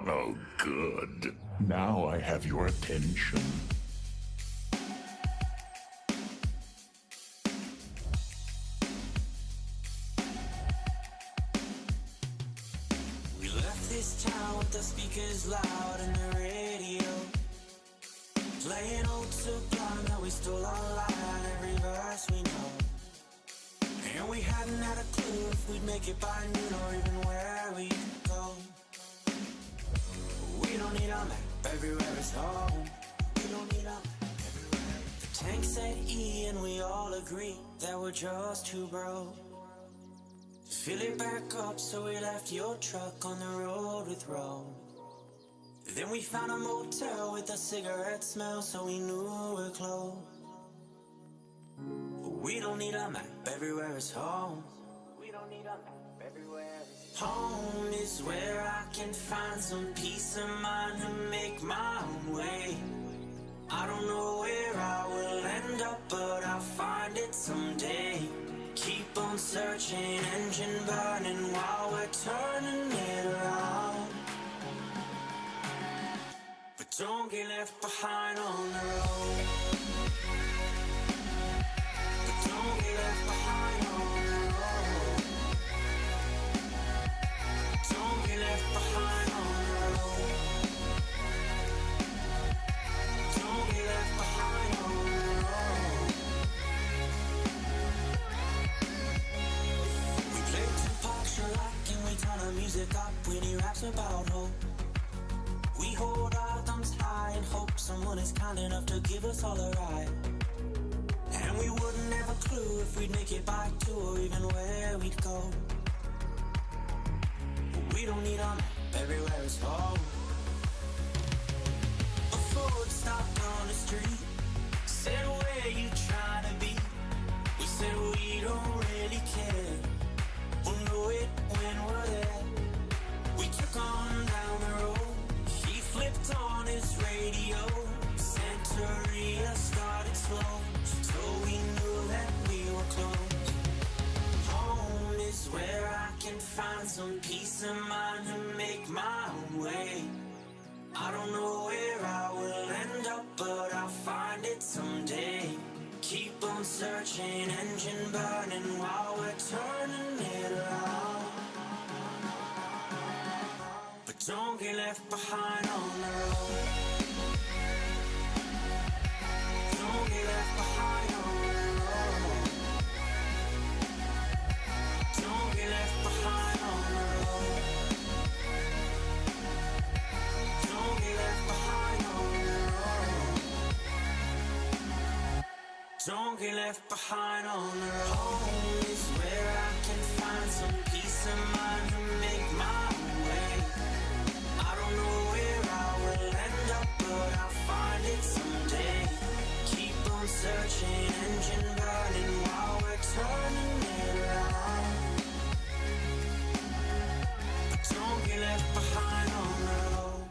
Oh, good. Now I have your attention. We left this town with the speakers loud and the radio playing old Sublime that we stole online, every verse we know. And we hadn't had a clue if we'd make it by noon or even where we'd go. We don't need a map, everywhere is home. We don't need a map, everywhere. The tank said E and we all agree that we're just too broke to fill it back up, so we left your truck on the road with Rome. Then we found a motel with a cigarette smell, so we knew we're close. We don't need a map, everywhere is home. We don't need a map, everywhere is home. Is where I can find some peace of mind to make my own way. I don't know where I will end up, but I'll find it someday. Keep on searching, engine burning while we're turning it around. But don't get left behind on the road. Don't get left behind on the road. Don't get left behind on the road. Don't get left behind on the road. We play Tupac, Shellac, and we turn our music up when he raps about hope. We hold our thumbs high and hope someone is kind enough to give us all a ride. And we wouldn't have a clue if we'd make it back to or even where we'd go. We don't need a map, everywhere is home. A Ford stopped on the street, said where you trying to be. We said we don't really care, we'll know it when we're there. We took on down the road, he flipped on his radio. Santeria started slow, so we knew that we were close. Home is where I can find some peace of mind to make my own way. I don't know where I will end up, but I'll find it someday. Keep on searching, engine burning while we're turning it around. But don't get left behind on the road. Don't get left behind on the road. Don't get left behind on the road. Don't get left behind on the road. Don't get left behind on the road. Home is where I can find some peace of mind to make my own way. I don't know where I will end up, but I'll find it someday. Keep on searching, engine burning while we're turning it around. But don't get left behind on the road.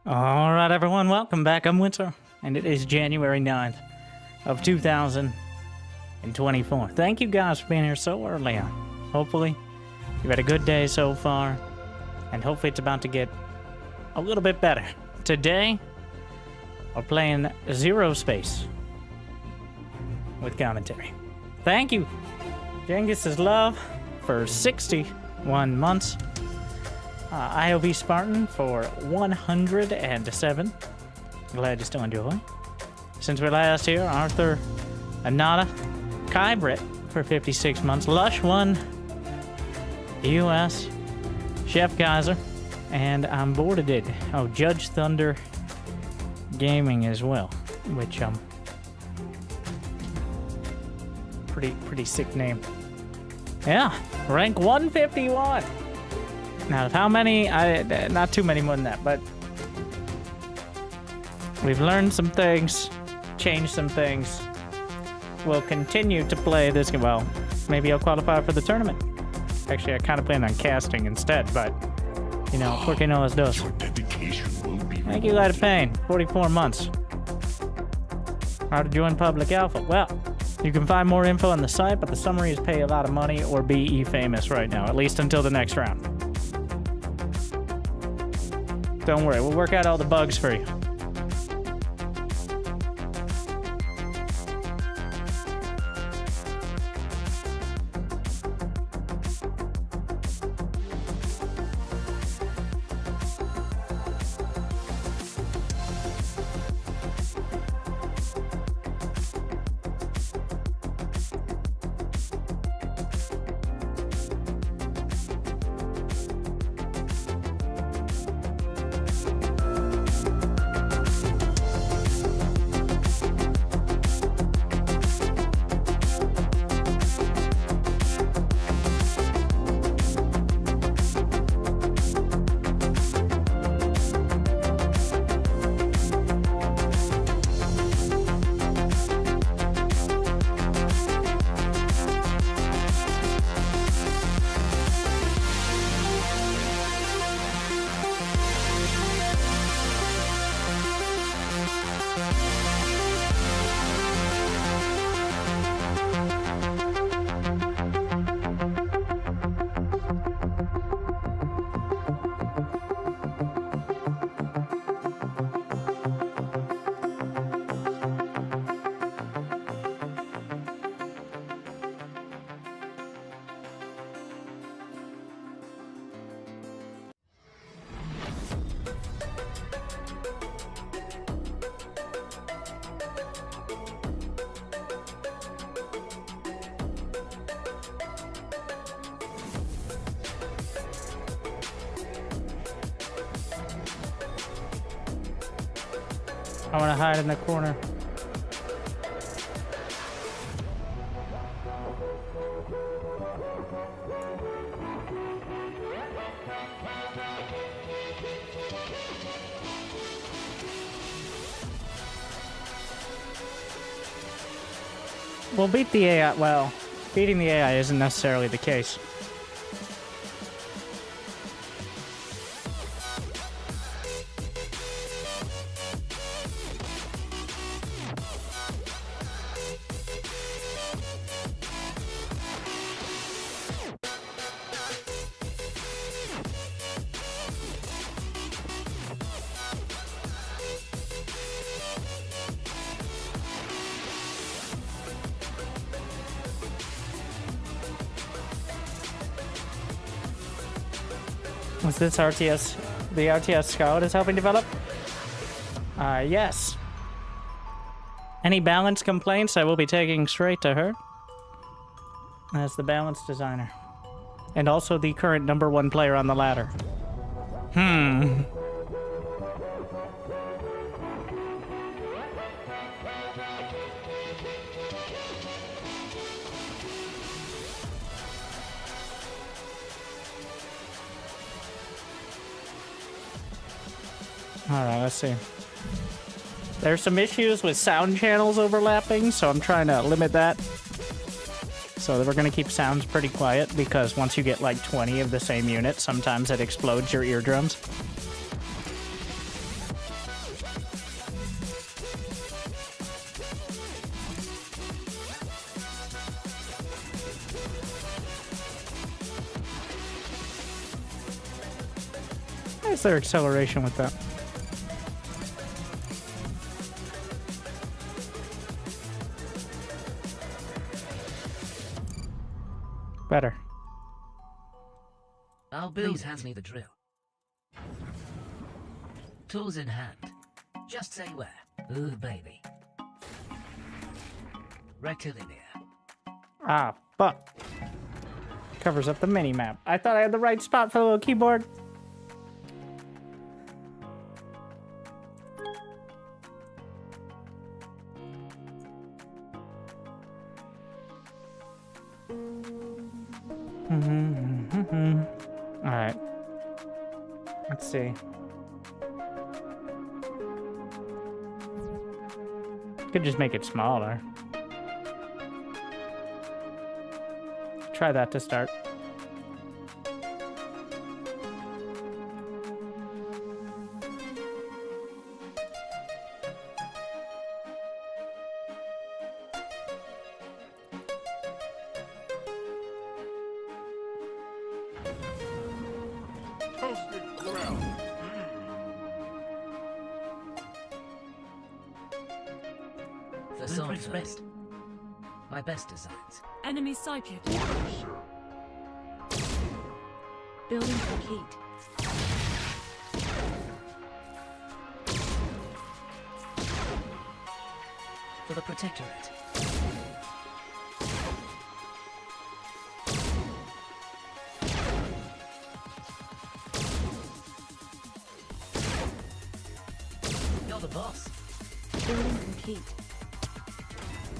All right, everyone, welcome back. I'm Winter, and it is January 9th of 2024. Thank you guys for being here so early on. Hopefully, you've had a good day so far, and hopefully it's about to get a little bit better. Today, we're playing ZeroSpace with commentary. Thank you, Jengus's Love, for 61 months. IOV Spartan for 107. Glad you still enjoy. Since we last here, Arthur Anada, Kai Britt for 56 months, Lush 1, US, Chef Geyser, and I'm boarded it. Oh, Judge Thunder Gaming as well, which pretty sick name. Yeah, rank 151. Now, how many? Not too many more than that, but we've learned some things, changed some things. We'll continue to play this game. Well, maybe I'll qualify for the tournament. Actually, I kind of plan on casting instead, but, you know, ¿por qué no las dos? Your dedication will be Thank you, Light of Pain. 44 months. How to join Public Alpha? Well, you can find more info on the site, but the summary is pay a lot of money or be E-famous right now, at least until the next round. Don't worry, we'll work out all the bugs for you. I want to hide in the corner. We'll beat the AI. Well, beating the AI isn't necessarily the case. Was this RTS? The RTS Scout is helping develop? Yes. Any balance complaints I will be taking straight to her. As the balance designer. And also the current #1 player on the ladder. Alright, let's see. There's some issues with sound channels overlapping, so I'm trying to limit that. So we're going to keep sounds pretty quiet, because once you get like 20 of the same unit, sometimes it explodes your eardrums. is their acceleration with that? Better. I'll build. Please hand me the drill. Tools in hand. Just say where. Ooh, baby. Rectilinear. Ah, fuck. Covers up the mini-map. I thought I had the right spot for the little keyboard. Alright. Let's see. Could just make it smaller. Try that to start. Toasted ground. The sword first. My best designs. Enemy sighted. Orders, sir. Building complete. For the Protectorate. You're the boss. Building complete.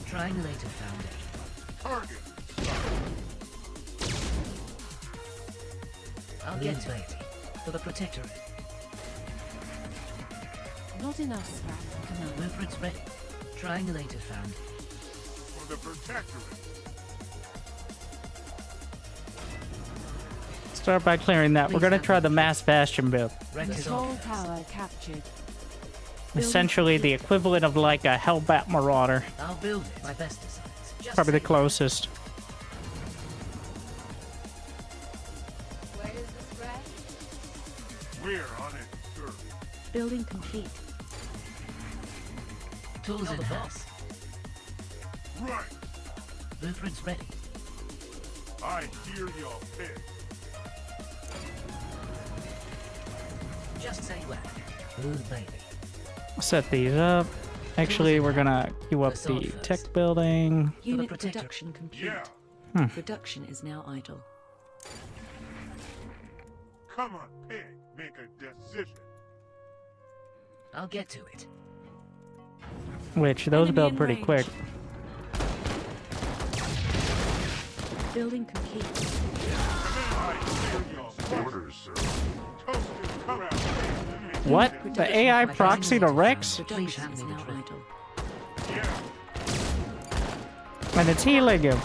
Triangulated foundation. Target. I'll get to it. For the Protectorate. Not enough scrap. Come on. Blueprints ready. Triangulated found. For the Protectorate. Start by clearing that. We're gonna try the mass bastion build. Control tower captured. Essentially the equivalent of like a Hellbat Marauder. I'll build it. My best designs. Just Probably the say closest. Where is the spread? We're on it, sir. Building complete. tools in hand. Right. Blueprints ready. I hear your pitch. Just say when. Ooh, baby. Set these up. Actually, we're gonna queue up the tech building. Unit protector. production complete. Yeah. Production is now idle. Come on, pig. Make a decision. I'll get to it. Which those Enemy build in pretty range. quick. Building complete. I hear your orders, sir. Toasted corral. What? The AI proxy to Rex? Please Production hand is me the now drill. idle. Yeah. And it's healing him.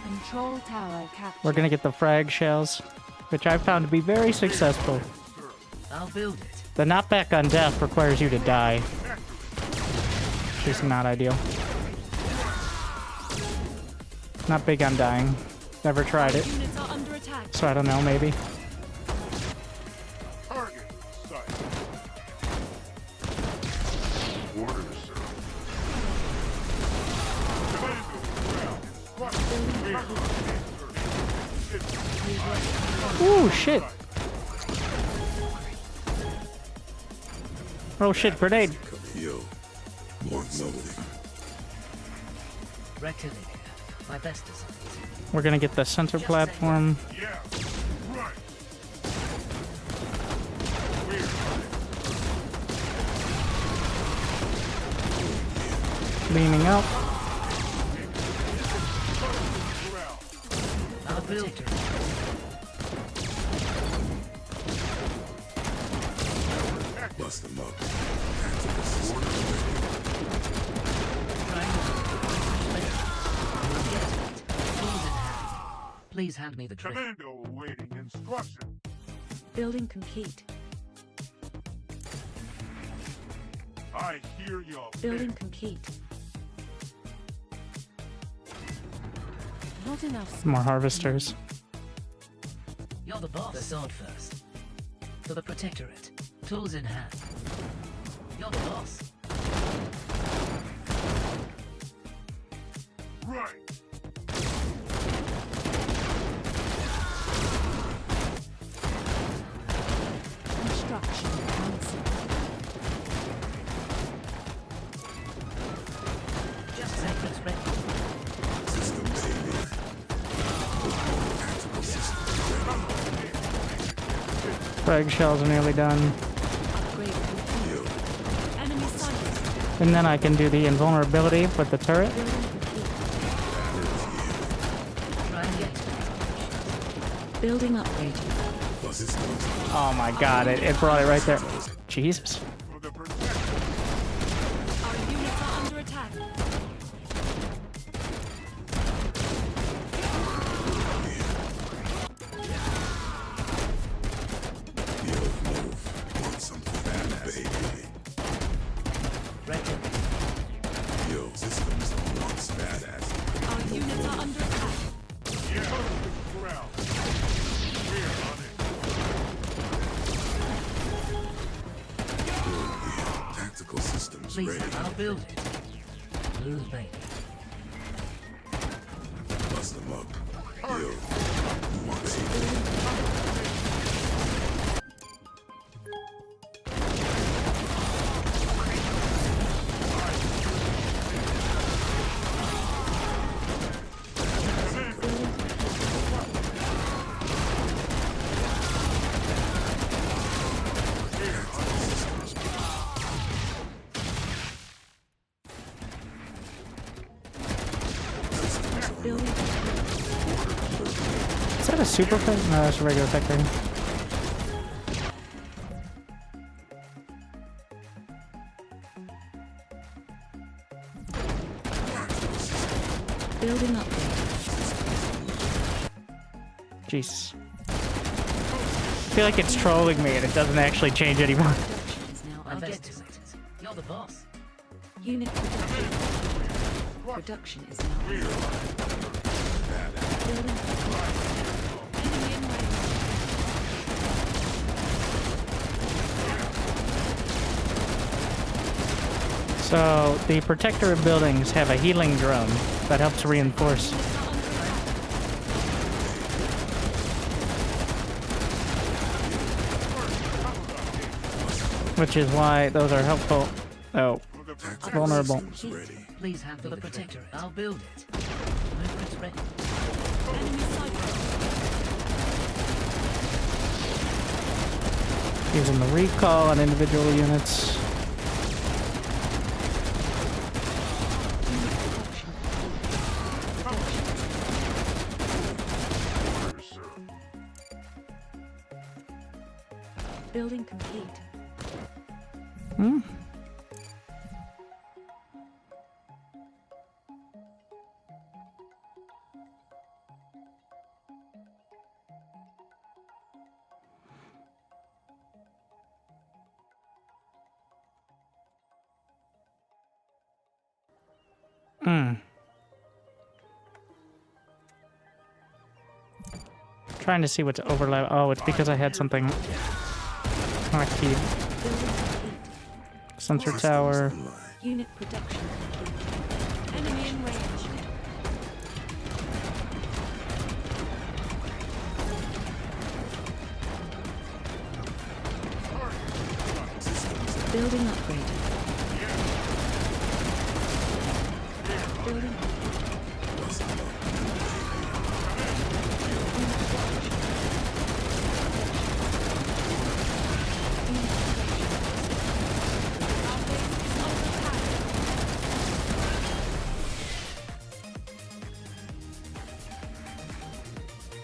Control tower captured. We're gonna get the frag shells, which I found to be very successful. I'll build it. The knockback on death requires you to die, which is not ideal. Not big on dying. Never tried it, Units are under attack. so I don't know, maybe. Target sight. Orders, sir. Ooh, shit. Oh shit, grenade. Rectilinear. My best designs. We're gonna get the center platform. Yeah. Right. Leaning up. I'll build it. Bust them up. Please hand me the drill. Commando awaiting instruction. Building complete. I hear your Building pitch. complete. Not enough. More harvesters. You're the boss. The sword first. For the protectorate. Tools in hand. You're the boss. Right. Construction cancelled. Just say what's ready. System failure. Tactical system Frag shells are nearly done. Upgrade complete. Enemy sighted. And then I can do the invulnerability with the turret. Building complete. Try and get to it. Building upgraded. systems. Oh my god, it brought it right there. Jesus. For the protection. Our units are under attack. Yo, move. Want something badass, baby. Ready. Yo, systems wants badass. Our units are under attack. Yeah. Corral. We're on it. Tactical systems Please, ready. I'll build it. Blue baby. Bust them up. Yo, who wants it? Building Is that a super effect? No, that's a regular effect thing. building up. Jesus. I feel like it's trolling me and it doesn't actually change anymore. Production is now I'll get under to it. You're the boss. unit production. Production is now building. Enemy in range. So, the protectorate buildings have a healing drone that helps reinforce. Units are under attack. Which is why those are helpful. Oh, Tactical vulnerable. systems ready. Please handle the protectorate. I'll build it. Blueprint's ready. Enemy sighted. Using the recall on individual units. Building complete. Hmm? Trying to see what's overlap. Oh, it's because I had something hotkeyed. Building complete. Sensor tower. Online. Unit production complete. Enemy in range. Building upgraded. Building Bust them up.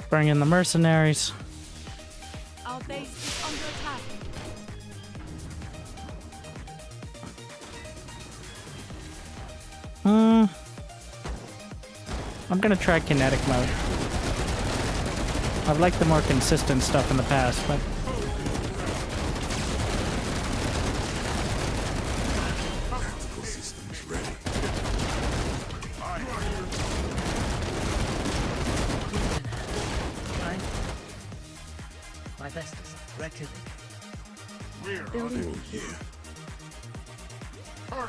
Bring in the mercenaries. Our base is under attack. I'm gonna try kinetic mode. I've liked the more consistent stuff in the past, but Tactical systems ready. My best is reckon. Building Oh complete. yeah.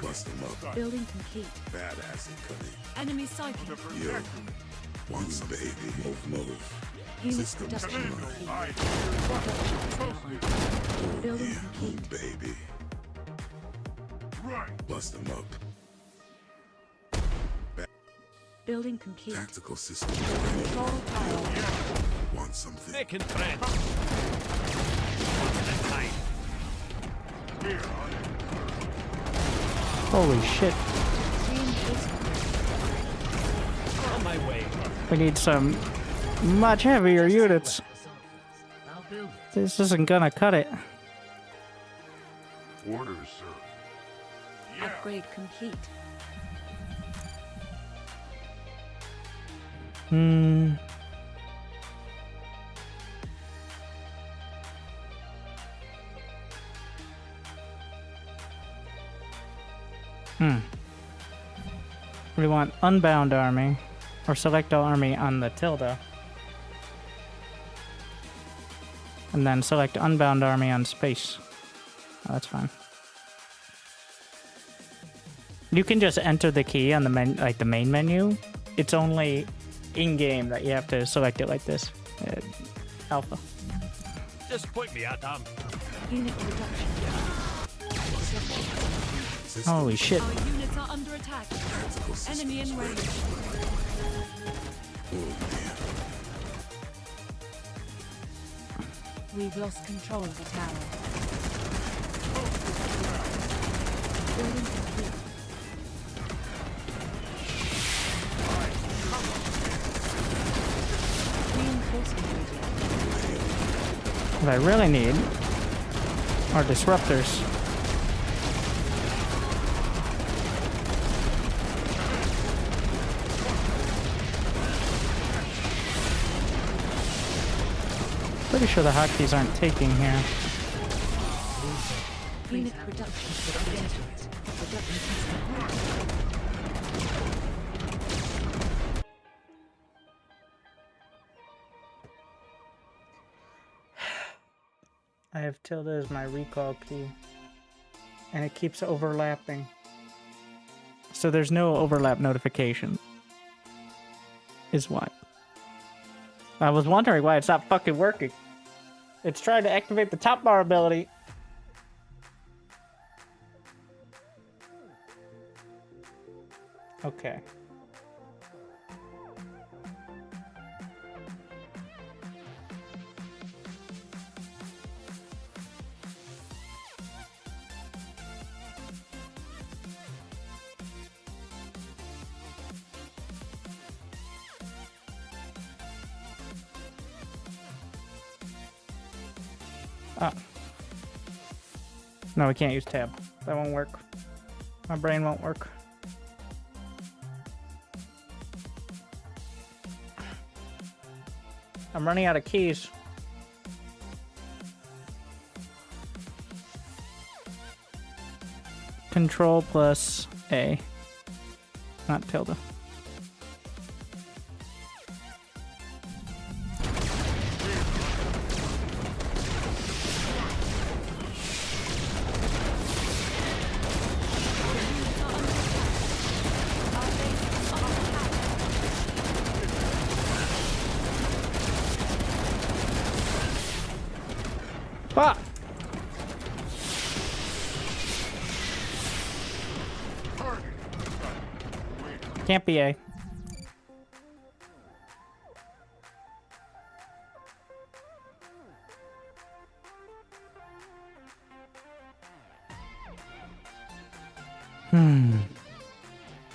Bust them up. Building complete. Badass and cunning. Enemy sighted. Yo. Want some baby. Move. Unit Systems production online. complete. Production is outlined. Oh Building yeah. complete. Move, baby. Bust them up. Building complete. Tactical systems. Control tower. Want something? Making friends. Holy shit. Reinforcement. On my way. We need some much heavier units. I'll build it. This isn't gonna cut it. Orders, sir. Upgrade complete. Hmm. We want unbound army, or select all army on the tilde. And then select unbound army on space. Oh, that's fine. You can just enter the key on the like the main menu. It's only in-game that you have to select it like this. Alpha. Just point me at them. Unit production. Holy shit. Our units are under attack. Tactical systems. Enemy in range. Oh yeah. We've lost control of the tower. Building complete. Reinforcement radio. What I really need are disruptors. Pretty sure the hotkeys aren't taking here. Unit production. Production system. I have tilde as my recall key, and it keeps overlapping. So there's no overlap notification, is why. I was wondering why it's not fucking working. It's trying to activate the top bar ability. Okay. Oh. No, we can't use tab. That won't work. My brain won't work. I'm running out of keys. Control plus A. Not tilde. Fuck! Can't be A.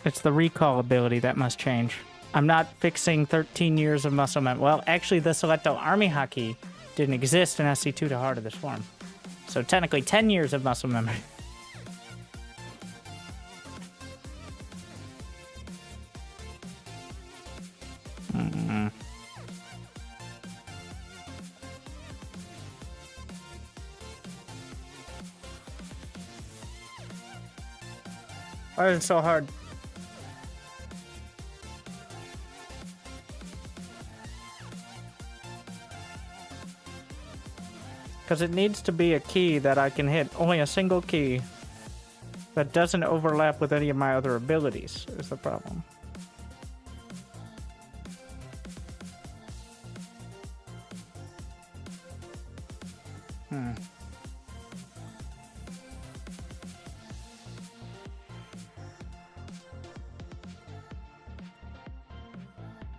It's the recall ability that must change. I'm not fixing 13 years of muscle memory. Well, actually, the Selecto Army Hotkey didn't exist in SC2 to Heart of the Swarm. So technically 10 years of muscle memory. Why is it so hard? Because it needs to be a key that I can hit. Only a single key that doesn't overlap with any of my other abilities is the problem.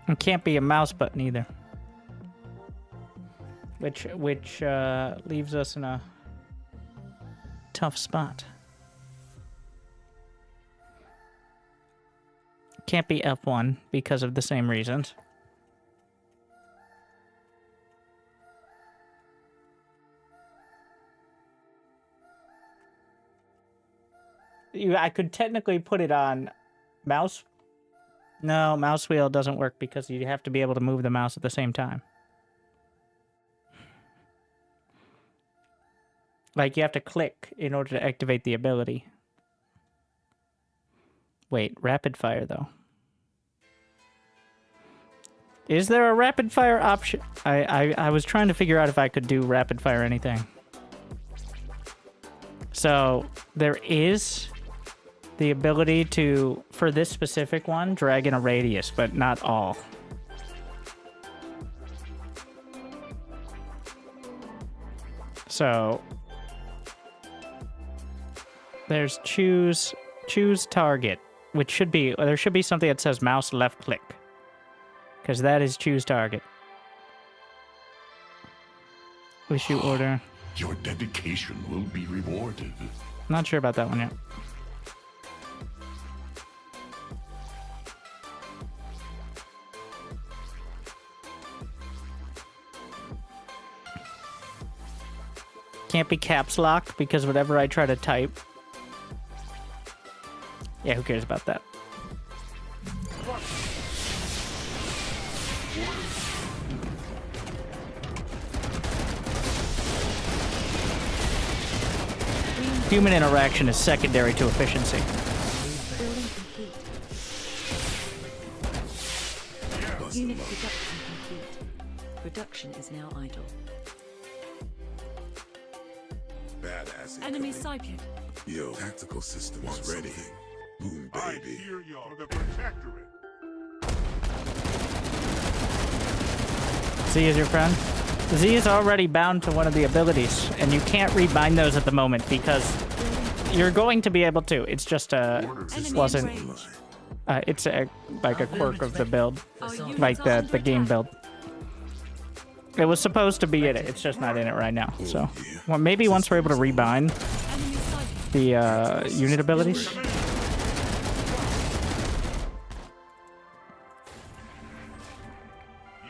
It can't be a mouse button either. Which leaves us in a tough spot. Can't be F1 because of the same reasons. I could technically put it on mouse. No, mouse wheel doesn't work because you have to be able to move the mouse at the same time. Like, you have to click in order to activate the ability. Wait, rapid fire, though. Is there a rapid fire option? I was trying to figure out if I could do rapid fire anything. So, there is the ability to, for this specific one, drag in a radius, but not all. So there's choose target, which should be, there should be something that says mouse left click, because that is choose target. Issue order. Your dedication will be rewarded. Not sure about that one yet. Can't be caps lock because whatever I try to type. Yeah, who cares about that? Human interaction is secondary to efficiency. Unit production complete. Production is now idle. Badass. Enemy sighted. Yo, tactical systems ready. Boom, baby. I hear y'all. The protectorate. Z is your friend? Z is already bound to one of the abilities, and you can't rebind those at the moment because you're going to be able to. It's just wasn't. It's like a quirk of the build, like the game build. It was supposed to be in it. It's just not in it right now. So, well, maybe once we're able to rebind the unit abilities.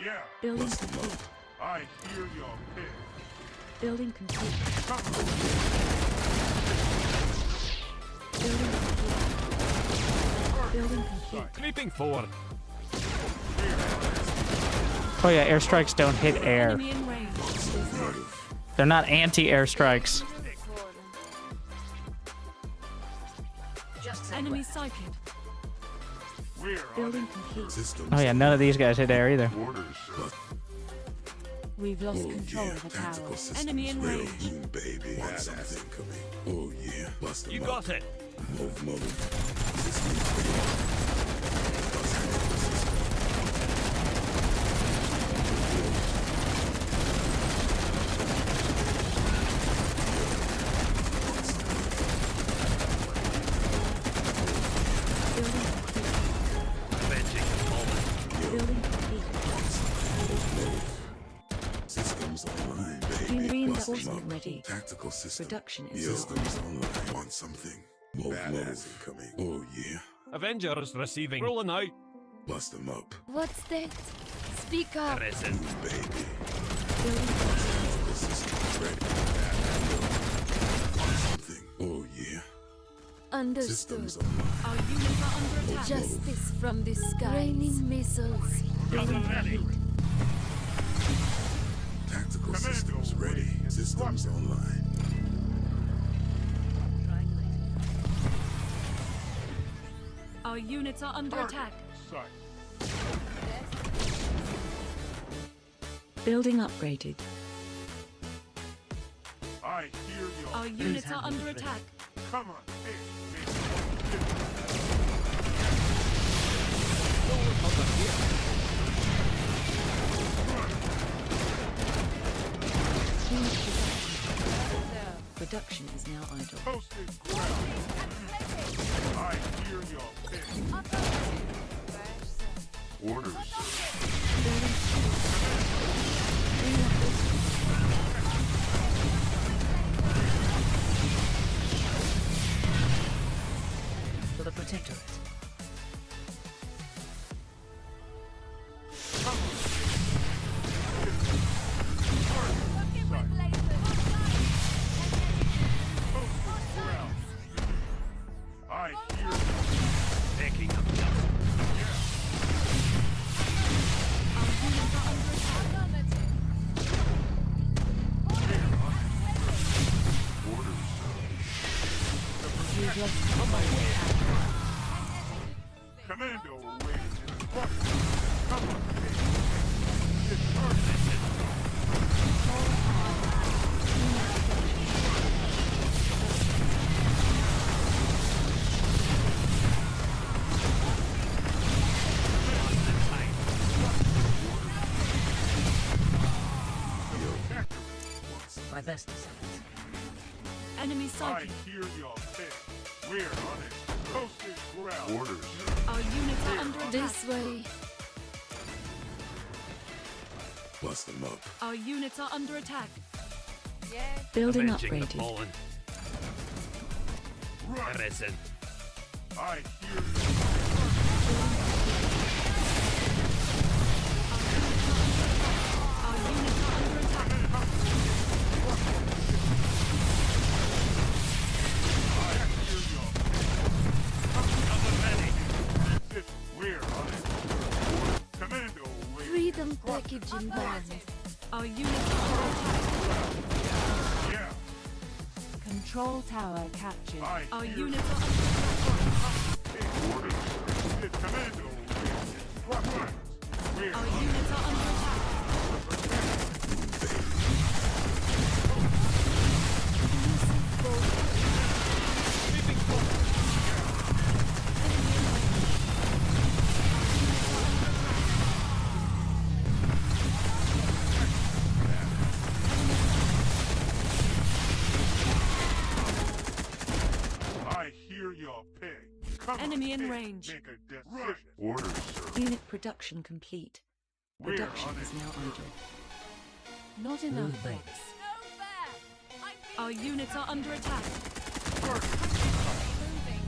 Yeah, Building complete. I hear y'all. Pit. Building complete. Building complete. Building complete. Creeping forward. Oh yeah, airstrikes don't hit air. Enemy in range. They're not anti-airstrikes. Enemy sighted. We're on Building complete. Systems. Oh yeah, none of these guys hit air either. orders, sir. We've lost Oh control yeah, of the tactical tower. systems Enemy in ready. range. Boom, baby. Want something coming? Oh yeah, bust them You up. got it. Move. Systems ready. Avenging the moment. Building complete. Systems online, baby. Unit Bust 'em reinforcement up. ready. Tactical system. Production is Yo, now systems online. Want something? Badass incoming. Oh yeah, Avengers receiving. Rolling out. bust them up. What's that? Speak up. Present. Baby. building Tactical systems ready. Want something? Oh yeah. Understood. Systems online. Our units are under attack. Justice from the sky. Raining missiles. Tactical systems ready. Systems online. Our units are under attack. Sight. Building upgraded. I hear your Our units are under attack. Come on, hey, Production is now idle. Posted ground. I hear your pitch. Orders, For the Protectorate. I hear Taking up dust. commando awaiting instructions. Come on, hey. It's urgent. My best assent. Enemy I sighted. hear your pitch. We're on it. Posted ground. orders, Our units are under attack. This way. bust them up. Our units are under attack. Building Avenging the upgraded. fallen. Run. Arisen. I hear your Our units are under attack. I hear your Another many. pitch. We're on it. Commando awaiting. Freedom package inbound. Our units are under attack. Yeah. Control tower captured. I Our hear units are under attack. orders. Commando awaiting instructions. We're Our on units are under attack. I hear your pig. Come Enemy on, in pig. range. Make a decision. Orders, sir. Unit production complete. We're Production on is it. now idle. Not enough base. Our units are under attack.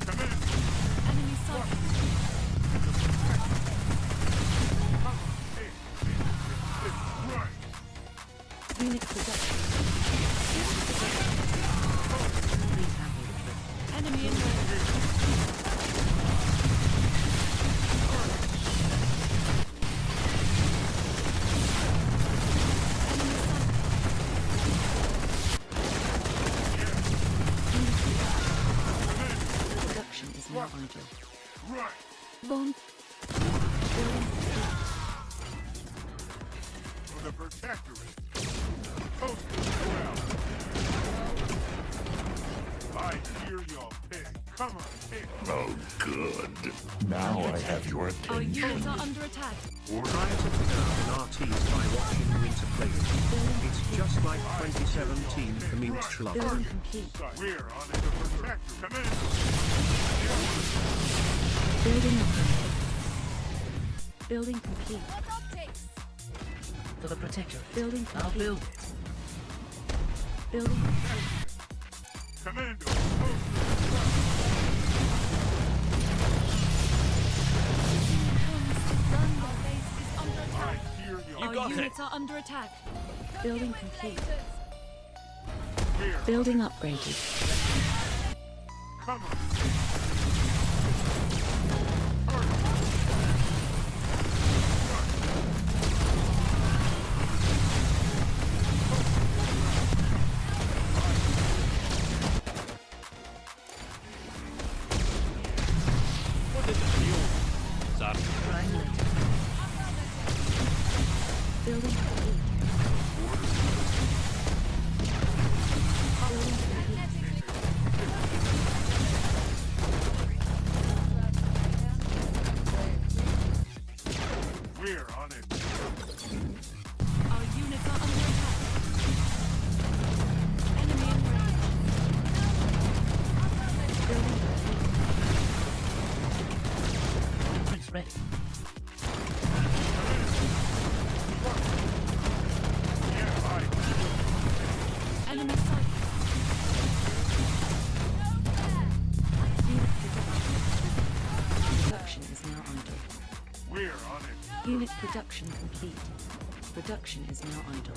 Command. Enemy sighted. It's right. Unit production. Please handle the trip. Enemy in range. Enemy sighted. Production is now idle. Right. Bomb. For the protectorate. Posted ground. I hear your pig. Come on, pig. Oh, good. Now I have your Our attention. units are under attack. Try to pick up an RTS by watching Winter play it. It's just like 2017 for Minx Club. Building complete. We're on it. The protector. Command. Building upgrade. Building complete. For the Protectorate. Building I'll complete. build it. Building complete. Commando. I hear your Our got it. units are under attack. Building complete. We're Building upgraded. Come on. What is it, you? Sir. Trying later. Building complete. production complete. Production is now idle.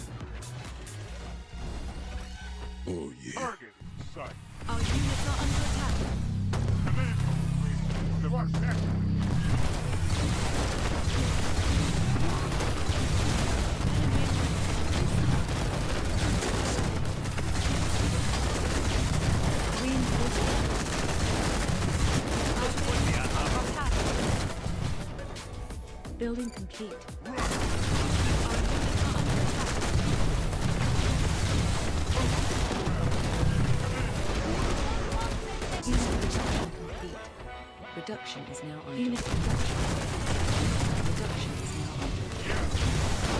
Oh yeah. Target in sight. Our units are under attack. Commando waiting for the protectorate. Building complete. Production is now idle. Unit production. Production is now idle.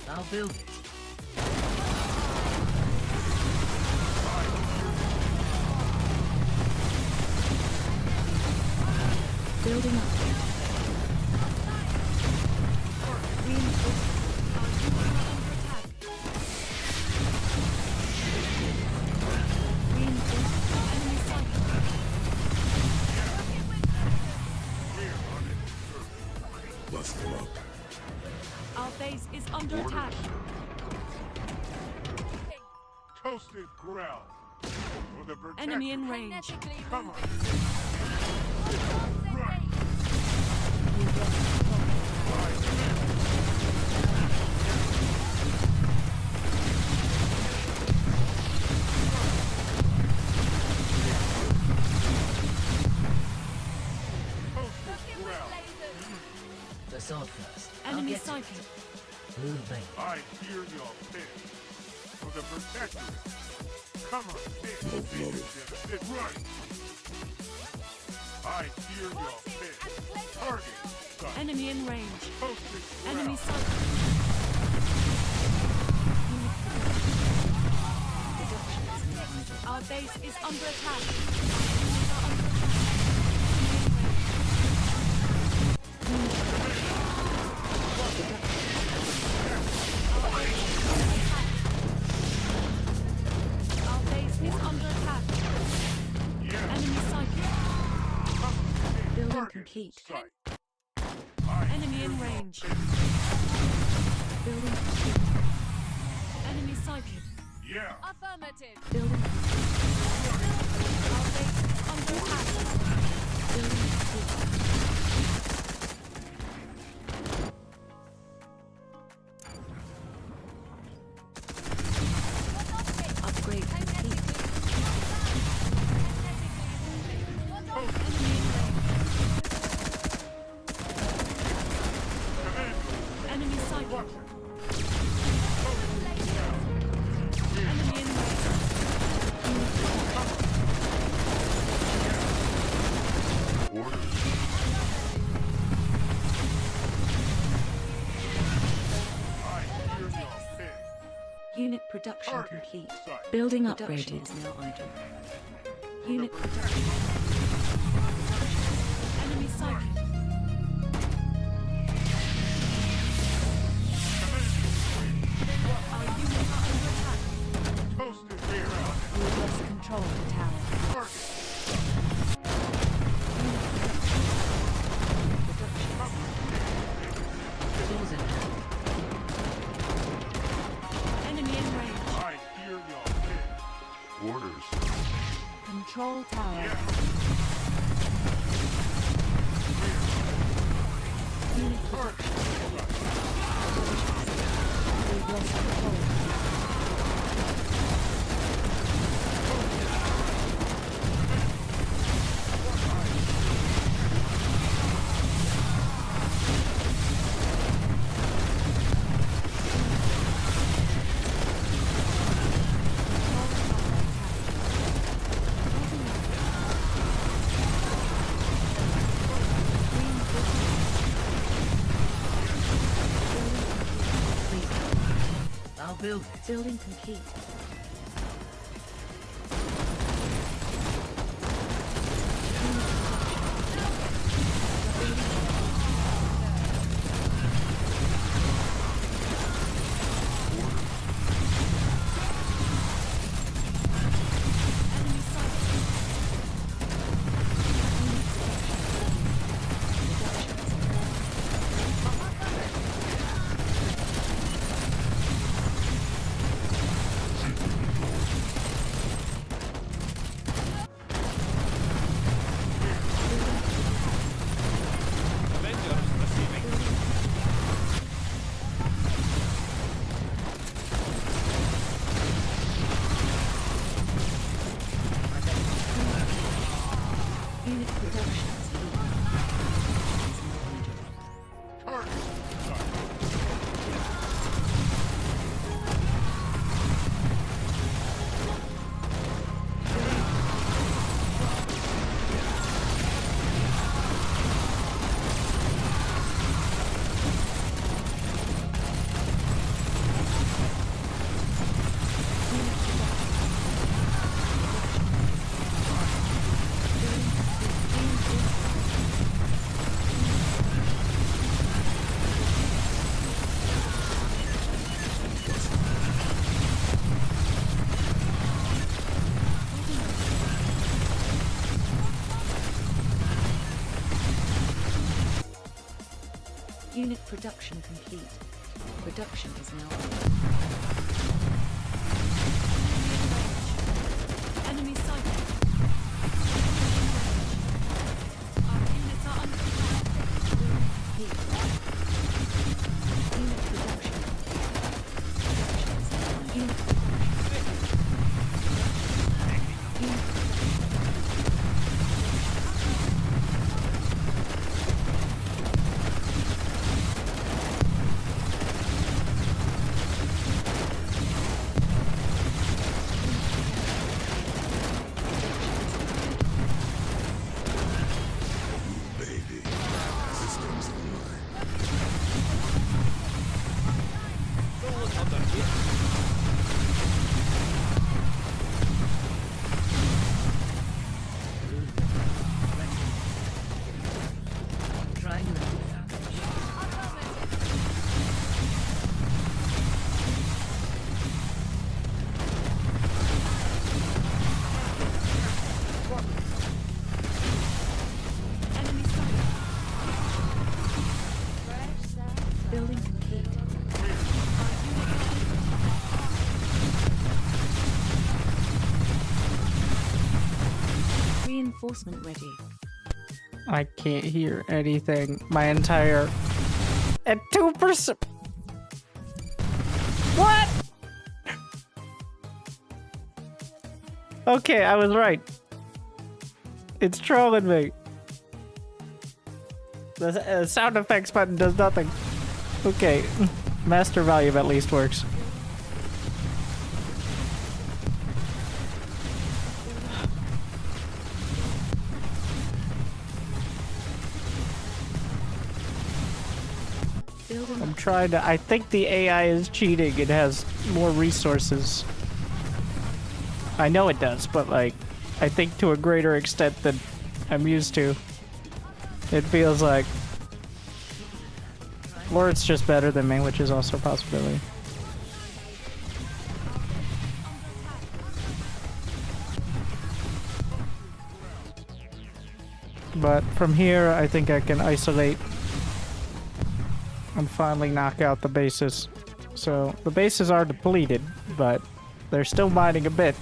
I'll build it. Building up. Bust them up. Our base is under attack. Toasted ground. For the protectorate. Enemy in range. Come on. Assault first. Enemy I'll get sighted. it. Moving. I hear your pitch. For the protectorate. Come on, pitch. Sit right. I hear your pitch. Target in sight. Enemy in range. Toasted Enemy ground. sighted. Production is now idle. Our base is under attack. Units are under attack. Our base is under attack. Enemy sighted. Building Target complete. sight. Enemy in range. Building complete. Enemy sighted. Yeah. Affirmative. Building Our base is under attack. building complete. Upgrade complete. Enemy sighted. Enemy in range. Unit production Target complete. sight. Building upgraded. Is now idle. Unit production. Enemy sighted. Our units are under attack. Toasted ground. We lost control of the tower. Target. Tools in hand. Enemy in range. I hear your pitch. Orders. Control tower. Unit production. We lost control. I'll build it. Building complete. Unit production is low. Unit production complete. Production is now on. Enemy sighted. Our units are under attack. Complete. Unit production complete. Production is now on. Unit production. Unit Baby. Systems online. Triangle. Enemy sighted. building complete. Reinforcement ready. I can't hear anything. My entire... At 2%... What? Okay, I was right. It's trolling me. The sound effects button does nothing. Okay, master volume at least works. Building I'm trying to... I think the AI is cheating. It has more resources. I know it does, but like, I think to a greater extent than I'm used to. It feels like... Or it's just better than me, which is also a possibility. But from here, I think I can isolate and finally knock out the bases. So the bases are depleted, but they're still mining a bit.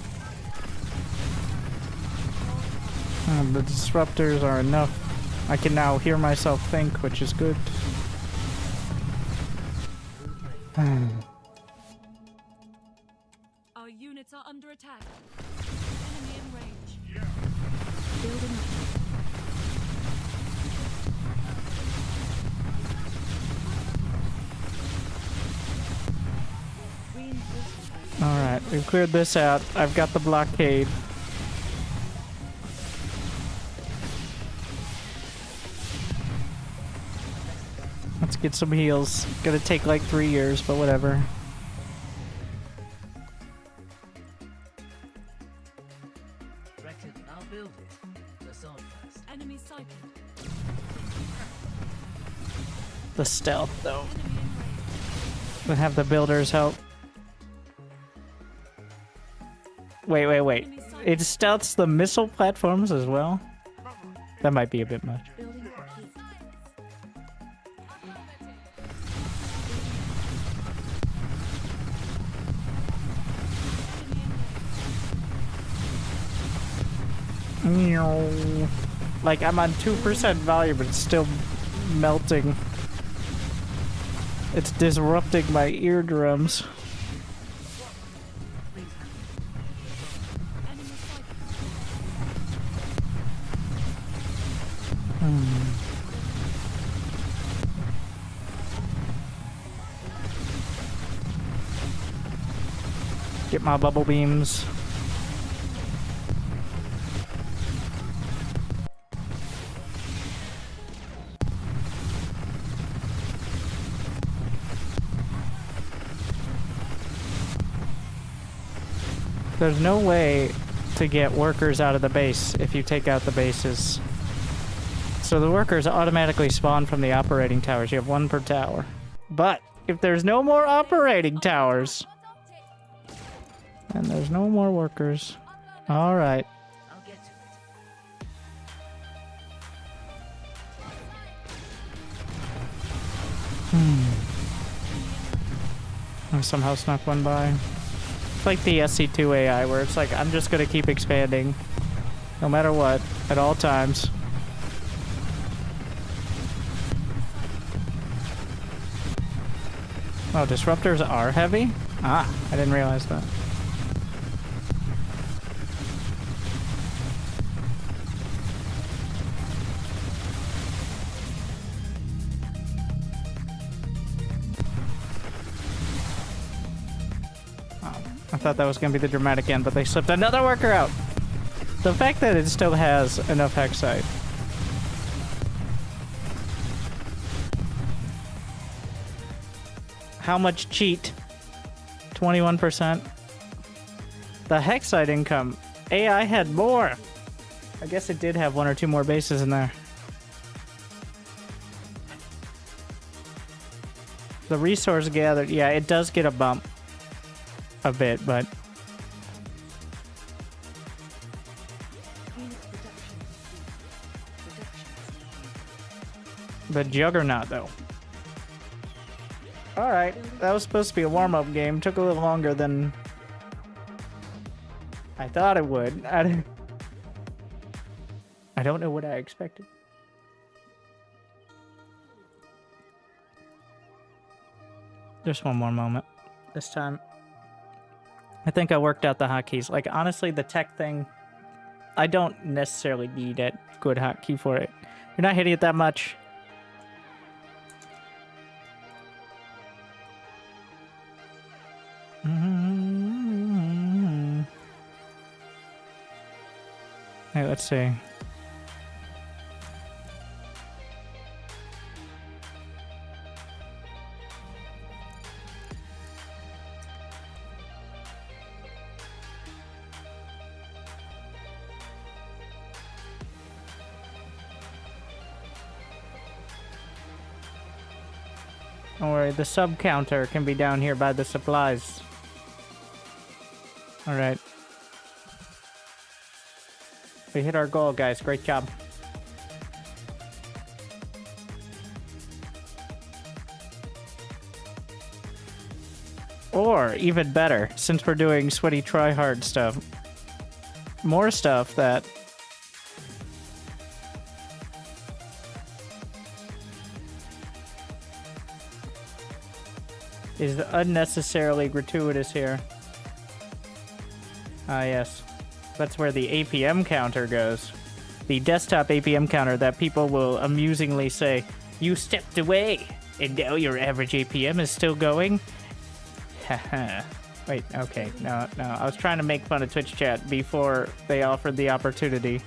And the disruptors are enough. I can now hear myself think, which is good. Our units are under attack. Enemy in range. building reinforcement. Alright, we've cleared this out. I've got the blockade. Let's get some heals. Gonna take like 3 years, but whatever. Directed, I'll build it. The sword first. Enemy sighted. The stealth, though. Enemy in range. We'll have the builders help. Wait. Enemy sighted. It stealths the missile platforms as well? That might be a bit much. Building complete. Like, I'm on 2% volume, but it's still melting. It's disrupting my eardrums. Enemy sighted. Get my bubble beams. There's no way to get workers out of the base if you take out the bases. So the workers automatically spawn from the operating towers. You have one per tower. But if there's no more operating towers, and there's no more workers. All right. I'll get to it. I somehow snuck one by. It's like the SC2 AI where it's like, I'm just gonna keep expanding. No matter what, at all times. Oh, disruptors are heavy? Ah, I didn't realize that. I thought that was going to be the dramatic end, but they slipped another worker out. The fact that it still has enough hexite. How much cheat? 21%. The hexite income. AI had more. I guess it did have one or two more bases in there. The resource gathered. Yeah, it does get a bump. A bit, but the Juggernaut, though. All right, that was supposed to be a warm-up game. Took a little longer than I thought it would. I don't know what I expected. Just one more moment. This time. I think I worked out the hotkeys. Like, honestly, the tech thing, I don't necessarily need a good hotkey for it. You're not hitting it that much. Hey, let's see. Don't worry, the sub counter can be down here by the supplies. Alright. We hit our goal, guys. Great job. Or, even better, since we're doing sweaty try-hard stuff, more stuff that is unnecessarily gratuitous here. Ah, yes. That's where the APM counter goes. The desktop APM counter that people will amusingly say, "You stepped away, and now your average APM is still going?" Haha. Wait, okay. No. I was trying to make fun of Twitch chat before they offered the opportunity.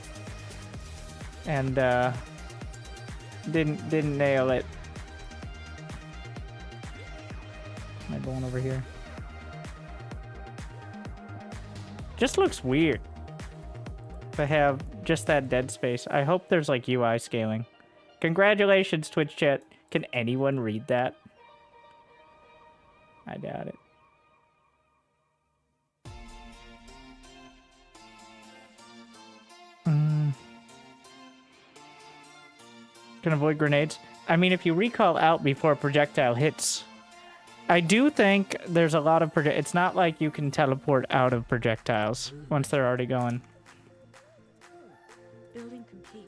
And, didn't nail it. Am I going over here? Just looks weird to have just that dead space. I hope there's like UI scaling. Congratulations, Twitch chat. Can anyone read that? I doubt it. Can avoid grenades. I mean, if you recall out before a projectile hits, I do think there's a lot of it's not like you can teleport out of projectiles once they're already going. Building complete.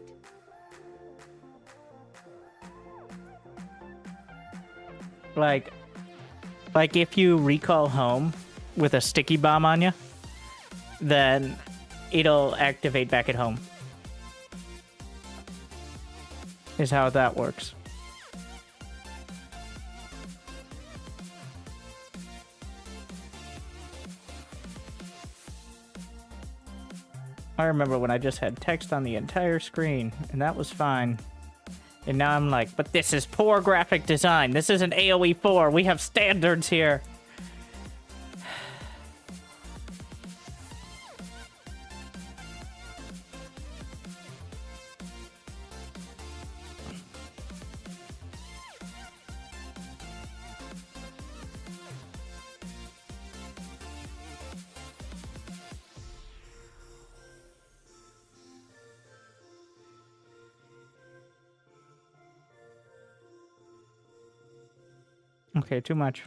Like if you recall home with a sticky bomb on you, then it'll activate back at home. is how that works. I remember when I just had text on the entire screen, and that was fine. And now I'm like, but this is poor graphic design. This isn't AoE 4. We have standards here. Okay, too much.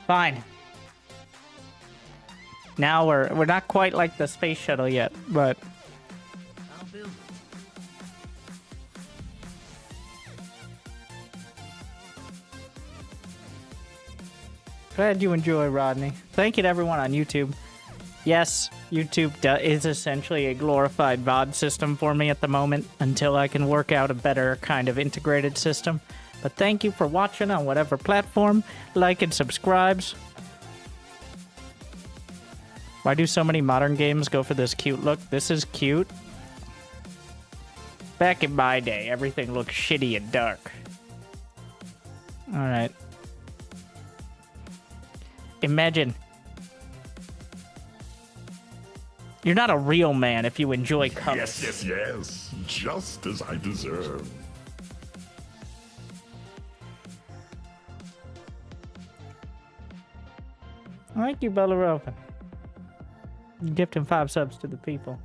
Fine. Now we're not quite like the space shuttle yet, but I'll build it. glad you enjoy, Rodney. Thank you to everyone on YouTube. Yes, YouTube is essentially a glorified VOD system for me at the moment until I can work out a better kind of integrated system. But thank you for watching on whatever platform. Like and subscribes. Why do so many modern games go for this cute look? This is cute. Back in my day, everything looked shitty and dark. Alright. Imagine. You're not a real man if you enjoy colors. Yes, yes, yes. Just as I deserve. Thank you, Belaroven. Gifting 5 subs to the people.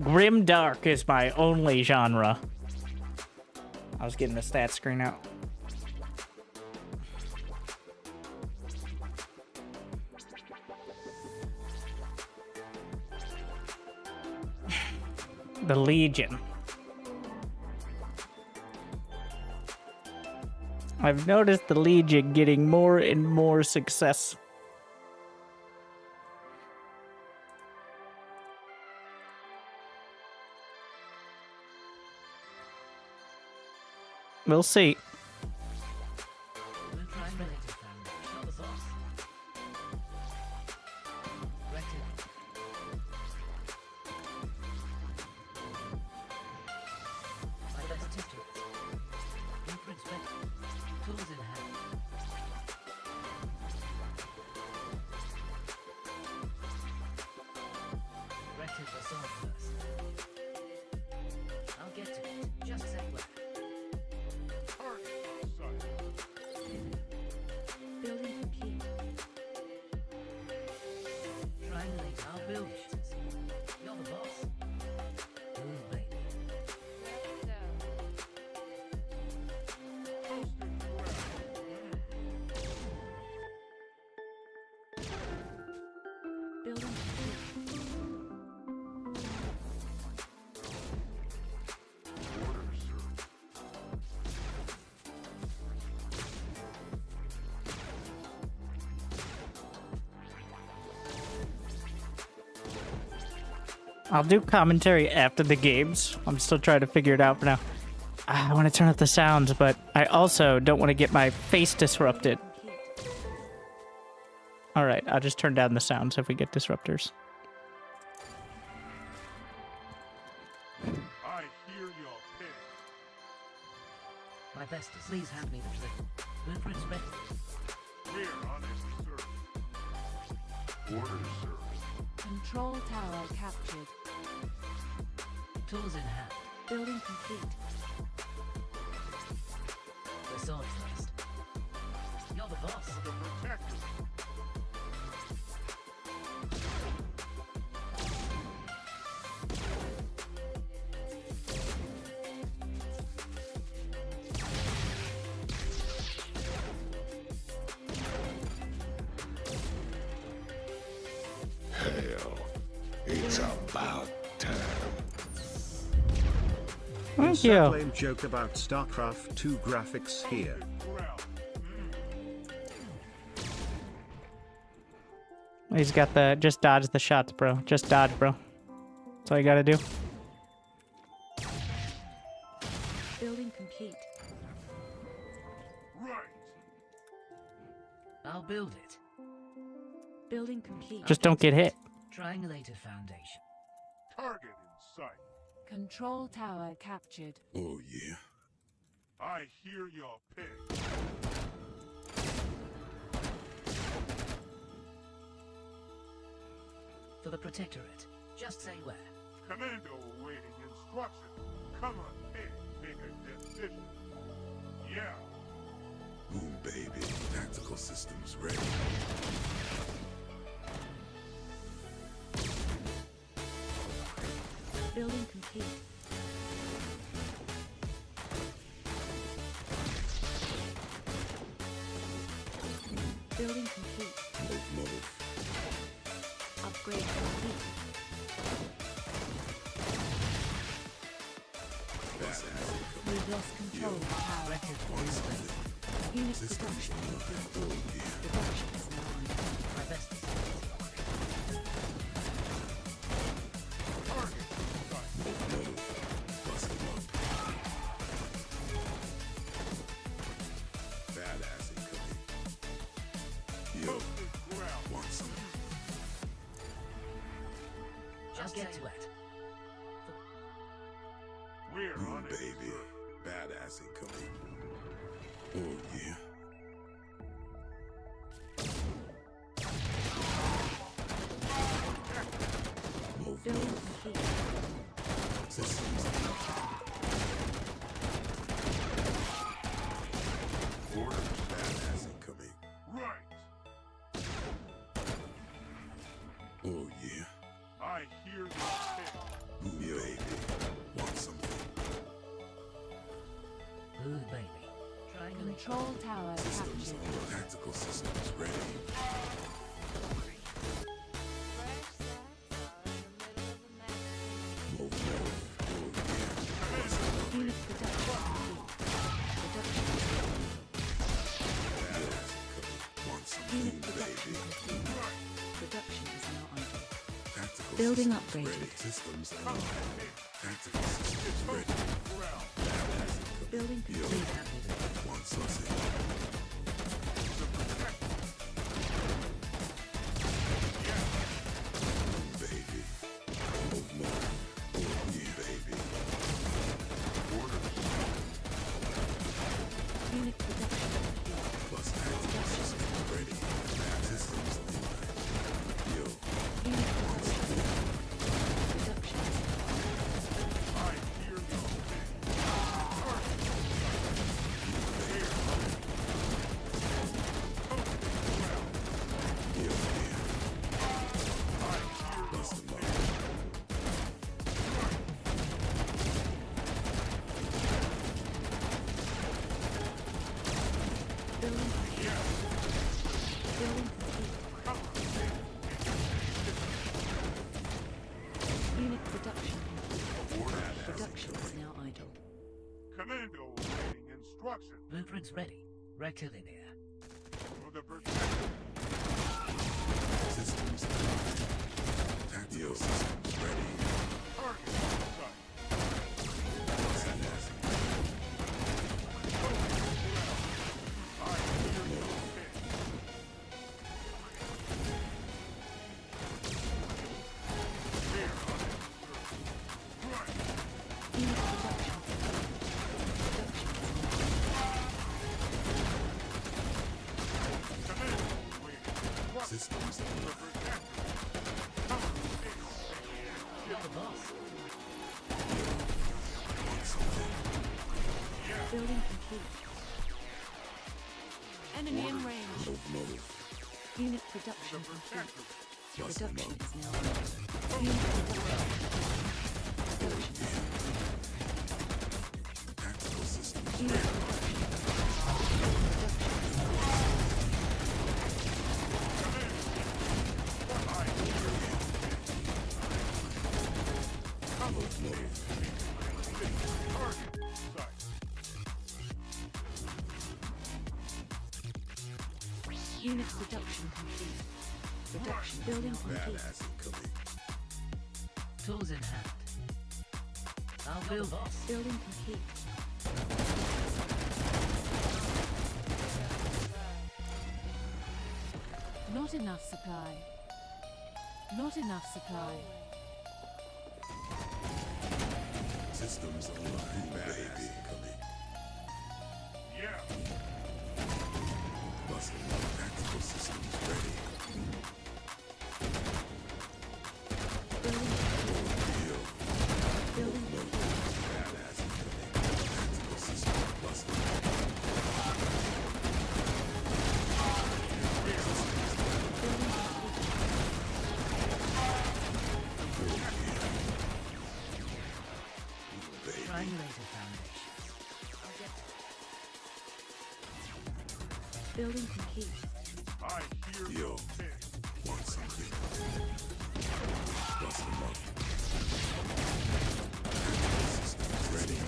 Grim Dark is my only genre. I was getting the stat screen out. The Legion. I've noticed the Legion getting more and more success. We'll see. We'll try relative family, not the sauce. Rectum. My best tip to it. Blueprints ready. Tools in hand. Rectum the sword first. I'll get to it. Just set where. Building complete. Triangulate, I'll build it. You're the boss. Ooh, baby. Building complete. I'll do commentary after the games. I'm still trying to figure it out for now. I want to turn up the sounds, but I also don't want to get my face disrupted. All right, I'll just turn down the sounds if we get disruptors. I hear your pain. My best is please hand me the signal. Blueprints ready. We're on it, sir. Orders, sir. Control tower captured. Tools in hand. Building complete. The sword first. You're the boss. The protector. Hell, it's about time. Thank you. Lame joke about StarCraft 2 graphics here. Ground. He's got the just dodge the shots, bro. Just dodge, bro. That's all you gotta do. Building complete. Right. I'll build it. Building complete. Just don't get hit. Triangulated foundation. Target in sight. Control tower captured. Oh, yeah. I hear your pain. For the Protectorate. Just say where. Commando awaiting instruction. Come on, hey, make a decision. Yeah. Moon baby, tactical systems ready. Building complete. Building complete. Move. Upgrade complete. We've lost control of the tower. Unit production complete. Production is now on. My best is Target in sight. Bust him up. Badass incoming. Yo, Posted ground. want some? just get to it. We're on Moon it, baby, sir. badass incoming. Oh, yeah. Move, Building move. complete. Systems. Orders, badass incoming. Right. Oh, yeah. I hear your pain. Moon baby, want something? Ooh, baby. Triangulate. Control tower Systems captured. on. Tactical systems ready. Move, move. Oh, yeah. Bust him up. Unit production complete. Production. Badass incoming. Want something, Unit production baby? complete. Production is now under. Tactical Building systems upgraded. ready. Systems on. Tactical systems ready. Ground. Badass incoming. Building Yo, complete. want something? Baby. Move, move. Oh, yeah, baby. Orders. Unit production complete. Plus tactical systems ready. Systems online. Yo, Unit production. Production is now I hear your pain. yo, yeah. Bust him up. building complete. Building complete. Unit production complete. Production is now idle. Commando awaiting instruction. Blueprints ready. Rectilinear. For the protector. Systems online. Tactical systems ready. Target in sight. Badass I hear your pain. Systems The protectorate. Come on, kid. You're the boss. want something. Building complete. Enemy in range. Locomotive. Unit production The complete. protectorate. Bust them Production up. is now ready. Unit production. Tactical systems. Unit production. Locomotive. Target. Sight. Unit production complete. Production building complete. Badass incoming. Tools in hand. I'll build boss. Building complete. Not enough supply. Not enough supply. Systems online. Badass incoming. Yeah. Bust them up. Tactical systems ready. Building Deal. building complete. Badass incoming. Tactical systems bust them up. Building complete. Baby. Triangulated foundations. I'll get there. Building complete. I hear Yo. your pick. Want something. Bust them up. Systems ready.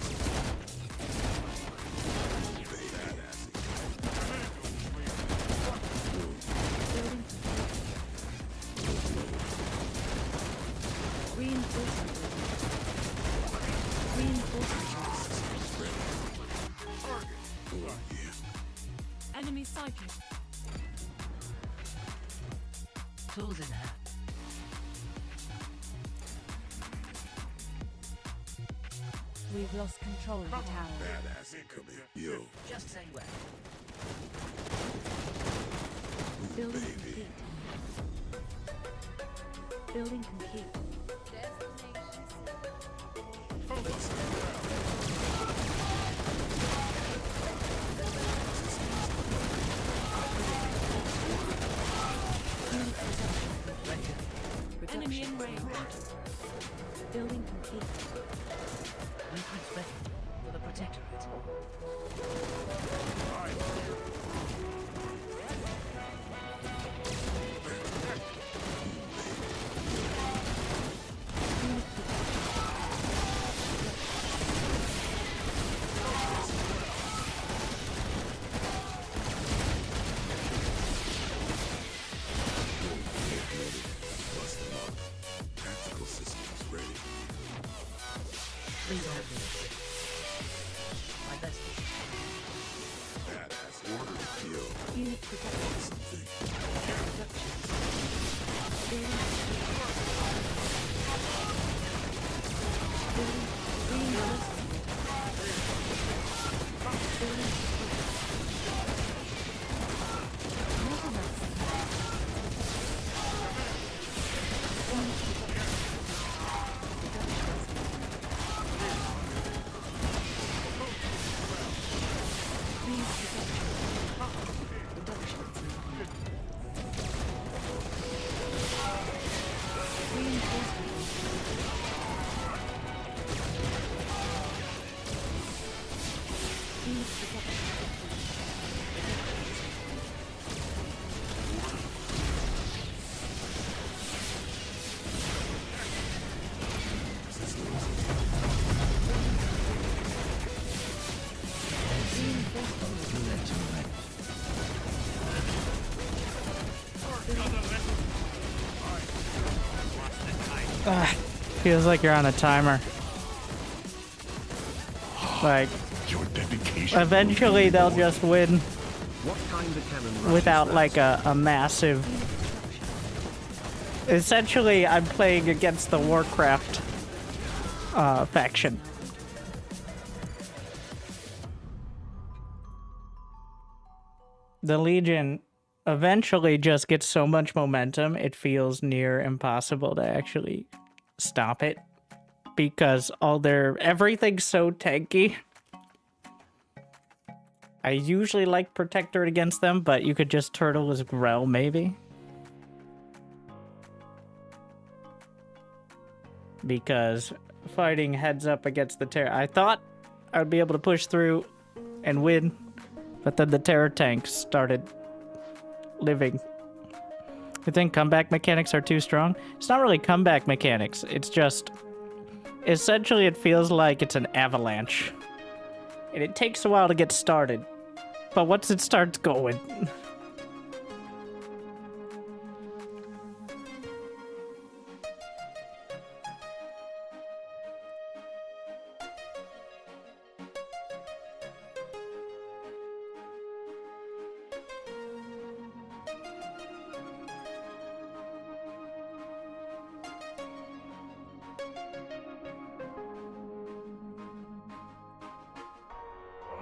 Baby. Badass incoming. Building complete. Reinforcement. Reinforcement. Systems ready. Target. Oh, yeah. Enemy sighted. Tools in hand. We've lost control of the tower. Badass incoming. Yo. Just say when. Building Baby. complete. Building complete. Unit production. Enemy in range. Building complete. Blueprints ready for the protectorate. Unit production. Bust them up. Tactical systems ready. Please have me. My best. Badass order. Yo. Unit production. Something. Production. Building complete. Building reinforcement. Building complete. Not enough supply. Unit production. Feels like you're on a timer. Like, Your dedication. eventually they'll just win What kind of cannon rush without is that? like a massive... Essentially, I'm playing against the Warcraft faction. The Legion eventually just gets so much momentum, it feels near impossible to actually stop it. Because everything's so tanky. I usually like Protectorate against them, but you could just Turtle as Grell, maybe. Because fighting heads up against the Terror, I thought I would be able to push through and win, but then the Terror tanks started living. You think comeback mechanics are too strong? It's not really comeback mechanics, it's just... essentially it feels like it's an avalanche. And it takes a while to get started. But once it starts going...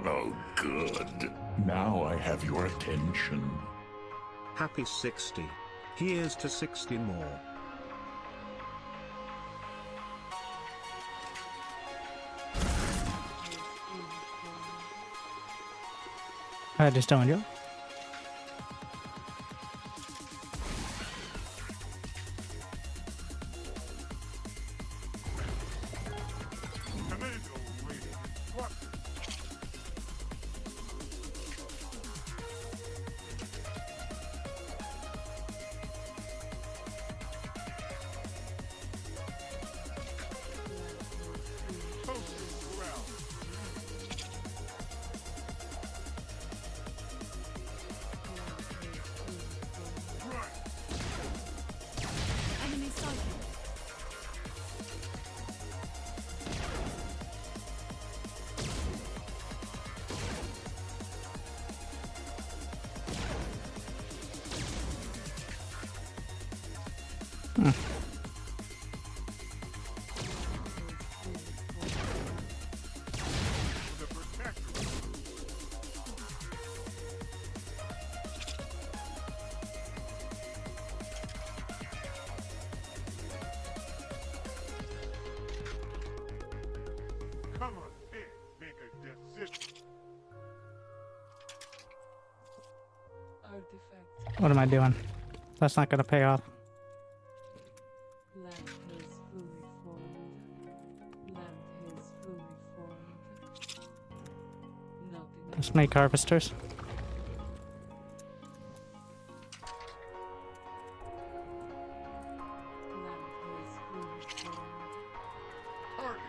Oh, good. Now I have your attention. Happy 60. Here's to 60 more. I just don't you. Enemy sighted. Come on, man, make a decision. Artifact. What am I doing? That's not gonna pay off. Land is fully formed. Land is fully formed. Nothing. Let's make harvesters. Land is fully formed.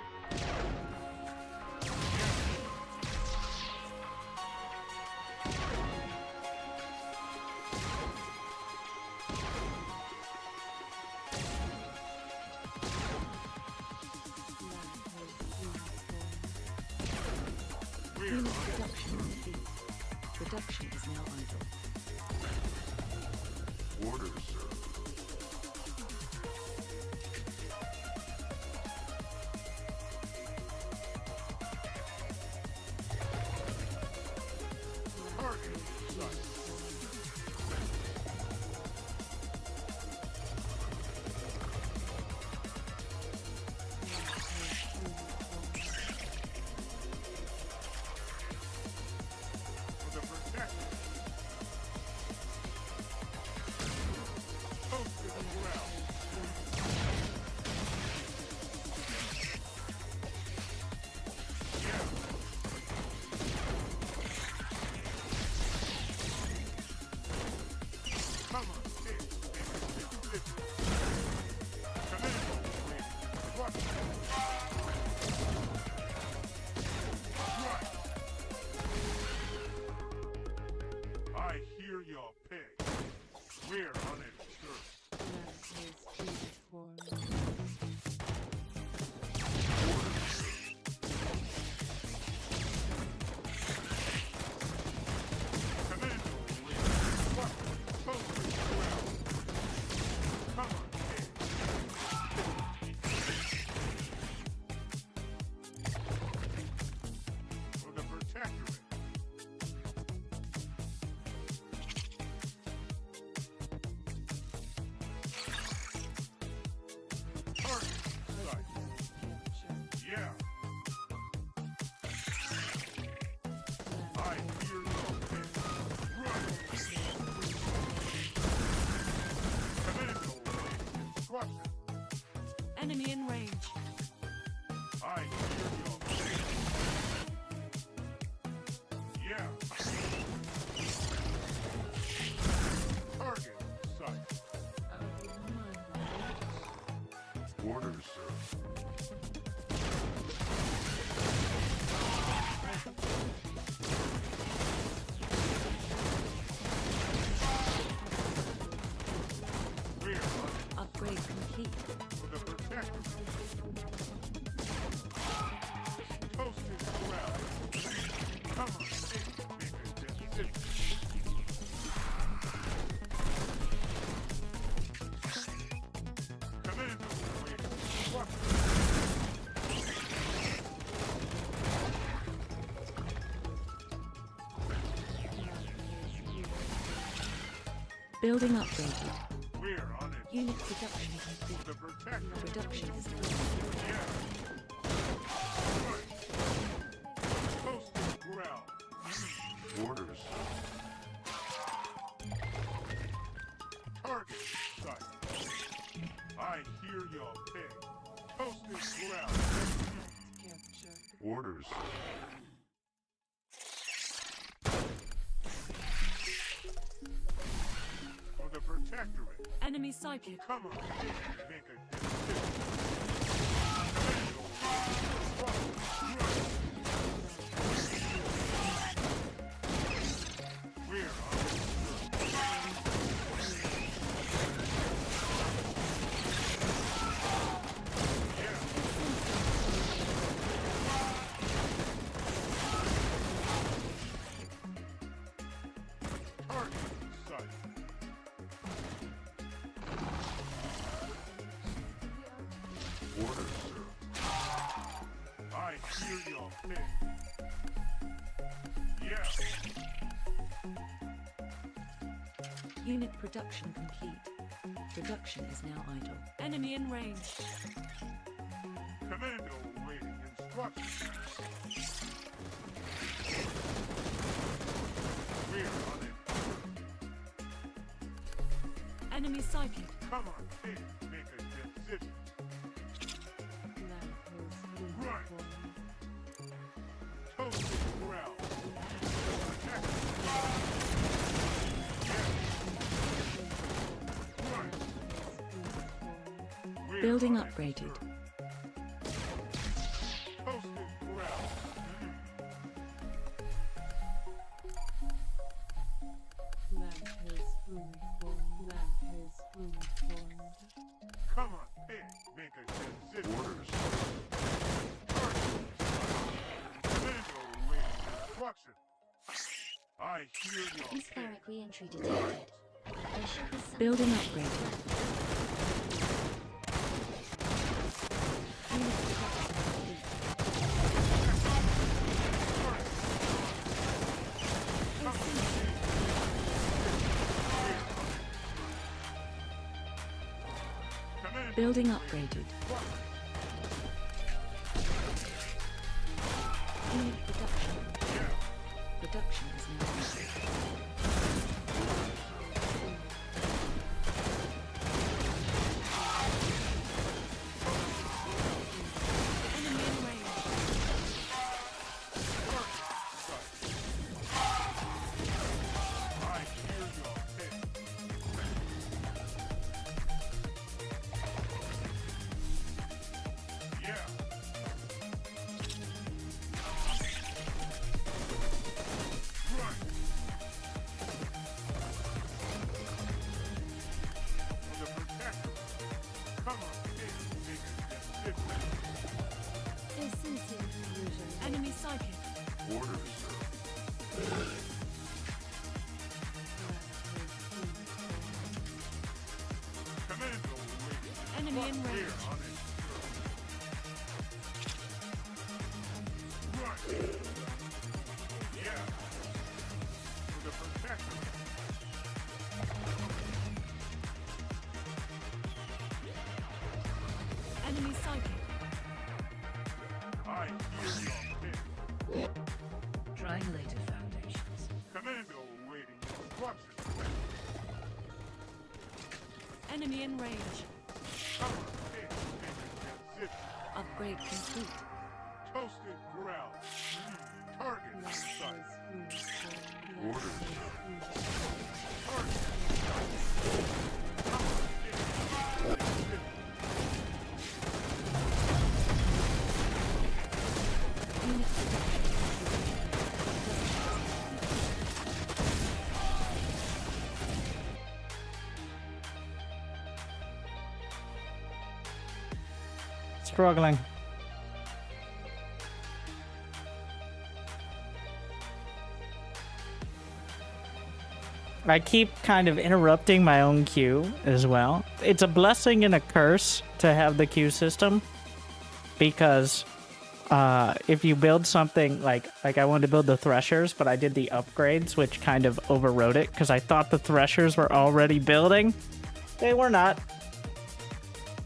Unit production complete. Production is now idle. Orders, sir. Target sight. For the protector. Posted well. Come on, kid. Commando, lady. What? Right. I hear your pig. We're uninsured. Land is fully formed. Commando, lady. What? Posted well. Come on, kid. For the protectorate. Building upgraded. We're on it. Unit production The complete. protector. Production is complete. Yeah. Right. Coastal growl. Orders. Target in sight. I hear your ping. Coastal growl. Captured. Orders. For the protectorate. Enemy psychic. Come on. Make a decision. We're on it. Target in sight. Orders, sir. I hear your ping. Yeah. Unit production complete. Production is now idle. Enemy in range. Commando awaiting instructions. We're on it. Enemy psychic. Come on, ping. Make a decision. Right. Toasted growl. Building upgraded. Toasted growl. Come on, pig. Make a decision. Orders. Commando awaiting instruction. I hear your ping. Atmospheric re-entry detected. There should be some Building upgraded. Unit production complete. Commando Building upgraded. Unit production. Production is now complete. Enemy in range. I hear your ping. Yeah. Right. For the protector. Come on, pig. Make a decision. Enemy psychic. Orders, sir. Commando awaiting. Enemy in We're range. on it. Right. Yeah. For the protector. Enemy psychic. I hear your ping. Triangulated foundations. Commando awaiting instructions. Enemy in range. Come on, pig. Make a decision. Upgrade complete. Toasted growl. Target in sight. Orders, sir. Target in sight. Come on, pig. Make a decision. Unit production. Struggling. I keep kind of interrupting my own queue as well. It's a blessing and a curse to have the queue system because if you build something like I wanted to build the threshers, but I did the upgrades, which kind of overrode it because I thought the threshers were already building. They were not,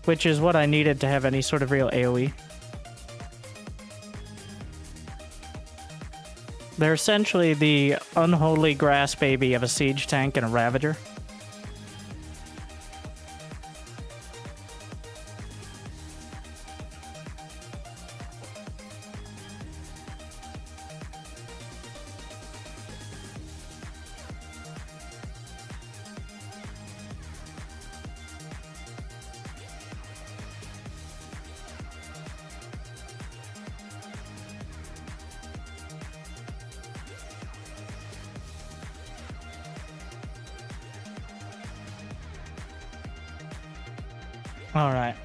which is what I needed to have any sort of real AoE. They're essentially the unholy grass baby of a siege tank and a ravager. All right.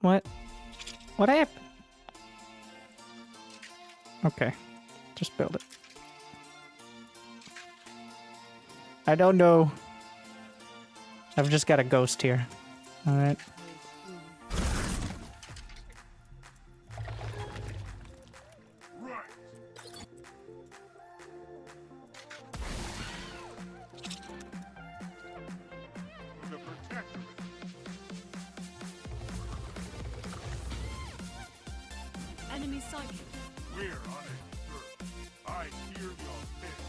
What? What happened? Okay. Just build it. I don't know. I've just got a ghost here. Alright. Enemy sighted. We're on it, sir. I hear your pitch.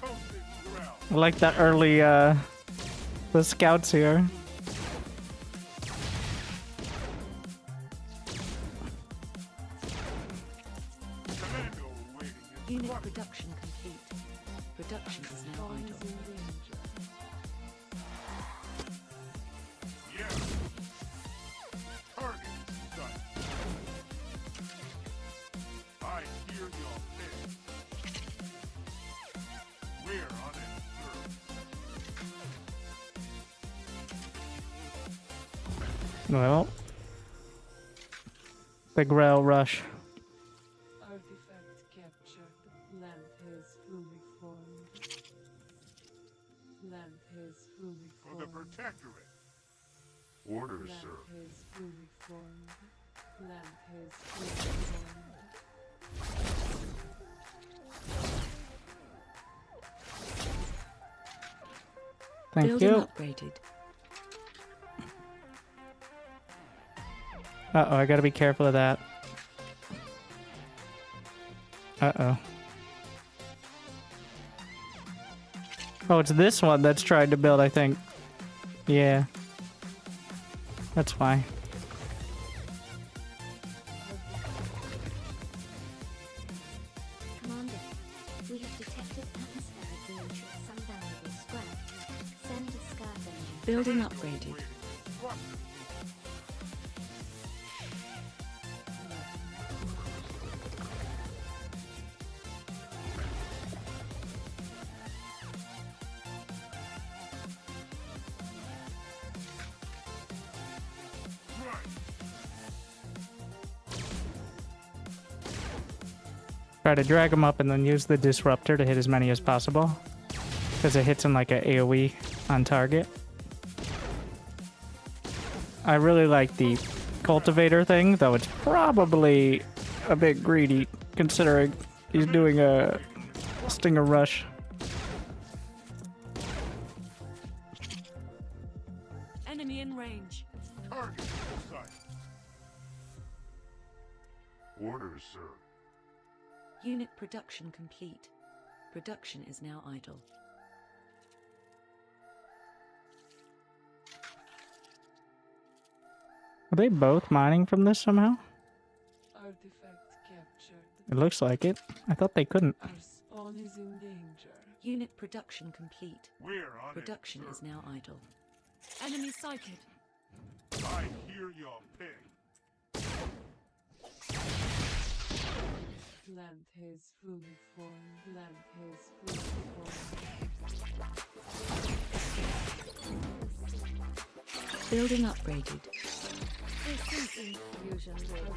Toasted growl. I like that early, the scouts here. Commando waiting in Unit front. production complete. Production is now idle. Yeah. Target sight. I hear your pitch. We're on it, sir. Well. The Grail Rush. Artifact captured. Lamp is fully formed. Lamp is fully For the formed. protectorate. Orders, Lamp sir. is fully formed. Lamp is fully formed. Thank Building you. upgraded. Uh-oh, I gotta be careful of that. Uh-oh. Oh, it's this one that's trying to build, I think. Yeah. That's why. Commander, we have detected atmospheric being some valuable scrap. Send a scavenger. Building upgraded. Try to drag him up and then use the disruptor to hit as many as possible. Because it hits him like an AoE on target. I really like the cultivator thing, though it's probably a bit greedy considering he's doing a stinger rush. Enemy in range. Target sight. Orders, sir. Unit production complete. Production is now idle. Are they both mining from this somehow? Artifact captured. It looks like it. I thought they couldn't. Our spawn is in danger. Unit production complete. We're on Production it, is now idle. Enemy sighted. sir. I hear your ping. Lamp is fully formed. Lamp is fully formed. Building upgraded. Precision fusion ready.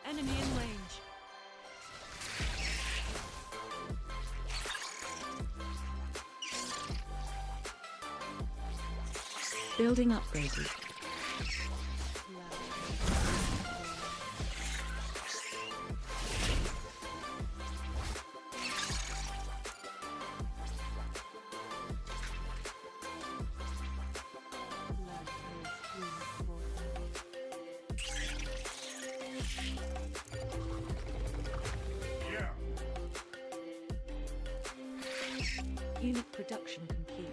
Enemy in range. Building upgraded. Yeah. Unit production complete.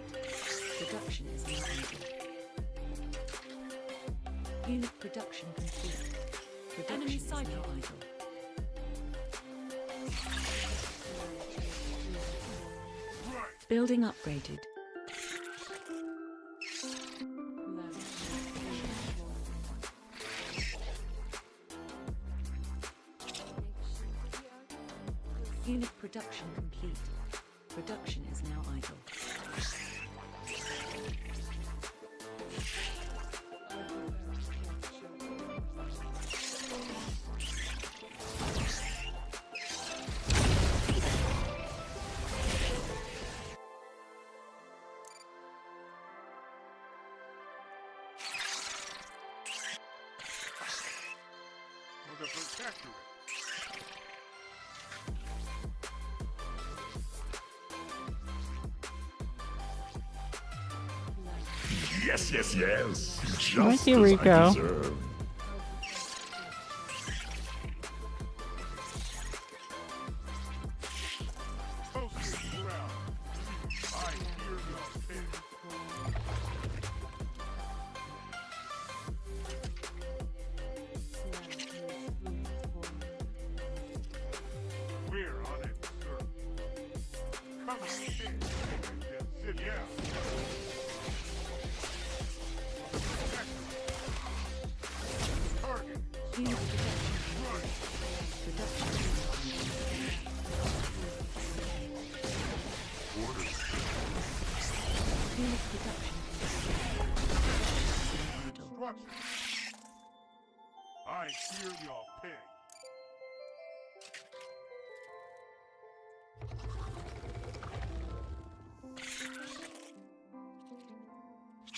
Production is now idle. Unit production complete. Production Enemy is now sighted. idle. Right. Building upgraded. Unit production complete. Production is now idle. For the protectorate. Yes, yes, yes. Just Right, here as we I go. deserve. Closest ground. I hear your pin. We're on it, sir. Come on, pin. Just sit down. Target. Unit production. Right. Production is now idle. Unit production complete. Instruction. I hear your ping.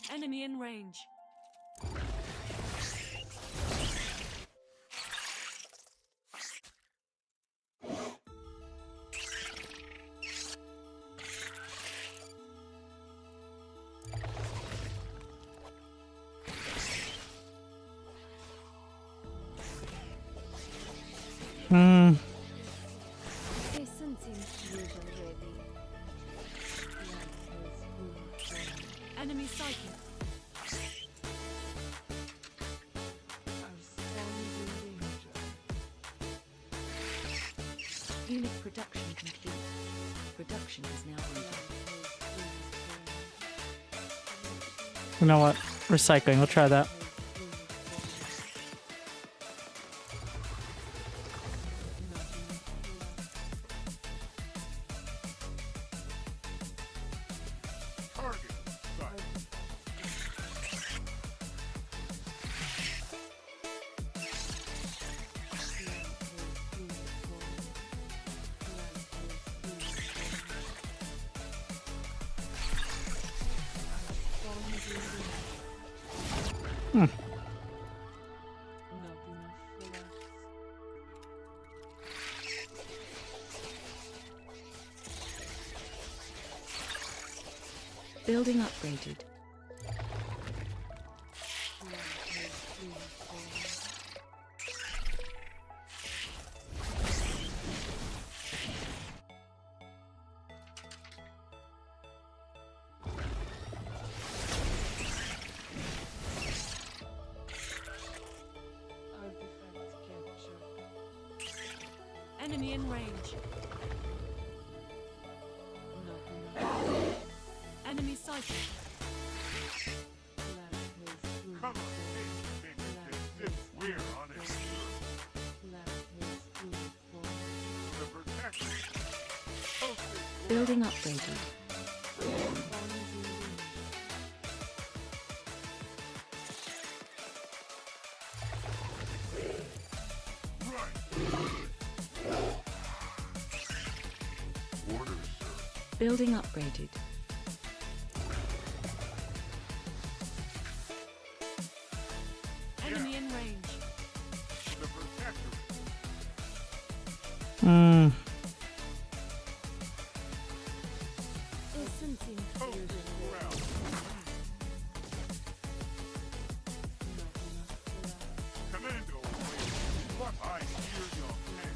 Enemy in range. Hmm. Essence infusion ready. Enemy sighted. Unit production complete. Production is now idle. You know what? Recycling. We'll try that. Target. Sight. Building upgraded. Enemy in range. Enemy sighted. Come on, we're on it. The protector. Posted. Building upgraded. Orders, sir. Building upgraded. Enemy in range. The protector. Hmm. Commando, what I hear your men.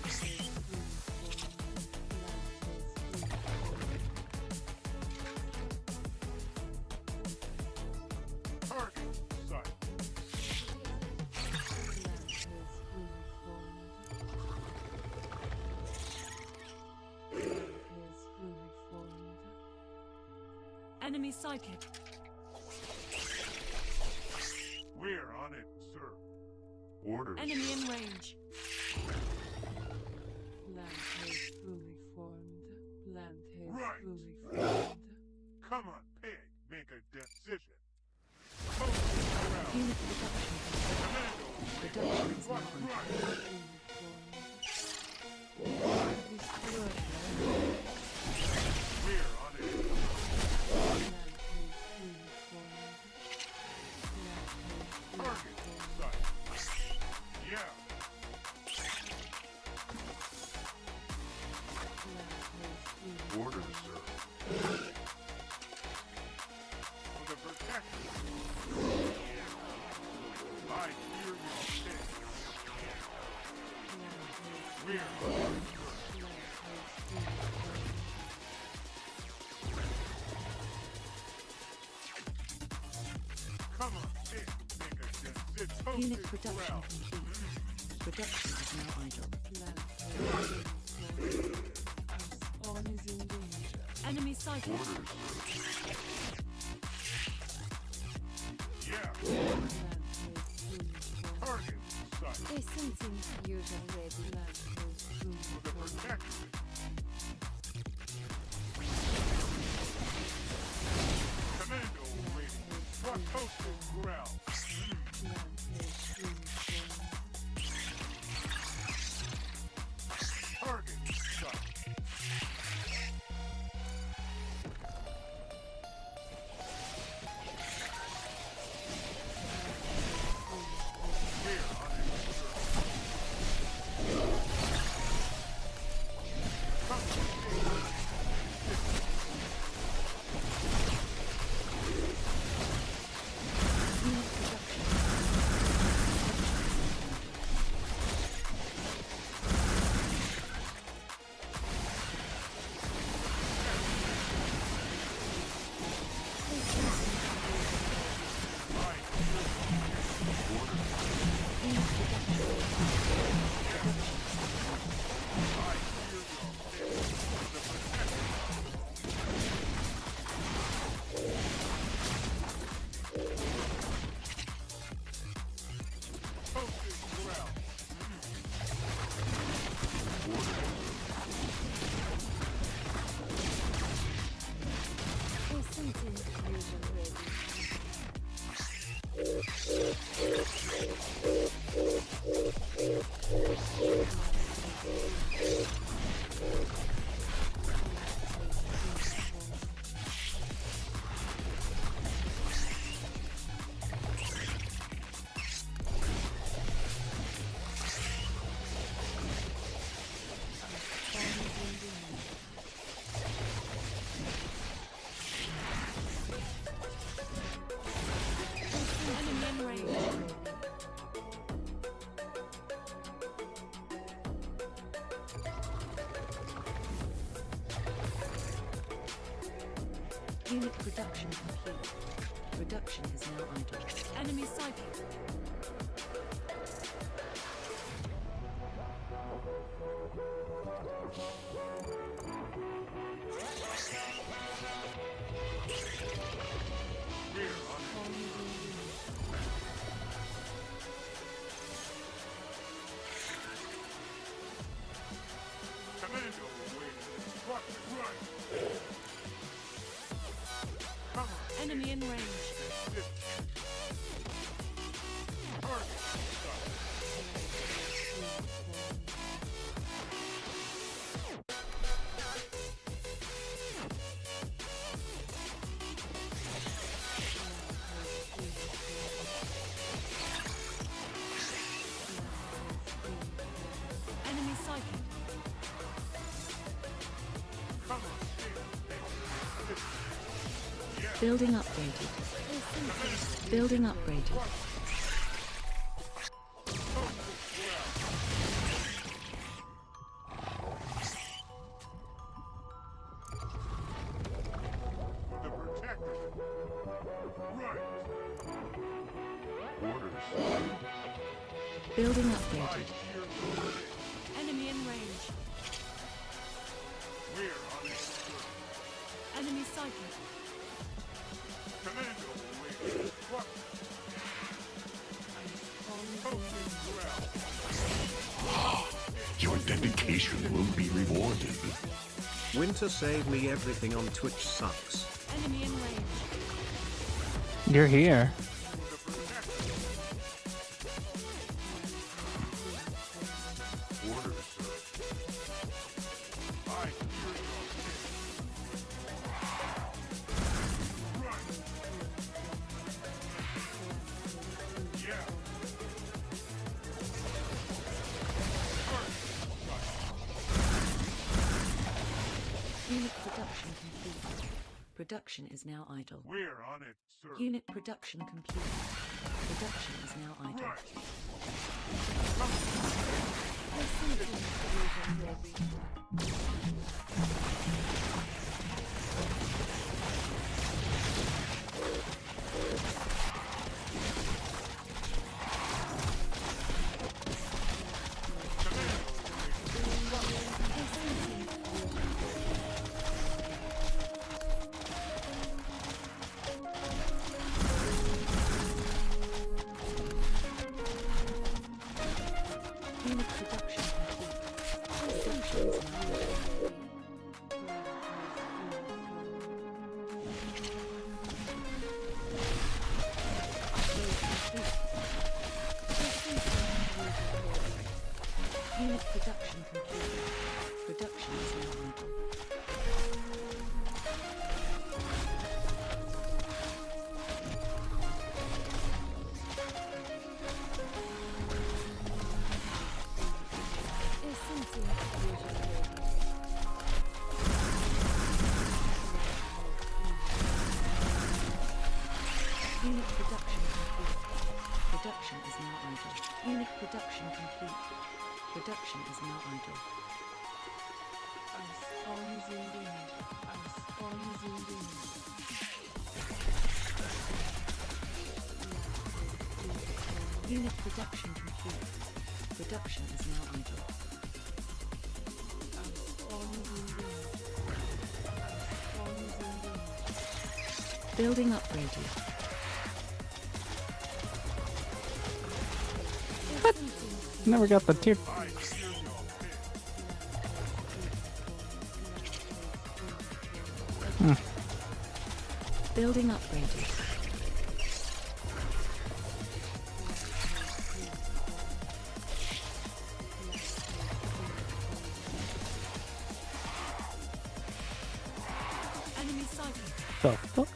Target sight. Enemy sighted. We're on it, sir. Orders. Enemy in range. Right. Come on, pig. Make a decision. Posted Unit Commando. reduction is What now right? We're on it. Target sight. Yeah. Orders, sir. For the protector. I hear your pitch. We're on it, sir. Come on, pig. Make a decision. Unit Posted production ground. complete. Production is now idle. Enemy sighted. Yeah. Target sight. A sensing fusion ready. For the protector. Commando ready. What posted ground. Target sight. We're on it, sir. Come on, posted ground. A sensing fusion ready. Enemy in range. Unit production complete. Production is now idle. Enemy sighted. in range. Enemy sighted. Building upgraded. Building upgraded. The protector. Right. Orders. Building upgraded. Enemy in range. We're on it, sir. Enemy sighted. Commando awaiting instructions. Poking ground. Your dedication will be rewarded. Winter save me everything on Twitch sucks. Enemy in range. You're here. Orders, sir. I hear your right. Yeah. Unit production complete. Production is now idle. We're on it, sir. Unit production complete. Production is now idle. Right. Unit production complete. Production is now idle. Unit production complete. Production is now idle. Unit production complete. Production is now idle. Unit production complete. Production is now idle. Unit production complete. Production is now idle. Building upgraded. Never got the tier. Building upgraded. Enemy sighted. The fuck?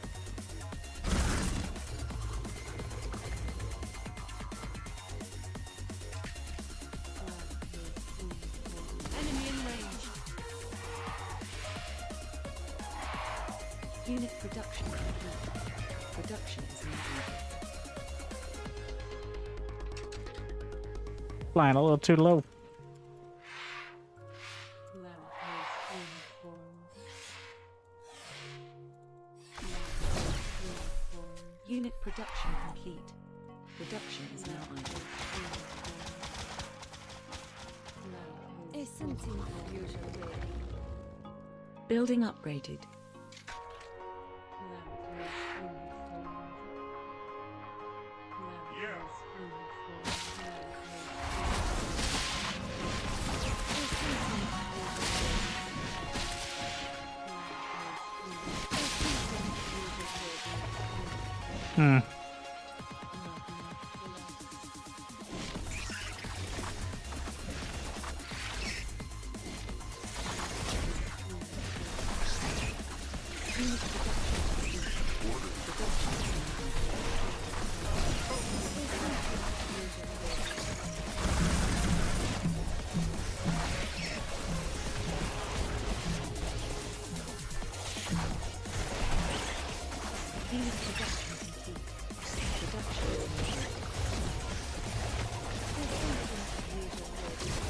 Enemy in range. Unit production complete. Production is now idle. Flying a little too low. Unit production complete. Production is now idle. Building upgraded. Hmm.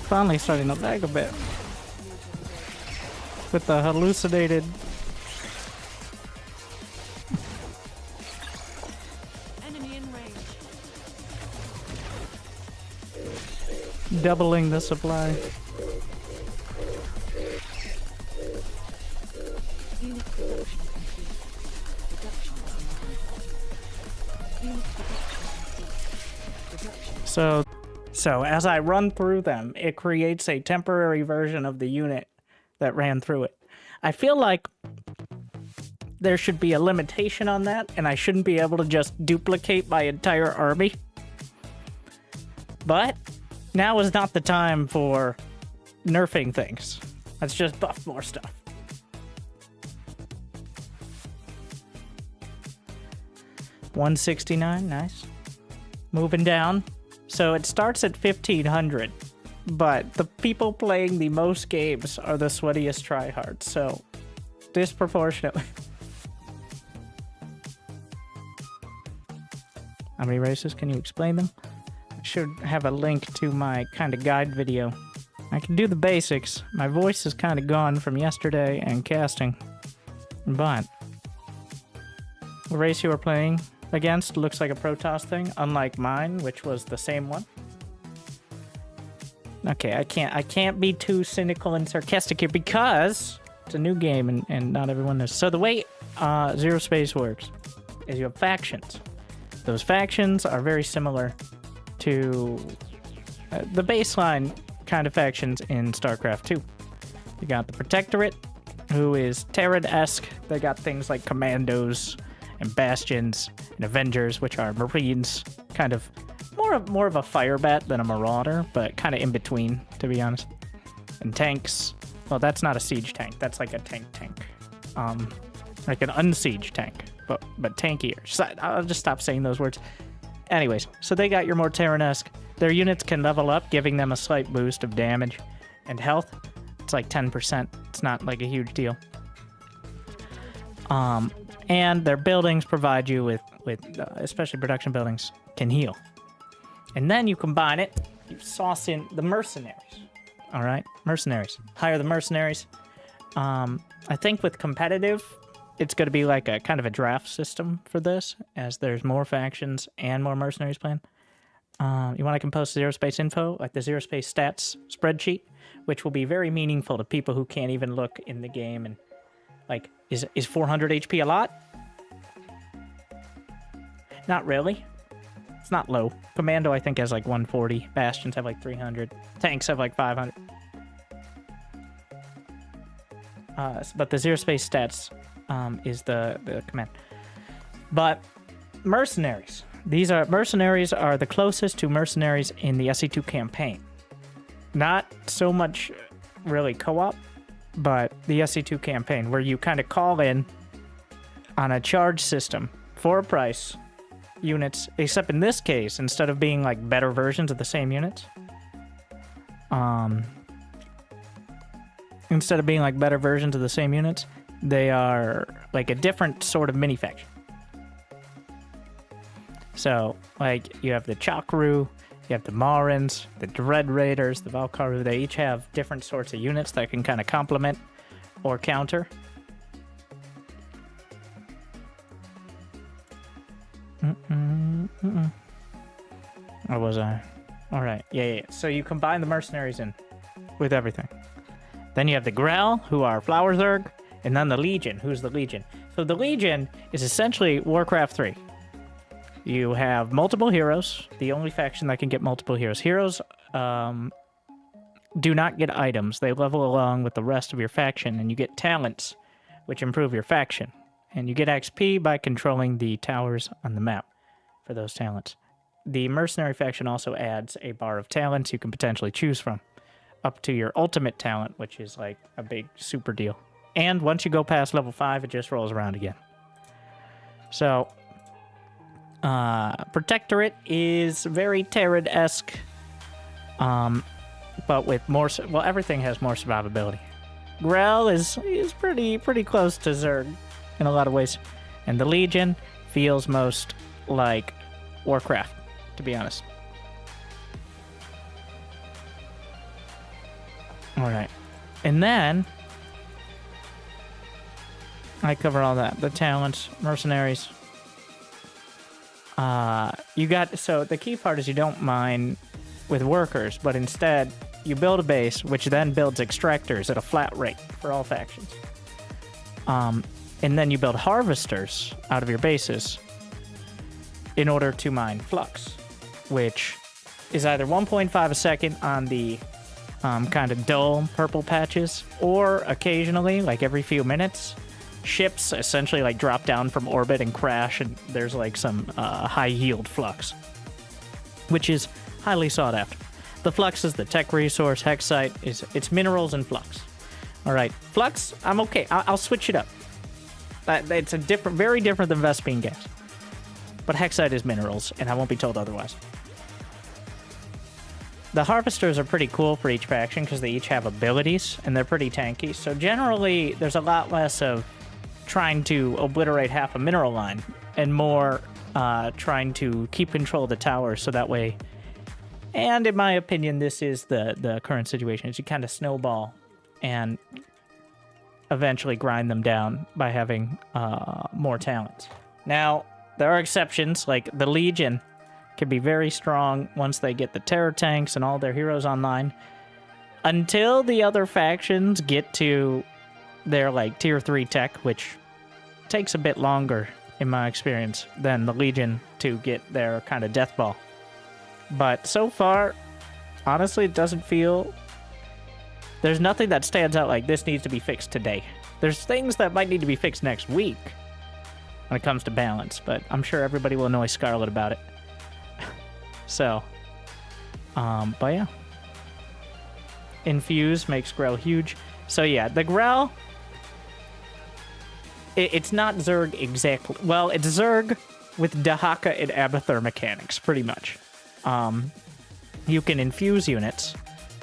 Finally starting to lag a bit with the hallucinated Enemy in range. doubling the supply. Unit production complete. Production is underway. Unit production complete. Production. So as I run through them, it creates a temporary version of the unit that ran through it. I feel like there should be a limitation on that, and I shouldn't be able to just duplicate my entire army. But now is not the time for nerfing things. Let's just buff more stuff. $169, nice. Moving down. So it starts at 1,500, but the people playing the most games are the sweatiest tryhards, so disproportionately. How many races? Can you explain them? I should have a link to my kind of guide video. I can do the basics. My voice is kind of gone from yesterday and casting, but the race you were playing against looks like a Protoss thing, unlike mine, which was the same one. Okay, I can't be too cynical and sarcastic here because it's a new game and not everyone knows. So the way ZeroSpace works is you have factions. Those factions are very similar to the baseline kind of factions in StarCraft 2. You got the Protectorate, who is Terran-esque. They got things like commandos and bastions and Avengers, which are Marines, kind of more of a fire bat than a marauder, but kind of in between, to be honest. And tanks. Well, that's not a siege tank. That's like a tank. Like an unsiege tank, but tankier. I'll just stop saying those words. Anyways, so they got your more Terran-esque. Their units can level up, giving them a slight boost of damage and health. It's like 10%. It's not like a huge deal. And their buildings provide you with especially production buildings, can heal. And then you combine it, you sauce in the mercenaries. All right, mercenaries. Hire the mercenaries. I think with competitive, it's going to be like a kind of a draft system for this, as there's more factions and more mercenaries playing. You want to compose ZeroSpace info, like the ZeroSpace stats spreadsheet, which will be very meaningful to people who can't even look in the game and like, is 400 HP a lot? Not really. It's not low. Commando, I think, has like 140. Bastions have like 300. Tanks have like 500. But the ZeroSpace stats is the command. But mercenaries. Mercenaries are the closest to mercenaries in the SE2 campaign. Not so much really co-op, but the SE2 campaign, where you kind of call in on a charge system for a price units, except in this case, instead of being like better versions of the same units, they are like a different sort of mini faction. So, like, you have the Chakru, you have the Marins, the Dread Raiders, the Valkaru. They each have different sorts of units that can kind of complement or counter. Or was I? Alright, yeah. So you combine the mercenaries in with everything. Then you have the Grell, who are Flower Zerg, and then the Legion. Who's the Legion? So the Legion is essentially Warcraft 3. You have multiple heroes, the only faction that can get multiple heroes. Heroes do not get items. They level along with the rest of your faction, and you get talents, which improve your faction. And you get XP by controlling the towers on the map for those talents. The mercenary faction also adds a bar of talents you can potentially choose from, up to your ultimate talent, which is like a big super deal. And once you go past level 5, it just rolls around again. So, Protectorate is very Terran-esque, but with more... Well, everything has more survivability. Grell is pretty close to Zerg in a lot of ways. And the Legion feels most like Warcraft, to be honest. Alright. And then... I cover all that. The talents, mercenaries. You got... So, the key part is you don't mine with workers, but instead, you build a base, which then builds extractors at a flat rate for all factions. And then you build harvesters out of your bases in order to mine flux, which is either 1.5 a second on the kind of dull purple patches, or occasionally, like every few minutes, ships essentially like drop down from orbit and crash, and there's like some high yield flux, which is highly sought after. The flux is the tech resource. Hexite is it's minerals and flux. All right, flux, I'm okay. I'll switch it up. It's a different, very different than Vespene gas. But hexite is minerals, and I won't be told otherwise. The harvesters are pretty cool for each faction because they each have abilities, and they're pretty tanky. So generally, there's a lot less of trying to obliterate half a mineral line, and more trying to keep control of the towers so that way. And in my opinion, this is the current situation, is you kind of snowball and eventually grind them down by having more talents. Now, there are exceptions, like the Legion can be very strong once they get the terror tanks and all their heroes online. Until the other factions get to their like tier 3 tech, which takes a bit longer in my experience than the Legion to get their kind of death ball. But so far, honestly, it doesn't feel... There's nothing that stands out like this needs to be fixed today. There's things that might need to be fixed next week when it comes to balance, but I'm sure everybody will annoy Scarlet about it. So, but yeah. Infuse makes Grell huge. So yeah, the Grell, it's not Zerg exactly. Well, it's Zerg with Dahaka and Abathur mechanics, pretty much. You can infuse units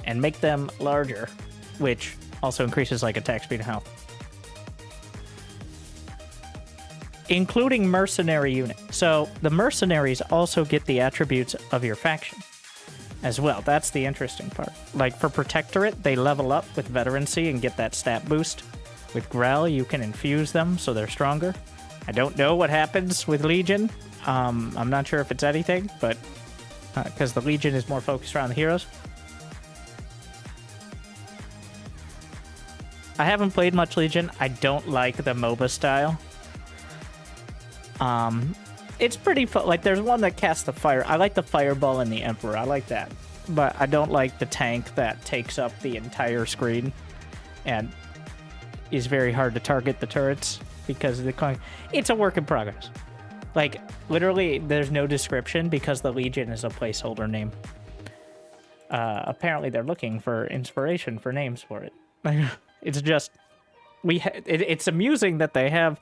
and make them larger, which also increases like attack speed and health. Including mercenary unit. So the mercenaries also get the attributes of your faction as well. That's the interesting part. Like for Protectorate, they level up with veterancy and get that stat boost. With Grell, you can infuse them so they're stronger. I don't know what happens with Legion. I'm not sure if it's anything, but because the Legion is more focused around the heroes. I haven't played much Legion. I don't like the MOBA style. It's pretty fun. Like, there's one that casts the fire. I like the Fireball and the Emperor. I like that. But I don't like the tank that takes up the entire screen and is very hard to target the turrets because of the... It's a work in progress. Like, literally, there's no description because the Legion is a placeholder name. Apparently, they're looking for inspiration for names for it. It's just... It's amusing that they have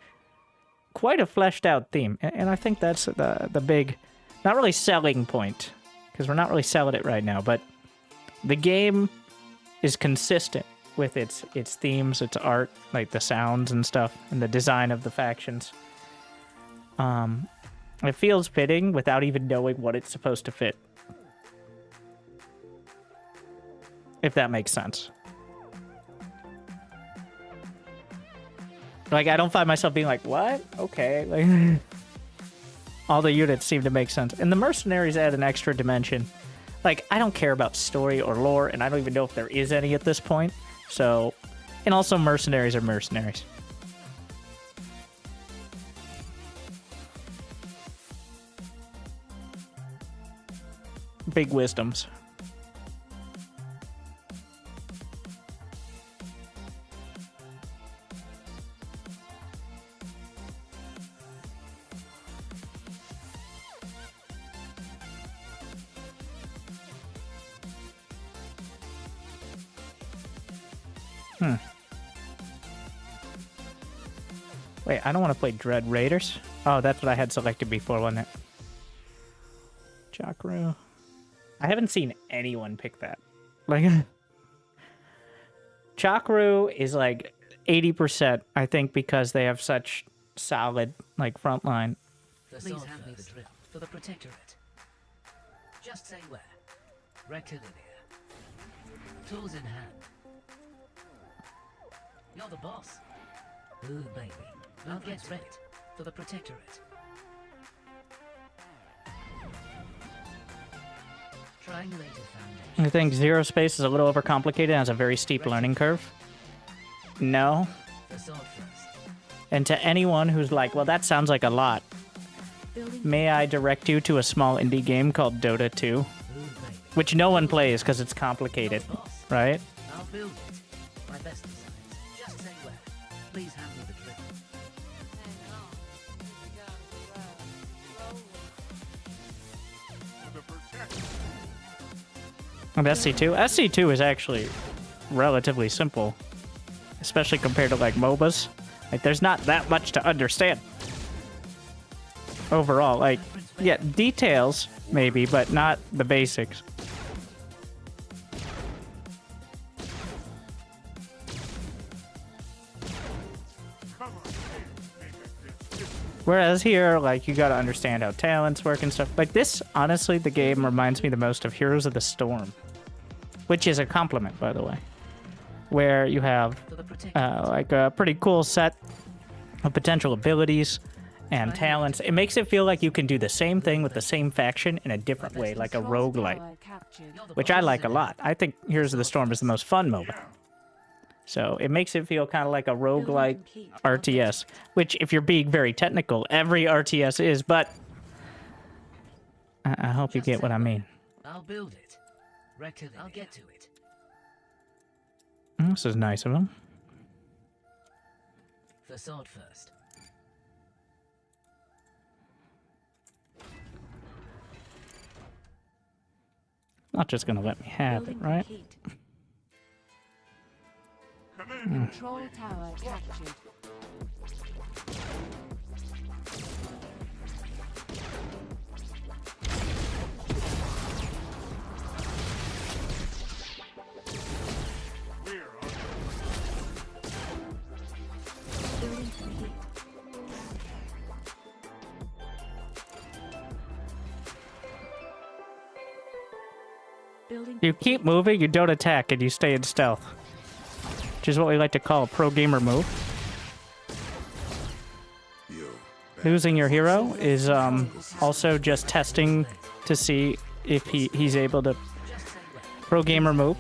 quite a fleshed out theme, and I think that's the big, not really selling point, because we're not really selling it right now, but the game is consistent with its themes, its art, like the sounds and stuff, and the design of the factions. It feels fitting without even knowing what it's supposed to fit. If that makes sense. Like, I don't find myself being like, what? Okay. Like, all the units seem to make sense. And the mercenaries add an extra dimension. Like, I don't care about story or lore, and I don't even know if there is any at this point. So, and also mercenaries are mercenaries. Big wisdoms. Wait, I don't want to play Dread Raiders. Oh, that's what I had selected before, wasn't it? Chakru. I haven't seen anyone pick that. Like, Chakru is like 80%, I think, because they have such solid, like, front line. Please hand me the drill for the Protectorate. Just say where. Rectilinear. Tools in hand. You're the boss. Ooh, baby. I'll get ready for the Protectorate. Triangulated foundation. I think ZeroSpace is a little overcomplicated and has a very steep learning curve. No. The sword first. And to anyone who's like, well, that sounds like a lot, may I direct you to a small indie game called Dota 2, which no one plays because it's complicated, right? I'll build it. My best designs. Just say where. Please hand me the drill. And SC2? SC2 is actually relatively simple, especially compared to like MOBAs. Like, there's not that much to understand. Overall, like, yeah, details maybe, but not the basics. Whereas here, like, you gotta understand how talents work and stuff. Like this, honestly, the game reminds me the most of Heroes of the Storm, which is a compliment, by the way, where you have like a pretty cool set of potential abilities and talents. It makes it feel like you can do the same thing with the same faction in a different way, like a roguelite, which I like a lot. I think Heroes of the Storm is the most fun MOBA. So it makes it feel kind of like a roguelike RTS, which, if you're being very technical, every RTS is, but I hope you get what I mean. I'll build it. I'll get to it. This is nice of him. The sword first. Not just gonna let me have it, right? Control tower captured. You keep moving, you don't attack, and you stay in stealth. Which is what we like to call a pro gamer move. Losing your hero is also just testing to see if he's able to pro gamer move.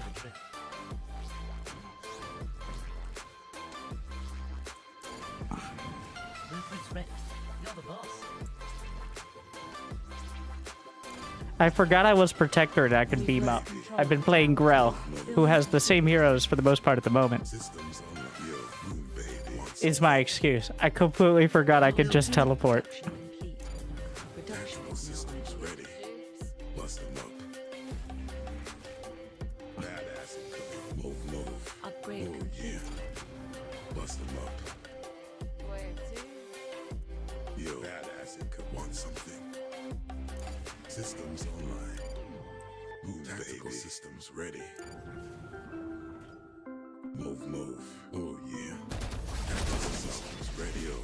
I forgot I was Protector and I could beam up. I've been playing Grell, who has the same heroes for the most part at the moment. Is my excuse. I completely forgot I could just teleport. Upgrade complete. Bust them up. Yo, badass and could want something. Systems online. Move, tactical systems ready. Move. Oh yeah. Tactical systems ready. Yo.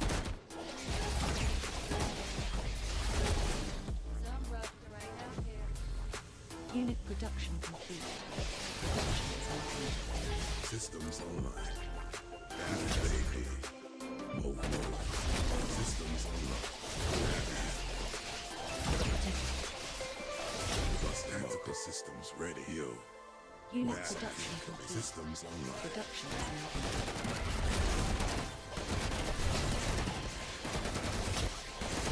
Unit production complete. Production is complete. Systems online. Badass baby. Move. Systems online. Tactical systems ready. Yo. Unit production complete. Systems online. Production is now complete.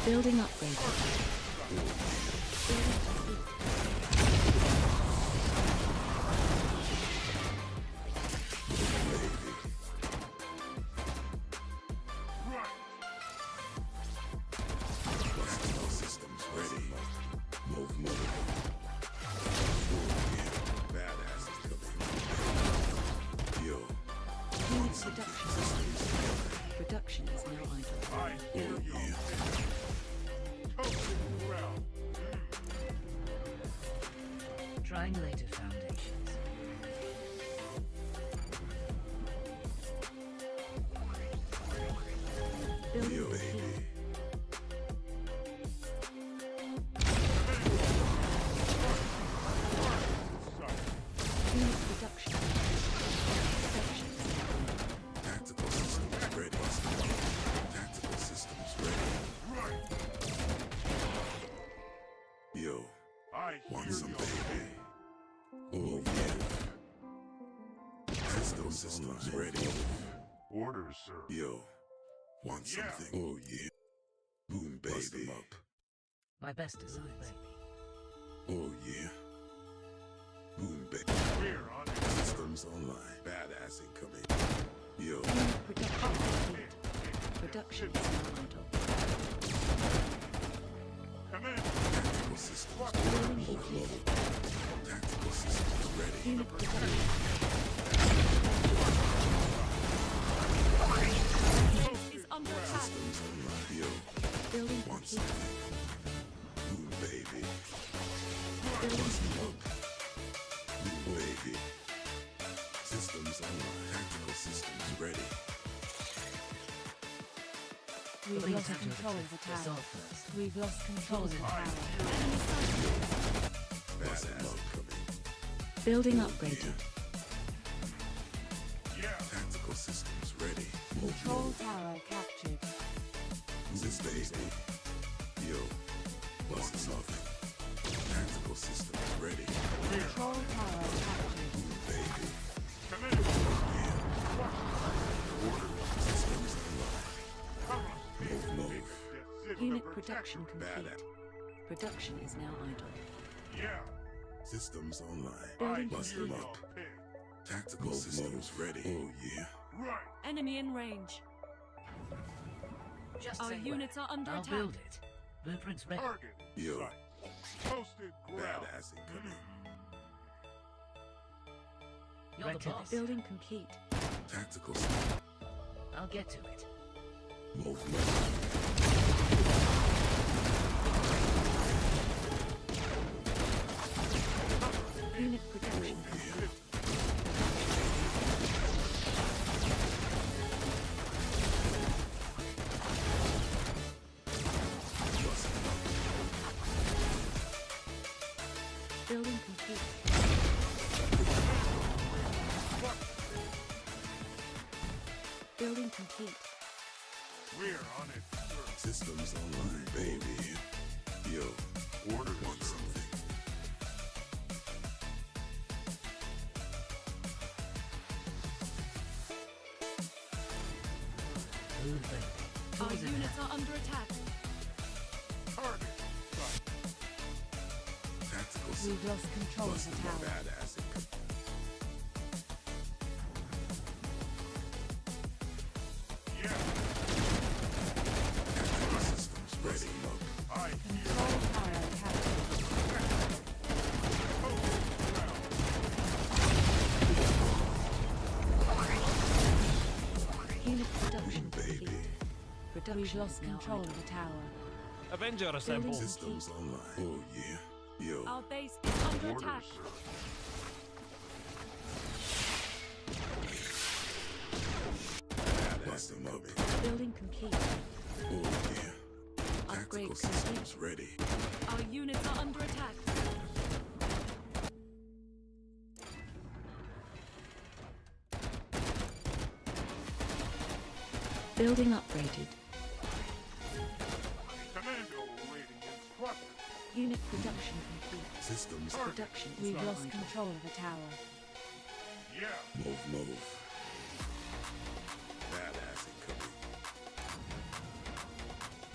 Building upgrade. Systems ready. Move. Badass. Yo. Triangulated foundations. Building Yo, complete. baby. Unit production. Production. Tactical systems ready. Tactical systems ready. Yo, I want hear some you. baby? Oh yeah. Cisco systems ready. Orders, sir. Yo, want Yeah. something? Oh yeah. Boom Bust baby. them up. My best design, baby. Oh yeah. Boom baby. We're on it. Systems online. Badass incoming. Yo. Unit production complete. Production is now idle. Command. Tactical systems. Building complete. Tactical systems ready. Unit production. Is under attack. Systems online. Yo. Building Want complete. something? Boom baby. Building Bust 'em complete. up. Boom baby. Systems online. Tactical systems ready. We've Believe lost that control you're of the the tower. sword first. We've lost control of the Close tower. Badass incoming. Building upgraded. Yeah. Tactical systems ready. Control tower captured. This baby. Yo. Bust 'em up. Tactical systems ready. Control tower captured. Boom baby. Command. Systems online. Come on. Move. Just Unit the production complete. Badass. Production is now idle. Yeah. Systems online. Building Bust complete. 'em up. Tactical systems ready. Oh yeah. Right. Enemy in range. Just Our say units are under I'll attack. build it. Blueprints ready. Target. Yo. Sight. Posted ground. Badass incoming. You're the boss. Building complete. Tactical systems. I'll get to it. Move. Unit production complete. Building complete. Building complete. We're on it, sir. Systems online, baby. Yo. Orders, Want sir. something? Move, baby. Our Tools in units hand. are under attack. Target. Sight. Tactical We've systems. lost control of Bust the 'em up. tower. Badass incoming. Yeah. Tactical systems ready. I hear Control tower captured. posted ground. Unit production Baby. complete. Production We've lost control of the tower. Avenger Building assembled. complete. Systems online. Oh yeah. Yo. Our base is under Orders, attack. sir. Bust 'em up. Building complete. Oh yeah. Upgrade Tactical complete. systems ready. Our units are under attack. Building upgraded. Commando awaiting instructions. Unit production complete. Systems. Production is We've lost control of the tower. Yeah. Move. Badass incoming.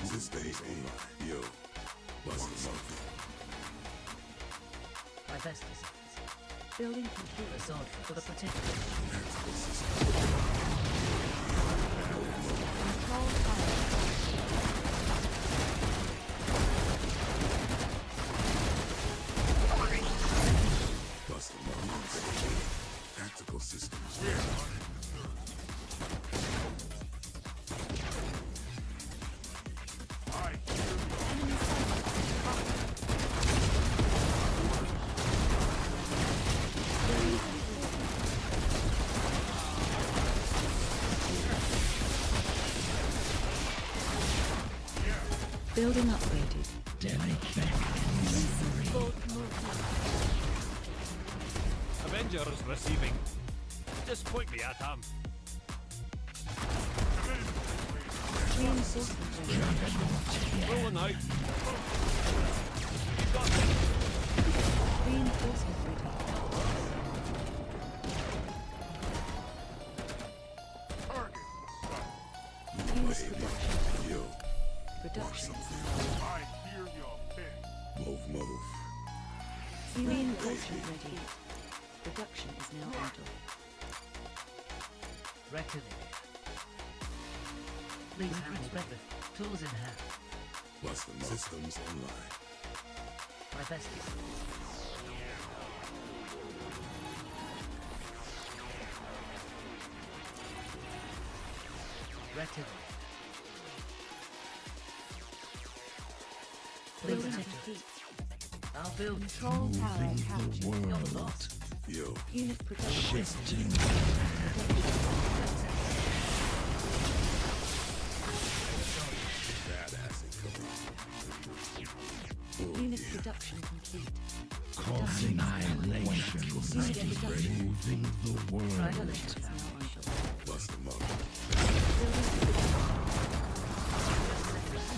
Systems online. Yo. Bust 'em up. My best designs. Building complete. The sword for the protector. Tactical systems. Control tower. Bust 'em up. Baby. Tactical systems ready. I hear you. Enemy sighted. Building upgraded. Avengers receiving. Just point me at him. Reinforcements ready. Rolling out. Reinforcement ready. Target in sight. Unit production. Yo, Production is I hear your pin. move. now. Reinforcement ready. Production is now idle. Reckoning. Please handle better. Tools in hand. Plus the systems online. My best is. Reckoning. Please Building handle. complete. I'll build. Control tower captured. You're the boss. Yo, Unit production. badass incoming. Unit production complete. Causing annihilation. Unit production. Moving the Try to world. lift it. Now idle. Bust them up.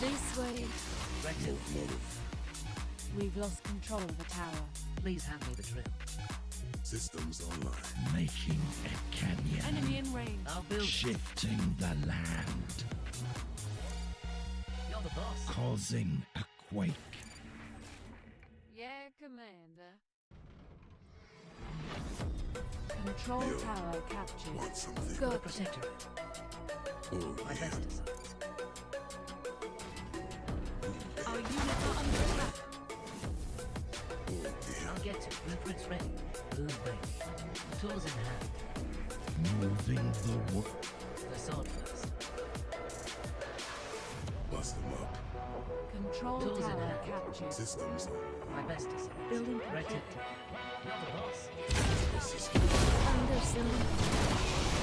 This way. Reckoning. Move. We've lost control of the tower. Please hand me the drill. Systems online. Making a canyon. Enemy in range. I'll build. Shifting the land. You're the boss. Causing a quake. Yeah, Commander. Control Yo. tower captured. Want something? The Good. protectorate. Oh, My yeah. best designs. Our units are under attack. Oh, yeah. I'll get to blueprints ready. Boom, baby. Tools in hand. Moving the world. The sword first. Bust them up. Control Tools in tower hand. captured. Systems My best designs. Building Reckoning. complete. You're the boss. systems. Understood.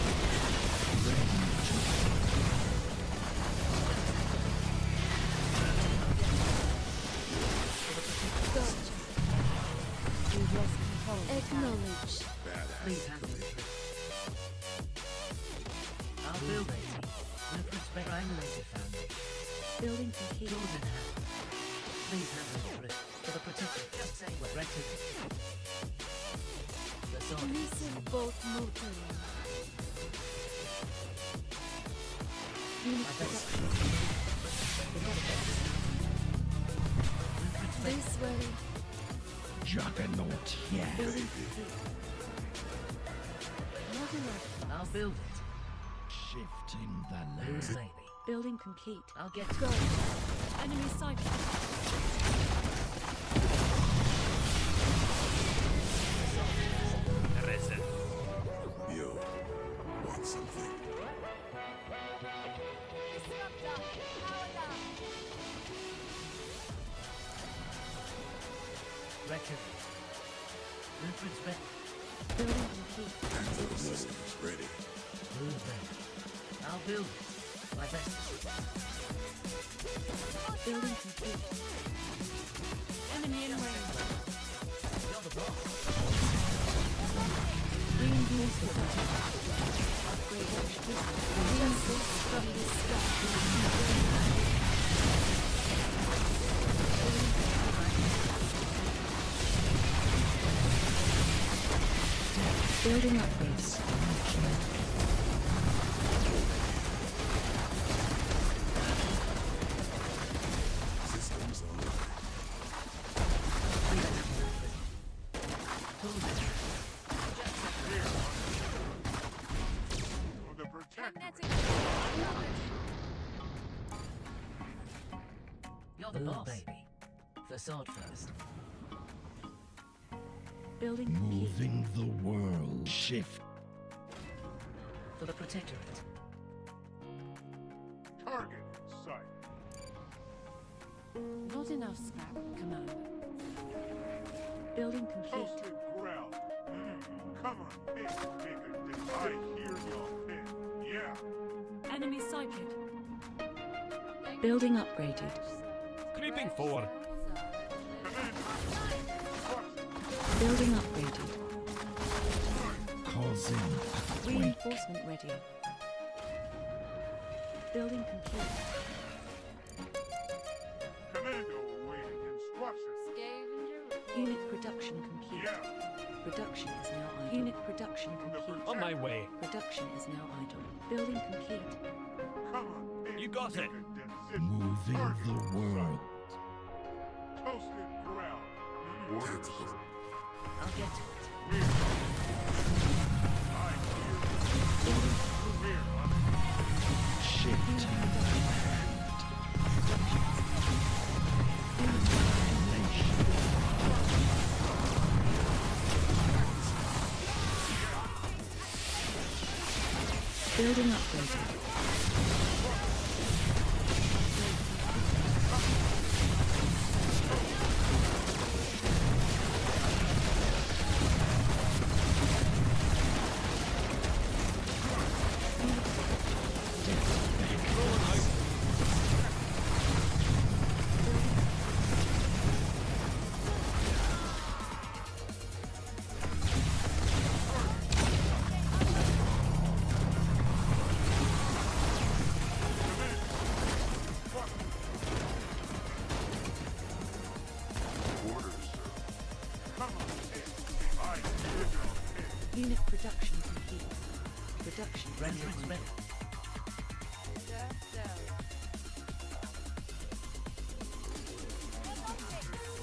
Gotcha. We've lost control of the tower. Acknowledge. Badass Please hand me the incoming. drill. I'll build a team. Blueprints ready. Triangulated foundation. Building complete. Tools in hand. Please hand me the drill. For the protector. Just say what. Reckoning. The sword. Listen both motoring. Unit My best. production. This way. Juggernaut here. Building complete. Not enough. I'll build it. Shifting the Boom, land. baby. Building complete. I'll get to Go. it. Enemy sighted. Arrested. Yo, want something? Disruptor. Power down. Reckoning. Blueprints ready. Building complete. Active systems ready. Boom, baby. I'll build it. My best. Building complete. Enemy in range. You're the boss. Reinforcement ready. Upgrade Reinforced from the sky. Building upgrades. Systems online. Please hand me the drill. Tools in hand. Here. For the protectorate. You're the boss. Baby. The sword first. Building complete. Moving the world. Shift. For the protectorate. Target in sight. Not enough scrap, Commander. Building complete. Hosted ground. Come on, pin. I hear your pin. Yeah. Enemy sighted. Building upgraded. sleeping for? Building upgraded. Causing Reinforcement ready. Building complete. Commando awaiting instructions. Unit production complete. Yeah. Production is now idle. Unit production complete. On my way. Production is now idle. Building complete. Come on, man. You got it. moving the world. Toasted ground. Orders, sir. I'll get to it. I hear. We're on Shit. Building upgraded. Unit production complete. Production is Renderings now ready.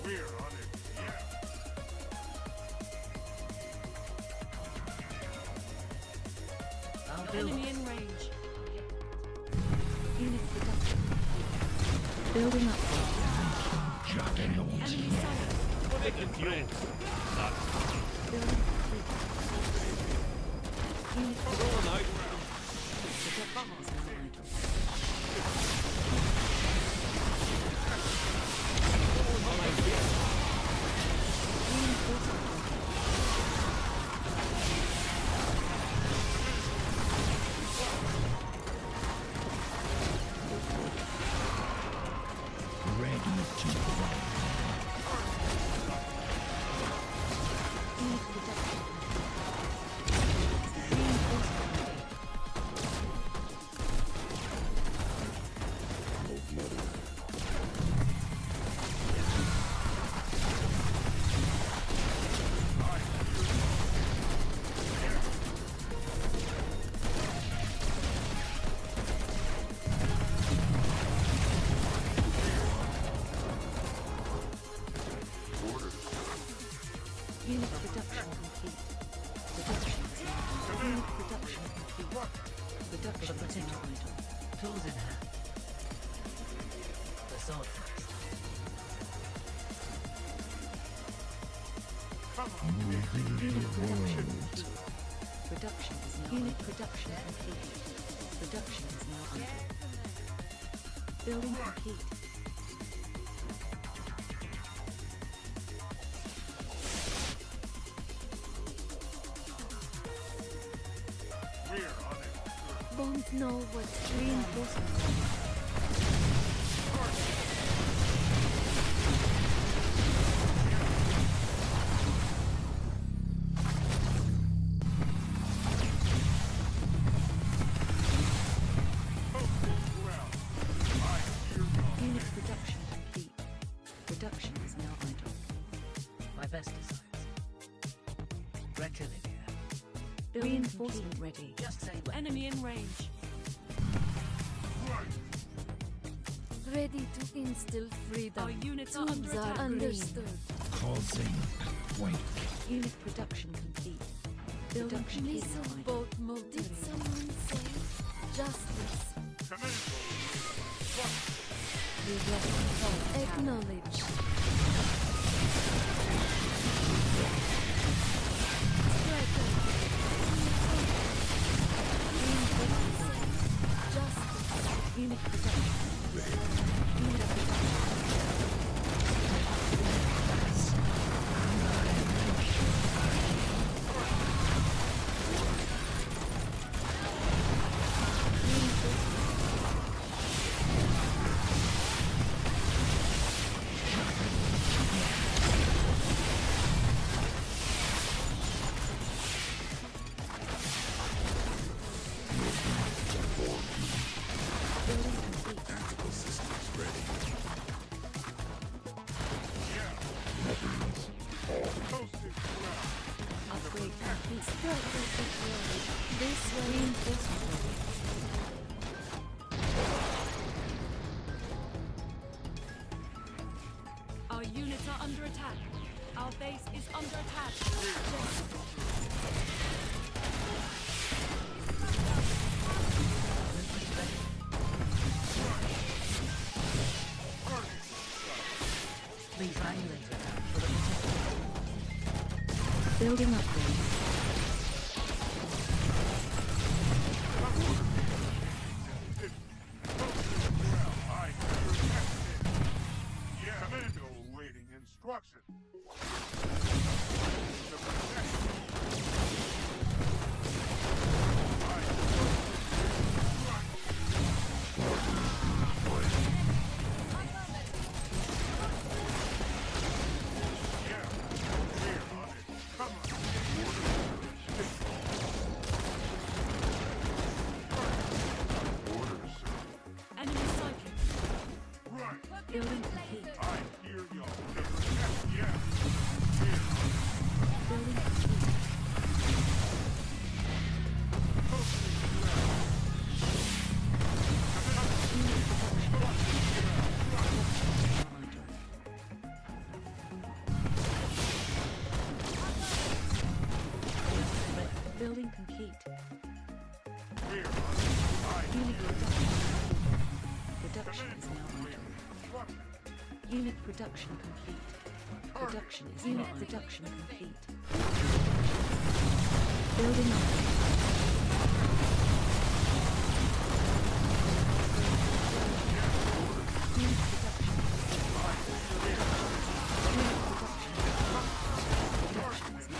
We're on it. Yeah. I'll build Enemy it. in range. Unit production complete. Building upgrade. Enemy sighted. Making fuel. Building complete. Unit Rolling out. production is now idle. Reinforcement ready. Ready to run. Unit production complete. Reinforcement ready. Unit production complete. Production is now idle. Unit production complete. Production is now idle. Tools in hand. The sword first. Unit production complete. Production is now unit production complete. Production is now idle. Building complete. We're on it. Don't know what's Reinforcement ready. Unit production complete. Production is now idle. My best designs. Rectilinear. Building reinforcement ready. Just say when. Enemy in range. ready to instill freedom. Our units are under Tools are attack. understood. Causing quake. Unit production complete. Production is now Missile idle. boat mode. Did someone say justice? Acknowledge. Striker. Justice. Unit production. Unit production. Reinforcement ready. Our units are under attack. Our base is under attack. Please triangulate attack for the protectorate. Building upgrades. Commando awaiting instruction. Enemy sighted. Building complete. I hear y'all. Yeah. Building complete. Building complete. Unit production. Production is now underway. Unit production complete. Production is unit production complete. Building upgrade. Unit production. Unit production. Production is now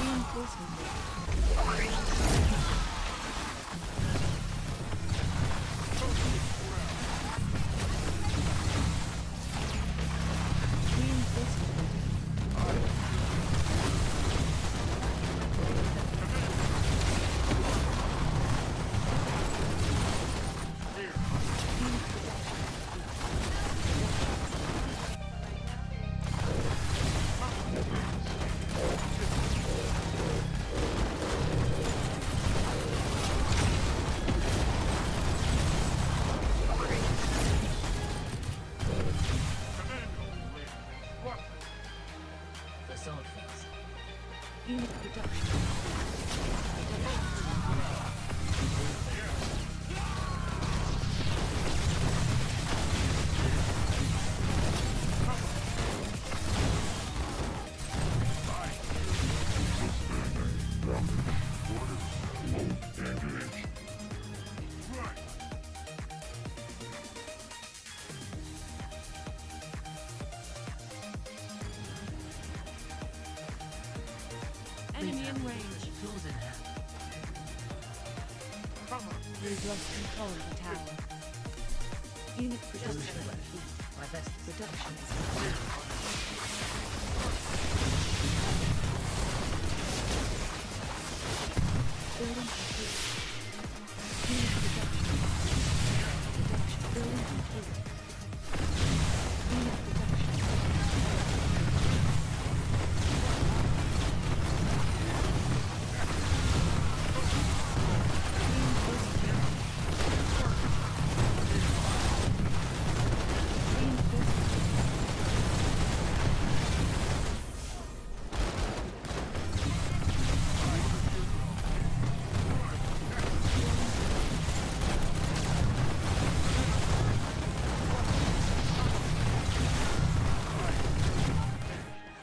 reinforcement ready. Reinforcement ready. The sword phase. Unit production. Enemy in range. Tools in hand. We've lost control of the tower. Unit production complete. My best. Production is complete. Building complete. Unit production. Production. Building complete. Unit production.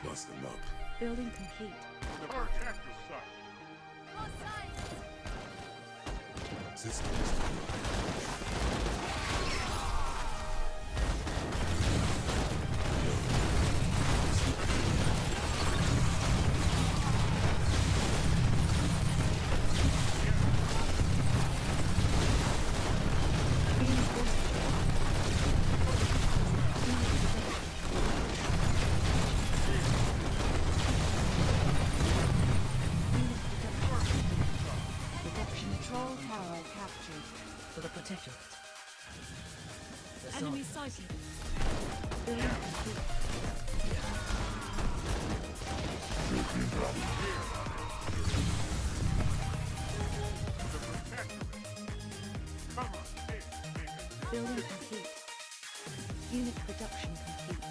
Bust them up. Building complete. Protector site. Systems. Unit production. production complete.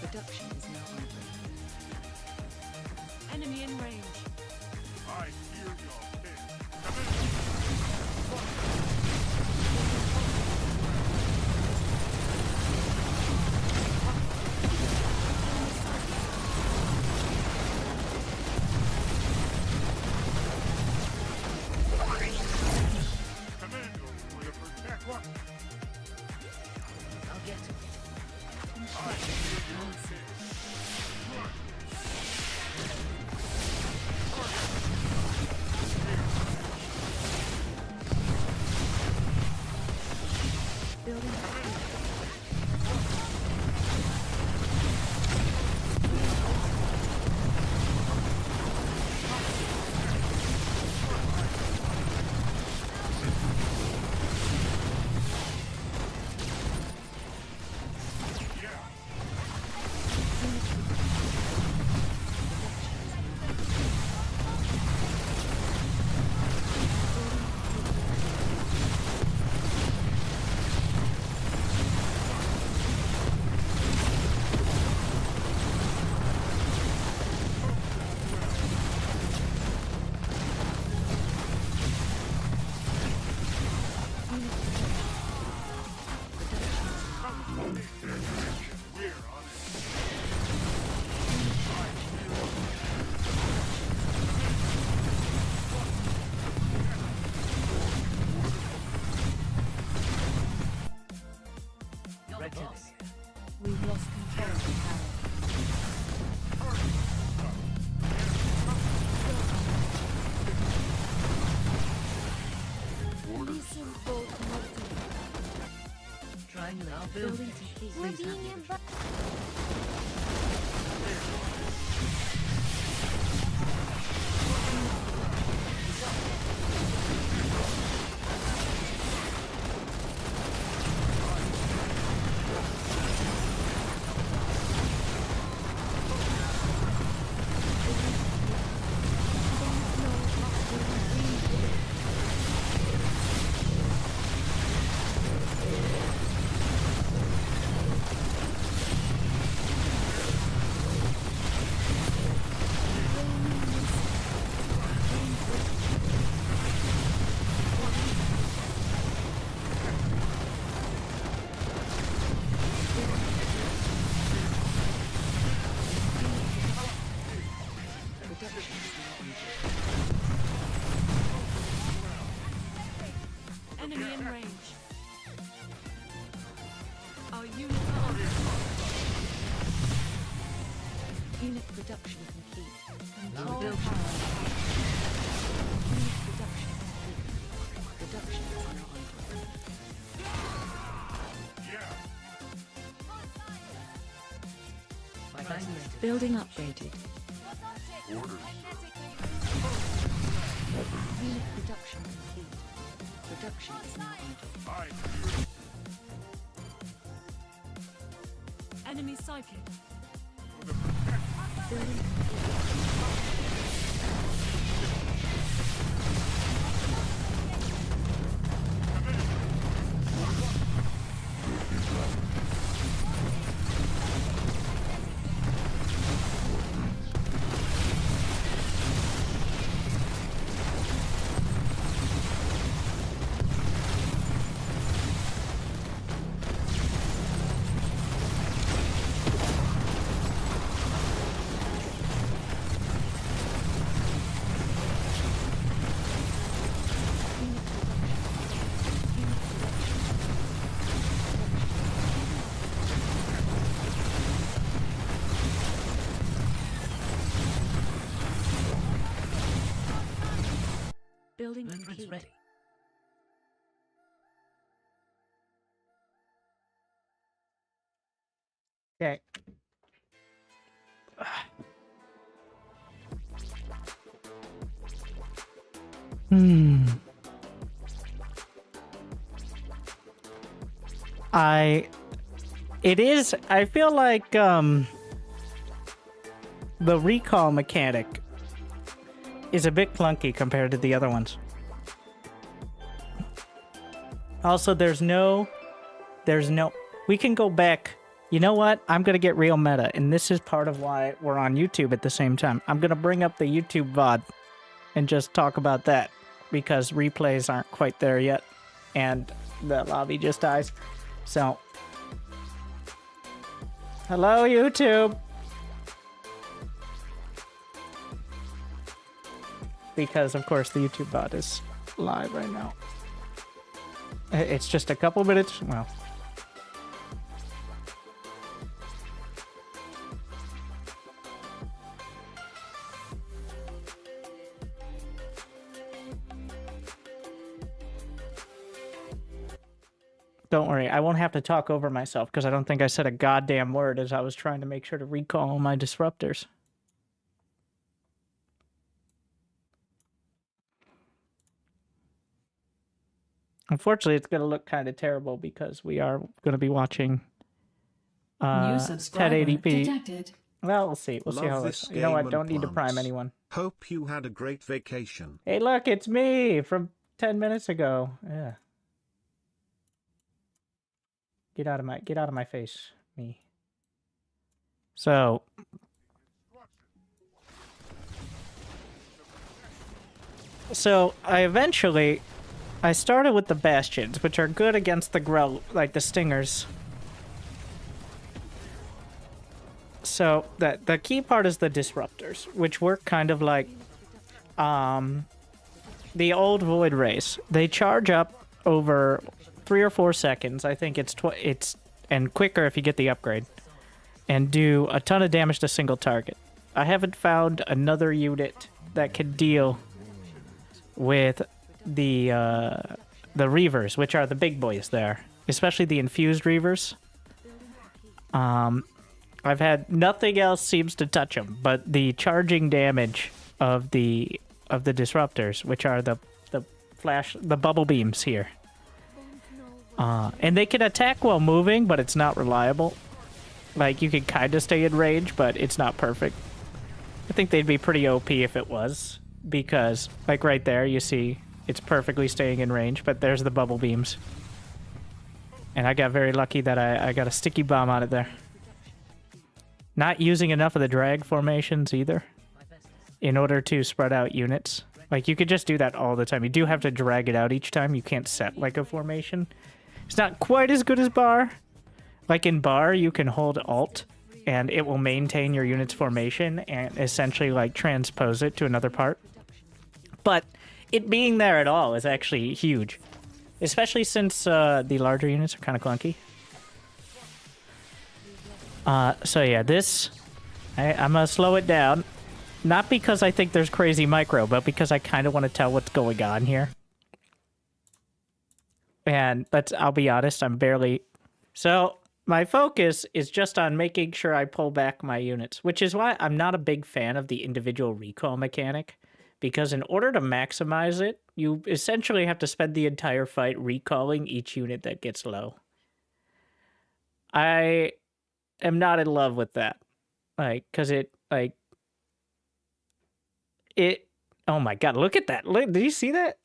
Production is now under. Enemy in range. I hear your pin. Come in. Commando, for the protect. What? I'll get to it. I hear your pin. Building complete. We've lost control of the tower. Listen, boat melting. Triangle building. Building complete. We're Please have being your invaded. Enemy in range. Our units are on. Unit production complete. Now Control building. power. Unit production complete. Production is now under. My translator. Building upgraded. Orders. Unit production complete. Production is now under. I hear Enemy psychic. Building complete. Building Blueprints complete. ready. Okay. I feel like the recall mechanic is a bit clunky compared to the other ones. Also, we can go back You know what? I'm going to get real meta, and this is part of why we're on YouTube at the same time. I'm going to bring up the YouTube VOD and just talk about that, because replays aren't quite there yet, and the lobby just dies. So, hello, YouTube! Because, of course, the YouTube VOD is live right now. It's just a couple minutes. Well... Don't worry, I won't have to talk over myself, because I don't think I said a goddamn word as I was trying to make sure to recall all my disruptors. Unfortunately, it's going to look kind of terrible, because we are going to be watching 1080p. Detected. Well, we'll see. We'll see how it looks. You know what? Don't need to prime anyone. Hope you had a great vacation. Hey, look, it's me from 10 minutes ago. Yeah. Get out of my face, me. So I started with the bastions, which are good against the like the stingers. So the key part is the disruptors, which work kind of like the old Void Race. They charge up over 3 or 4 seconds. I think it's and quicker if you get the upgrade, and do a ton of damage to single target. I haven't found another unit that can deal with the Reavers, which are the big boys there, especially the infused Reavers. I've had nothing else seems to touch them, but the charging damage of the disruptors, which are the bubble beams here. And they can attack while moving, but it's not reliable. Like, you can kind of stay in range, but it's not perfect. I think they'd be pretty OP if it was, because, like, right there, you see it's perfectly staying in range, but there's the bubble beams. And I got very lucky that I got a sticky bomb on it there. Not using enough of the drag formations either, in order to spread out units. Like, you could just do that all the time. You do have to drag it out each time. You can't set, like, a formation. It's not quite as good as bar. Like in bar, you can hold Alt, and it will maintain your unit's formation and essentially like transpose it to another part. But it being there at all is actually huge, especially since the larger units are kind of clunky. So yeah, I'm gonna slow it down. Not because I think there's crazy micro, but because I kind of want to tell what's going on here. And I'll be honest, I'm barely... So, my focus is just on making sure I pull back my units, which is why I'm not a big fan of the individual recall mechanic, because in order to maximize it, you essentially have to spend the entire fight recalling each unit that gets low. I am not in love with that. Like, because oh my god, look at that. Look, did you see that?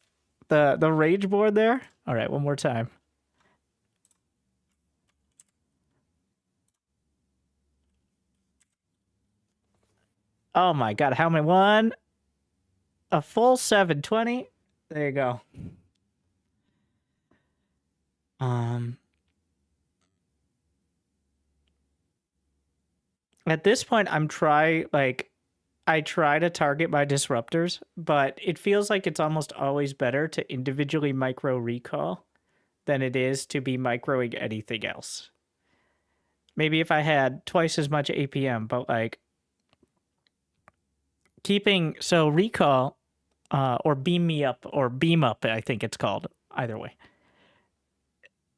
The rage board there? All right, one more time. Oh my god, how many? One? A full 720? There you go. At this point, I try to target my disruptors, but it feels like it's almost always better to individually micro recall than it is to be microing anything else. Maybe if I had twice as much APM, but like so recall or beam me up or beam up, I think it's called, either way,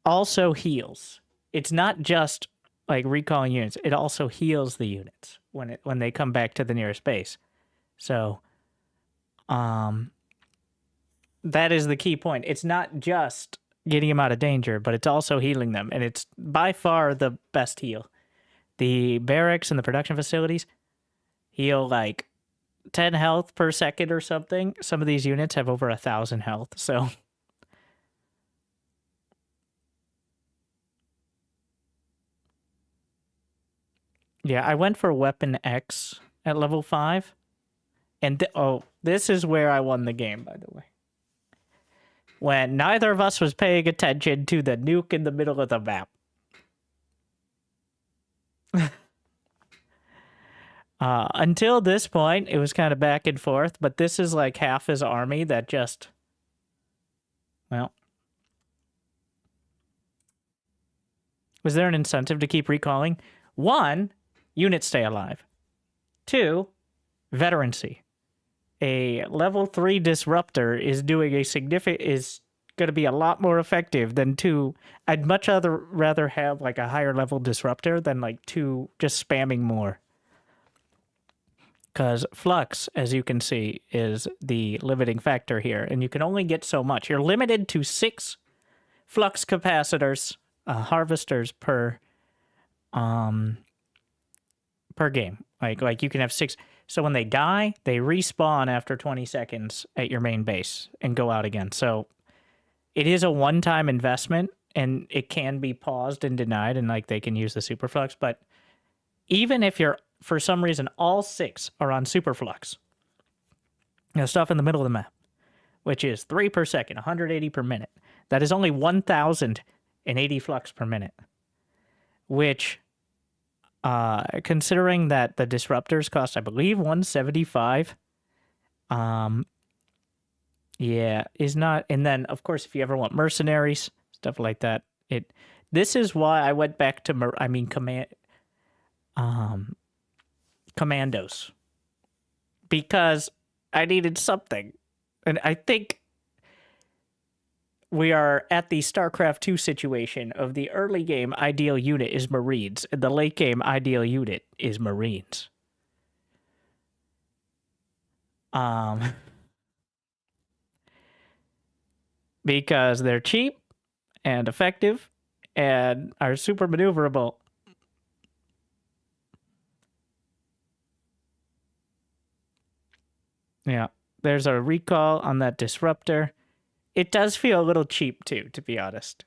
also heals. It's not just like recalling units, it also heals the units when they come back to the nearest base. So that is the key point. It's not just getting them out of danger, but it's also healing them, and it's by far the best heal. The barracks and the production facilities heal like 10 health per second or something. Some of these units have over 1,000 health, so Yeah, I went for Weapon X at level 5. And this is where I won the game, by the way. When neither of us was paying attention to the nuke in the middle of the map. Until this point, it was kind of back and forth, but this is like half his army that just... Well... Was there an incentive to keep recalling? 1, units stay alive. 2, veterancy. A level 3 disruptor is doing a significant... is going to be a lot more effective than 2. I'd much rather have like a higher level disruptor than like 2 just spamming more. Because flux, as you can see, is the limiting factor here, and you can only get so much. You're limited to 6 flux capacitors, harvesters per game. Like you can have 6. So when they die, they respawn after 20 seconds at your main base and go out again. So it is a one-time investment, and it can be paused and denied, and like they can use the superflux. But even if you're, for some reason, all 6 are on superflux, stuff in the middle of the map, which is 3 per second, 180 per minute. That is only 1,080 flux per minute, which, considering that the disruptors cost, I believe, 175, yeah, is not. And then, of course, if you ever want mercenaries, stuff like that, this is why I went back to, commandos, because I needed something. And I think we are at the StarCraft 2 situation of the early game ideal unit is Marines, and the late game ideal unit is Marines. Because they're cheap and effective and are super maneuverable. Yeah, there's a recall on that disruptor. It does feel a little cheap too, to be honest.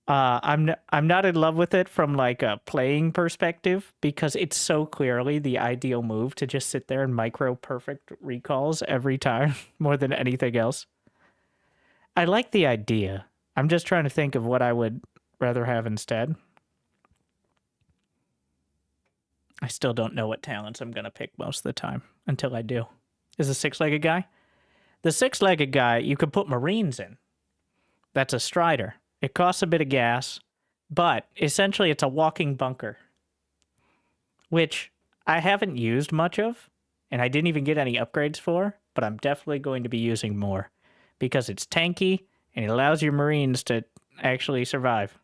I'm not in love with it from like a playing perspective, because it's so clearly the ideal move to just sit there and micro perfect recalls every time more than anything else. I like the idea. I'm just trying to think of what I would rather have instead. I still don't know what talents I'm going to pick most of the time until I do. Is a 6-legged guy? The 6-legged guy, you could put Marines in. That's a Strider. It costs a bit of gas, but essentially it's a walking bunker, which I haven't used much of, and I didn't even get any upgrades for, but I'm definitely going to be using more, because it's tanky, and it allows your Marines to actually survive.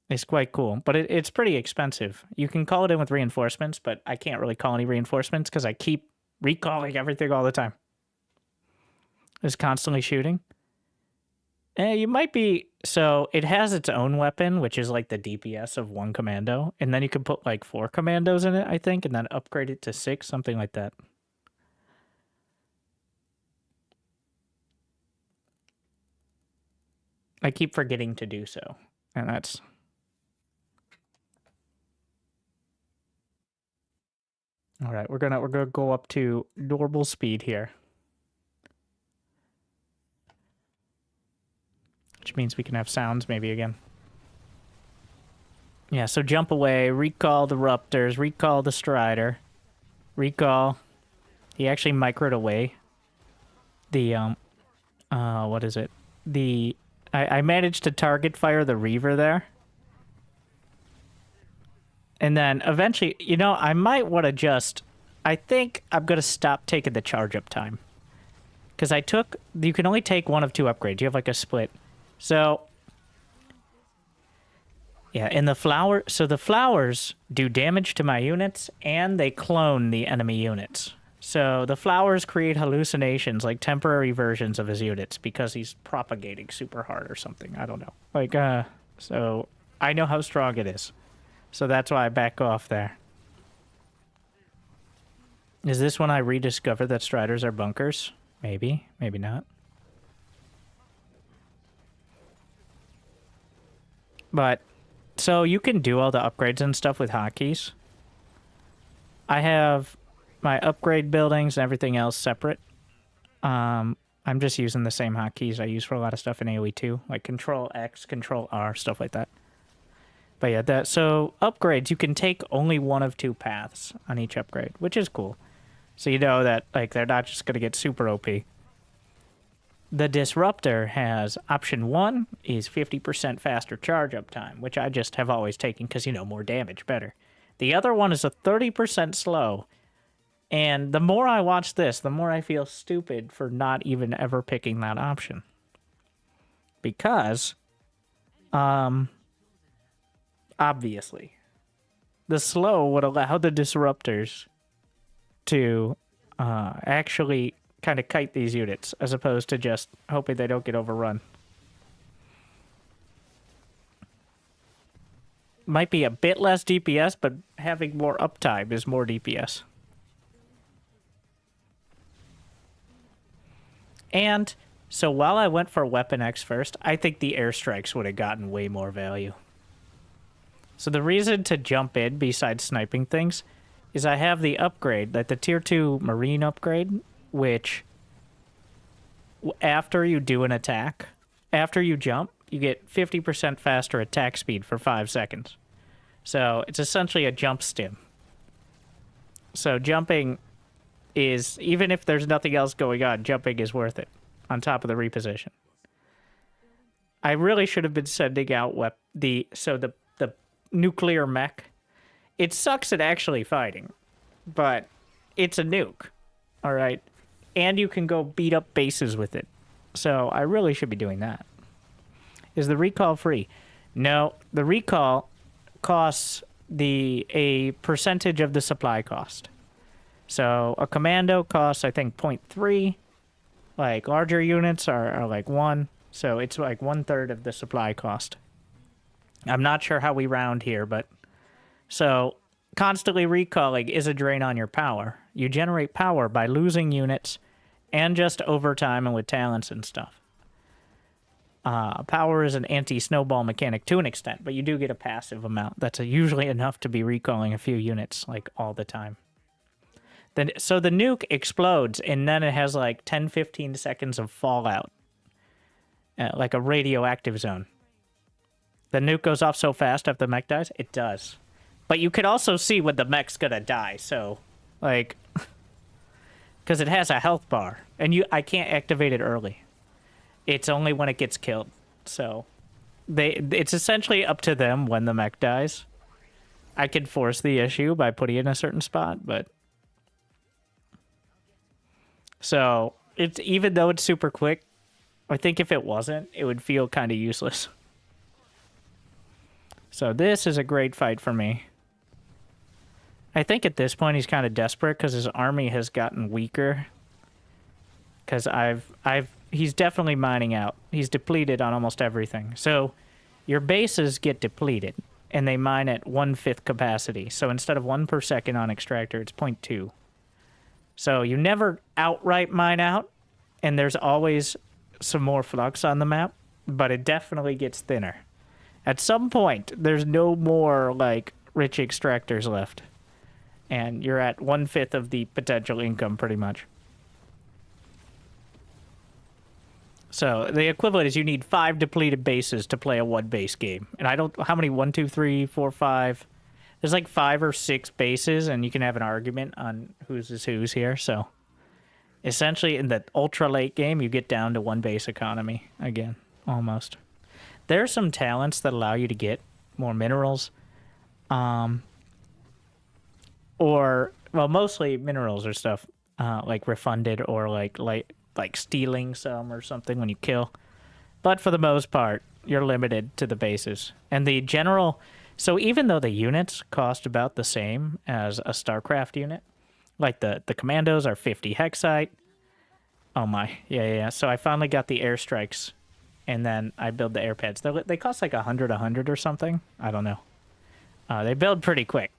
It's quite cool, but it's pretty expensive. You can call it in with reinforcements, but I can't really call any reinforcements because I keep recalling everything all the time. It's constantly shooting. You might be... So, it has its own weapon, which is like the DPS of 1 commando, and then you can put like 4 commandos in it, I think, and then upgrade it to 6, something like that. I keep forgetting to do so, and that's... All right, we're gonna go up to normal speed here, which means we can have sounds maybe again. Yeah, so jump away, recall the Ruptors, recall the Strider, recall. He actually microed away the what is it? I managed to target fire the Reaver there. And then eventually, you know, I might want to just... I think I'm going to stop taking the charge up time. Because you can only take 1 of 2 upgrades. You have like a split. So... Yeah, and the flowers do damage to my units, and they clone the enemy units. So the flowers create hallucinations, like temporary versions of his units, because he's propagating super hard or something. I don't know. Like, so I know how strong it is. So that's why I back off there. Is this when I rediscover that Striders are bunkers? Maybe, maybe not. But So you can do all the upgrades and stuff with hotkeys. I have my upgrade buildings and everything else separate. I'm just using the same hotkeys I use for a lot of stuff in AoE 2, like Control X, Control R, stuff like that. But yeah, so upgrades, you can take only one of 2 paths on each upgrade, which is cool. So you know that like they're not just gonna get super OP. The Disruptor has option 1 is 50% faster charge up time, which I just have always taken because, you know, more damage, better. The other one is a 30% slow. And the more I watch this, the more I feel stupid for not even ever picking that option. Because, obviously, the slow would allow the Disruptors to actually kind of kite these units, as opposed to just hoping they don't get overrun. Might be a bit less DPS, but having more uptime is more DPS. And so while I went for Weapon X first, I think the airstrikes would have gotten way more value. So the reason to jump in besides sniping things is I have the upgrade, like the tier 2 marine upgrade, which after you do an attack, after you jump, you get 50% faster attack speed for 5 seconds. So it's essentially a jump stim. So jumping is, even if there's nothing else going on, jumping is worth it on top of the reposition. I really should have been sending out the nuclear mech. It sucks at actually fighting, but it's a nuke, all right? And you can go beat up bases with it. So I really should be doing that. Is the recall free? No, the recall costs a percentage of the supply cost. So a commando costs, I think, 0.3. Like larger units are like 1. So it's like 1/3 of the supply cost. I'm not sure how we round here, but so constantly recalling is a drain on your power. You generate power by losing units and just over time and with talents and stuff. Power is an anti-snowball mechanic to an extent, but you do get a passive amount. That's usually enough to be recalling a few units like all the time. Then, so the nuke explodes, and then it has like 10-15 seconds of fallout, like a radioactive zone. The nuke goes off so fast after the mech dies? It does. But you can also see when the mech's gonna die, so, like, because it has a health bar, and I can't activate it early. It's only when it gets killed, so it's essentially up to them when the mech dies. I can force the issue by putting it in a certain spot, but so it's, even though it's super quick, I think if it wasn't, it would feel kind of useless. So this is a great fight for me. I think at this point he's kind of desperate because his army has gotten weaker. Because he's definitely mining out. He's depleted on almost everything. So your bases get depleted, and they mine at 1/5 capacity. So instead of 1 per second on extractor, it's 0.2. So you never outright mine out, and there's always some more flux on the map, but it definitely gets thinner. At some point, there's no more, like, rich extractors left. And you're at 1/5 of the potential income, pretty much. So the equivalent is you need 5 depleted bases to play a 1-base game. And I don't... How many? 1, 2, 3, 4, 5... There's like 5 or 6 bases, and you can have an argument on whose is whose here. So essentially, in the ultra late game, you get down to 1-base economy again, almost. There are some talents that allow you to get more minerals, or well, mostly minerals or stuff like refunded or like stealing some or something when you kill. But for the most part, you're limited to the bases and the general. So even though the units cost about the same as a StarCraft unit, like the commandos are 50 hexite. Oh my, yeah. So I finally got the airstrikes, and then I build the air pads. They cost like 100 or something. I don't know. They build pretty quick.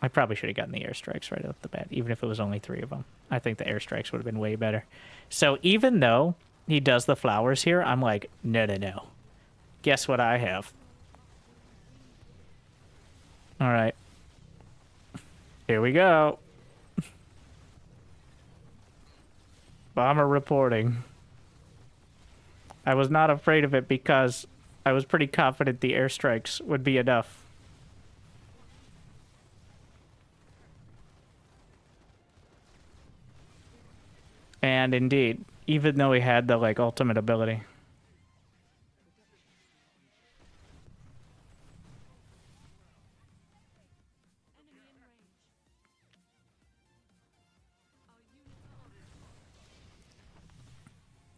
I probably should have gotten the airstrikes right off the bat, even if it was only 3 of them. I think the airstrikes would have been way better. So even though he does the flowers here, I'm like, no. Guess what I have? All right. Here we go. Bomber reporting. I was not afraid of it because I was pretty confident the airstrikes would be enough. And indeed, even though he had the, like, ultimate ability.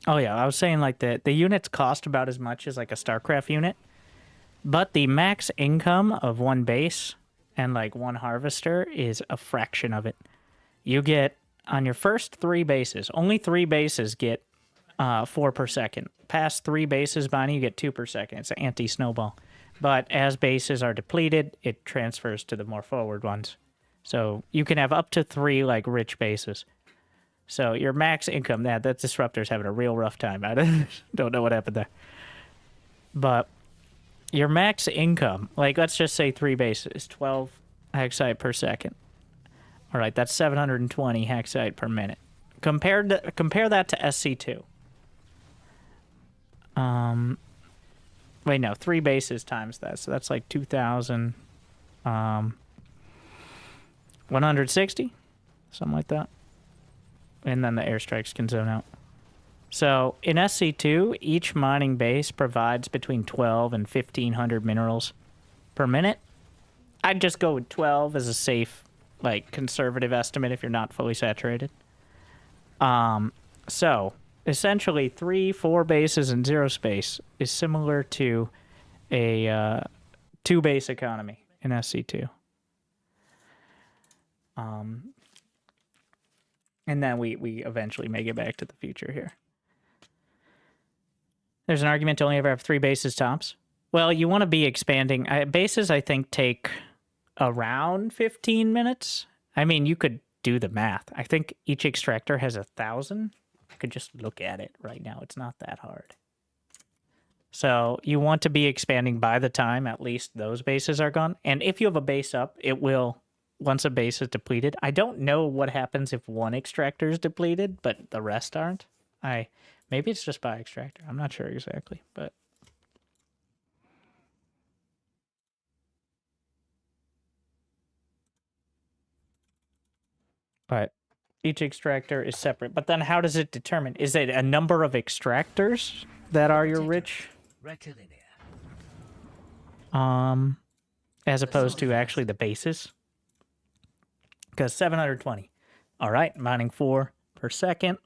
Oh yeah, I was saying, like, the units cost about as much as, like, a StarCraft unit. But the max income of one base and, like, one harvester is a fraction of it. You get, on your first 3 bases, only 3 bases get 4 per second. Past 3 bases, Bonnie, you get 2 per second. It's an anti-snowball. But as bases are depleted, it transfers to the more forward ones. So you can have up to 3, like, rich bases. So your max income, that Disruptor's having a real rough time. I don't know what happened there. But your max income, like, let's just say 3 bases, 12 hexite per second. All right, that's 720 hexite per minute. Compare that to SC2. Wait, no, 3 bases times that, so that's like 2,000, 160, something like that. And then the airstrikes can zone out. So in SC2, each mining base provides between 12 and 1,500 minerals per minute. I'd just go with 12 as a safe, like, conservative estimate if you're not fully saturated. So essentially 3-4 bases in ZeroSpace is similar to a 2-base economy in SC2. And then we eventually may get back to the future here. There's an argument to only ever have 3 bases tops. Well, you want to be expanding. Bases, I think, take around 15 minutes. I mean, you could do the math. I think each extractor has 1,000. I could just look at it right now. It's not that hard. So you want to be expanding by the time at least those bases are gone. And if you have a base up, it will... Once a base is depleted, I don't know what happens if one extractor is depleted, but the rest aren't. Maybe it's just by extractor. I'm not sure exactly, but each extractor is separate. But then, how does it determine? Is it a number of extractors that are your rich? As opposed to actually the bases. Because 720. All right, mining 4 per second.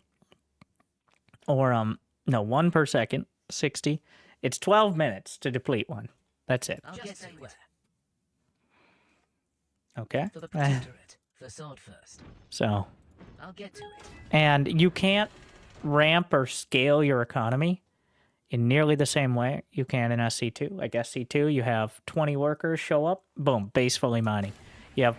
Or, no, 1 per second, 60. It's 12 minutes to deplete one. That's it. I'll get to it. Okay. For the protectorate, for sword first. So. I'll get to it. And you can't ramp or scale your economy in nearly the same way you can in SC2. Like SC2, you have 20 workers show up, boom, base fully mining. You have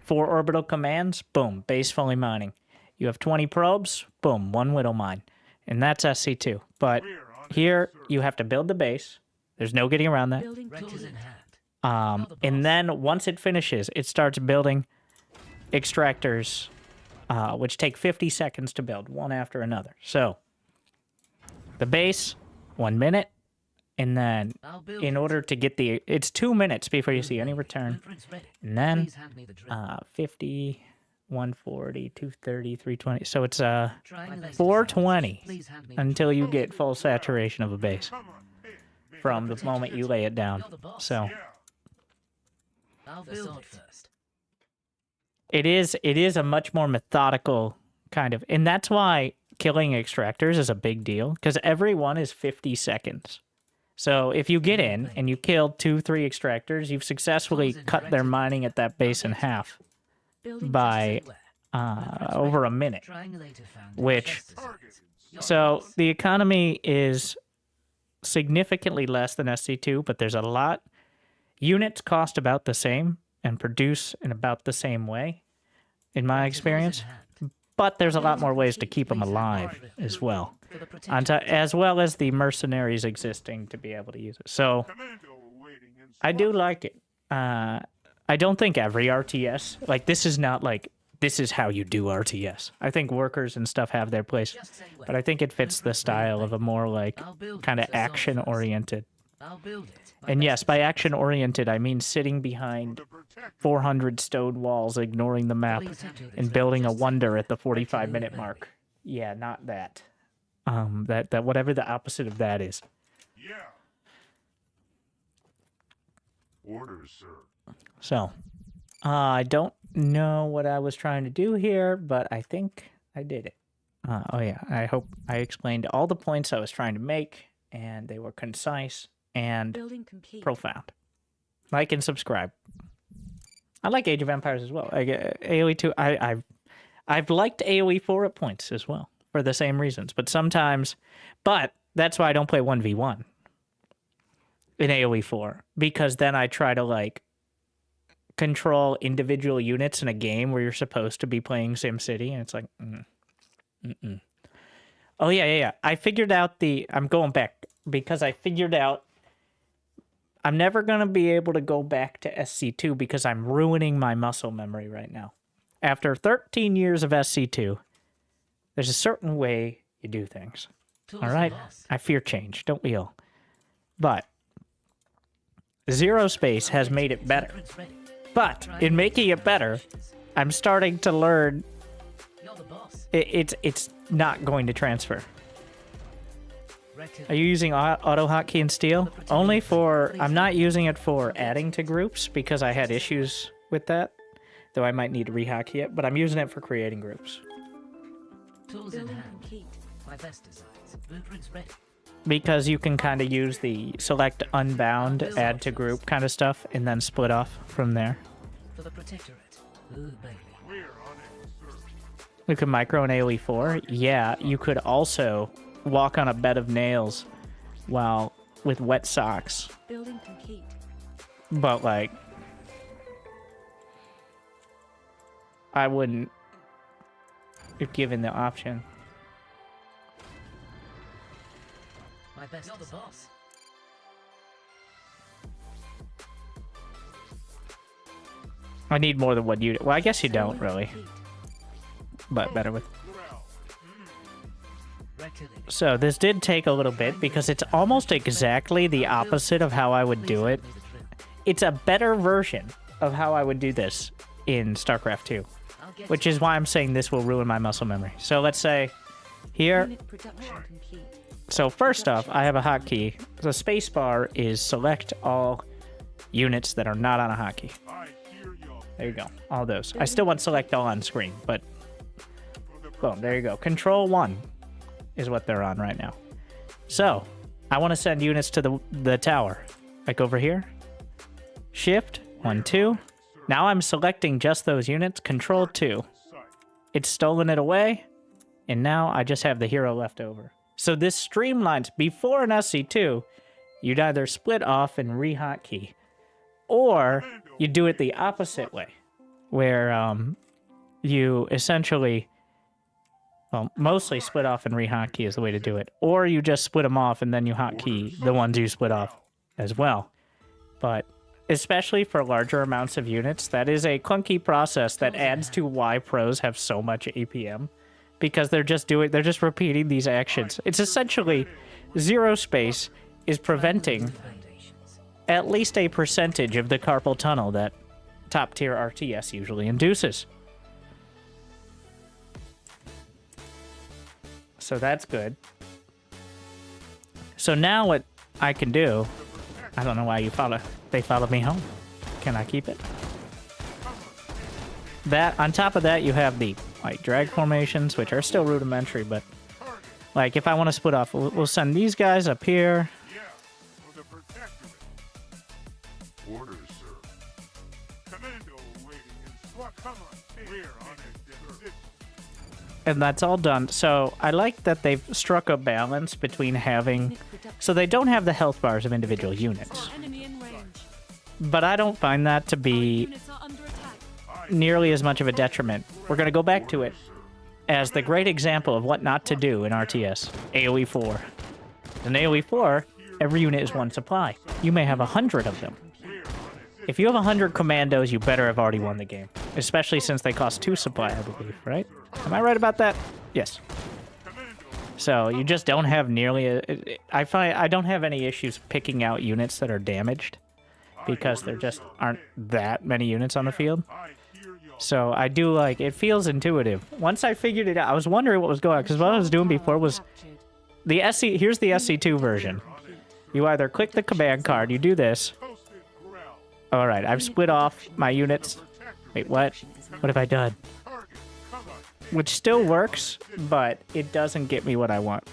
4 orbital commands, boom, base fully mining. You have 20 probes, boom, 1 Widow mine. And that's SC2. But here, you have to build the base. There's no getting around that. And then, once it finishes, it starts building extractors, which take 50 seconds to build, one after another. So, the base, 1 minute. And then, in order to get the... It's 2 minutes before you see any return. And then, 50, 140, 230, 320. So it's 420 until you get full saturation of a base from the moment you lay it down. So, it is a much more methodical kind of... And that's why killing extractors is a big deal, because every one is 50 seconds. So if you get in and you kill 2-3 extractors, you've successfully cut their mining at that base in half by over a minute, which... So the economy is significantly less than SC2, but there's a lot. Units cost about the same and produce in about the same way, in my experience. But there's a lot more ways to keep them alive as well. As well as the mercenaries existing to be able to use it. So, I do like it. I I don't think every RTS, like, this is not like, this is how you do RTS. I think workers and stuff have their place, but I think it fits the style of a more, like, kind of action-oriented. And yes, by action-oriented, I mean sitting behind 400 stone walls, ignoring the map, and building a wonder at the 45-minute mark. Yeah, not that. That whatever the opposite of that is. Yeah. Orders, sir. So, I don't know what I was trying to do here, but I think I did it. Oh yeah, I hope I explained all the points I was trying to make, and they were concise and profound. Like and subscribe. I like Age of Empires as well. AoE 2, I've liked AoE 4 at points as well, for the same reasons. But that's why I don't play 1v1 in AoE 4, because then I try to, like, control individual units in a game where you're supposed to be playing SimCity, and it's like, Oh, yeah. I figured out I'm going back, because I figured out I'm never going to be able to go back to SC2 because I'm ruining my muscle memory right now. After 13 years of SC2, there's a certain way you do things. All right? I fear change, don't we all? But ZeroSpace has made it better. But in making it better, I'm starting to learn it's not going to transfer. Are you using auto hotkey and steel? Only for... I'm not using it for adding to groups because I had issues with that. Though I might need to rehotkey it, but I'm using it for creating groups. Tools in hand. My best designs. Blueprints ready. Because you can kind of use the select unbound, add to group kind of stuff, and then split off from there. For the Protectorate. Ooh, baby. We're on it, sir. You could micro an AoE 4. Yeah, you could also walk on a bed of nails with wet socks. Building complete. But, like, I wouldn't, if given the option. My best. You're the boss. I need more than one unit. Well, I guess you don't, really. But better with... So, this did take a little bit, because it's almost exactly the opposite of how I would do it. It's a better version of how I would do this in StarCraft 2. Which is why I'm saying this will ruin my muscle memory. So, let's say, here... So, first off, I have a hotkey. The spacebar is select all units that are not on a hotkey. There you go. All those. I still want select all on screen, but... Boom, there you go. Control 1 is what they're on right now. So, I want to send units to the tower. Like over here. Shift, 1, 2. Now I'm selecting just those units. Control 2. It's stolen it away. And now I just have the hero left over. So this streamlines. Before an SC2, you'd either split off and re-hotkey. Or you do it the opposite way. Where you essentially... Well, mostly split off and re-hotkey is the way to do it. Or you just split them off and then you hotkey the ones you split off as well. But especially for larger amounts of units, that is a clunky process that adds to why pros have so much APM. Because they're just repeating these actions. It's essentially ZeroSpace is preventing at least a percentage of the carpal tunnel that top tier RTS usually induces. So that's good. So now what I can do, I don't know why they followed me home. Can I keep it? That, on top of that, you have the like drag formations, which are still rudimentary, but like if I want to split off, we'll send these guys up here. Yeah, for the Protectorate. Orders, sir. Commando waiting in SWAT. Come on, we're on it, sir. And that's all done. So I like that they've struck a balance between having... So they don't have the health bars of individual units. But I don't find that to be nearly as much of a detriment. We're going to go back to it as the great example of what not to do in RTS. AoE 4. In AoE 4, every unit is one supply. You may have 100 of them. If you have 100 commandos, you better have already won the game. Especially since they cost 2 supply, I believe, right? Am I right about that? Yes. So you just don't have nearly I find I don't have any issues picking out units that are damaged because there just aren't that many units on the field. So I do like, it feels intuitive. Once I figured it out, I was wondering what was going on, because what I was doing before was the SC, here's the SC2 version. You either click the command card, you do this. Alright, I've split off my units. Wait, what? What have I done? Which still works, but it doesn't get me what I want.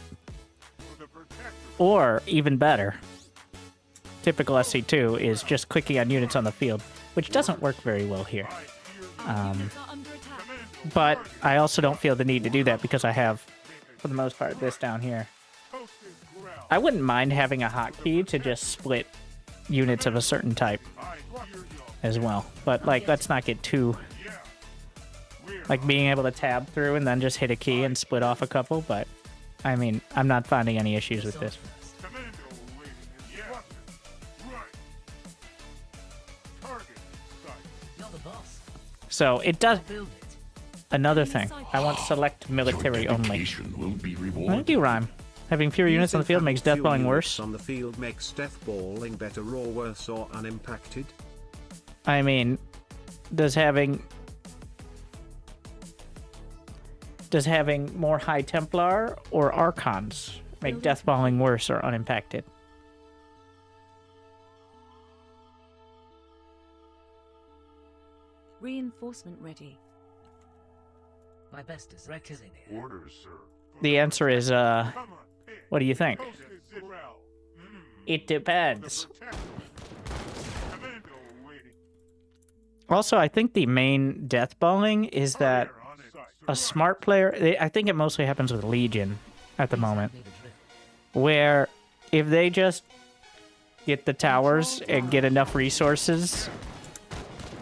Or, even better, typical SC2 is just clicking on units on the field, which doesn't work very well here. But I also don't feel the need to do that because I have, for the most part, this down here. I wouldn't mind having a hotkey to just split units of a certain type as well. But, like, let's not get too... Like, being able to tab through and then just hit a key and split off a couple, but, I mean, I'm not finding any issues with this. So, it does... Another thing, I want select military only. Thank you, Rhyme. Having fewer units on the field makes deathballing worse. On the field makes deathballing better or worse or unimpacted. I mean, does having more High Templar or Archons make deathballing worse or unimpacted? Reinforcement ready. My best is reckoning. Orders, sir. The answer is, what do you think? It depends. Also, I think the main deathballing is that a smart player... I think it mostly happens with Legion at the moment. Where if they just get the towers and get enough resources,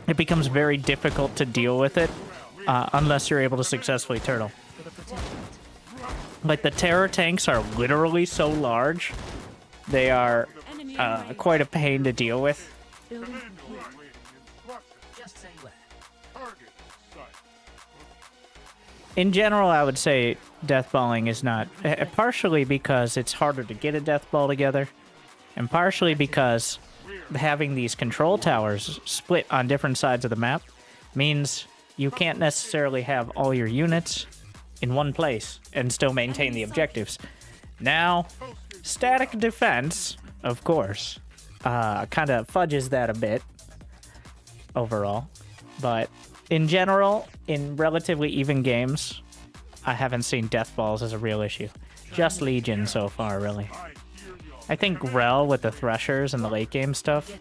it becomes very difficult to deal with it unless you're able to successfully turtle. Like, the terror tanks are literally so large, they are quite a pain to deal with. In general, I would say deathballing is not... partially because it's harder to get a deathball together, and partially because having these control towers split on different sides of the map means you can't necessarily have all your units in one place and still maintain the objectives. Now, static defense, of course, kind of fudges that a bit overall, but in general, in relatively even games, I haven't seen deathballs as a real issue. Just Legion so far, really. I think Grell with the Threshers and the late game stuff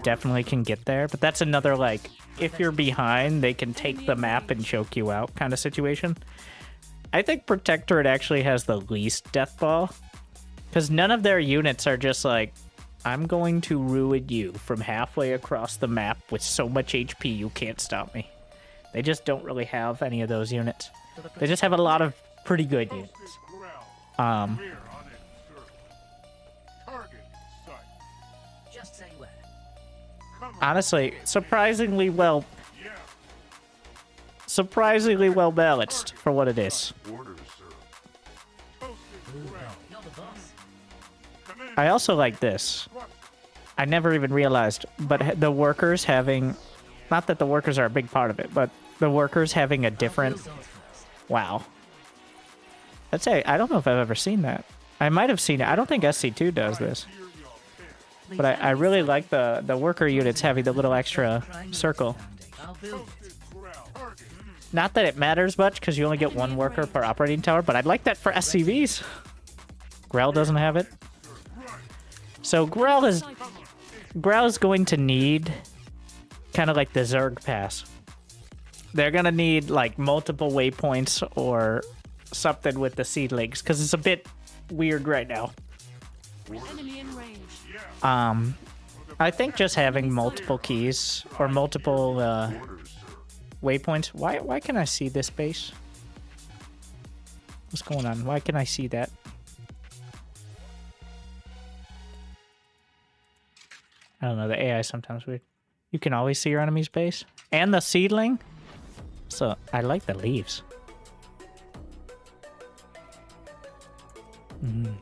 definitely can get there, but that's another, like, if you're behind, they can take the map and choke you out kind of situation. I think Protectorate actually has the least deathball, because none of their units are just like, I'm going to ruin you from halfway across the map with so much HP you can't stop me. They just don't really have any of those units. They just have a lot of pretty good units. Honestly, surprisingly well balanced for what it is. I also like this. I never even realized, but the workers having... Not that the workers are a big part of it, but the workers having a different... Wow. I'd say, I don't know if I've ever seen that. I might have seen it. I don't think SC2 does this. But I really like the worker units having the little extra circle. Not that it matters much, because you only get one worker per operating tower, but I'd like that for SCVs. Grell doesn't have it. So Grell is going to need kind of like the Zerg pass. They're going to need like multiple waypoints or something with the seedlings, because it's a bit weird right now. Enemy in range. I think just having multiple keys or multiple waypoints. Why can I see this base? What's going on? Why can I see that? I don't know, the AI is sometimes weird. You can always see your enemy's base. And the seedling. So, I like the leaves. Mm.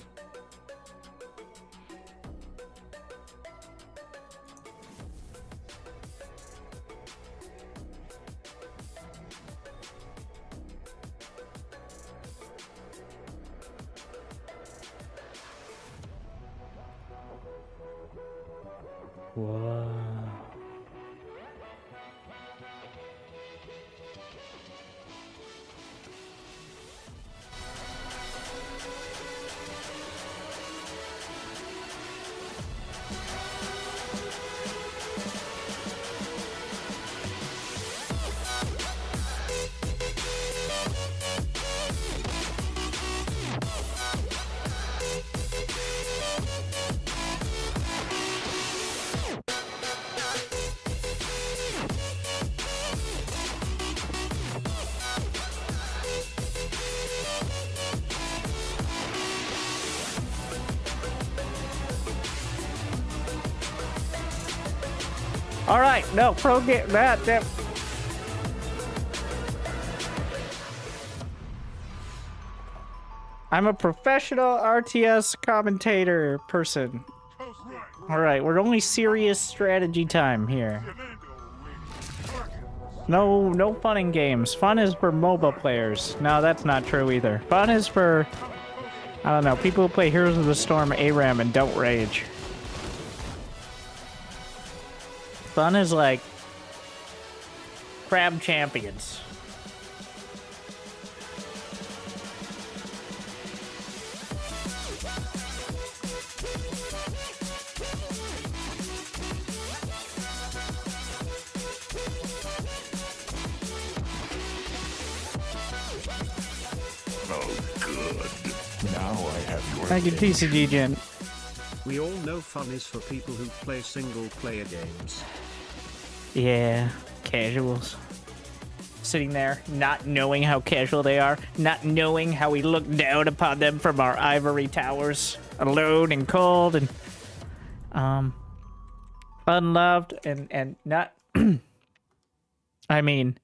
Whoa. All right, no, pro get that. I'm a professional RTS commentator person. All right, we're only serious strategy time here. No fun in games. Fun is for MOBA players. No, that's not true either. Fun is for, I don't know, people who play Heroes of the Storm ARAM and don't rage. Fun is like crab champions. Oh, good. Now I have your Thank you, TCG Gen. We all know fun is for people who play single-player games. Yeah, casuals. Sitting there, not knowing how casual they are, not knowing how we look down upon them from our ivory towers, alone and cold and unloved and not I mean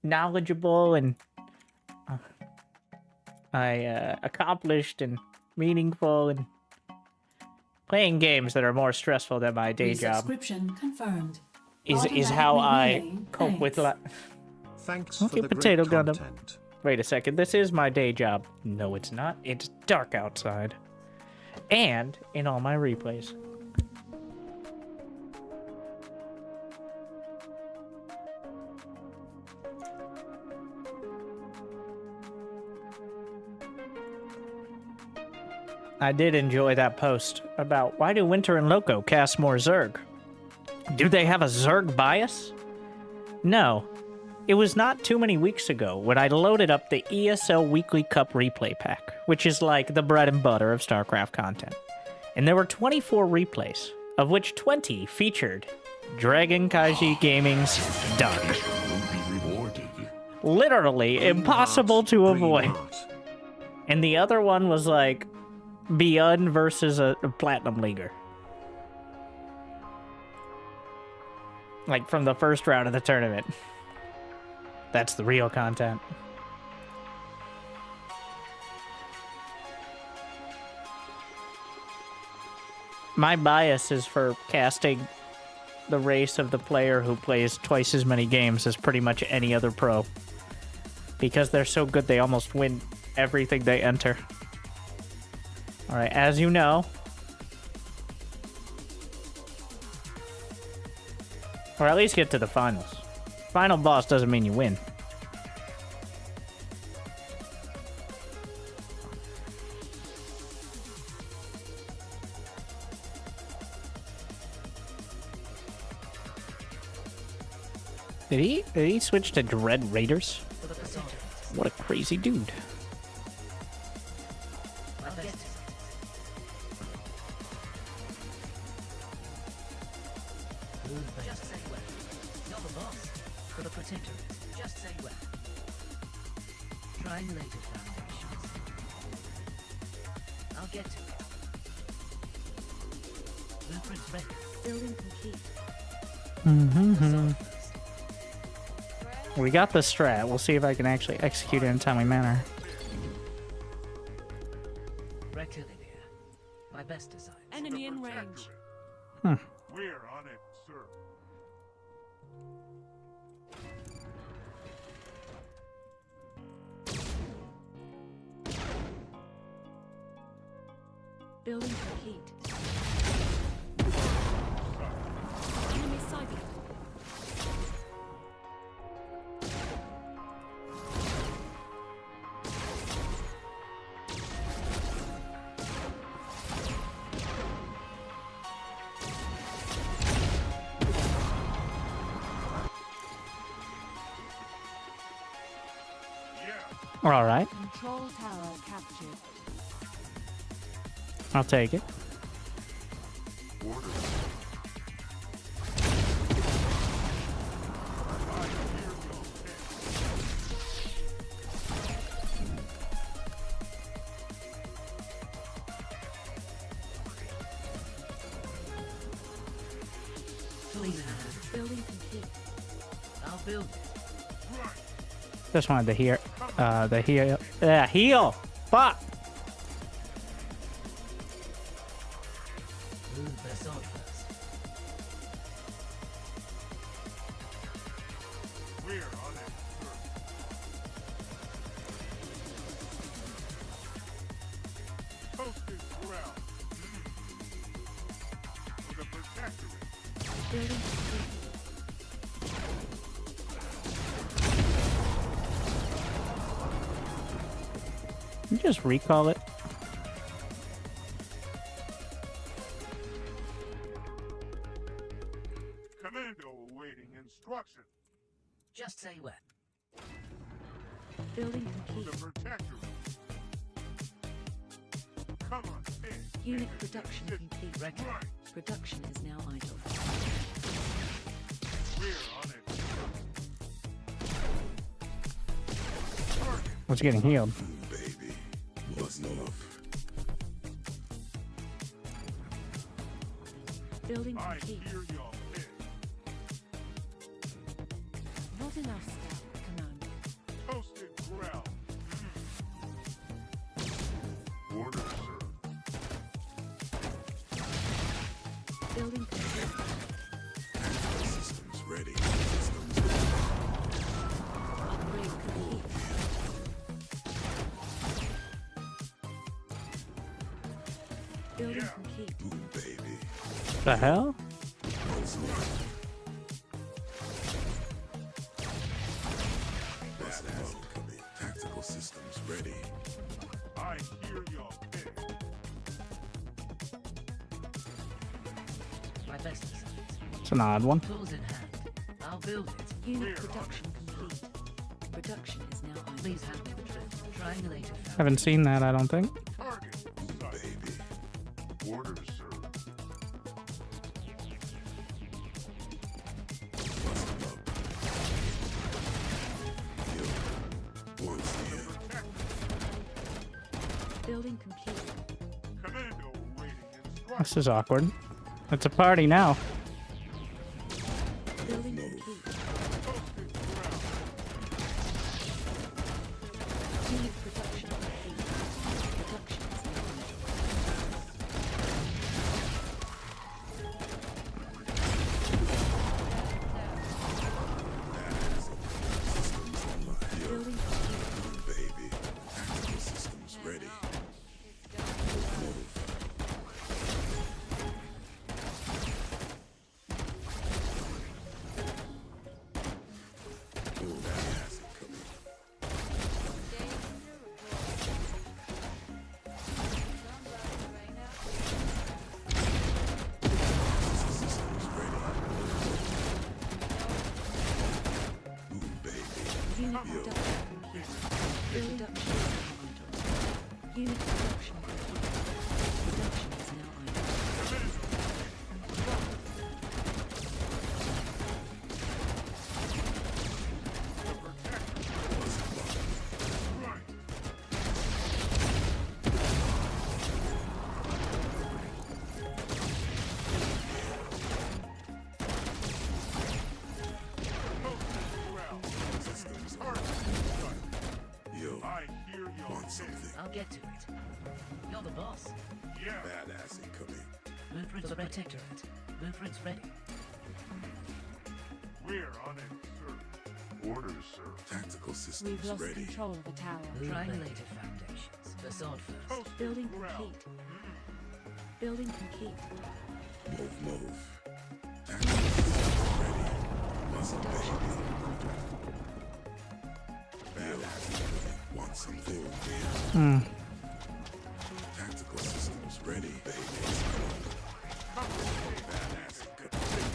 knowledgeable and accomplished and meaningful and playing games that are more stressful than my day job. Subscription confirmed. Is how I cope with life. Thanks Okay, for the Potato great Gundam. content. Wait a second, this is my day job. No, it's not. It's dark outside. And in all my replays. I did enjoy that post about why do Winter and Loco cast more Zerg? Do they have a Zerg bias? No. It was not too many weeks ago when I loaded up the ESL Weekly Cup Replay Pack, which is like the bread and butter of StarCraft content. And there were 24 replays, of which 20 featured Dragon Kaiji Gaming's Dark. will be rewarded. Literally impossible to avoid. And the other one was like Beyond versus a Platinum Leaguer. Like from the first round of the tournament. That's the real content. My bias is for casting the race of the player who plays twice as many games as pretty much any other pro. Because they're so good, they almost win everything they enter. Alright, as you know, or at least get to the finals. Final boss doesn't mean you win. Did he switch to Dread Raiders? What a crazy dude. Just say where. You're the boss. For the protectorate. Just say where. Triangulated foundations. I'll get to it. Blueprints ready. Building complete. We got the strat. We'll see if I can actually execute it in a timely manner. Rectilinear. My best design. Enemy in range. We're on it, sir. Building complete. Enemy sighted. All right, Control tower captured. I'll take it. Please. Building complete. I'll build it. Just wanted to hear the heal. Heal. Fuck. Move the sword first. We're on it, sir. Toasted ground. For the protectorate. Building complete. Can you just recall it? Commando awaiting instruction. Just say when. Building For complete. the protectorate. Come on, man. Unit production complete. Ready. Right. Production is now idle. We're on it. What's getting healed? Baby, what's enough? Building I complete. hear y'all pitch. Not enough staff, Commander. Toasted ground. Order, sir. Building complete. Systems ready. Systems ready. Upgrade complete. Building Yeah. complete. Ooh, baby, The hell? what's enough? What's enough? Coming. Tactical systems ready. I hear y'all pitch. My best designs. It's an odd one. Tools in hand. I'll build it. Unit production complete. Production is now idle. Please hand me the drift. Triangulated. Haven't seen that, I don't think. Target sight. Baby, Order, sir. what's enough? Yo, once here. Building complete. Commando awaiting instruction. This is awkward. It's a party now. Building complete. Toasted ground. Unit production complete. Production is now idle. Systems online. Yo, Building complete. baby, tactical systems ready. Move. Ooh, that has it coming. Systems ready. Ooh, baby. Unit production complete. Production is now idle. Unit production complete. Production is now idle. Right. Want something? I'll get to it. You're the boss. Yeah. Badass incoming. Blueprints for the Protectorate. Blueprints ready. We're on it, sir. Orders, sir. Tactical We've systems lost ready. control of the tower. Triangulated foundations. The sword first. Coasting Building ground. complete. Building complete. Move. Tactical systems ready. Muscle baby. Badass incoming. Want some food? Hmm. Tactical systems ready, baby. Badass incoming.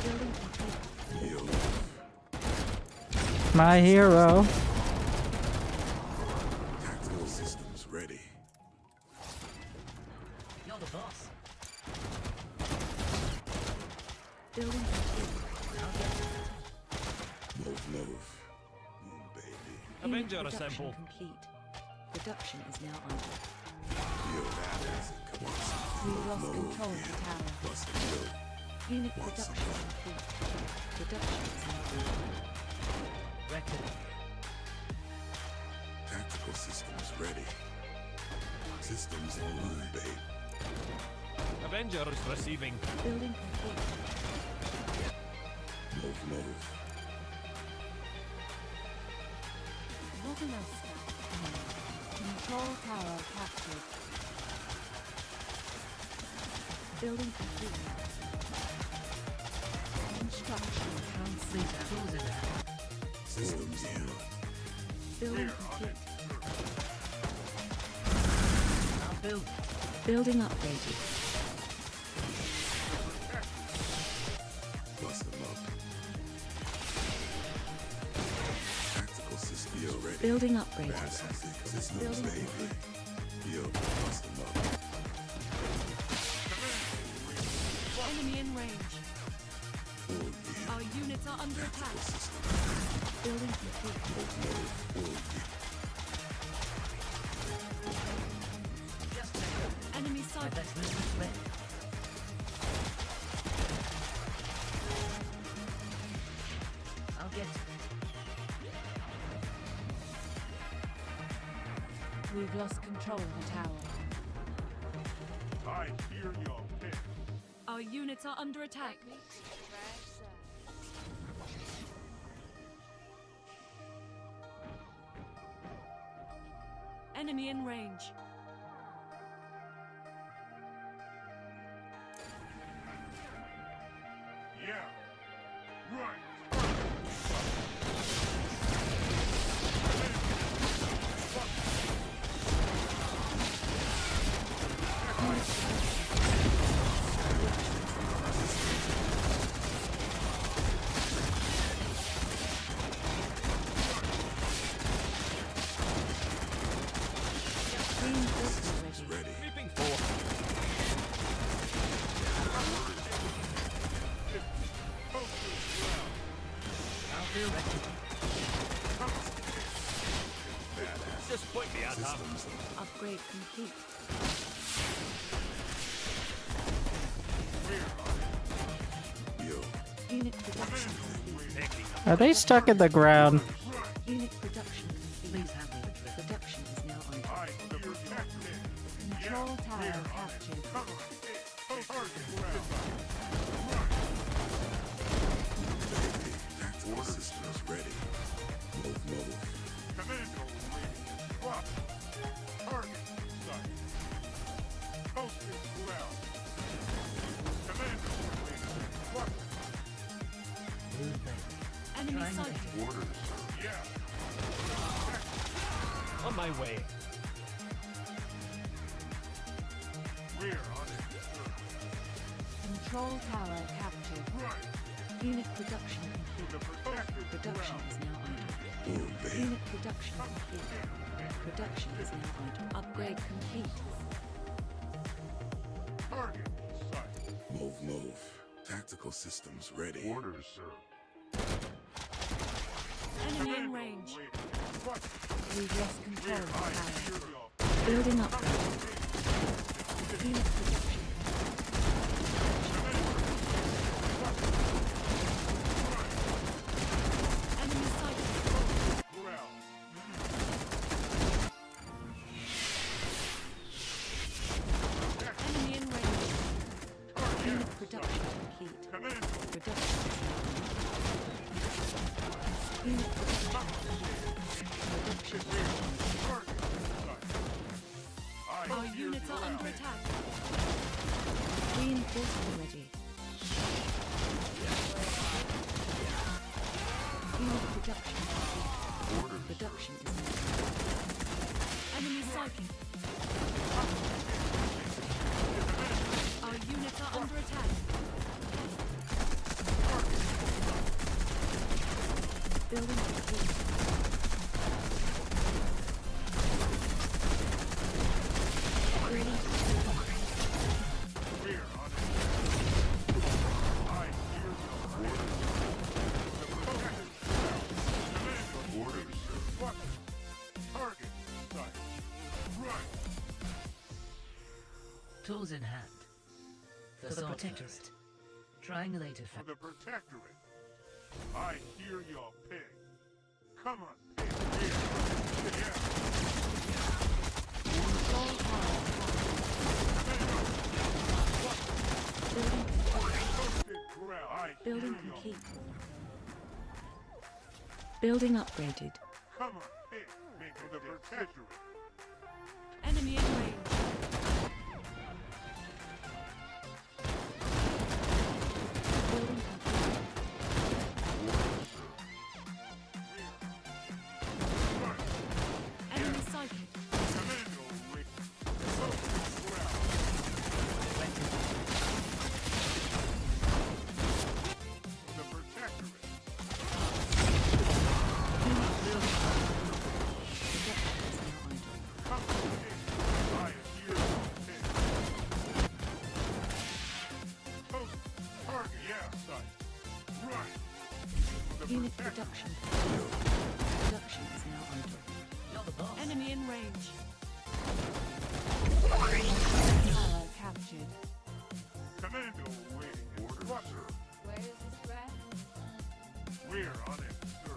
Building complete. Yo. My hero. Tactical systems ready. You're the boss. Building complete. I'll get to it. Move, baby. Avenger Unit production assemble. complete. Production is now under. Yo, badass incoming. Want some We've food? lost Move, control of yeah. the tower. Bust a yo. Unit Want production some complete. Production is now under. Reckoning. Tactical systems ready. Systems online, babe. Avengers receiving. Building complete. Move. Not enough staff. Control tower captured. Building complete. Construction. Translator. Tools in hand. Systems in. Building complete. I'll build it. Building upgraded. Bust them up. Tactical system. Yo, ready. Building upgraded. Badass systems, Building baby. complete. Yo, bust them up. Enemy in range. Oh, yeah. Our units are under Tactical attack. systems. Building complete. Move. Oh, Just check. Enemy My sighted. best movements ready. I'll get to it. We've lost control of the tower. I hear your pitch. Our units are under attack. Enemy in range. Yeah. Right. Reinforcements ready. ready. Leaping forward. I'll build it. Just point me at half. Upgrade complete. Yo, Unit production complete. Taking Are they stuck in the ground? Unit production complete. Please hand me the drill. Production is now under. I hear your pitch. Control tower captured. Cover it. Target ground. tactical systems ready. Move. Commando waiting. What? Target sight. Coasting ground. Commando waiting. What? Enemy sighted. Triangulated. Orders, sir. Yeah. on my way. We're on it, sir. Control tower captured. Right. Unit production complete. The protector Production ground. is now under. Unit production complete. Production is now under. Upgrade complete. Target in sight. Move. Tactical systems ready. Orders, sir. Enemy in Commando range. waiting. What? We've lost control We're of the I tower. hear your Building up. Unit production. Enemy sighted. ground. Commando. Production is now unit production. Production is now Target sight. Our units are under attack. reinforcement ready. Unit production complete. Production is now Enemy sighted. Our units are under attack. building complete. Ready to We're on it. I hear the orders. Commando. Orders, sir. What? Target sight. Right. Tools in hand. For the Protectorate. Triangulated For the Protectorate. I hear your pig. Come on, pig. Here. Yeah. Building complete. Building upgraded. Come on, pig. Make it the Protectorate. Enemy in range. Building complete. Enemy sighted. Commando wait. The Protectorate. Come on, pig. I hear your pig. Post target. Yeah, sight. Right. The Unit Protectorate. production. Production is now idle. You're the boss. Enemy in range. Captured. Commando waiting instructor. Where is this threat? We're on it, sir.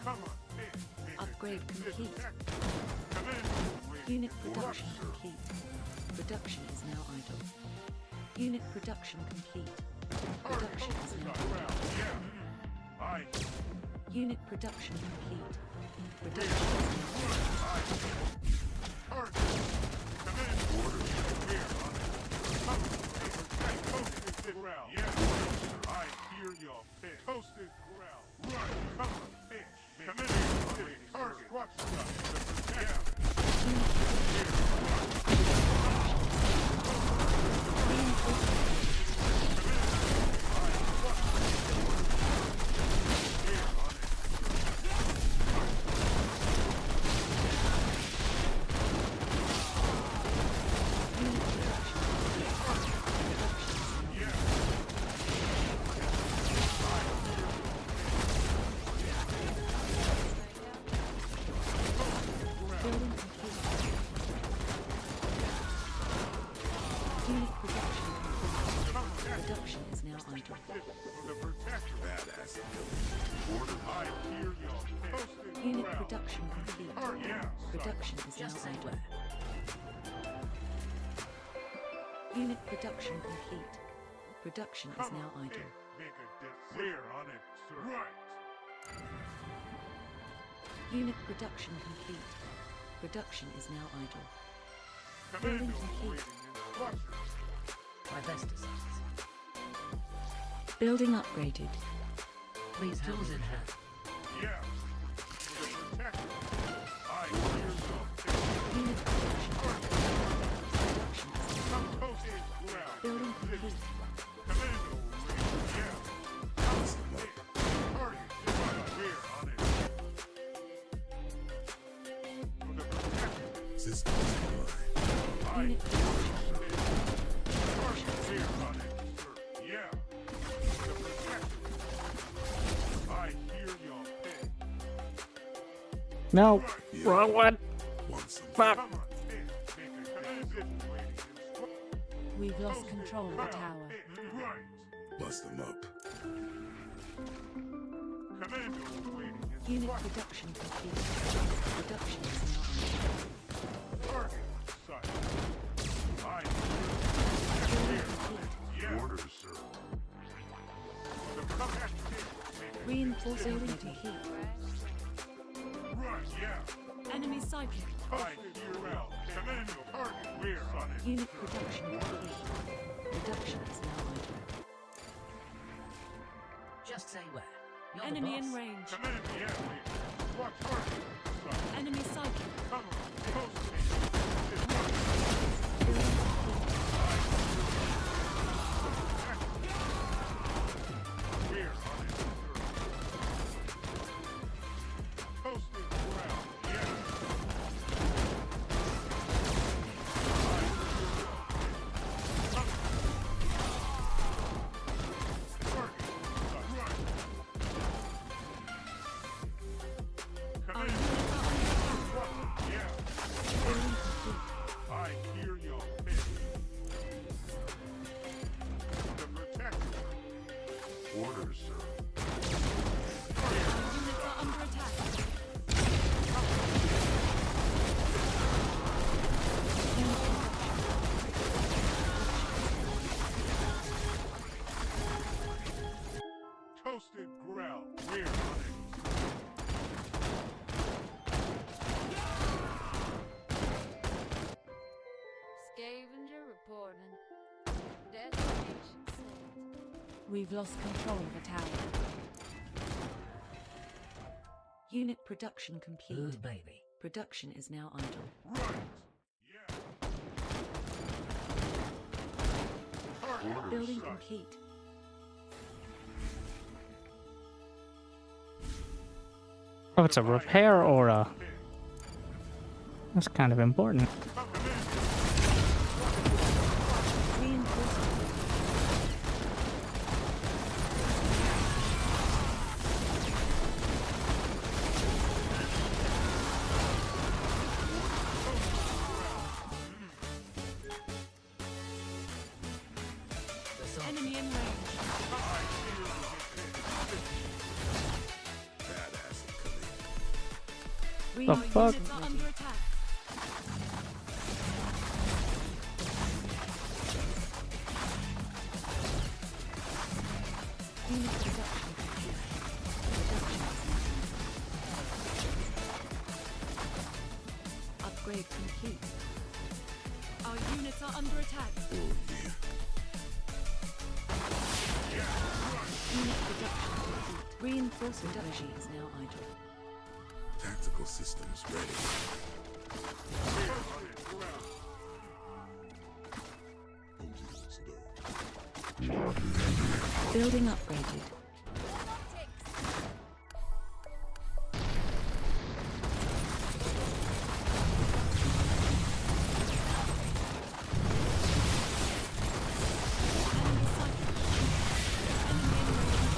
Come on, pig. Make it Upgrade this complete. Protectorate. Commando waiting Unit instructor. production complete. Production is now idle. Unit production complete. Production is now idle. Yeah. I Unit production complete. Production is now idle. Yeah, I hear your pitch. Toasted ground. Right. Come on, fish. Come in here. Target. Watch stuff. Yeah. building complete. Unit production complete. Production is now idle. The protector. Badass. Order. I hear your pitch. Unit production complete. Yeah. Production is Just now say idle. where. Unit production complete. Production is now idle. We're on it, sir. Right. Unit production complete. Production is now idle. Commando Building complete. waiting instructions. My best assistance. Building upgraded. Please, tools in hand. Yeah. The protector. I hear your pitch. Unit production. Production is now Come idle. close in ground. Building complete. Commando waiting. Yeah. Target. We're on it. The protector. System online. Unit production. We're on it, sir. Yeah. The protector. I hear your pitch. No, wrong one. Want some? Fuck. Come on, pitch. Make a position waiting instructions. We've lost control of the tower. Right. Bust them up. Commando waiting Unit instructions. production complete. Production is now Target sight. I idle. Building complete. yeah. Orders, sir. Reinforcing building complete. Right, yeah. Enemy psychic. High URL. Command your target. We're on it. Unit production complete. Production is now idle. Just say where. You're Enemy the in boss. range. Command the enemy. Watch target. Son. Enemy psychic. Cover. Post me. We're on it. Posted ground. Yes. I hear your pitch. The protector. Orders, sir. Units are under attack. Toasted ground. We're on it. Scavenger reporting. Destination set. We've lost control of the tower. Unit production complete. Ooh, baby. Production is now idle. Right. Yeah. Target Building sight. complete. Oh, it's a repair aura. That's kind of important. Reinforcing. Enemy in range. Badass coming. The fuck? Units are under attack. Unit production complete. Production is now upgrade complete. Our units are under attack. Oh yeah. Unit production complete. Reinforcement energy is now idle. Tactical systems ready. Building upgraded. Enemy psychic. Enemy in range.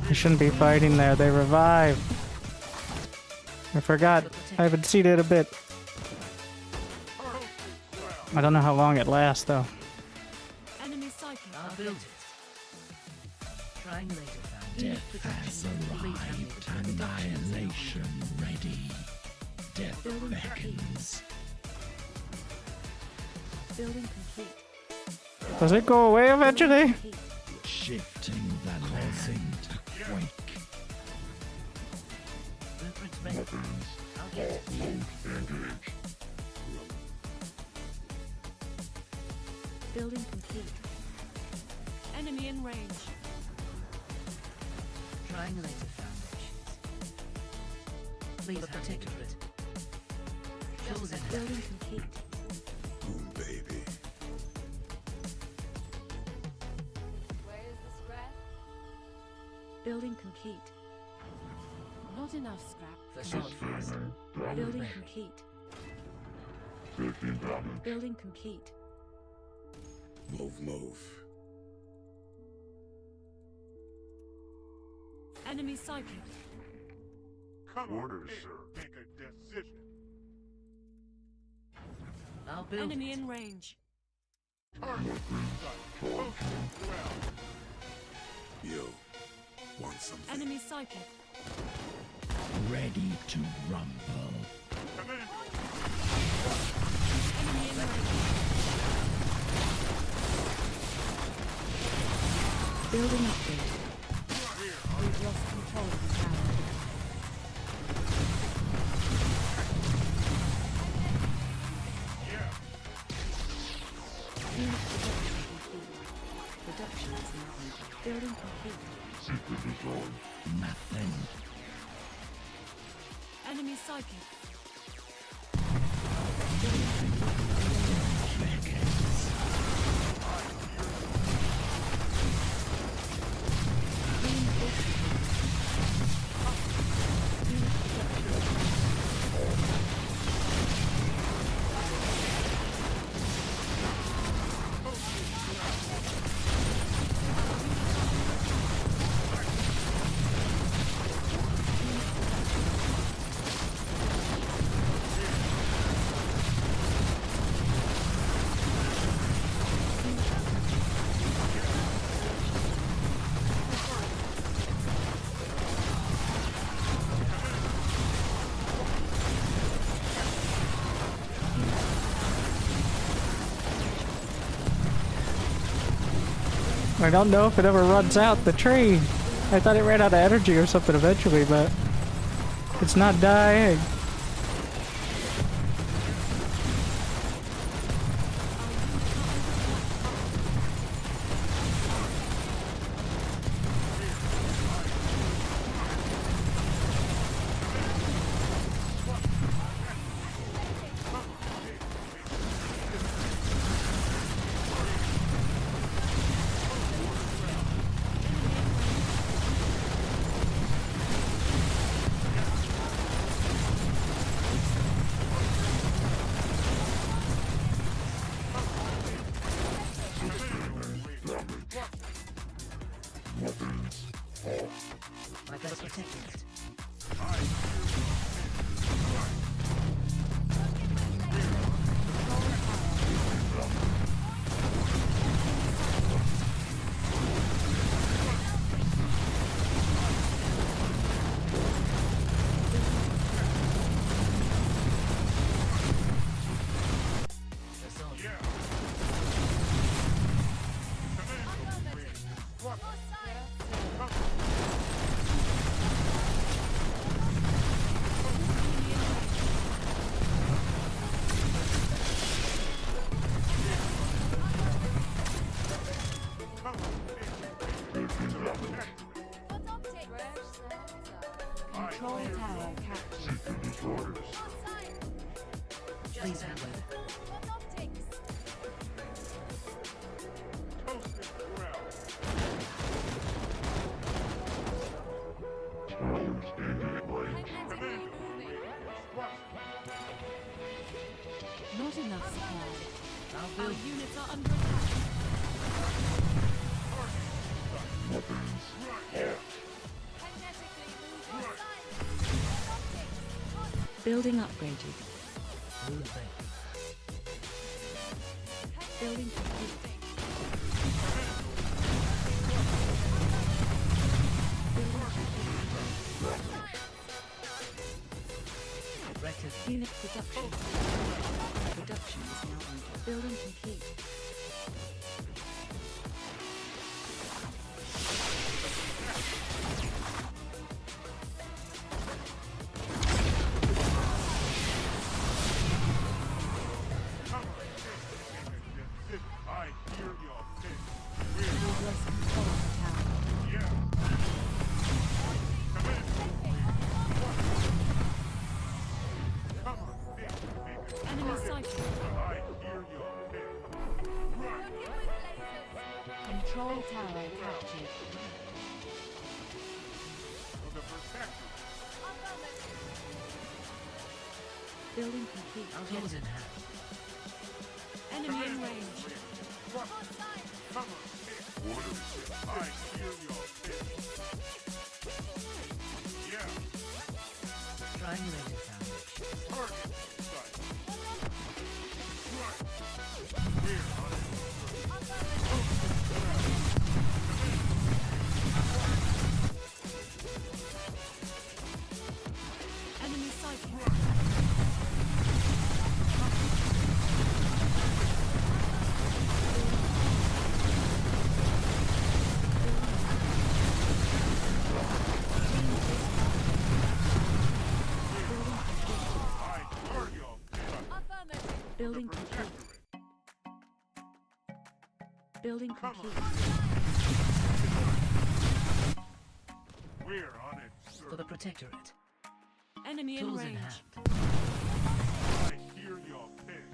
You shouldn't be fighting there. They revive. I forgot. I haven't seen it a bit. I don't know how long it lasts, though. Enemy psychic. I'll build it. Triangulator found. Death has arrived. Annihilation ready. Death Building beckons. Building complete. Does it go away eventually? Complete. Shifting the land to quake. Blueprints ready. I'll get it. Building complete. Enemy in range. Triangulator foundations. Please protectorate. Chosen. Building complete. Boom, baby. Where is the scrap? Building complete. Not enough scrap. Facade first. Building Ready. complete. Building complete. Move. Enemy psychic. Come on, Orders, here. sir. Make a decision. I'll build Enemy it. in range. Yo, want something? Enemy psychic. Ready to rumble. Enemy in range. Building upgrade. We've lost control of the tower. Unit production complete. Production is now under. Building complete. Secret is on. Nothing. Enemy psychic. I don't know if it ever runs out, the tree. I thought it ran out of energy or something eventually, but it's not dying. I gotta protect it. Control tower captured. Please handle it. Not enough supply. I'll Our build. units are under attack. Building upgraded. Moving. Building complete. Record. Unit production. Production is now under. Building complete. I hear your pitch. We've lost control of the tower. Yeah. Come on, Enemy psychic. I hear your pitch. Control tower captured. For the protector. Building complete. Tools in hand. Enemy in range. Come on, orders. I hear your pitch. Yeah. Triangulated foundation. Target sight. Right. We're on it. Building complete. Building complete. We're on it, sir. For the Protectorate. Enemy in Tools in range. hand. I hear your ping.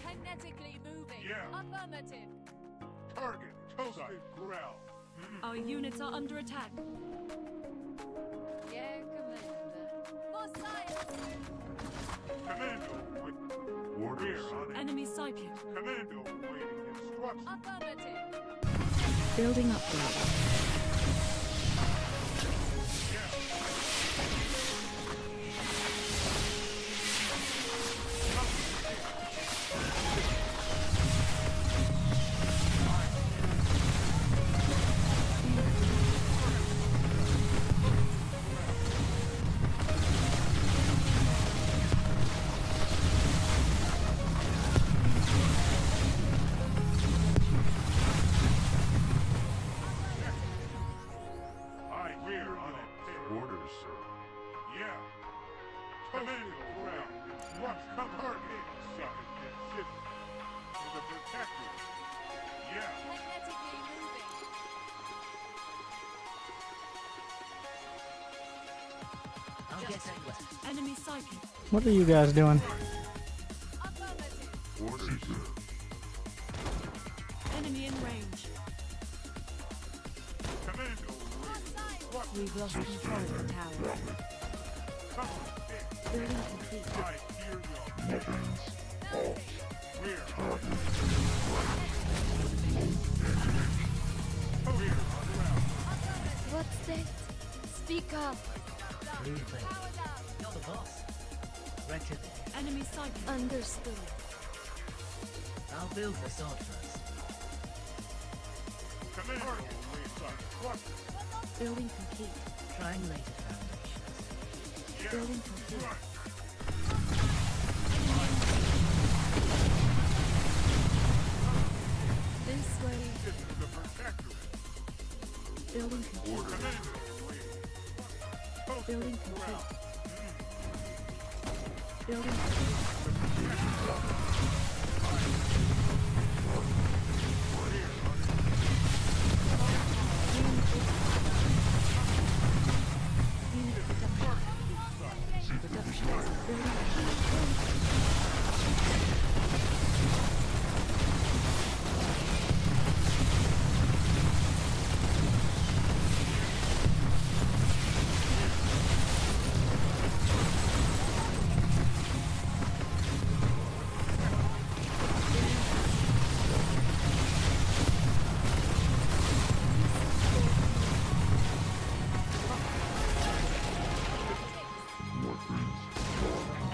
Kinetically moving. Yeah. Affirmative. Target toasted ground. Our units are under attack. Yeah, Commander. For science. Commando with Orders. We're on it. Enemy sighted. Commando waiting instructions. Affirmative. Building upgrade. We're on it. Orders, sir. Yeah. Commando ground. Instructions. Come target. Sucker get shifted. For the protector. Yeah. Kinetically moving. I'll get anywhere. Enemy sighted. What are you guys doing? Affirmative. Orders, sir. Enemy in range. Commando We've lost control of the tower. come on, hit. Building complete. I hear your Weapons off. We're Target we're on ground. What's that? Speak up. Blue plate. You're the boss. Reckon it. Enemy sighted. Understood. I'll build the sword first. Commando waits on instructions. Building complete. Triangulated foundations. Yeah. Building complete. Right. This way. This is the protectorate. Building complete. Commando waiting. Toasted Building ground. complete. Building complete. Unit production. Production. Building complete.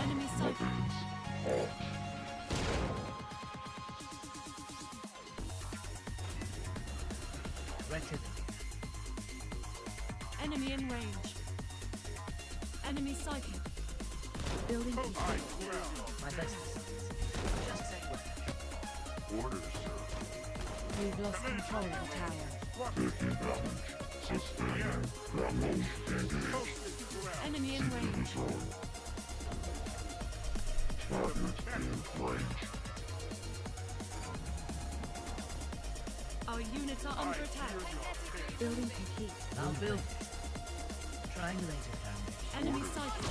Enemy sighted. Reckon it. Enemy in range. Enemy sighted. Building complete. My best decisions. Just say where. Orders, sir. We've lost control of the tower. 50 damage. Sustaining. Damage engaged. Enemy in range. Target in range. Our units are under attack. Building complete. I'll build it. Triangulated foundations. Enemy sighted.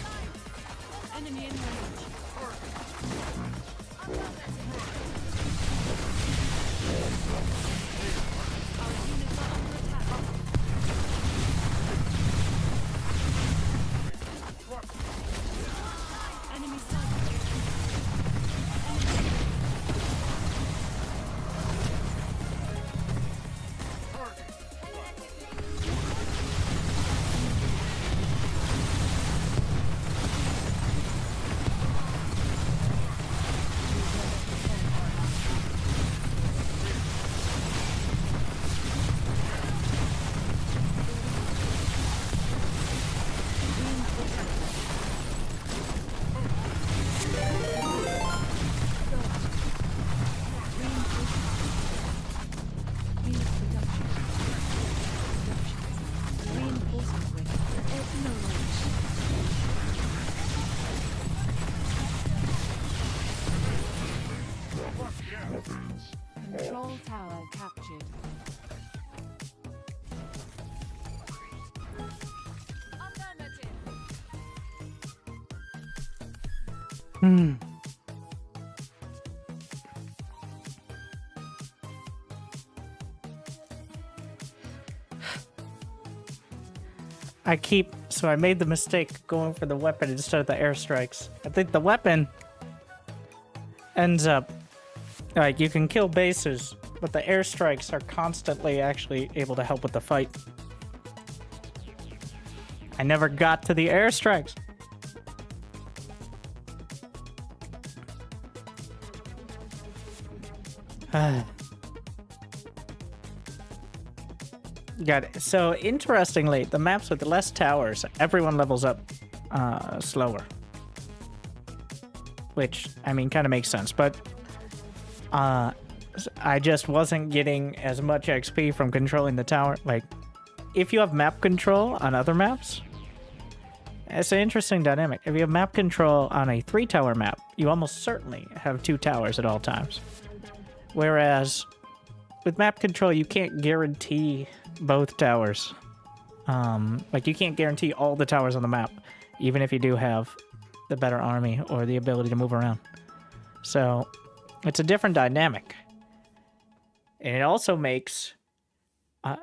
Enemy in range. Our units are under attack. Enemy sighted. Enemy. heavens. Control tower captured. Hmm. So I made the mistake going for the weapon instead of the airstrikes. I think the weapon ends up, like, you can kill bases, but the airstrikes are constantly actually able to help with the fight. I never got to the airstrikes. Got it. So interestingly, the maps with less towers, everyone levels up slower. Which, I mean, kind of makes sense. But I just wasn't getting as much XP from controlling the tower. Like, if you have map control on other maps, it's an interesting dynamic. If you have map control on a 3-tower map, you almost certainly have 2 towers at all times. Whereas with map control, you can't guarantee both towers. Like, you can't guarantee all the towers on the map, even if you do have the better army or the ability to move around. So it's a different dynamic. And it also makes...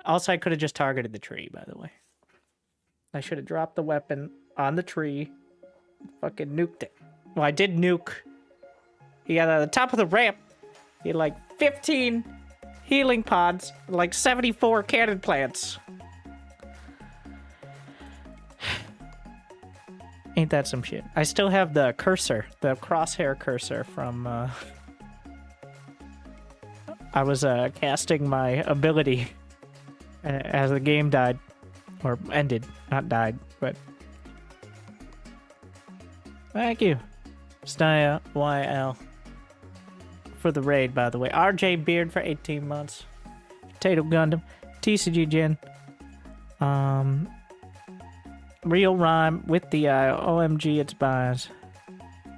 also, I could have just targeted the tree, by the way. I should have dropped the weapon on the tree. Fucking nuked it. Well, I did nuke. He got at the top of the ramp. He had like 15 healing pods, like 74 cannon plants. Ain't that some shit? I still have the cursor, the crosshair cursor from, I was casting my ability as the game died. Or ended. Not died, but... Thank you, Staya YL. For the raid, by the way. RJ Beard for 18 months. Potato Gundam. TCG Gen. Real Rhyme with the OMG It's Buys.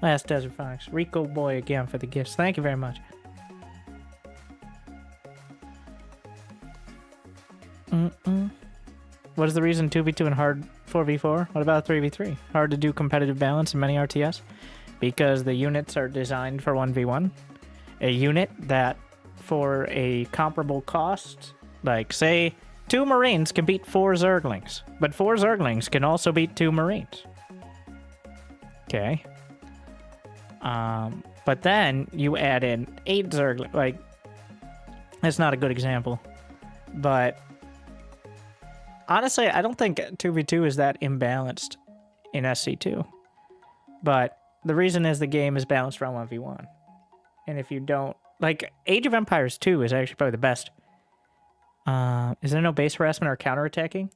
Last Desert Fox. Rico Boy again for the gifts. Thank you very much. What is the reason 2v2 and hard 4v4? What about 3v3? Hard to do competitive balance in many RTS? Because the units are designed for 1v1. A unit that, for a comparable cost, like, say, 2 Marines can beat 4 Zerglings, but 4 Zerglings can also beat 2 Marines. Okay. But then you add in 8 Zerglings. Like, that's not a good example. But honestly, I don't think 2v2 is that imbalanced in SC2. But the reason is the game is balanced around 1v1. And if you don't... Like, Age of Empires 2 is actually probably the best. Is there no base harassment or counterattacking?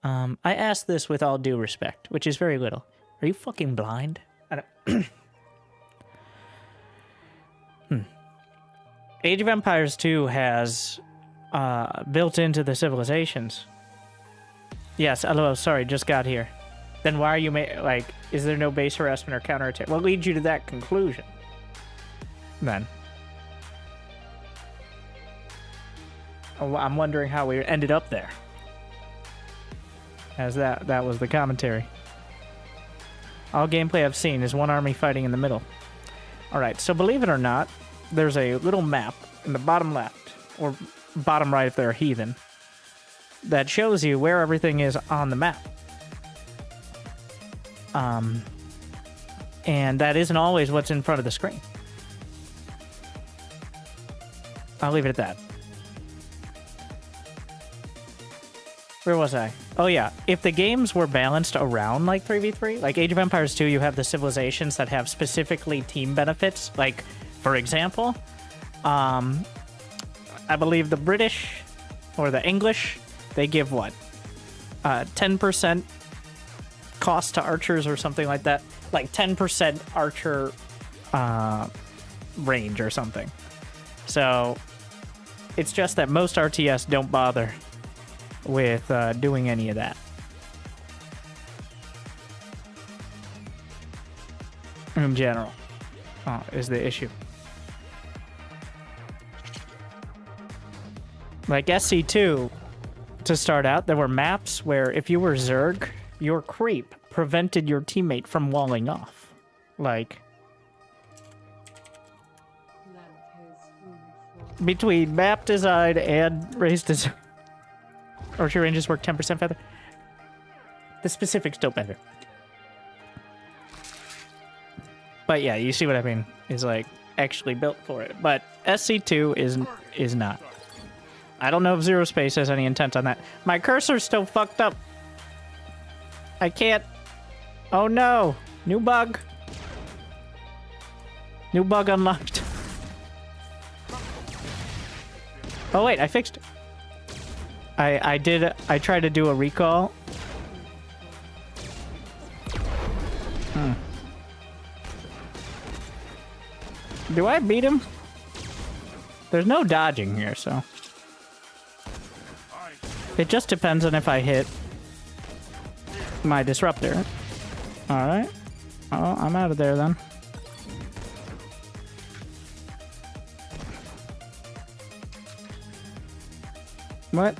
I ask this with all due respect, which is very little. Are you fucking blind? I don't... Age of Empires 2 has built into the civilizations. Yes, LOL, sorry, just got here. Then why are you like, is there no base harassment or counterattack? What leads you to that conclusion? Then. Oh, I'm wondering how we ended up there. As that was the commentary. All gameplay I've seen is one army fighting in the middle. Alright, so believe it or not, there's a little map in the bottom left, or bottom right if they're a heathen, that shows you where everything is on the map. And that isn't always what's in front of the screen. I'll leave it at that. Where was I? Oh yeah, if the games were balanced around like 3v3, like Age of Empires 2, you have the civilizations that have specifically team benefits. Like, for example, I believe the British or the English, they give what? 10% cost to archers or something like that. Like 10% archer range or something. So it's just that most RTS don't bother with doing any of that. In general, is the issue. Like SC2, to start out, there were maps where if you were Zerg, your creep prevented your teammate from walling off. Like, between map design and race design, archery ranges work 10% feather. The specifics don't matter. But yeah, you see what I mean? Is like actually built for it. But SC2 is not. I don't know if ZeroSpace has any intent on that. My cursor's still fucked up. I can't. Oh no! New bug. New bug unlocked. Oh wait, I fixed it. I tried to do a recall. Do I beat him? There's no dodging here, so. It just depends on if I hit my disruptor. Alright. Oh, I'm out of there then. What?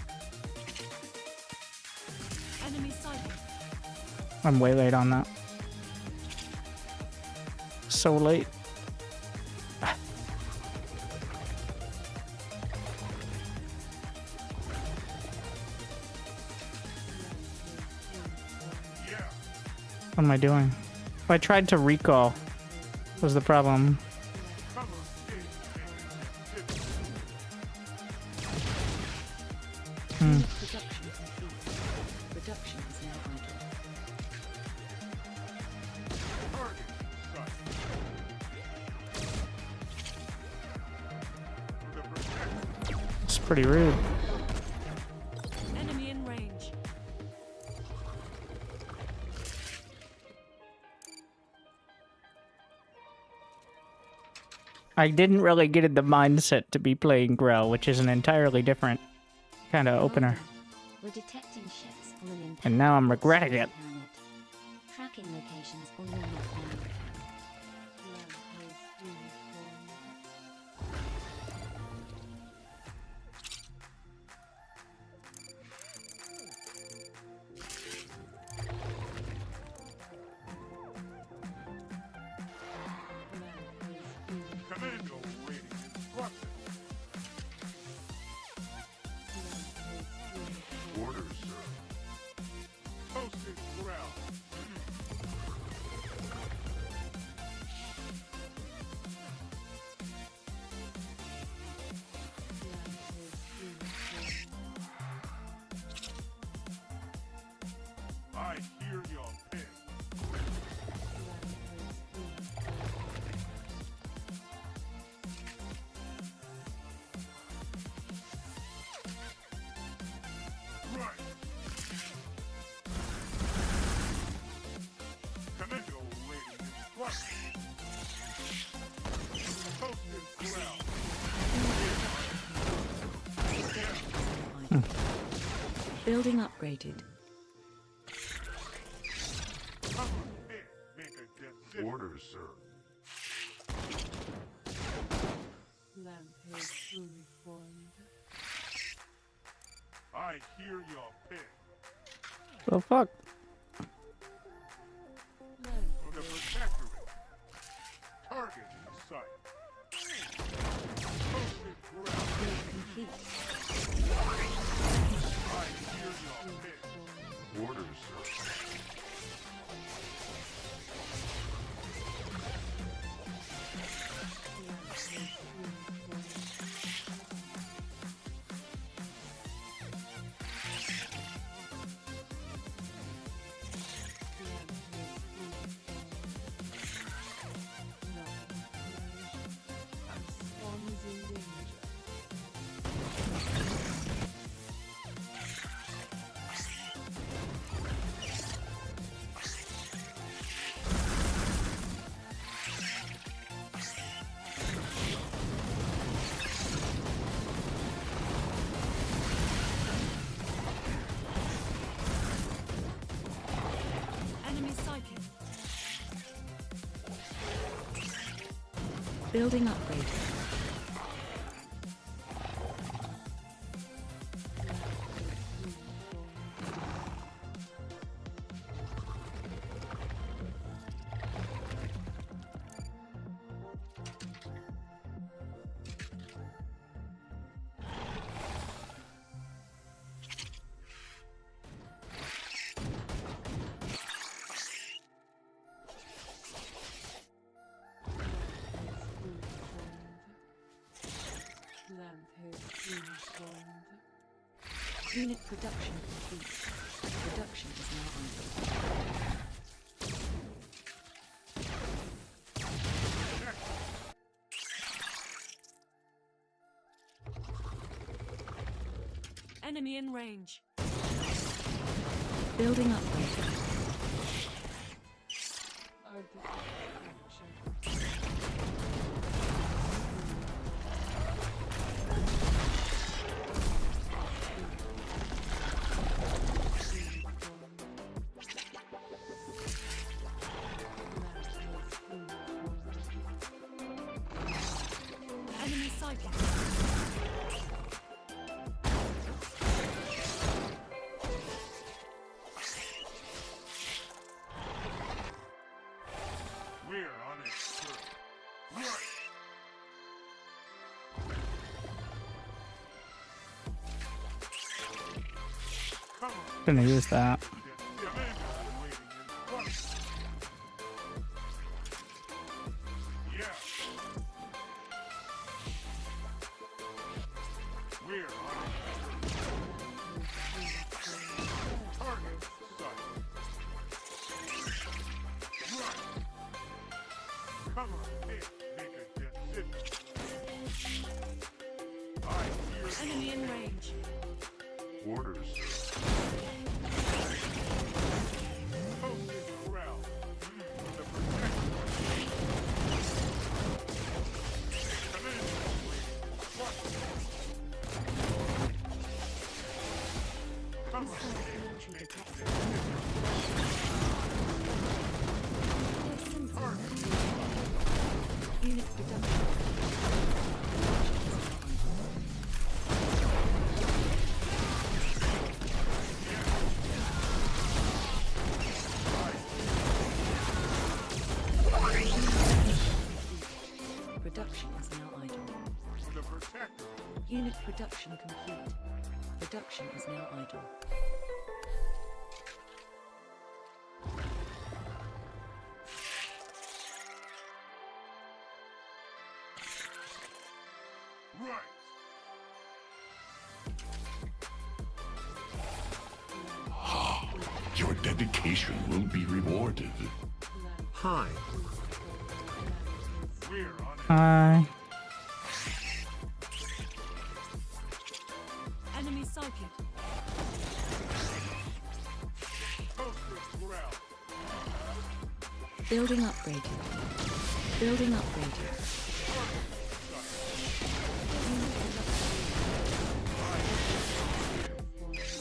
Enemy sighted. I'm way late on that. So late. What am I doing? I tried to recall. Was the problem? Production is now idle. It's pretty rude. Enemy in range. I didn't really get in the mindset to be playing Grell, which is an entirely different kind of opener. We're detecting ships on an imperial And now I'm regretting it. planet. Tracking locations on lunar planet. Commando waiting instructions. Orders, sir. Posted ground. I hear your ping. Right. Commando waiting instructions. Posted ground. Building upgraded. Cover pit. Make a decision. Orders, sir. I hear your ping. The fuck? For the protectorate. Target in sight. Posted ground. I hear your ping. Orders, sir. Enemy sighted. Building upgraded. Unit production complete. Production is now under. Enemy in range. Building upgrade. Enemy sighted. We're on it, sir. Right. Come on. Gonna use that. Yeah. We're on it. Target sight. Right. Come on, make a decision. I hear Enemy in range. orders. Focus corral. The protector. Command. What? Come on, make a Unit production. Production is now idle. the protector. Unit production complete. Production is now idle. Right. Your dedication will be rewarded. Hi. We're on it. Hi. Enemy sighted. Posted corral. Building upgraded. Building upgraded.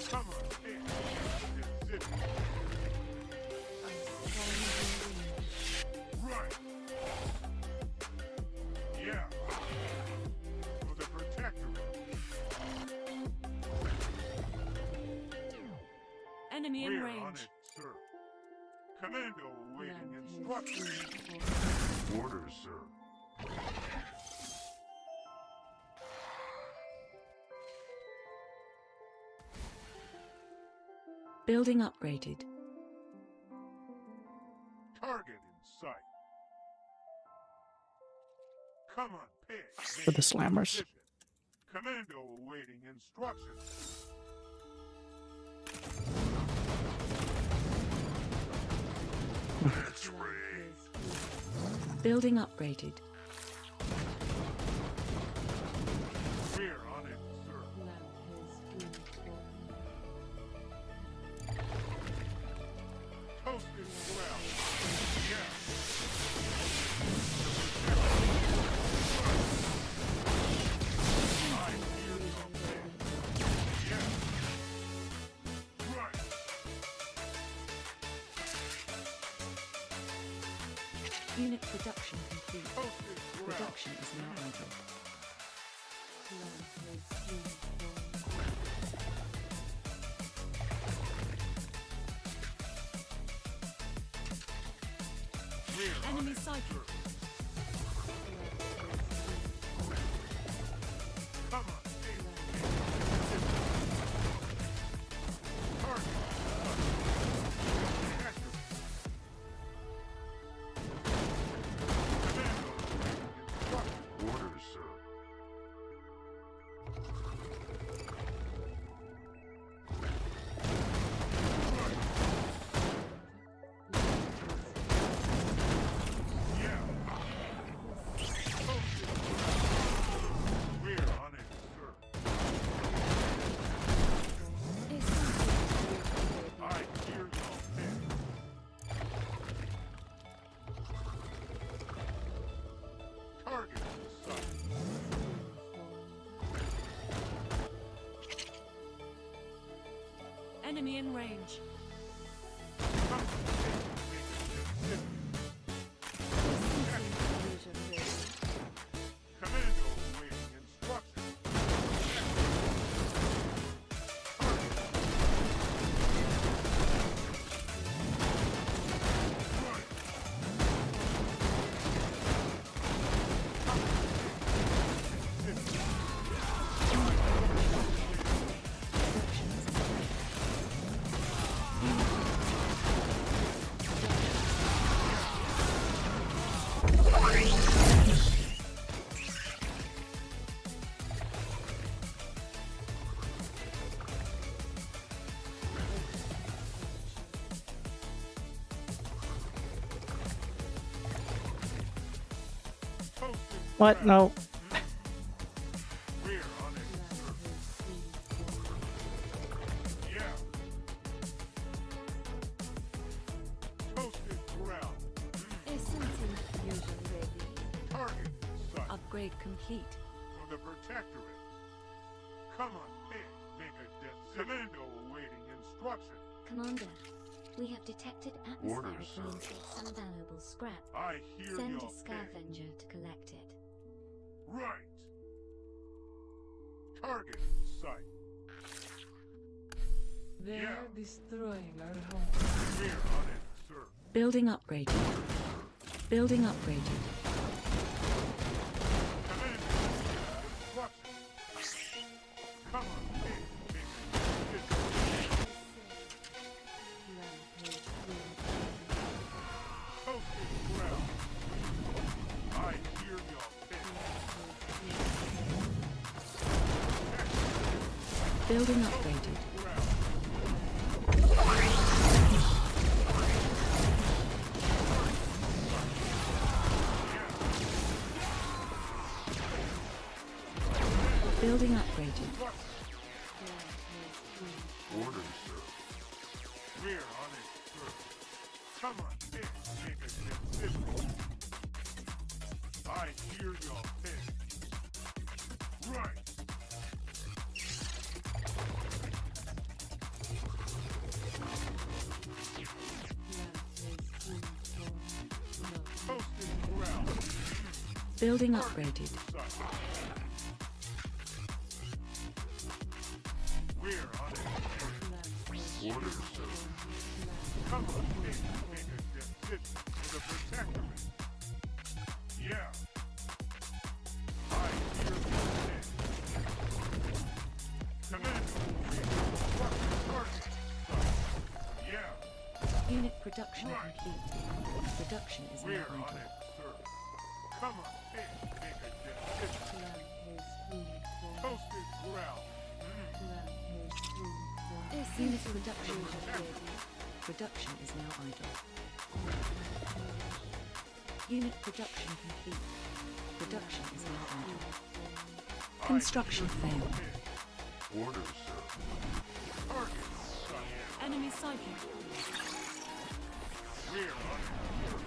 Come on, in. It's it. Right. Yeah. For the protectorate. Enemy in We're on range. it, sir. Commando awaiting instructions. Orders, sir. Building upgraded. Target in sight. Come on, pick. For the slammers. Position. Commando awaiting instructions. That's right. Building upgraded. We're on it, sir. Toasted corral. Yeah. I hear something. Yeah. Right. Unit production complete. Toasted corral. Production is now idle. We're on Enemy it, sighted. sir. Come on, in. Target. Protector. Commando. Instructions. Orders, sir. Target in sight. Enemy in range. Commando awaiting instructions. What? No. We're on it, sir. Yeah. Toasted ground. Essential fusion ready. Target in sight. Upgrade complete. For the Protectorate. Come on, make a death. Commando awaiting instruction. Commander, we have detected atmospheric Orders, sir. range with some valuable scrap. I hear Send your a scavenger to collect it. Right. Target in sight. They're destroying our home. We're on it, sir. Building upgraded. Building upgraded. Commando instruction. Come on, make Toasted ground. I hear your pitch. Building upgraded. Building upgraded. Orders, sir. We're on it, sir. Come on, make a decision. I hear your pitch. Right. Toasted ground. Building upgraded. We're on it. Orders, sir. Come on, make a decision for the Protectorate. Yeah. I hear your pitch. Commander, target. Yeah. Unit production complete. Production is now We're on idle. it, sir. Come on, make a decision. Toasted ground. Unit production complete. Production is now idle. Unit production complete. Production is now idle. Construction failed. Orders, sir. Target sight. Enemy sighted. We're on it, sir.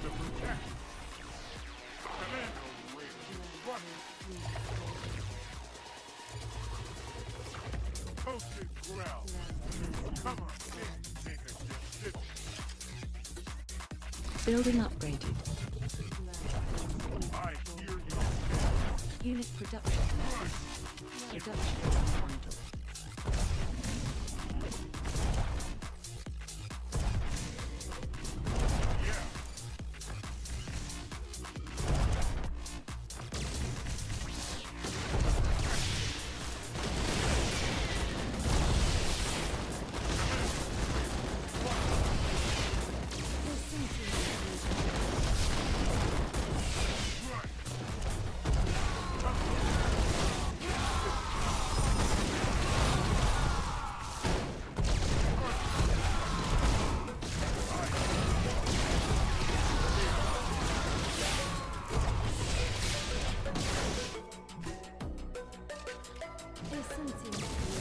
The Protectorate. Commando awaiting instructions. Toasted ground. Come on, make a decision. Building upgraded. I hear your pitch. Unit production complete. Production is now idle. Yeah.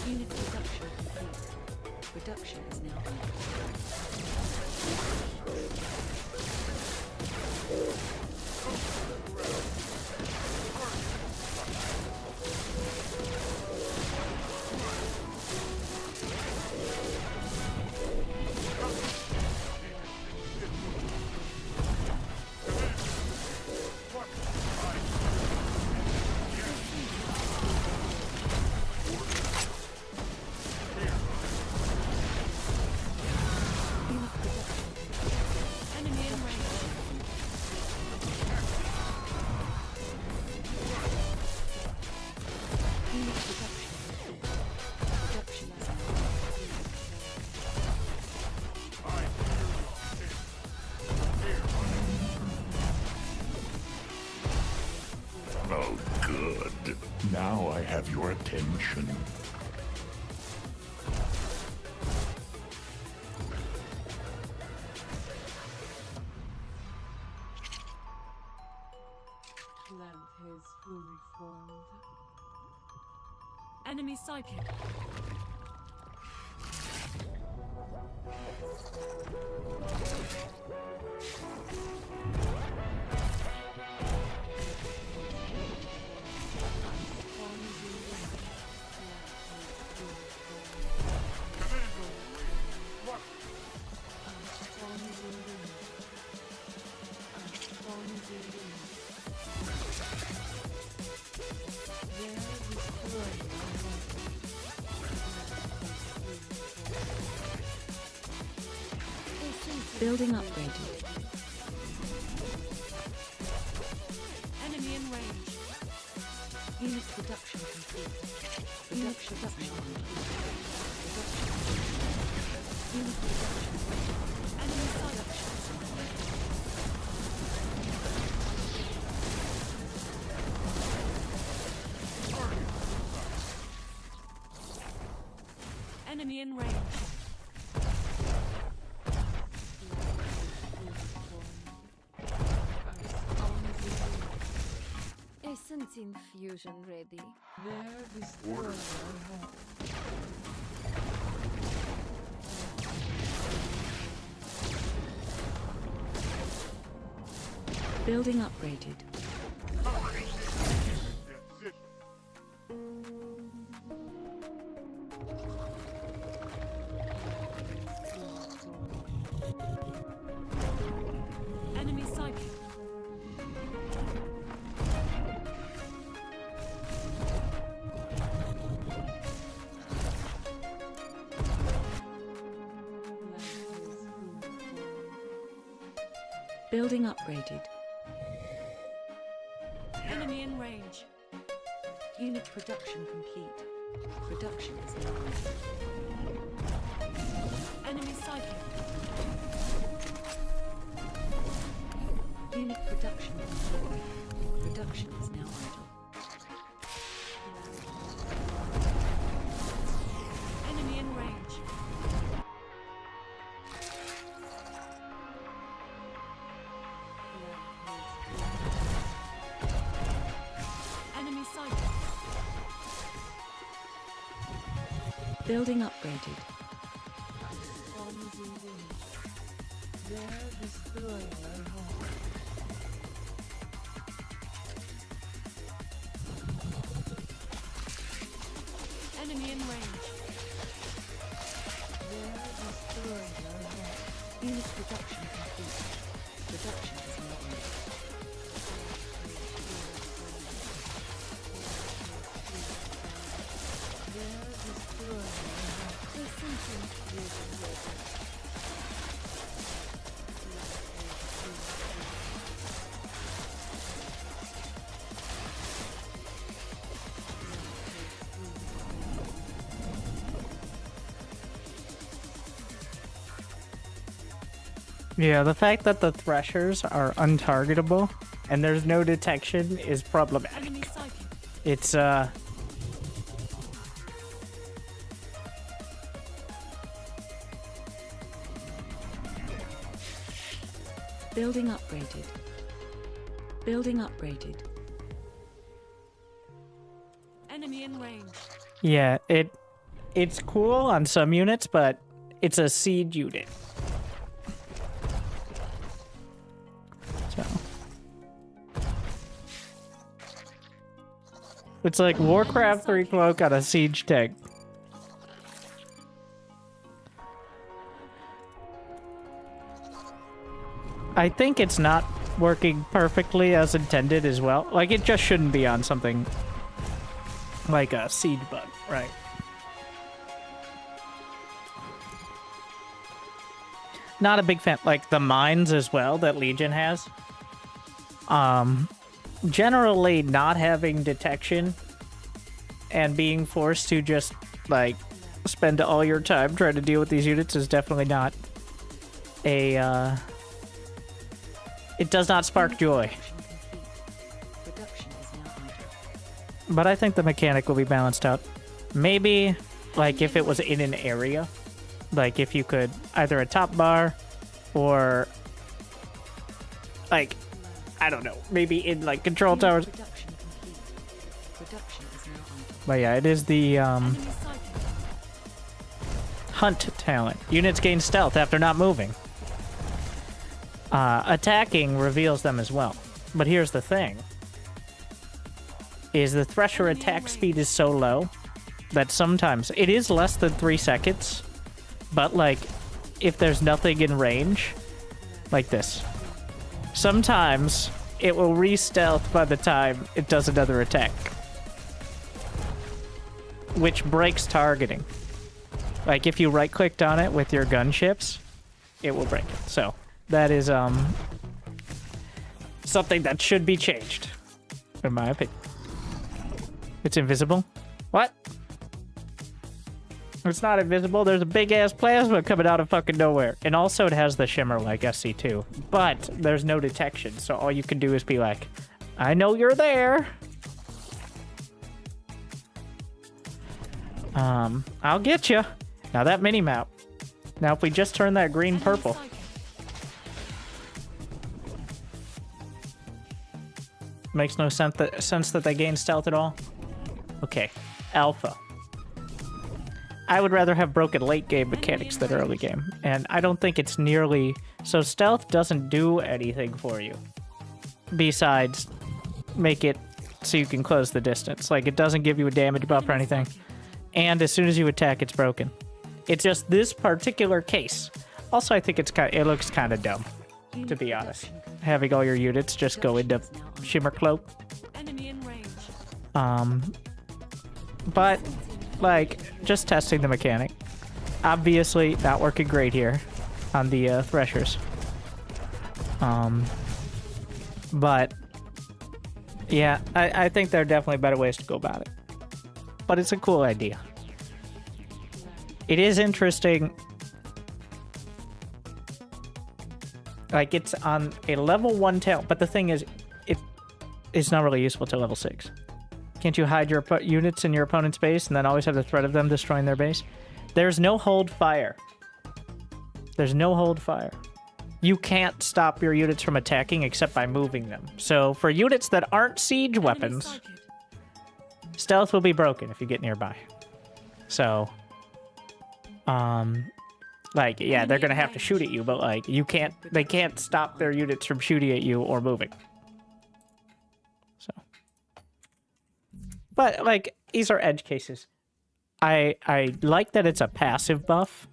Unit production complete. Production is now idle. Oh, good. Now I have your attention. Plant is fully formed. Enemy sighted. Building upgraded. Enemy in range. Unit production complete. Unit production complete. Unit production. Enemy sighted. Enemy in range. Essence infusion ready. There destroyer home. Building upgraded. Enemy sighted. Building upgraded. Enemy in range. Unit production complete. Production is now Enemy sighted. Unit production complete. Production is now idle. Enemy in range. Enemy sighted. Building upgraded. On the wing. There destroyer home. Enemy in range. There destroyer home. Unit production complete. Production is now idle. There destroyer home. Essence infusion ready. Yeah, the fact that the threshers are untargetable and there's no detection is problematic. Enemy sighted. It's Building upgraded. Building upgraded. Enemy in range. yeah, it's cool on some units, but it's a siege unit. So it's like Warcraft 3 cloak on a siege tank. I think it's not working perfectly as intended as well. Like, it just shouldn't be on something like a siege bug, right? Not a big fan. Like, the mines as well that Legion has. Generally not having detection and being forced to just, like, spend all your time trying to deal with these units is definitely not a, it does not spark joy. Production is now idle. but I think the mechanic will be balanced out. Maybe, like, if it was in an area, like, if you could either a top bar or, like, I don't know, maybe in, like, control towers. Production complete. Production is now under. But yeah, it is the, Enemy sighted. hunt talent. Units gain stealth after not moving. Attacking reveals them as well. But here's the thing. Is the Thresher attack speed is so low that sometimes it is less than 3 seconds, but like if there's nothing in range, like this, sometimes it will re-stealth by the time it does another attack, which breaks targeting. Like if you right-clicked on it with your gunships, it will break it. So that is something that should be changed, in my opinion. It's invisible? What? It's not invisible. There's a big-ass plasma coming out of fucking nowhere. And also it has the shimmer like SC2. But there's no detection, so all you can do is be like, I know you're there. I'll get you. Now that mini-map. Now if we just turn that green purple. Makes no sense that they gain stealth at all. Okay, Alpha. I would rather have broken late game mechanics than early game, and I don't think it's nearly... So stealth doesn't do anything for you, besides make it so you can close the distance. Like, it doesn't give you a damage buff or anything, and as soon as you attack, it's broken. It's just this particular case. Also, I think it looks kind of dumb, to be honest. Having all your units just go into Shimmer Cloak. Enemy in range. But, like, just testing the mechanic. Obviously, not working great here on the Threshers. But, yeah, I think there are definitely better ways to go about it. But it's a cool idea. It is interesting. Like, it's on a level 1 tail, but the thing is, it's not really useful to level 6. Can't you hide your units in your opponent's base and then always have the threat of them destroying their base? There's no hold fire. There's no hold fire. You can't stop your units from attacking except by moving them. So for units that aren't siege weapons, stealth will be broken if you get nearby. So, like, yeah, they're gonna have to shoot at you, but like, they can't stop their units from shooting at you or moving. So, but like, these are edge cases. I like that it's a passive buff,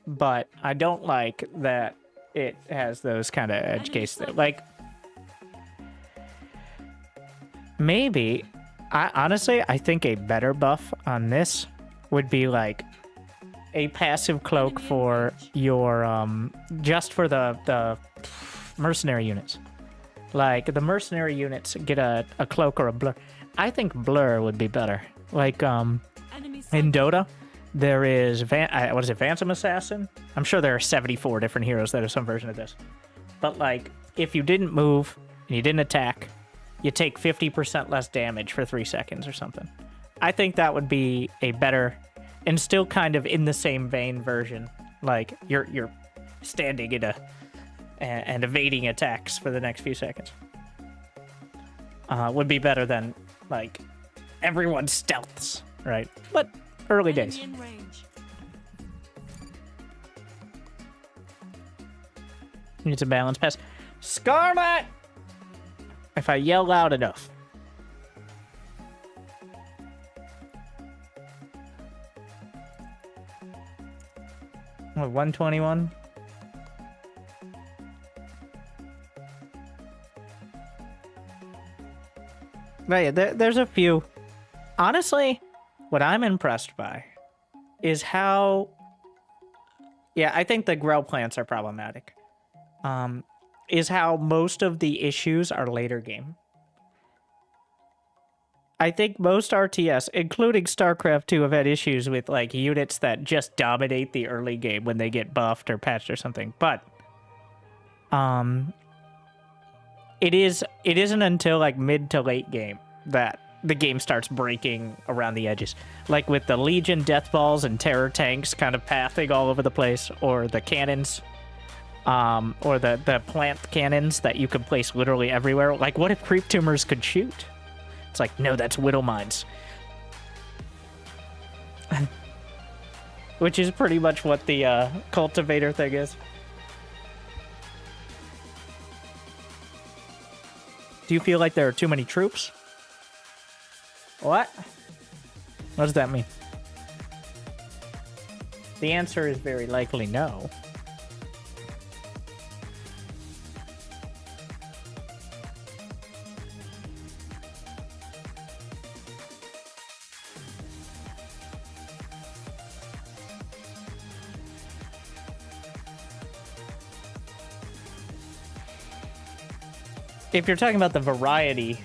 but I don't like that it has those kind of edge cases. Like, maybe, honestly, I think a better buff on this would be like a passive cloak for your, just for the mercenary units. Like, the mercenary units get a cloak or a blur. I think blur would be better. Like, in Dota, there is, what is it, Phantom Assassin? I'm sure there are 74 different heroes that are some version of this. But, like, if you didn't move and you didn't attack, you take 50% less damage for 3 seconds or something. I think that would be a better, and still kind of in the same vein version. Like, you're standing in and evading attacks for the next few seconds. Would be better than, like, everyone stealths, right? But early days. Needs a balance pass. Scarlet! If I yell loud enough. What, 121? But yeah, there's a few. Honestly, what I'm impressed by is how... Yeah, I think the grow plants are problematic. Is how most of the issues are later game. I think most RTS, including StarCraft 2, have had issues with, like, units that just dominate the early game when they get buffed or patched or something. But, it isn't until, like, mid to late game that the game starts breaking around the edges. Like with the Legion death balls and terror tanks kind of pathing all over the place, or the cannons, or the plant cannons that you can place literally everywhere. Like, what if creep tumors could shoot? It's like, no, that's widow mines. Which is pretty much what the cultivator thing is. Do you feel like there are too many troops? What? What does that mean? The answer is very likely no. If you're talking about the variety,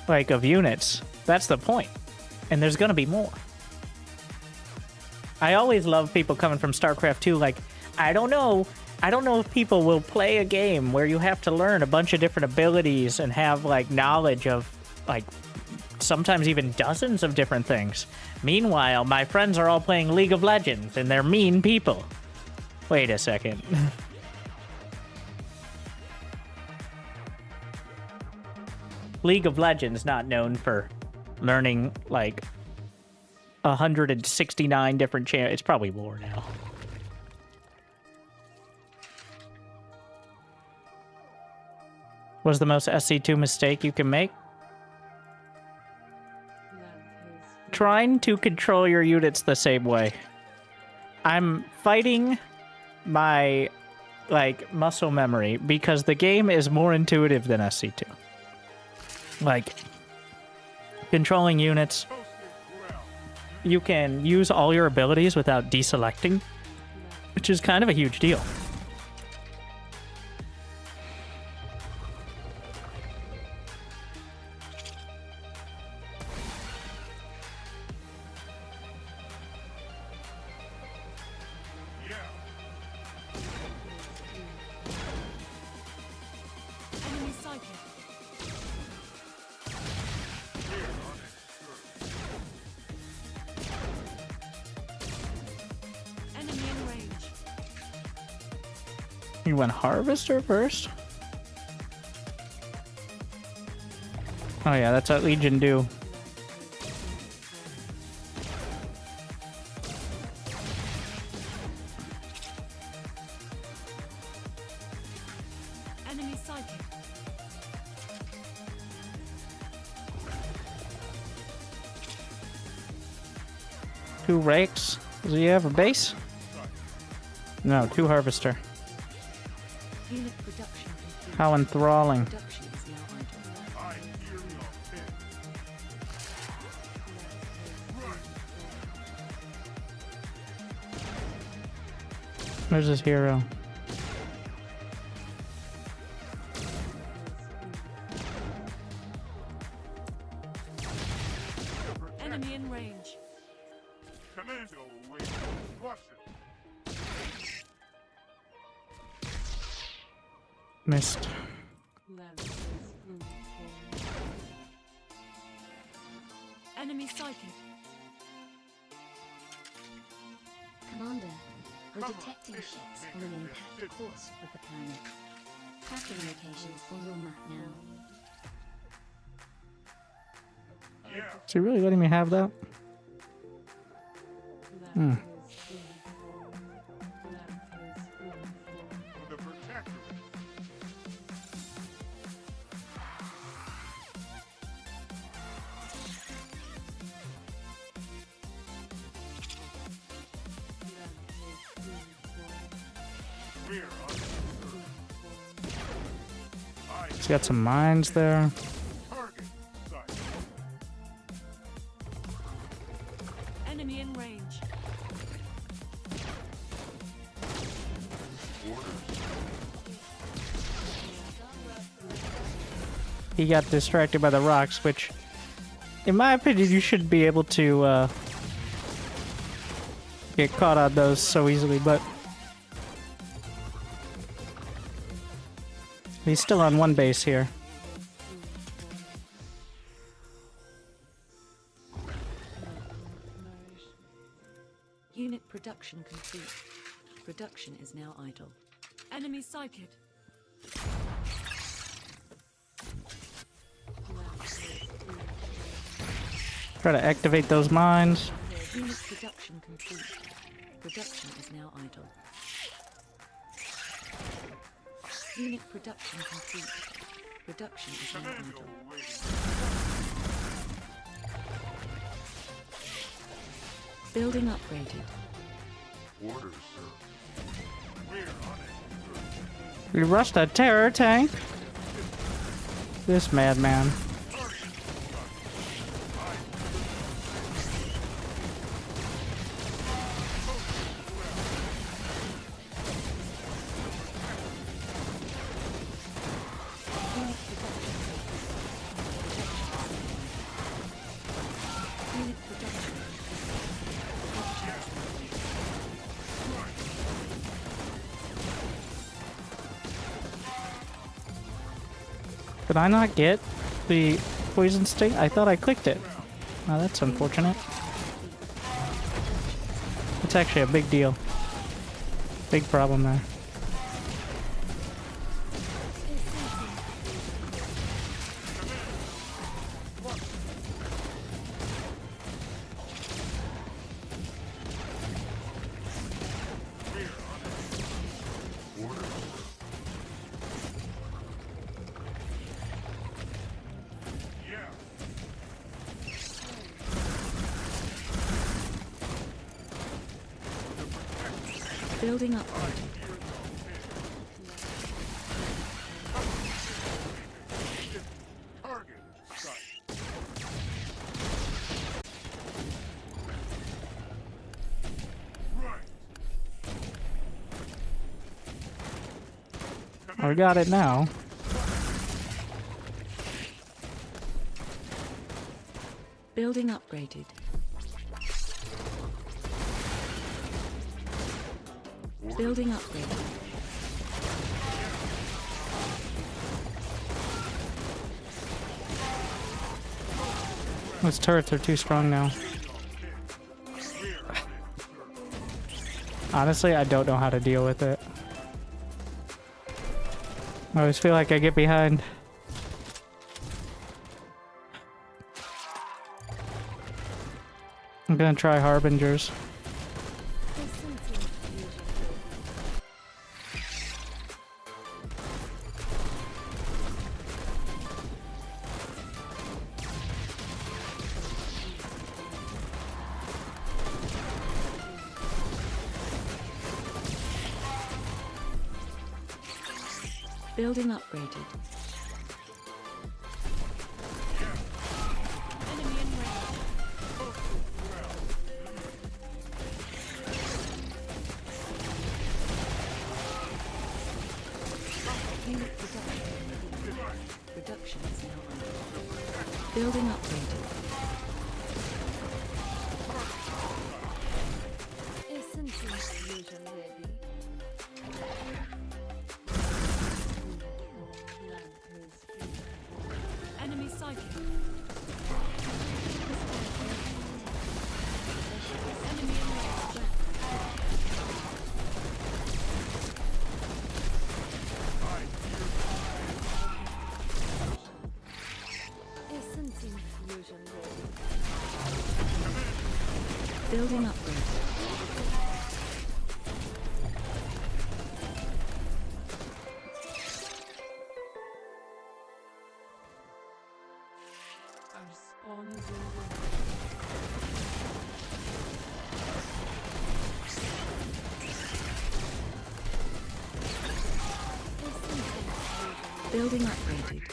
like, of units, that's the point. And there's gonna be more. I always love people coming from StarCraft 2, like, I don't know if people will play a game where you have to learn a bunch of different abilities and have, like, knowledge of, like, sometimes even dozens of different things. Meanwhile, my friends are all playing League of Legends, and they're mean people. Wait a second. League of Legends not known for learning, like, 169 different channels. It's probably more now. What's the most SC2 mistake you can make? Trying to control your units the same way. I'm fighting my, like, muscle memory because the game is more intuitive than SC2. Like, controlling units, you can use all your abilities without deselecting, which is kind of a huge deal. Enemy sighted. Enemy in range. You went Harvester first? Oh yeah, that's what Legion do. Enemy sighted. Two rakes. Does he have a base? No, two Harvester. Unit production complete. How enthralling. Production is now idle. I hear your pin. Where's his hero? Enemy in range. Commando wing. Watch it. Missed. Enemy sighted. Commander, we're detecting ships on an impact course with the planet. Tracking locations on your map now. Yeah. Is he really letting me have that? Hmm. The protectorate. We're on He's got some mines there. target site. Enemy in range. He got distracted by the rocks, which, in my opinion, you shouldn't be able to get caught on those so easily, but he's still on one base here. production complete. Production is now idle. Enemy sighted. Try to activate those mines. Unit production complete. Production is now idle. Unit production complete. Production is now idle. Building upgraded. Orders, sir. We're on it. We rushed a terror tank. This madman. Did I not get the poison sting? I thought I clicked it. Oh, that's unfortunate. It's actually a big deal. Big problem there. Building up. Target sight. Right. We got it now. Building upgraded. Building upgraded. Those turrets are too strong now. Honestly, I don't know how to deal with it. I always feel like I get behind. I'm gonna try Harbingers. Building upgraded. Enemy in range. Unit production. Production is now under. Building upgraded. Essence fusion ready. Enemy sighted. Enemy in range. Essence infusion ready. Building upgraded. Our spawn is over. Building upgraded.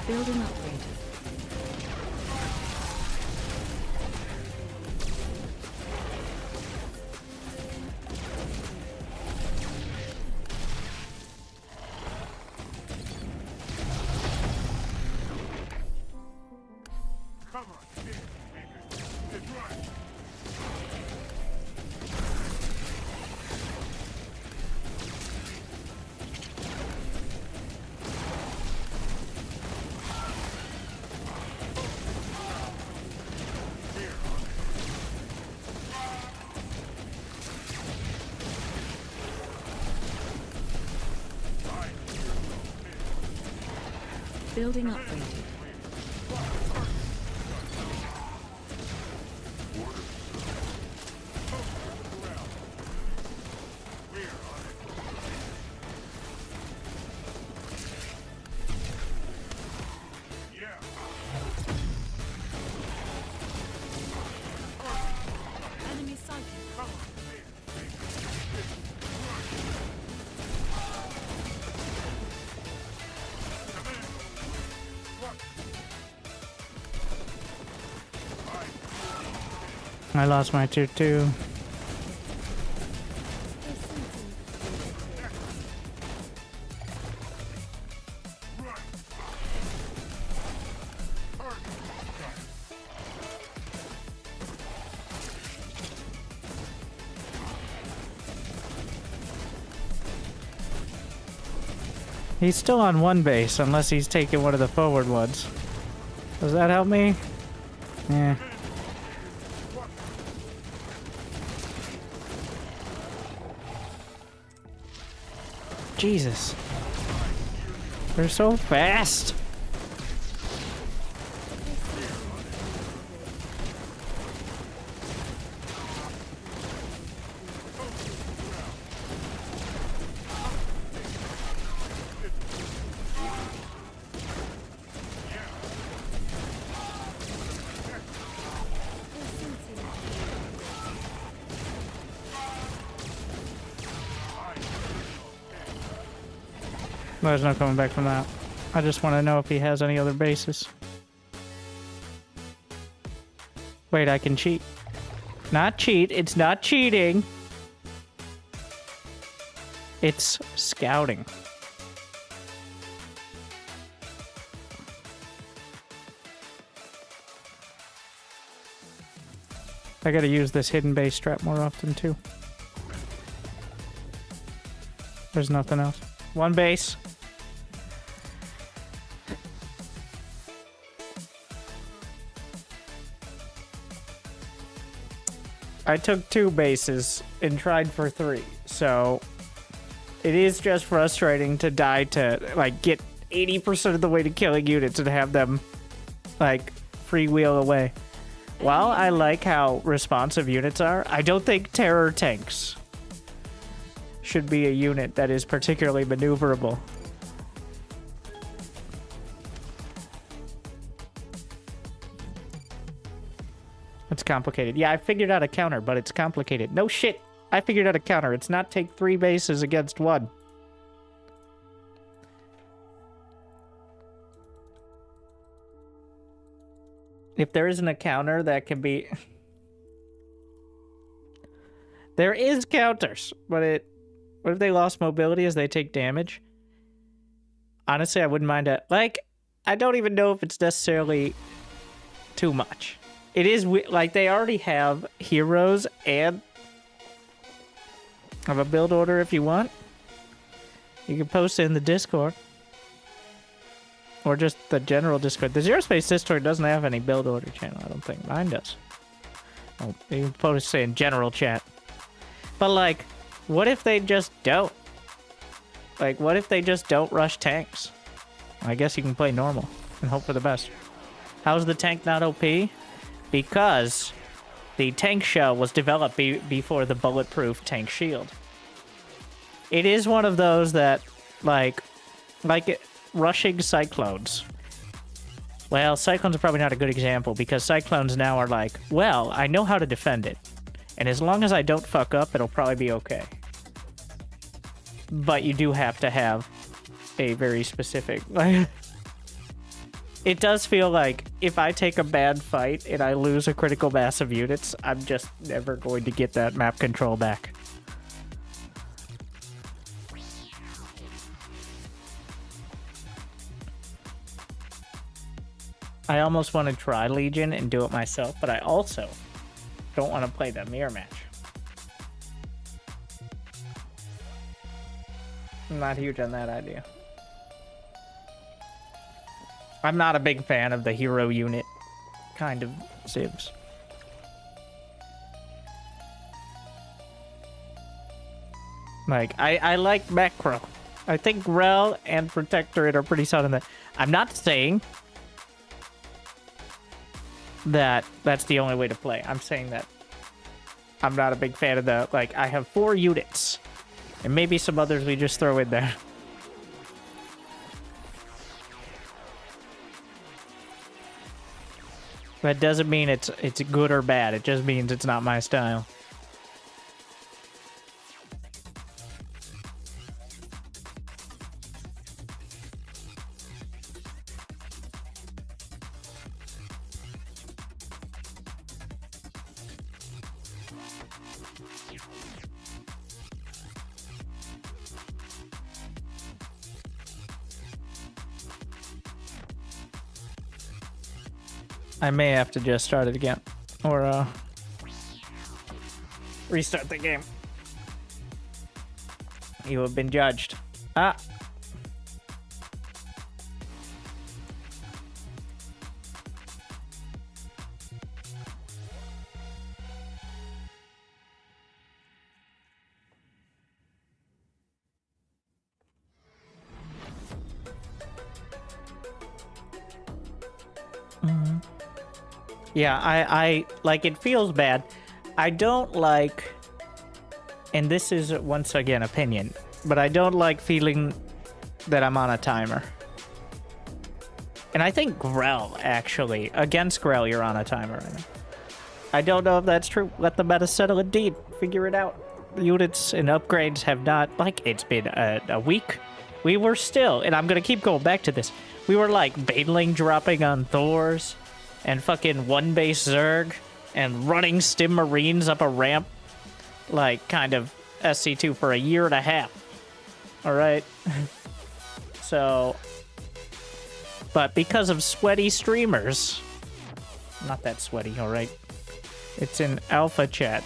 Building upgraded. Building upgraded. Enemy sighted. I lost my tier 2. He's still on one base, unless he's taking one of the forward ones. Does that help me? Yeah. Jesus. They're so fast. There's no coming back from that. I just want to know if he has any other bases. Wait, I can cheat. Not cheat. It's not cheating. It's scouting. I gotta use this hidden base strat more often too. There's nothing else. One base. I took 2 bases and tried for 3, so it is just frustrating to die to, like, get 80% of the way to killing units and have them, like, freewheel away. While I like how responsive units are, I don't think terror tanks should be a unit that is particularly maneuverable. It's complicated. Yeah, I figured out a counter, but it's complicated. No shit! I figured out a counter. It's not take 3 bases against 1. If there isn't a counter that can be... There is counters, but it... What if they lost mobility as they take damage? Honestly, I wouldn't mind it. Like, I don't even know if it's necessarily too much. It is, like, they already have heroes and have a build order if you want. You can post it in the Discord. Or just the general Discord. The ZeroSpace Discord doesn't have any build order channel, I don't think. Mine does. Oh, you can post it in general chat. But, like, what if they just don't? Like, what if they just don't rush tanks? I guess you can play normal and hope for the best. How's the tank not OP? Because the tank shell was developed before the bulletproof tank shield. It is one of those that, like rushing cyclones. Well, cyclones are probably not a good example because cyclones now are like, well, I know how to defend it. And as long as I don't fuck up, it'll probably be okay. But you do have to have a very specific... It does feel like if I take a bad fight and I lose a critical mass of units, I'm just never going to get that map control back. I almost want to try Legion and do it myself, but I also don't want to play the mirror match. I'm not huge on that idea. I'm not a big fan of the hero unit kind of civs. Like, I like macro. I think Rel and Protectorate are pretty solid in that. I'm not saying that that's the only way to play. I'm saying that I'm not a big fan of the, like, I have 4 units. And maybe some others we just throw in there. That doesn't mean it's good or bad. It just means it's not my style. I may have to just start it again. Or, restart the game. You have been judged. Ah! Yeah, I like, it feels bad. I don't like, and this is once again opinion, but I don't like feeling that I'm on a timer. And I think Grell, actually, against Grell, you're on a timer. I don't know if that's true. Let the meta settle indeed. Figure it out. Units and upgrades have not, like, it's been a week. We were still, and I'm gonna keep going back to this, we were like Baneling dropping on Thors, and fucking 1-base Zerg, and running Stim Marines up a ramp, like, kind of SC2 for a year and a half. Alright? So, but because of sweaty streamers, not that sweaty, alright? It's in alpha chat.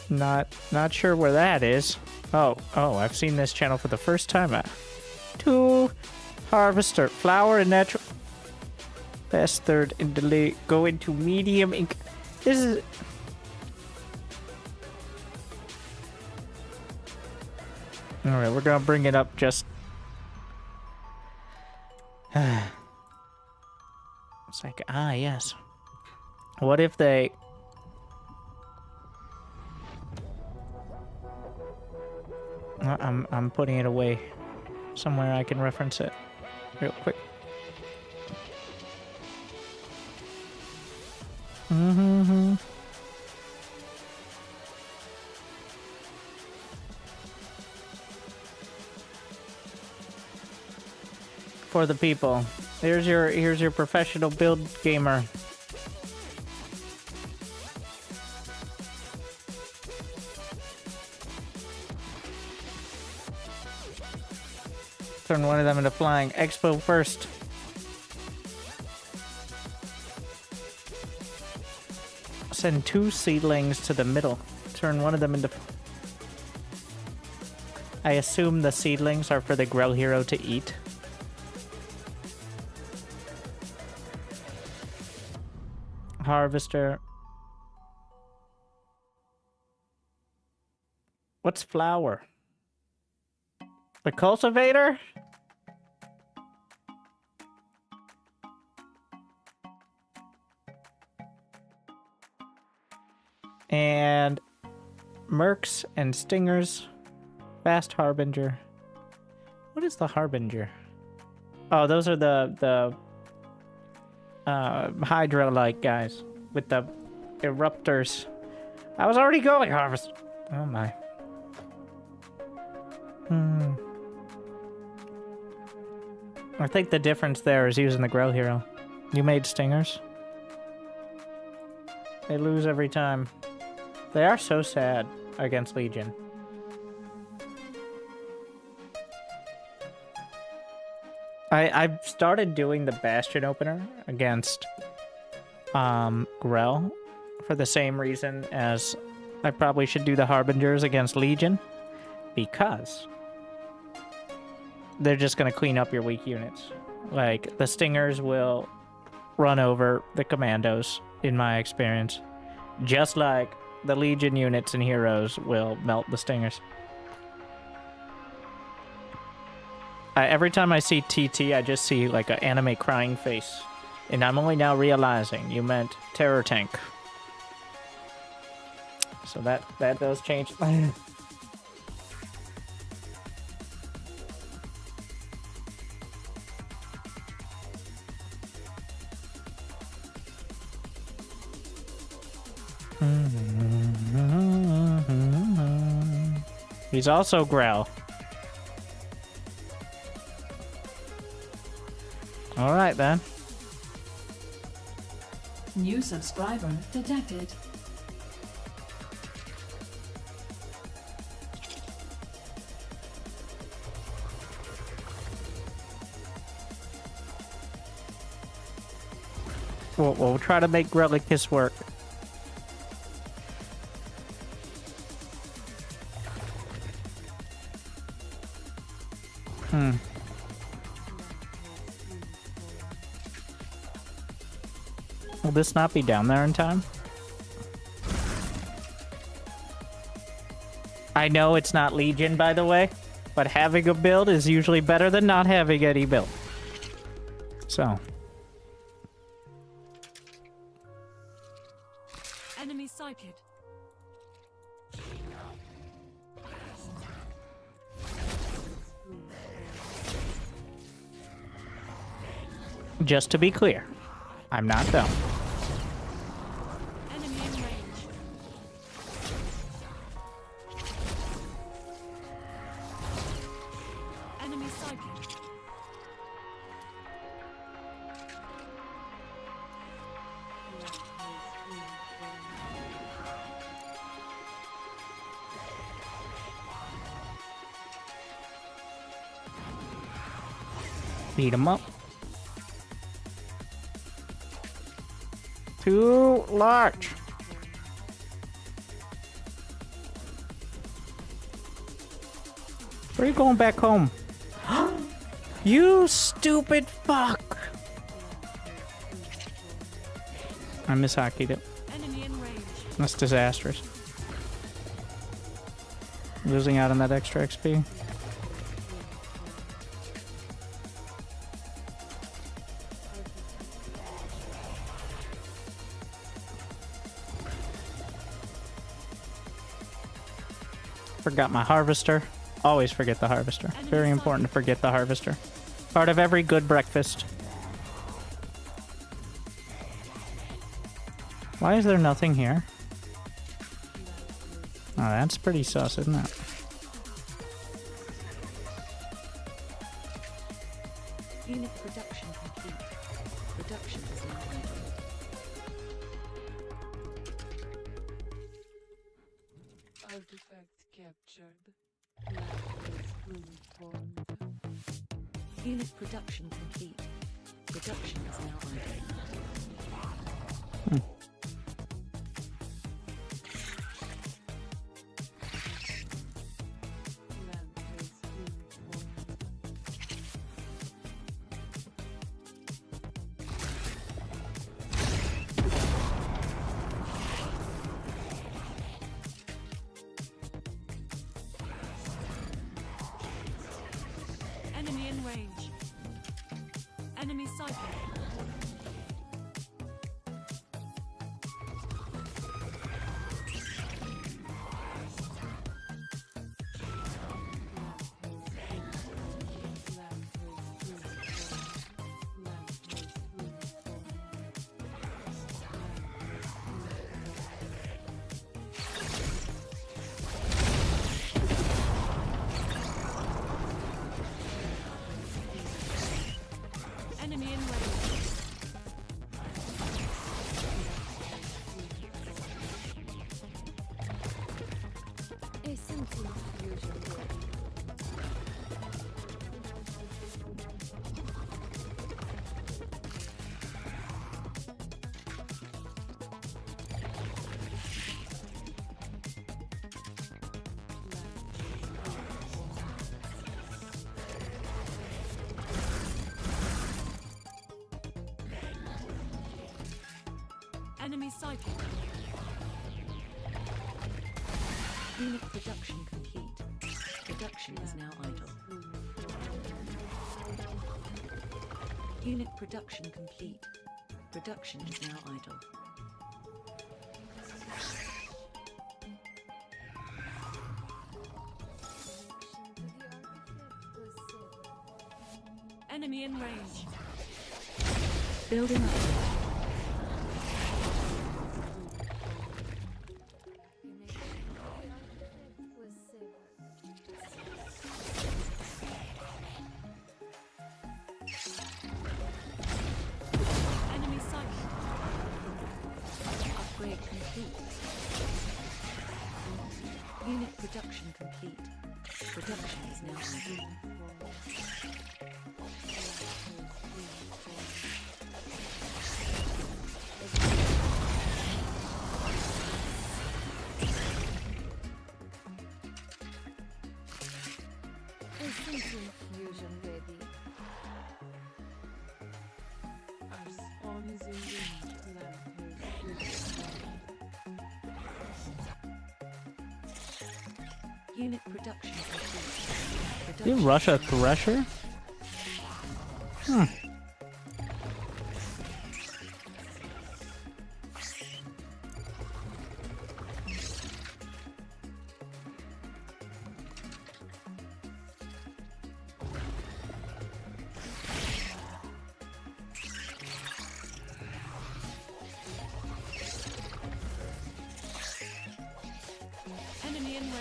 Not sure where that is. Oh, I've seen this channel for the first time. 2 Harvester, flower and natural. Best third in delay. Go into medium ink. This is. Alright, we're gonna bring it up just. It's like, yes. What if they. I'm putting it away somewhere I can reference it real quick. For the people. Here's your professional build gamer. Turn one of them into flying. Expo first. Send 2 seedlings to the middle. Turn one of them into... I assume the seedlings are for the Grell hero to eat. Harvester. What's flower? The cultivator? And mercs and stingers. Fast harbinger. What is the harbinger? Oh, those are the hydra-like guys with the eruptors. I was already going harvest. Oh my. I think the difference there is using the Grell hero. You made stingers. They lose every time. They are so sad against Legion. I've started doing the Bastion opener against Grell for the same reason as I probably should do the Harbingers against Legion, because they're just going to clean up your weak units. Like, the Stingers will run over the Commandos, in my experience. Just like the Legion units and heroes will melt the stingers. Every time I see TT, I just see like an anime crying face. And I'm only now realizing you meant terror tank. So that does change. He's also Growl. All right then. New subscriber detected. We'll try to make Relicus work. Will this not be down there in time? I know it's not Legion, by the way, but having a build is usually better than not having any build. So. Enemy sighted. Just to be clear, I'm not dumb. Enemy in range. Enemy sighted. Beat him up. Too large. Where are you going back home? You stupid fuck! I mishockeyed it. Enemy in range. That's disastrous. Losing out on that extra XP. Forgot my harvester. Always forget the harvester. Very important to forget the harvester. Part of every good breakfast. Why is there nothing here? Oh, that's pretty sus, isn't it? Unit production complete. Production is now complete. Artifact captured. Land is formed. Unit production complete. Production is now complete. Enemy in range. Enemy sighted. Enemy in range. A simple fusion ready. Enemy sighted. Unit production complete. Production is now idle. Unit production complete. Production is now idle. Enemy in range. Building up. Enemy sighted. Upgrade complete. Unit production complete. Production is now idle. Essential fusion ready. Our spawn is in range. Unit production complete. Did you rush a Thresher? Hmm. Enemy in range.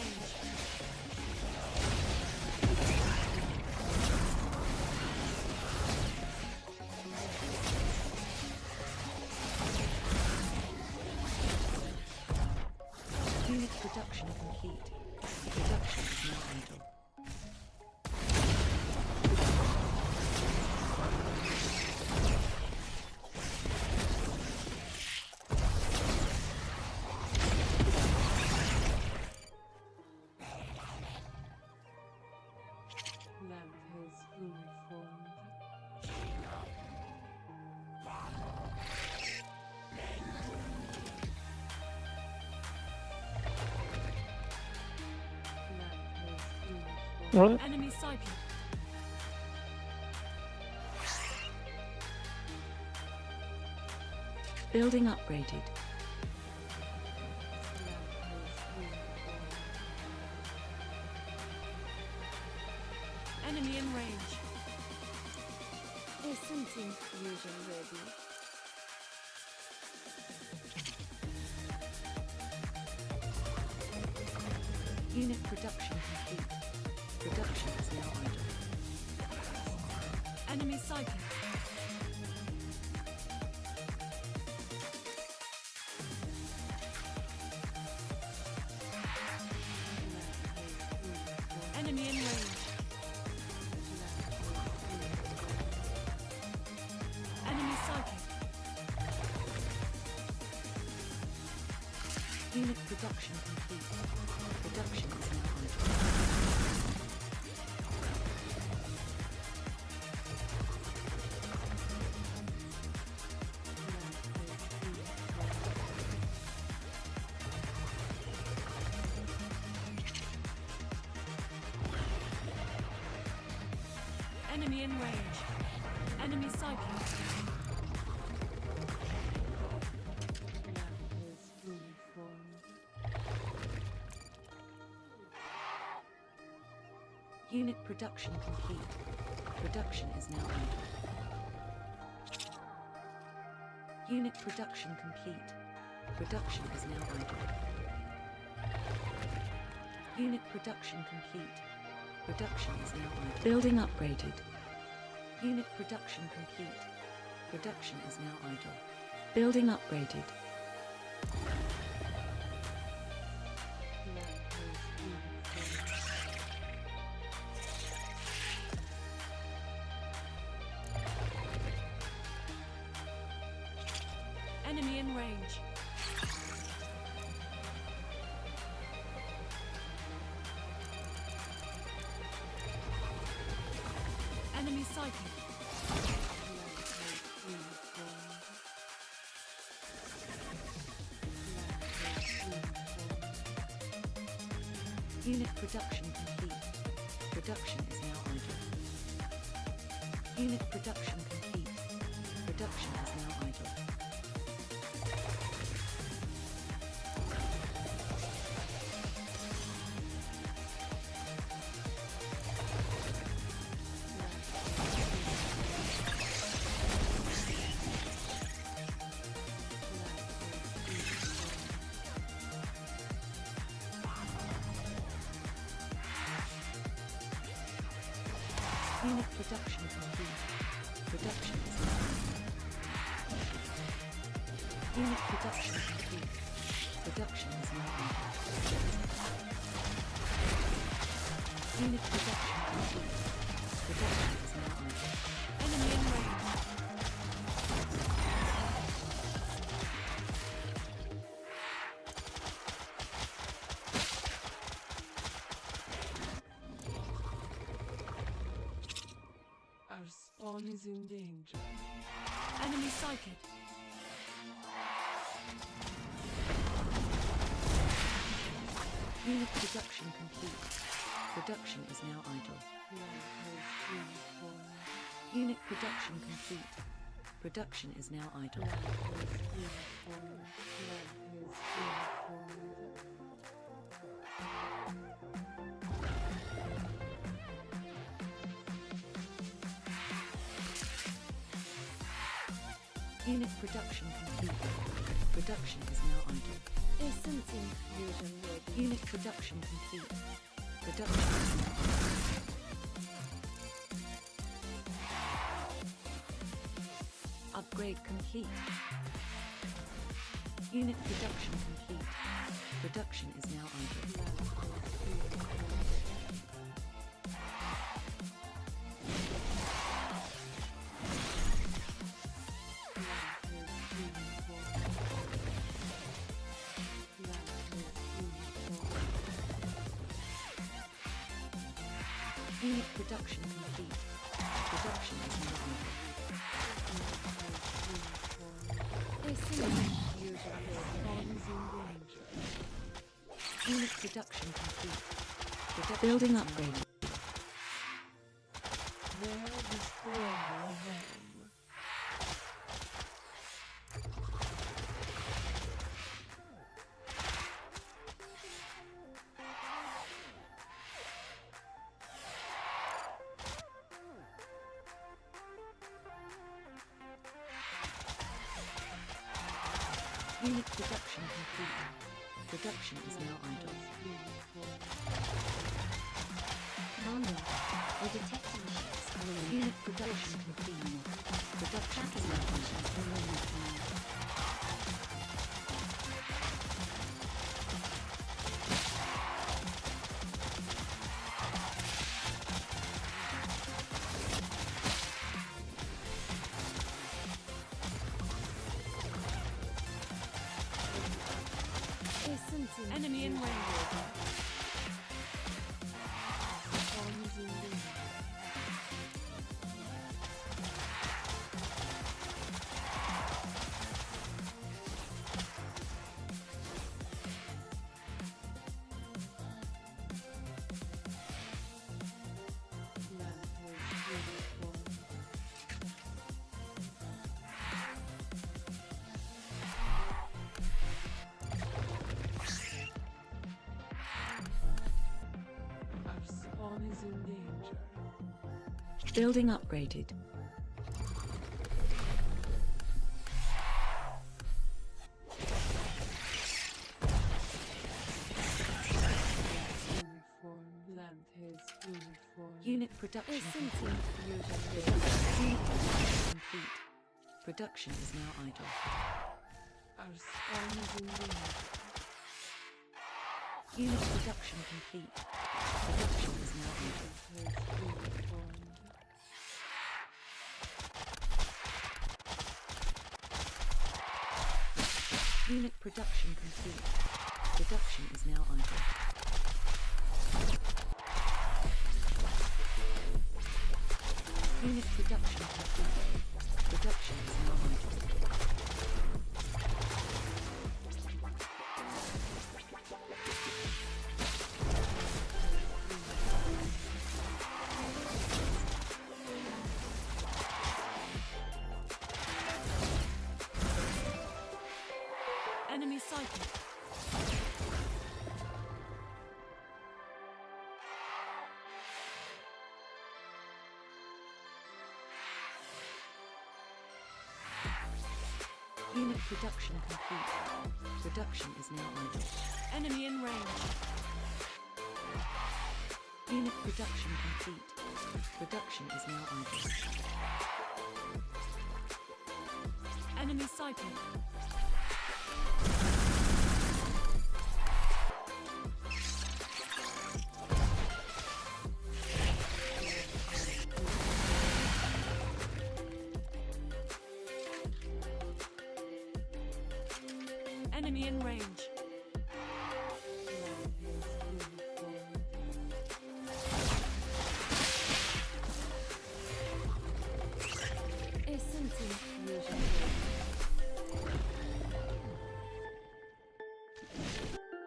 Unit production complete. Production is now idle. Lamp has fully formed. What? Enemy sighted. Building upgraded. Enemy in range. Essential fusion ready. Unit production complete. Production is now idle. Enemy sighted. Enemy in range. Enemy sighted. Unit production complete. Production is now idle. Enemy in range. Enemy sighted. Unit production complete. Production is now idle. Unit production complete. Production is now idle. Unit production complete. Production is now idle. Building upgraded. Unit production complete. Production is now idle. Building upgraded. Enemy in range. Enemy sighted. production complete. Production is now idle. Unit production complete. Production is now idle. Unit production complete. Production is now Unit production complete. Production is now Unit production complete. Production is now Enemy in range. Our spawn is in danger. Enemy sighted. Unit production complete. Production is now idle. Unit production complete. Production is now idle. Unit production complete. Production is now idle. Essence infusion ready. Unit production complete. Production is now idle. Upgrade complete. Unit production complete. Production is now idle. Unit production complete. Production is now idle. Unit production complete. Building upgrade. Where is home? Unit production complete. Production is now idle. Commander, we're detecting ships on the Unit production complete. Production is now idle. Enemy in range. Spawn is in danger. Is in danger. Building upgraded. Uniform, land his uniform. Unit production complete. Unit production complete. Production is now idle. Our spawn is in danger. Unit production complete. Production is now idle. Unit production complete. Production is now idle. Unit production complete. Production is now idle. Unit production complete. Production is now idle. Enemy in range. Unit production complete. Production is now idle. Enemy sighted. Enemy in range. A sentient fusion.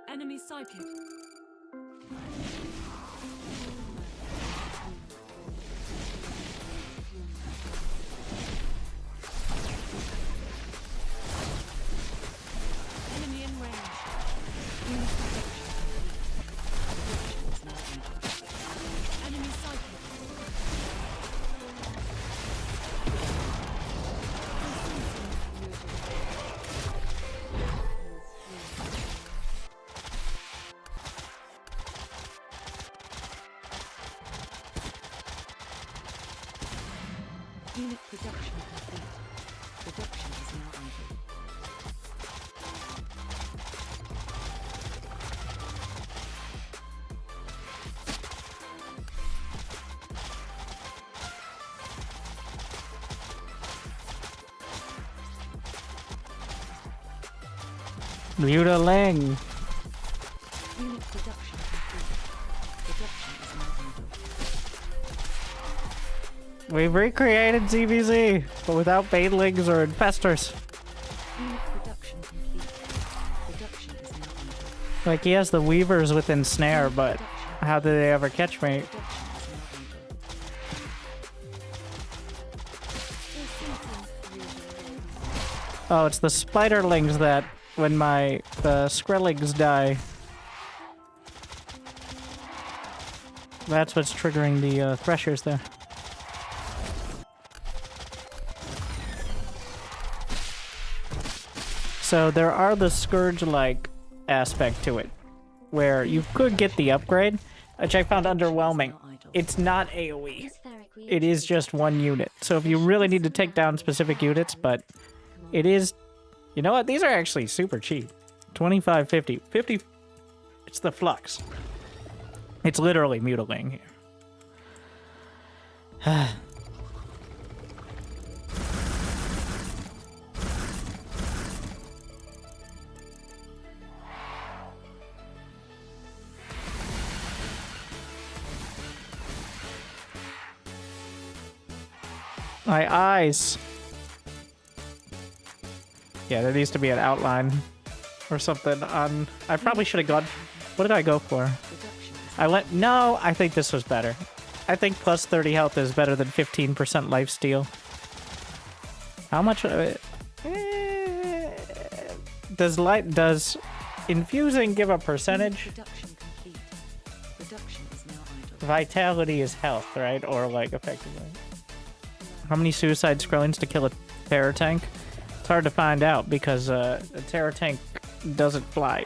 Enemy sighted. Enemy in range. Unit production complete. Production is now idle. Enemy sighted. Unit production complete. Production is now idle. Mutiling. Unit production complete. Production is now idle. We've recreated ZBZ, but without banelings or infestors. Unit production complete. Production is now idle. Like, he has the weavers within snare, but how did they ever catch me? Production is now idle. Oh, it's the spiderlings that, when the Skrellings die. That's what's triggering the threshers there. So there are the Scourge-like aspect to it, where you could get the upgrade, which I found underwhelming. It's not AoE. It is just one unit. So if you really need to take down specific units, but it is... You know what? These are actually super cheap. 25, 50. 50... It's the flux. It's literally mutilating here. My eyes. Yeah, there needs to be an outline or something on... I probably should have gone... What did I go for? No, I think this was better. I think plus 30 health is better than 15% lifesteal. How much... Does infusing give a percentage? Production complete. Production is now idle. Vitality is health, right? Or like effectively. How many suicide Skrellings to kill a terror tank? It's hard to find out because a terror tank doesn't fly.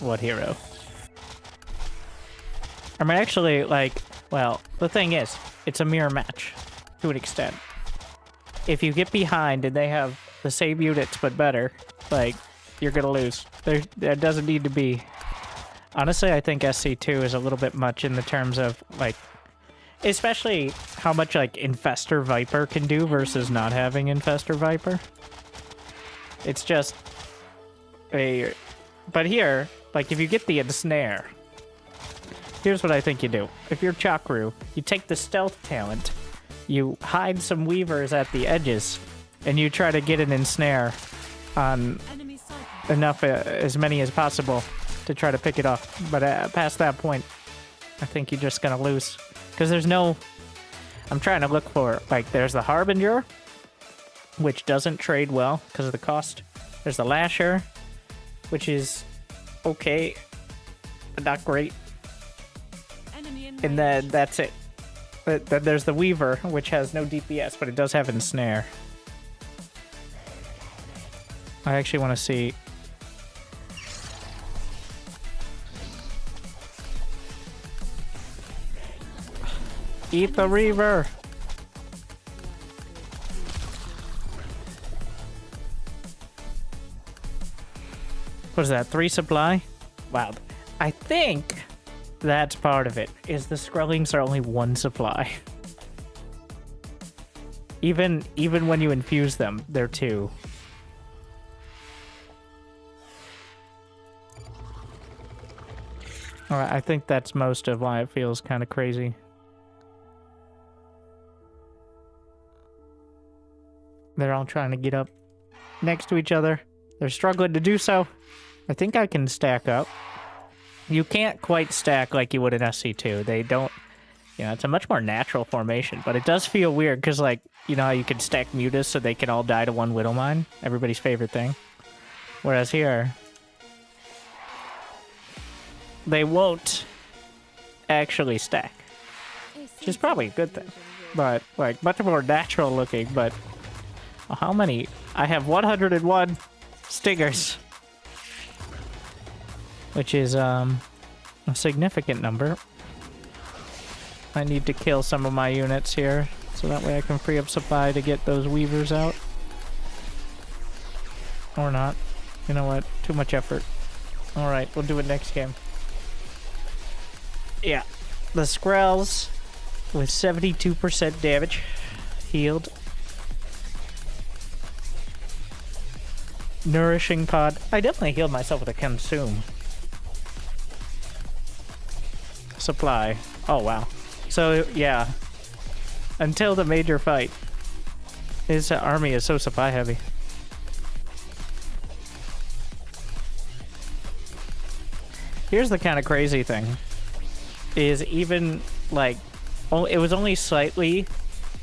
What hero? I mean, actually, like, well, the thing is, it's a mirror match to an extent. If you get behind and they have the same units but better, like, you're gonna lose. There doesn't need to be. Honestly, I think SC2 is a little bit much in the terms of, like, especially how much, like, Infestor Viper can do versus not having Infestor Viper. It's just a... But here, like, if you get the ensnare, here's what I think you do. If you're Chakru, you take the stealth talent, you hide some weavers at the edges, and you try to get an ensnare on enough, as many as possible to try to pick it off. But past that point, I think you're just gonna lose. Because there's no... I'm trying to look for, like, there's the Harbinger, which doesn't trade well because of the cost. There's the Lasher, which is okay. but not great. Enemy in And then that's it. But then there's the Weaver, which has no DPS, but it does have Ensnare. I actually want to see. Eat the Reaver! What is that, 3 supply? Wow. I think that's part of it, is the Skrellings are only 1 supply. Even when you infuse them, they're 2. Alright, I think that's most of why it feels kind of crazy. They're all trying to get up next to each other. They're struggling to do so. I think I can stack up. You can't quite stack like you would in SC2. They don't... You know, it's a much more natural formation, but it does feel weird because, like, you know how you can stack Mutas so they can all die to 1 Widowmine? Everybody's favorite thing. Whereas here... they won't actually stack. Which is probably a good thing. But, like, much more natural looking, but... How many? I have 101 Stingers. Which is, a significant number. I need to kill some of my units here, so that way I can free up supply to get those Weavers out. Or not. You know what? Too much effort. Alright, we'll do it next game. Yeah. The Skrells with 72% damage. Healed. Nourishing pod. I definitely healed myself with a consume. Supply. Oh, wow. So, yeah. Until the major fight, his army is so supply heavy. Here's the kind of crazy thing. Is even, like... it was only slightly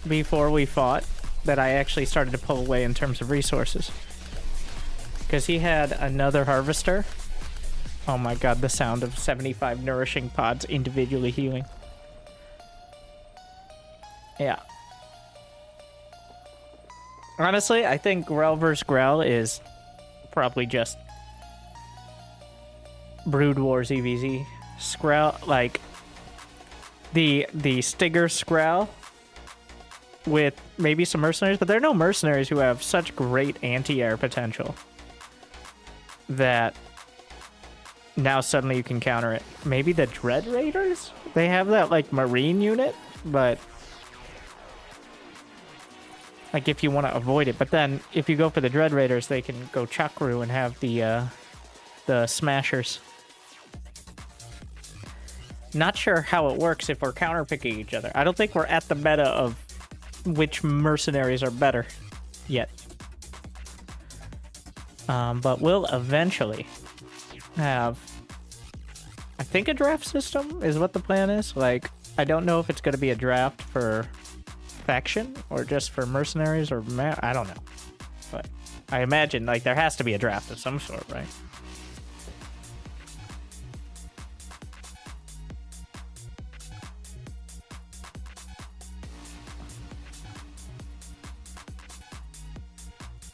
before we fought that I actually started to pull away in terms of resources. Because he had another harvester. Oh my god, the sound of 75 nourishing pods individually healing. Yeah. Honestly, I think Grell vs. Grell is probably just Brood Wars EVZ. Skrell, like the Stinger Skrell with maybe some mercenaries, but there are no mercenaries who have such great anti-air potential that now suddenly you can counter it. Maybe the Dread Raiders? They have that, like, marine unit, but... like, if you want to avoid it. But then, if you go for the Dread Raiders, they can go Chakru and have the Smashers. Not sure how it works if we're counterpicking each other. I don't think we're at the meta of which mercenaries are better yet. But we'll eventually have, I think, a draft system is what the plan is. Like, I don't know if it's going to be a draft for faction or just for mercenaries or I don't know. But I imagine, like, there has to be a draft of some sort, right?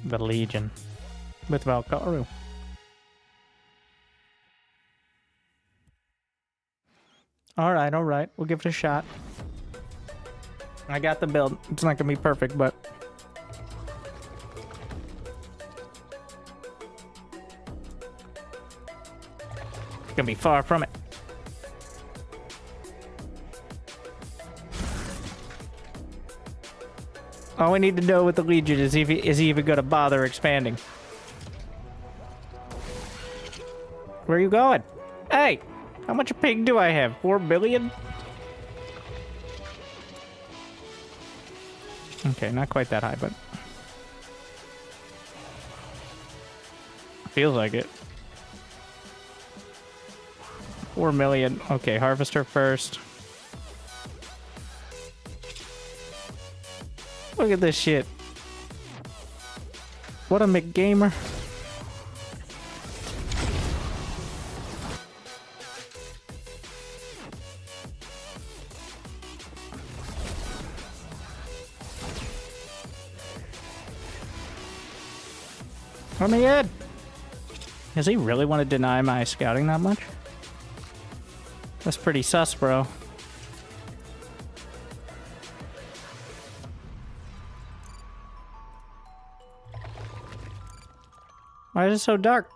The Legion with Valkaru. Alright, we'll give it a shot. I got the build. It's not gonna be perfect, but it's gonna be far from it. All we need to know with the Legion is is he even gonna bother expanding. Where are you going? Hey! How much ping do I have? 4 billion? Okay, not quite that high, but... feels like it. 4 million. Okay, Harvester first. Look at this shit. What a McGamer. Let me in! Does he really want to deny my scouting that much? That's pretty sus, bro. Why is it so dark?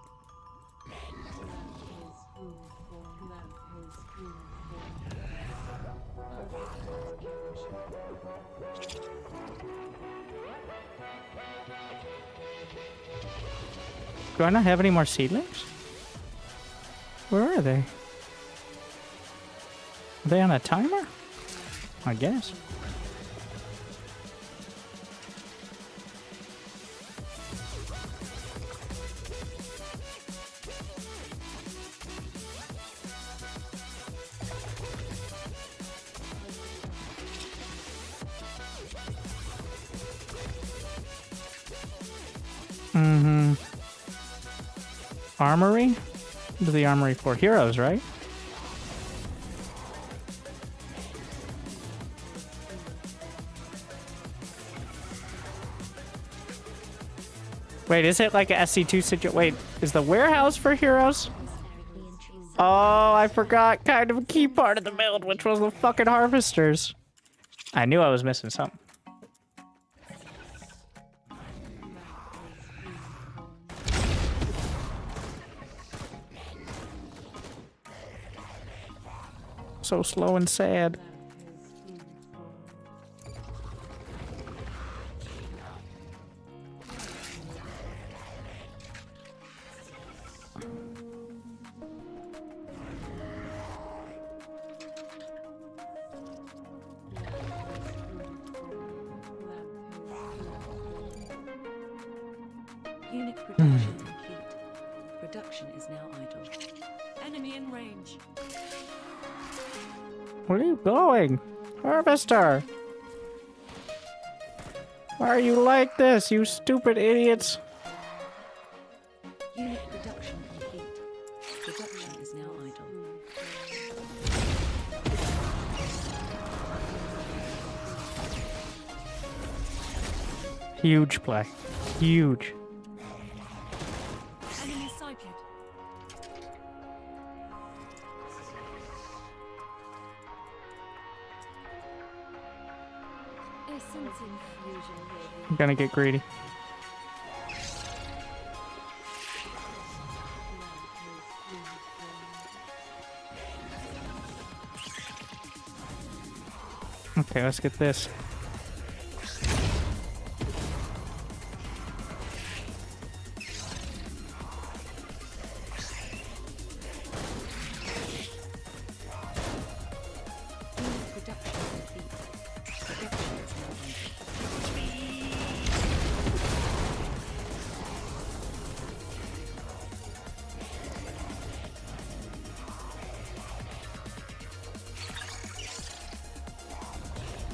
Do I not have any more seedlings? Where are they? Are they on a timer? I guess. Armory? What is the armory for? Heroes, right? Wait, is it like a SC2 situation? Wait, is the warehouse for heroes? Oh, I forgot kind of a key part of the build, which was the fucking harvesters. I knew I was missing something. So slow and sad. Unit production complete. Production is now idle. Enemy in range. Where are you going? Harvester! Why are you like this, you stupid idiots? Unit production complete. Production is now idle. Huge play. Huge. Enemy sighted. Essence infusion ready. I'm gonna get greedy. Okay, let's get this.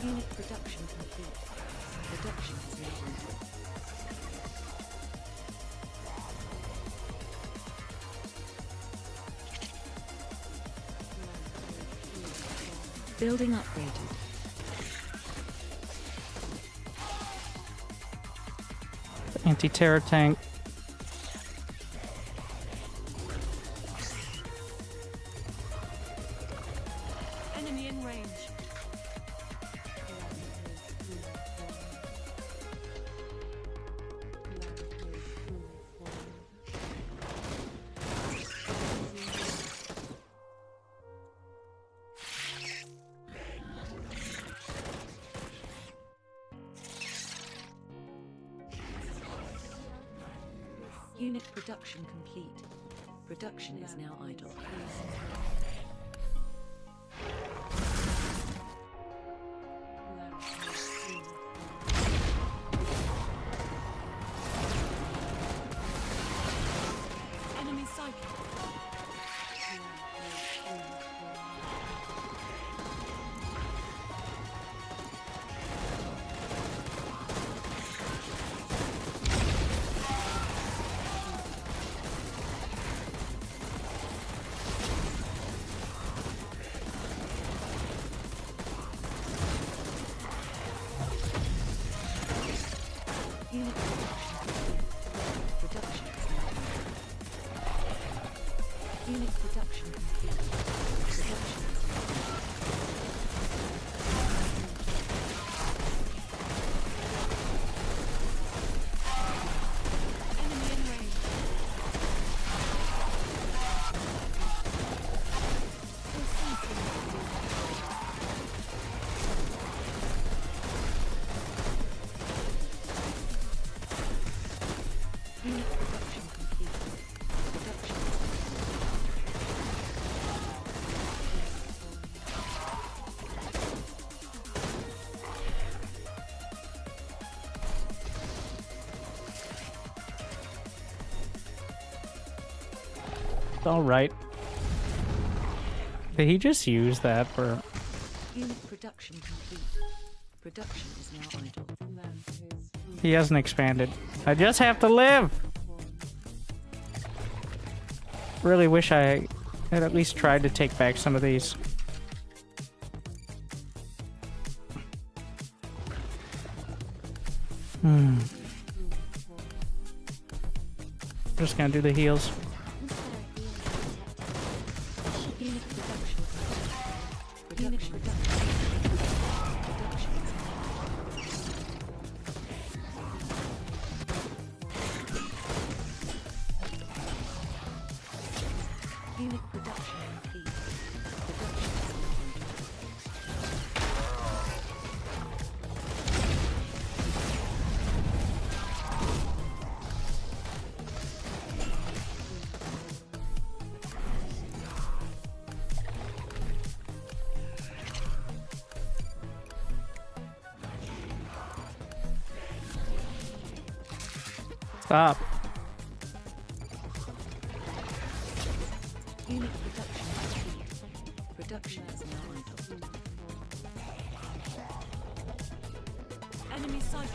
Unit production complete. Production is now idle. Building upgraded. Anti-terror tank. Enemy in range. Unit production complete. Production is now idle. Enemy sighted. Unit production complete. Production Unit production complete. Production Enemy in range. unit production complete. Production All right. Did he just use that for? unit production complete. Production is now idle. He hasn't expanded. I just have to live. Really wish I had at least tried to take back some of these. Just gonna do the heals. Unit production. Production. Production. Unit production complete. Production is now Stop. unit production complete. Production is now idle. Enemy sighted.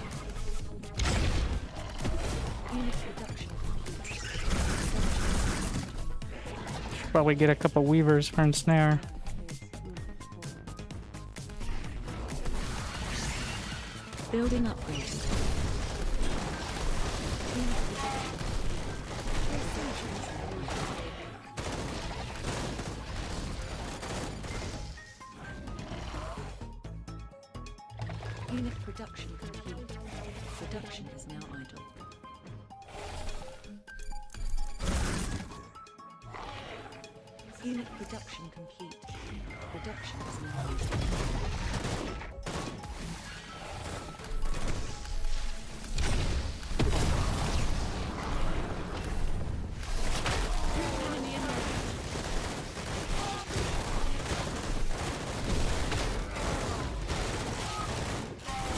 Unit production complete. Probably get a couple weavers for ensnare. Building upgraded. Unit production. Unit production complete. Production is now idle. Unit production complete. Production is now idle. Enemy in range.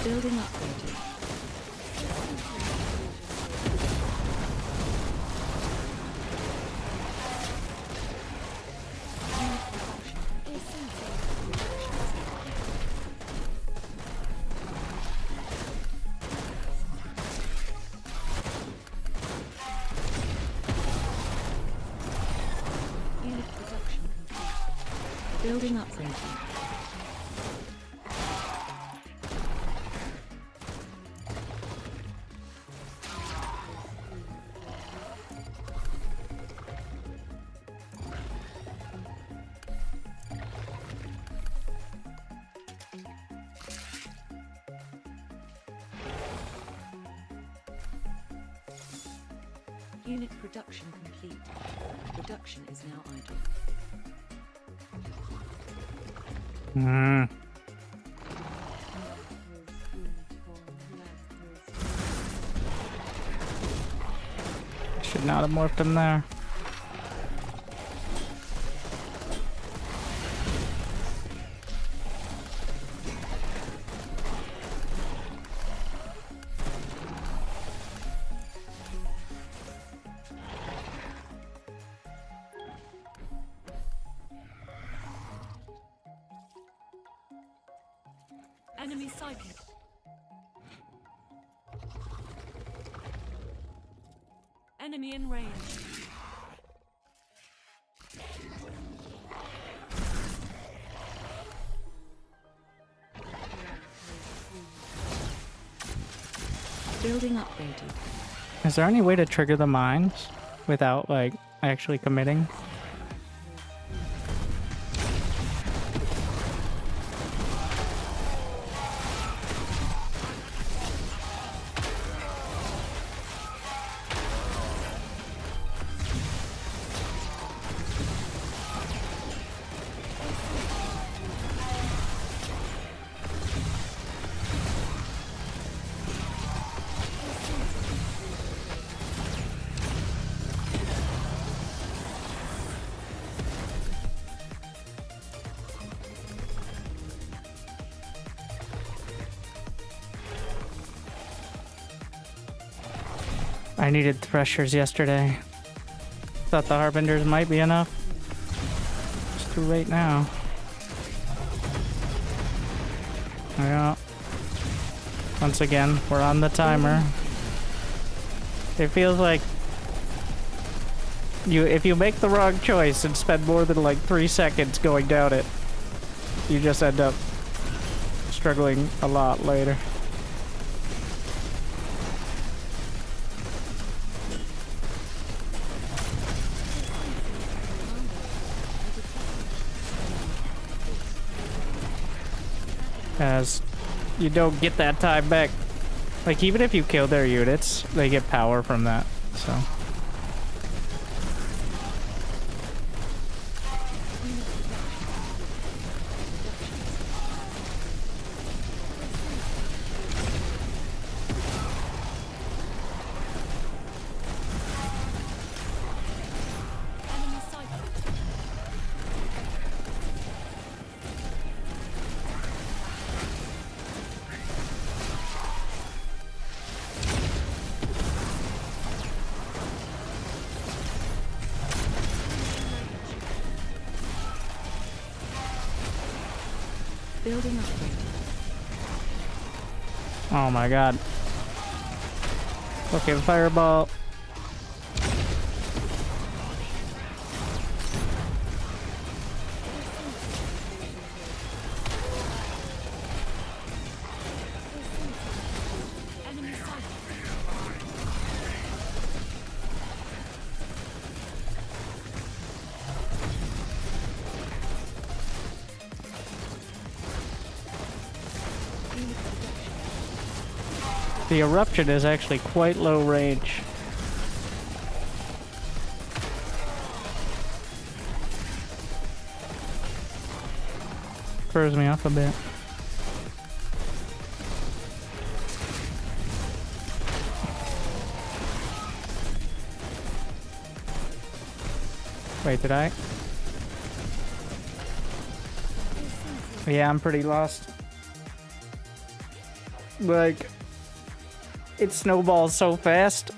Building upgraded. Unit production Unit production complete. Building upgraded. Unit production complete. Production is now idle. Should not have morphed him there. Enemy sighted. Enemy in range. Building upgraded. Is there any way to trigger the mines without like actually committing? I needed threshers yesterday. Thought the harbingers might be enough. It's too late now. Yeah. Once again, we're on the timer. It feels like if you make the wrong choice and spend more than like 3 seconds going down it, you just end up struggling a lot later. As you don't get that time back. Like, even if you kill their units, they get power from that, so. Building upgrade. Oh my god. Okay, fireball. The eruption is actually quite low range. Throws me off a bit. Wait, did I? Yeah, I'm pretty lost. Like, it snowballs so fast.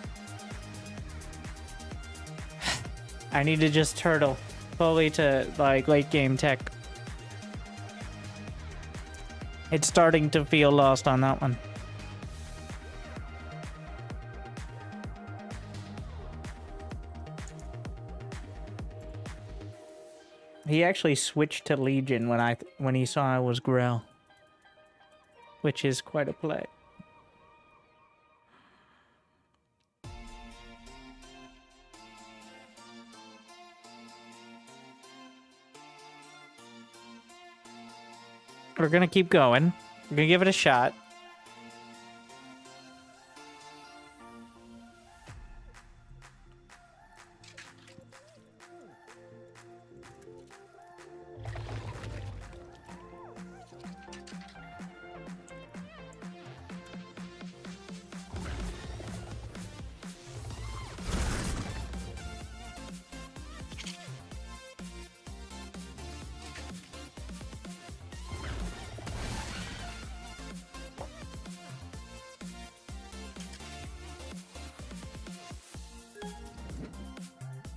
I need to just turtle fully to like late game tech. It's starting to feel lost on that one. He actually switched to Legion when he saw I was Grell, which is quite a play. We're gonna keep going. We're gonna give it a shot.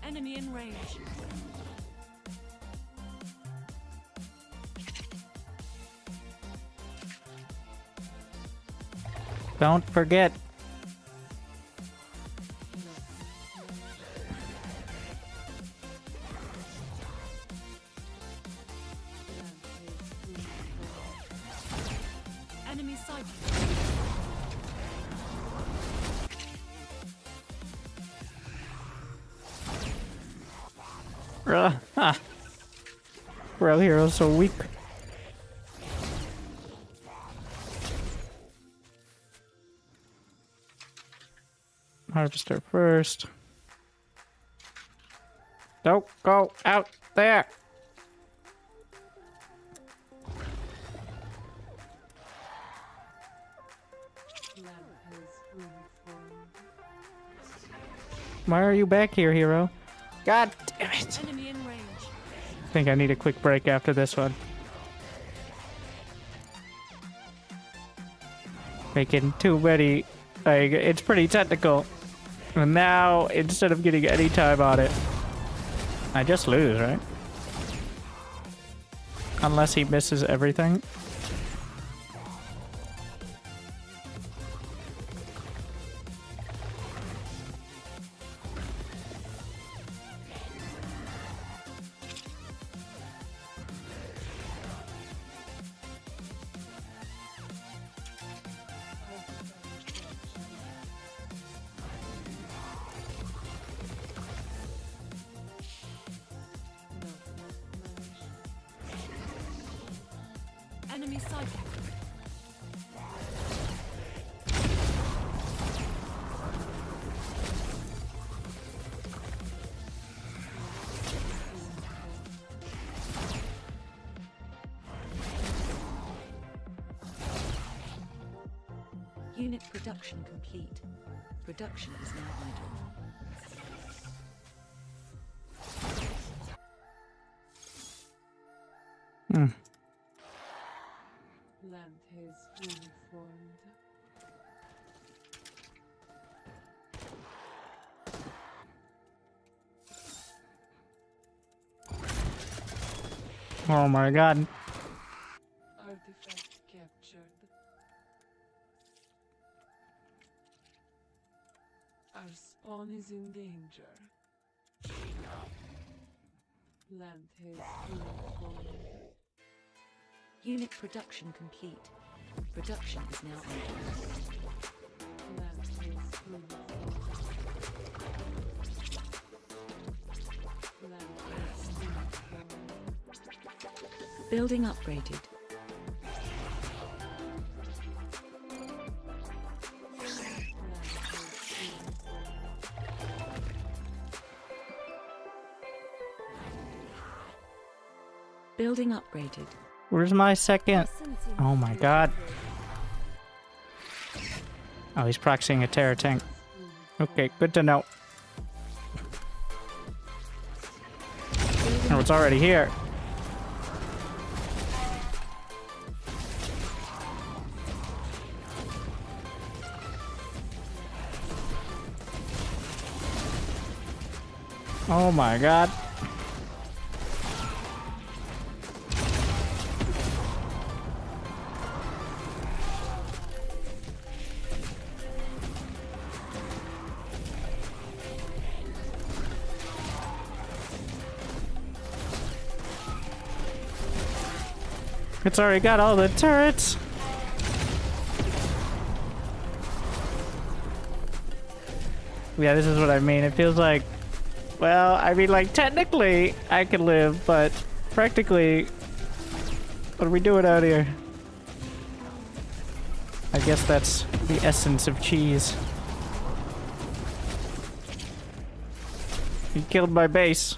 Enemy in range. Don't forget. Enemy sighted. Bro, hero's so weak. Harvester first. Don't go out there. Why are you back here, hero? God damn it. Enemy in range. I think I need a quick break after this one. Making too many, like, it's pretty technical. And now, instead of getting any time on it, I just lose, right? Unless he misses everything. Enemy sighted. Unit production complete. Production is now idle. Land is fully formed. Oh my god. Artifact captured. Our spawn is in danger. Land is fully formed. Unit production complete. Production is now idle. Land is fully formed. Land is fully formed. Building upgraded. Building upgraded. Where's my second? Oh my god. Oh, he's proxying a terror tank. Okay, good to know. Oh, it's already here. Oh my god. It's already got all the turrets. Yeah, this is what I mean. It feels like, well, I mean, like, technically, I can live, but practically, what are we doing out here? I guess that's the essence of cheese. He killed my base.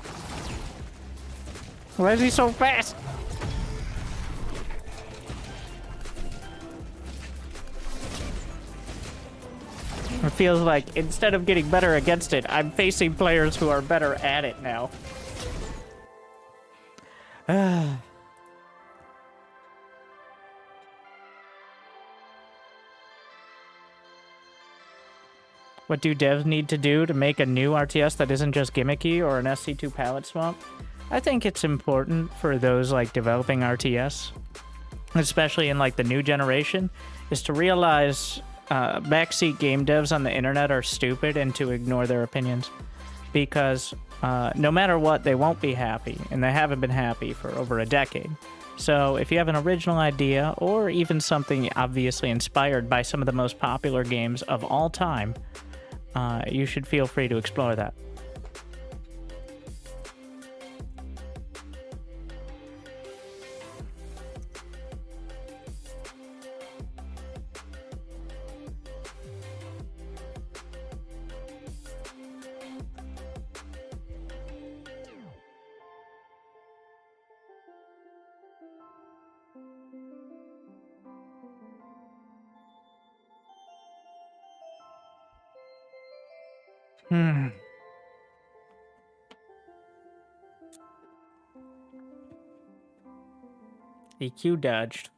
Why is he so fast? It feels like instead of getting better against it, I'm facing players who are better at it now. What do devs need to do to make a new RTS that isn't just gimmicky or an SC2 palette swap? I think it's important for those like developing RTS, especially in like the new generation, is to realize backseat game devs on the internet are stupid and to ignore their opinions, because no matter what, they won't be happy, and they haven't been happy for over a decade. So if you have an original idea, or even something obviously inspired by some of the most popular games of all time, you should feel free to explore that. EQ dodged.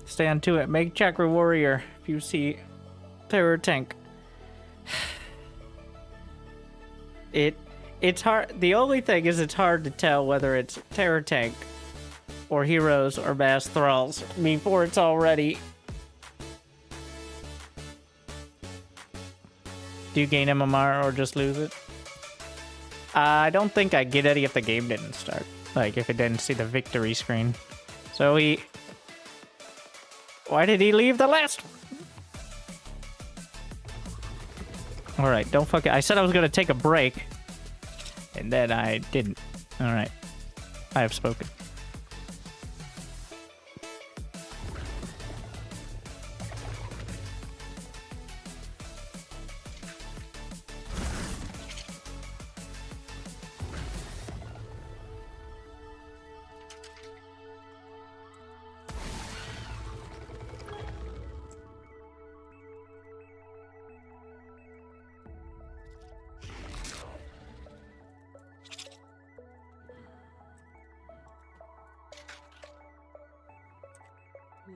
Stay on to it. Make Chakra Warrior if you see Terror Tank. It's hard. The only thing is it's hard to tell whether it's Terror Tank or Heroes or Mass Thralls before it's all ready. Do you gain MMR or just lose it? I don't think I get any if the game didn't start. Like, if it didn't see the victory screen. So why did he leave the last one? Alright, don't fuck it. I said I was gonna take a break. And then I didn't. Alright. I have spoken.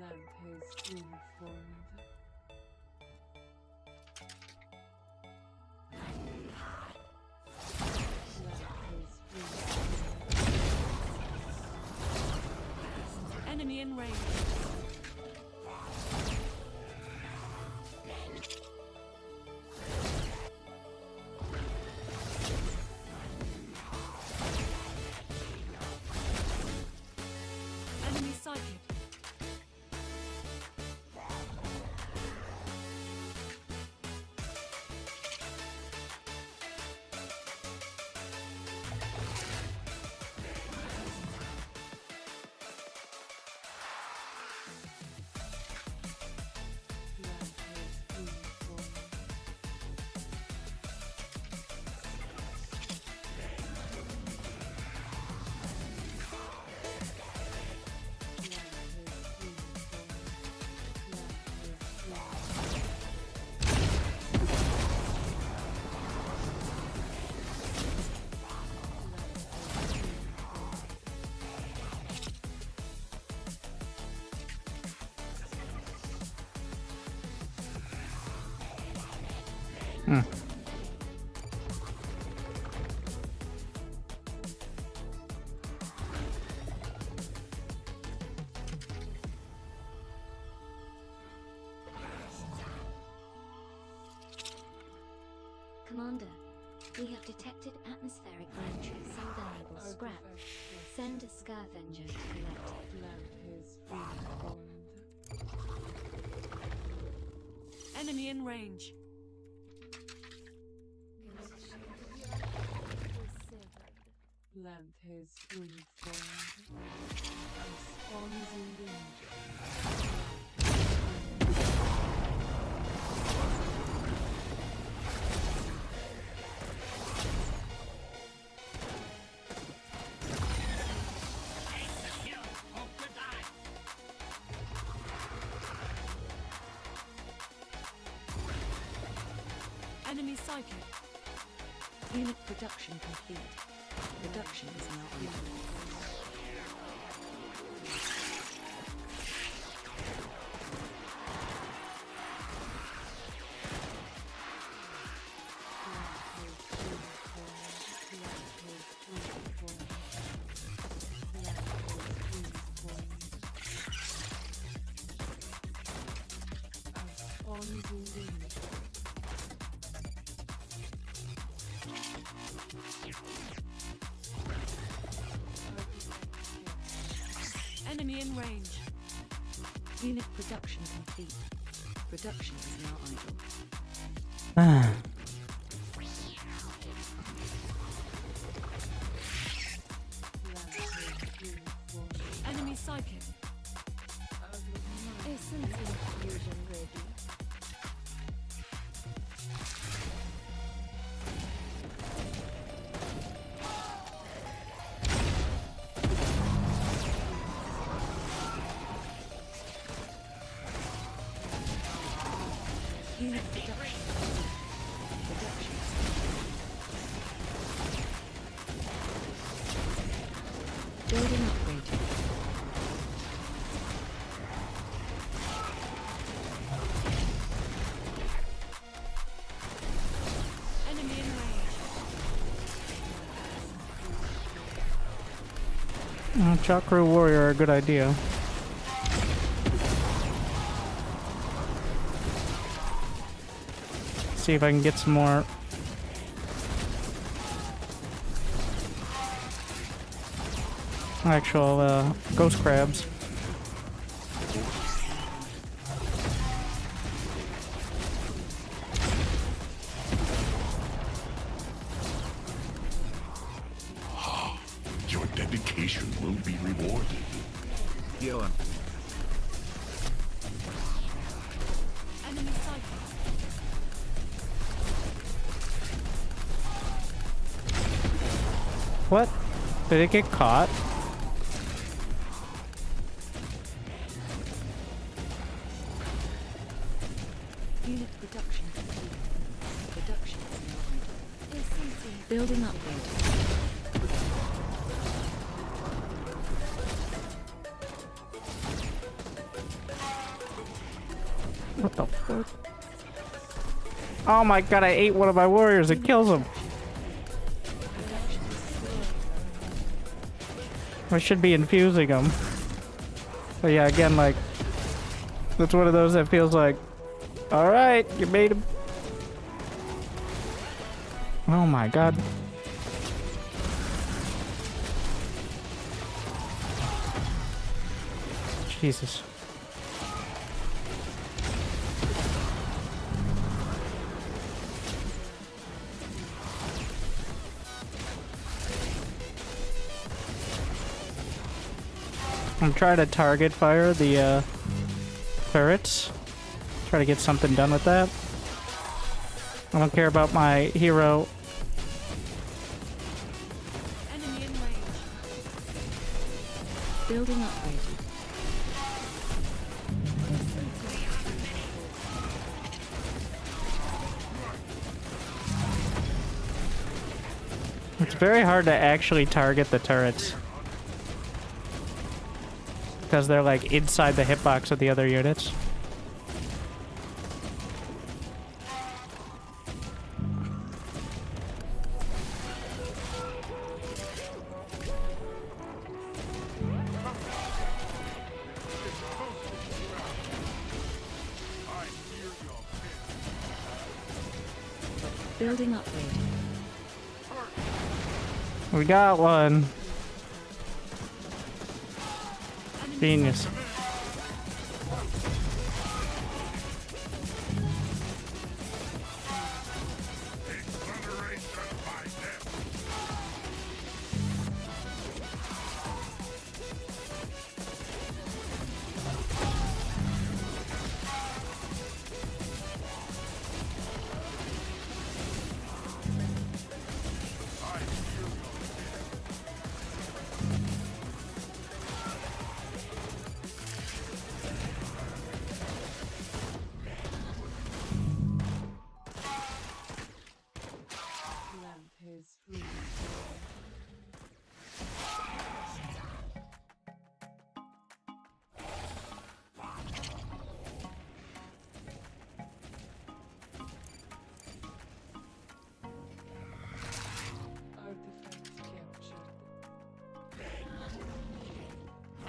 Lamp is uniformed. Enemy in range. Enemy sighted. Commander, we have detected atmospheric entries and valuable scrap. Send a scavenger to collect it. Lamp is uniformed. Enemy in range. Lamp is uniformed. Spawns in danger. Enemy sighted. Unit production complete. Production is now idle. Enemy in range. Unit production complete. Production is now idle. Enemy sighted. Essence infusion ready. Unit production. Production. Building upgraded. Chakra warrior, a good idea. See if I can get some more. Actual ghost crabs. Your dedication will be rewarded. Johan. Enemy sighted. What? Did it get caught? Unit production complete. Production is now idle. Building upgrade. What the fuck? Oh my god, I ate one of my warriors. It kills him. I should be infusing them. But yeah, again, like, it's one of those that feels like, alright, you made him. Oh my god. Jesus. I'm trying to target fire the turrets. Try to get something done with that. I don't care about my hero. Enemy in range. Building upgraded. It's very hard to actually target the turrets. Because they're like inside the hitbox of the other units. Building upgrade. We got one. Genius.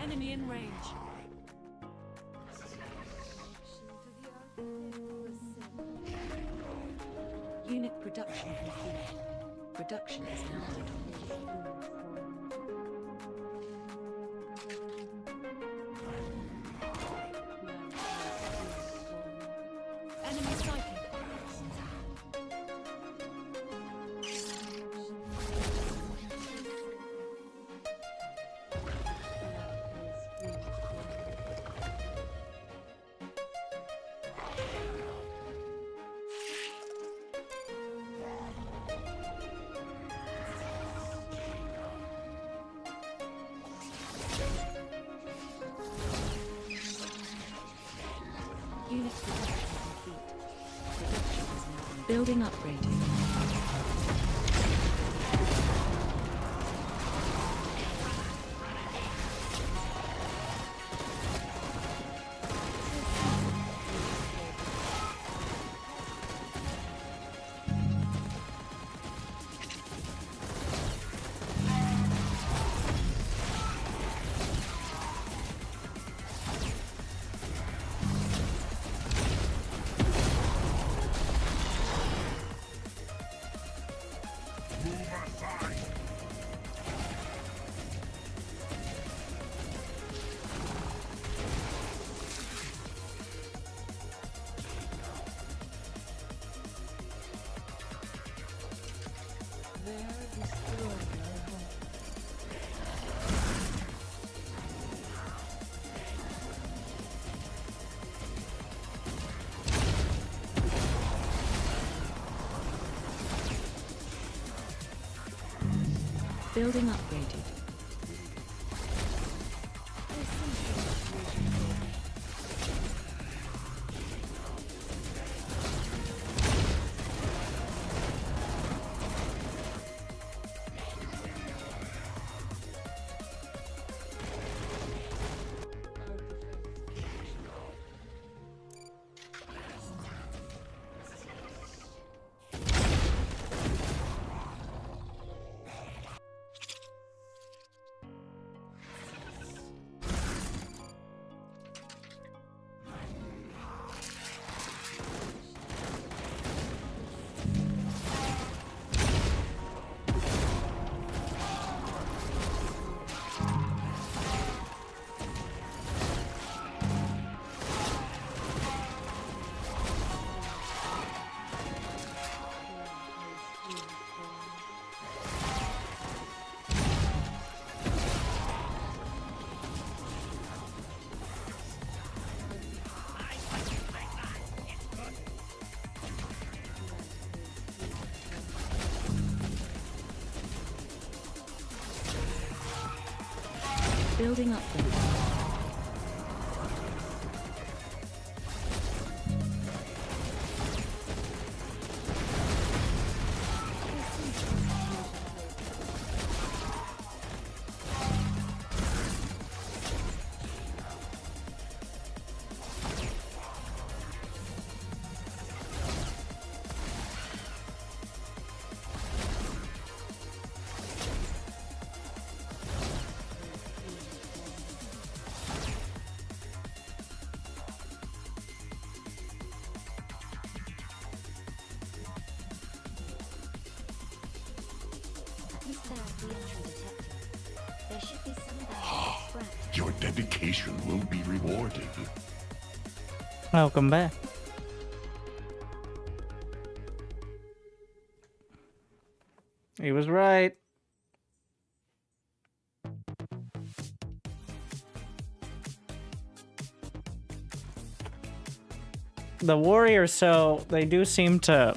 Enemy in range. Unit production complete. Production is now idle. Enemy sighted. Unit production complete. Production is now building upgraded. Building upgraded. Building upgrade. Your dedication will be rewarded. Welcome back. He was right. The warriors, so they do seem to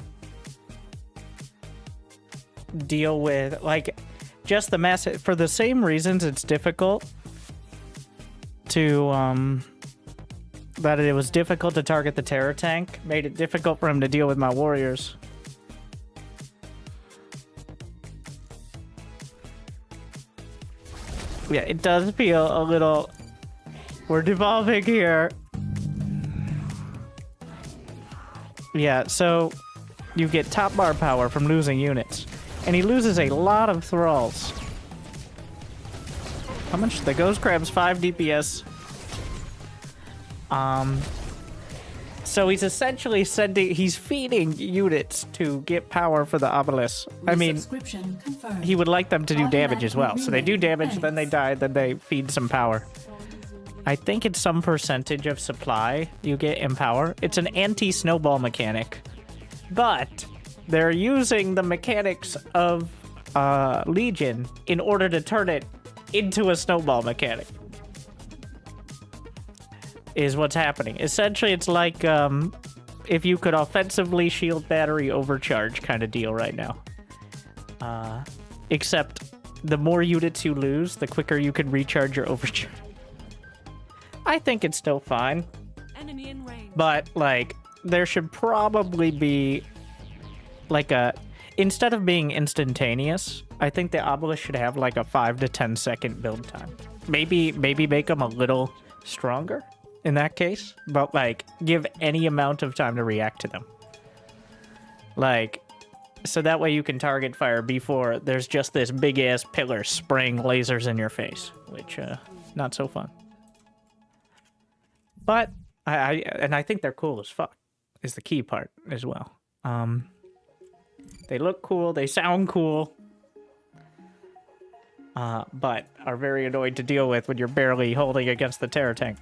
deal with, like, just the mass for the same reasons it's difficult to that it was difficult to target the terror tank, made it difficult for him to deal with my warriors. Yeah, it does feel a little, we're devolving here. Yeah, so you get top bar power from losing units, and he loses a lot of thralls. How much? The Ghost Crab's 5 DPS. So he's essentially sending, he's feeding units to get power for the obelisk. I mean, he would like them to do damage as well. So they do damage, then they die, then they feed some power. I think it's some percentage of supply you get in power. It's an anti-snowball mechanic. But they're using the mechanics of Legion in order to turn it into a snowball mechanic. Is what's happening. Essentially, it's like if you could offensively shield battery overcharge kind of deal right now. Except the more units you lose, the quicker you can recharge your overcharge. I think it's still fine. Enemy in range. But, like, there should probably be, like, instead of being instantaneous, I think the obelisk should have, like, a 5 to 10 second build time. Maybe make them a little stronger in that case, but, like, give any amount of time to react to them. Like, so that way you can target fire before there's just this big-ass pillar spraying lasers in your face, which, not so fun. But, I think they're cool as fuck, is the key part as well. They look cool, they sound cool, but are very annoying to deal with when you're barely holding against the terror tank.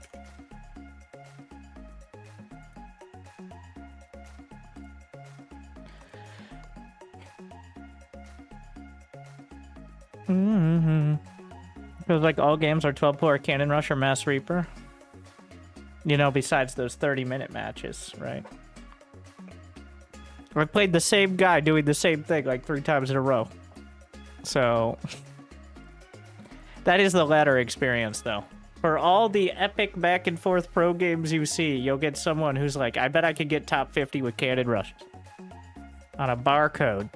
Feels like all games are 12-player Cannon Rush or Mass Reaper. You know, besides those 30-minute matches, right? I played the same guy doing the same thing like 3 times in a row. So, That is the ladder experience, though. For all the epic back and forth pro games you see, you'll get someone who's like, I bet I could get top 50 with cannon rushes. On a barcode.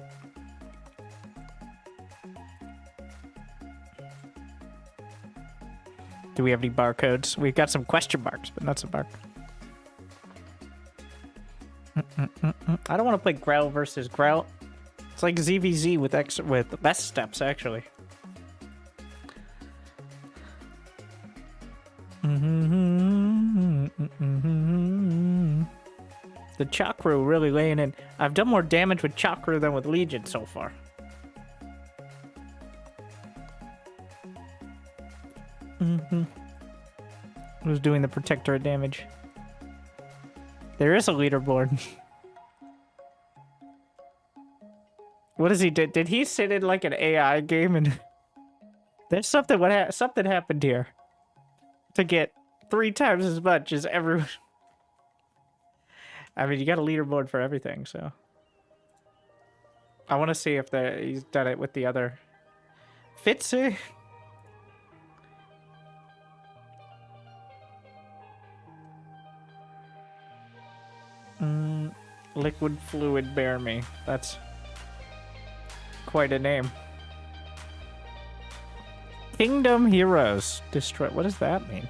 Do we have any barcodes? We've got some question marks, but not some barcodes. I don't want to play Growl versus Growl. It's like ZVZ with less steps, actually. The Chakra really laying in. I've done more damage with Chakra than with Legion so far. Who's doing the Protectorate damage? There is a leaderboard. What does he do? Did he sit in like an AI game and there's something something happened here to get 3 times as much as everyone. I mean, you got a leaderboard for everything, so I want to see if he's done it with the other Fitzy. Liquid Fluid Bear Me. That's quite a name. Kingdom Heroes. Destroy. What does that mean?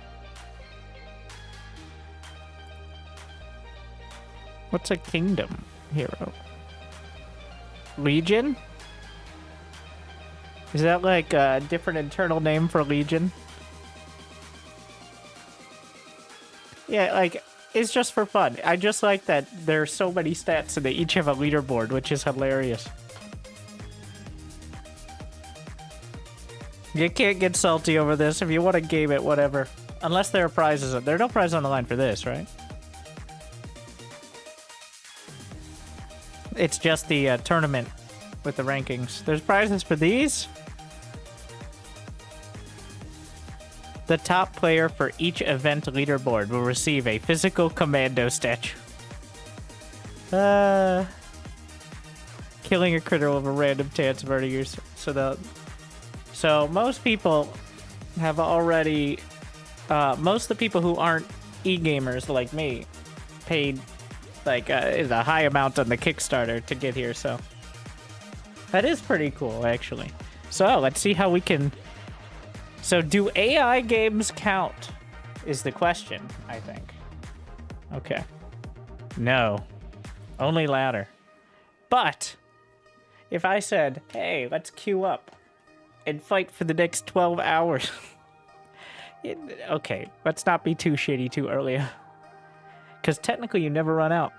What's a kingdom hero? Legion? Is that like a different internal name for Legion? Yeah, like, it's just for fun. I just like that there's so many stats and they each have a leaderboard, which is hilarious. You can't get salty over this. If you want to game it, whatever. Unless there are prizes. There are no prizes on the line for this, right? It's just the tournament with the rankings. There's prizes for these. The top player for each event leaderboard will receive a physical commando statue. Killing a critter over random chance of earning your... So most people have already... most of the people who aren't e-gamers like me paid like a high amount on the Kickstarter to get here, so... That is pretty cool, actually. So, let's see how we can... So, do AI games count? Is the question, I think. Okay. No. Only ladder. But, if I said, hey, let's queue up and fight for the next 12 hours. Okay, let's not be too shitty too early. Because technically you never run out.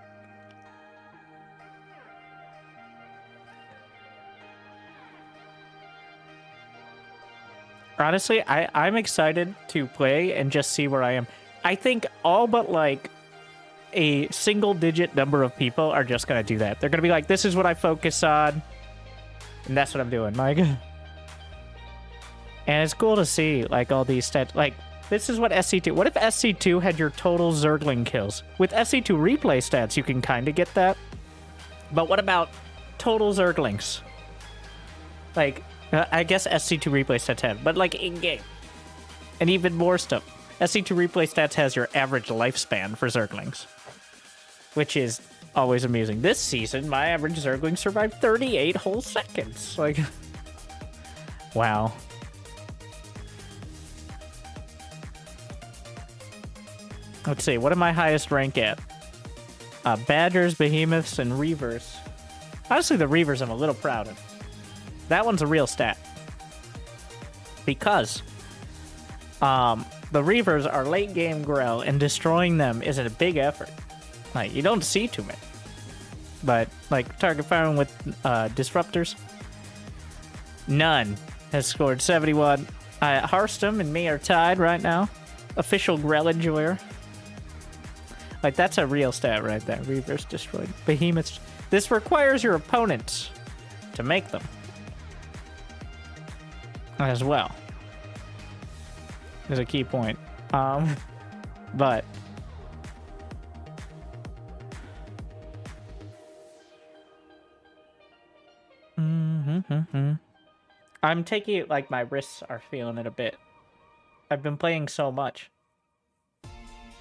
Honestly, I'm excited to play and just see where I am. I think all but like a single-digit number of people are just going to do that. They're going to be like, this is what I focus on. And that's what I'm doing, Mike. And it's cool to see like all these stats. Like, this is what SC2... What if SC2 had your total Zergling kills? With SC2 replay stats, you can kind of get that. But what about total Zerglings? Like... I guess SC2 replay stats have, but like in-game. And even more stuff. SC2 replay stats has your average lifespan for Zerglings. Which is always amusing. This season, my average Zergling survived 38 whole seconds. Like, wow. Let's see, what am I highest rank at? Badgers, Behemoths, and Reavers. Honestly, the Reavers I'm a little proud of. That one's a real stat. Because the Reavers are late game grow, and destroying them is a big effort. Like, you don't see too many. But, like, target firing with disruptors, none has scored 71. Harstum and me are tied right now. Official Grell enjoyer. Like, that's a real stat right there. Reavers destroyed. Behemoths. This requires your opponents to make them. As well. Is a key point. But I'm taking it like my wrists are feeling it a bit. I've been playing so much.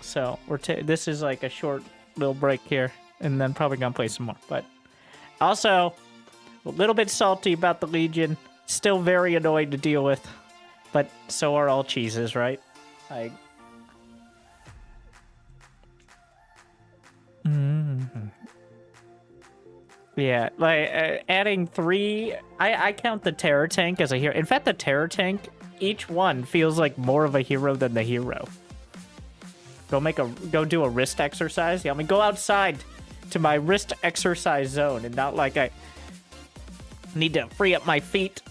So this is like a short little break here, and then probably gonna play some more. But also, a little bit salty about the Legion. Still very annoying to deal with. But so are all cheeses, right? Like... Yeah, like adding 3... I count the Terror Tank as a hero. In fact, the Terror Tank, each one feels like more of a hero than the hero. Go do a wrist exercise. Yeah, I mean, go outside to my wrist exercise zone and not like I need to free up my feet.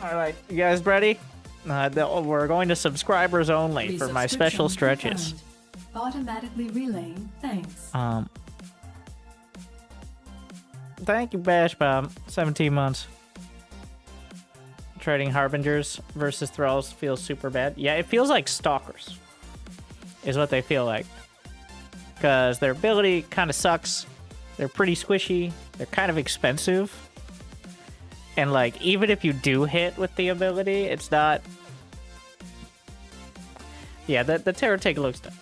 All right, you guys ready? We're going to subscribers only for my special stretches. Confirmed. Automatically relaying. Thanks. Thank you, Bash Bomb. 17 months. Trading Harbingers versus Thralls feels super bad. Yeah, it feels like Stalkers. Is what they feel like. Because their ability kind of sucks. They're pretty squishy. They're kind of expensive. And, like, even if you do hit with the ability, it's not... Yeah, the Terror Tank looks dumb.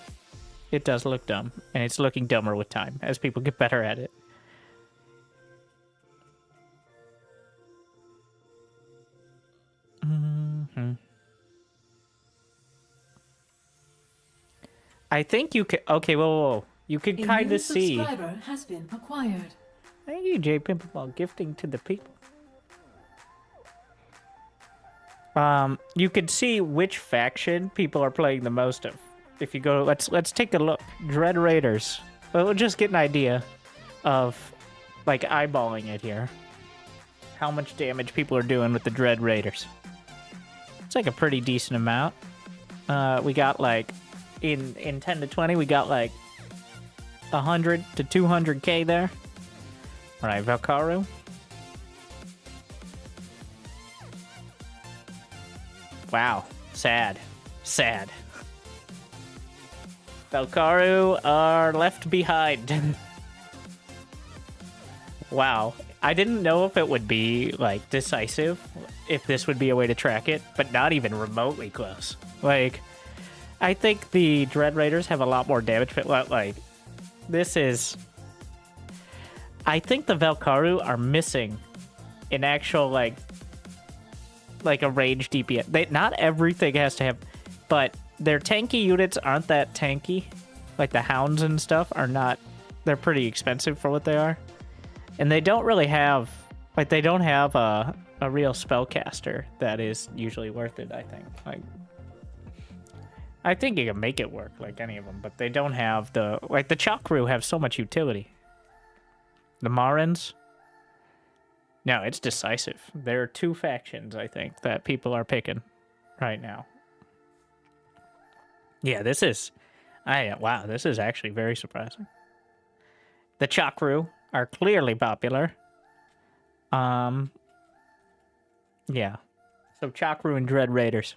It does look dumb. And it's looking dumber with time as people get better at it. I think you can... Okay, whoa. You could kind of see... subscriber has been acquired. Thank you, J Pimpaball, gifting to the people. You could see which faction people are playing the most of. If you go... Let's take a look. Dread Raiders. We'll just get an idea of, like, eyeballing it here. How much damage people are doing with the Dread Raiders. It's like a pretty decent amount. We got, like... In 10 to 20, we got like 100 to 200k there. All right, Valkaru. Wow, sad. Valkaru are left behind. Wow, I didn't know if it would be like decisive, if this would be a way to track it, but not even remotely close. Like... I think the Dread Raiders have a lot more damage, but like, this is... I think the Valkaru are missing an actual, like a range DPS. Not everything has to have, but their tanky units aren't that tanky. Like the Hounds and stuff are not... They're pretty expensive for what they are. And they don't really have... Like, they don't have a real spellcaster that is usually worth it, I think. Like... I think you can make it work, like any of them, but they don't have the... Like, the Chakru have so much utility. The Marins? No, it's decisive. There are 2 factions, I think, that people are picking right now. Yeah, this is... wow, this is actually very surprising. The Chakru are clearly popular. Yeah. So, Chakru and Dread Raiders.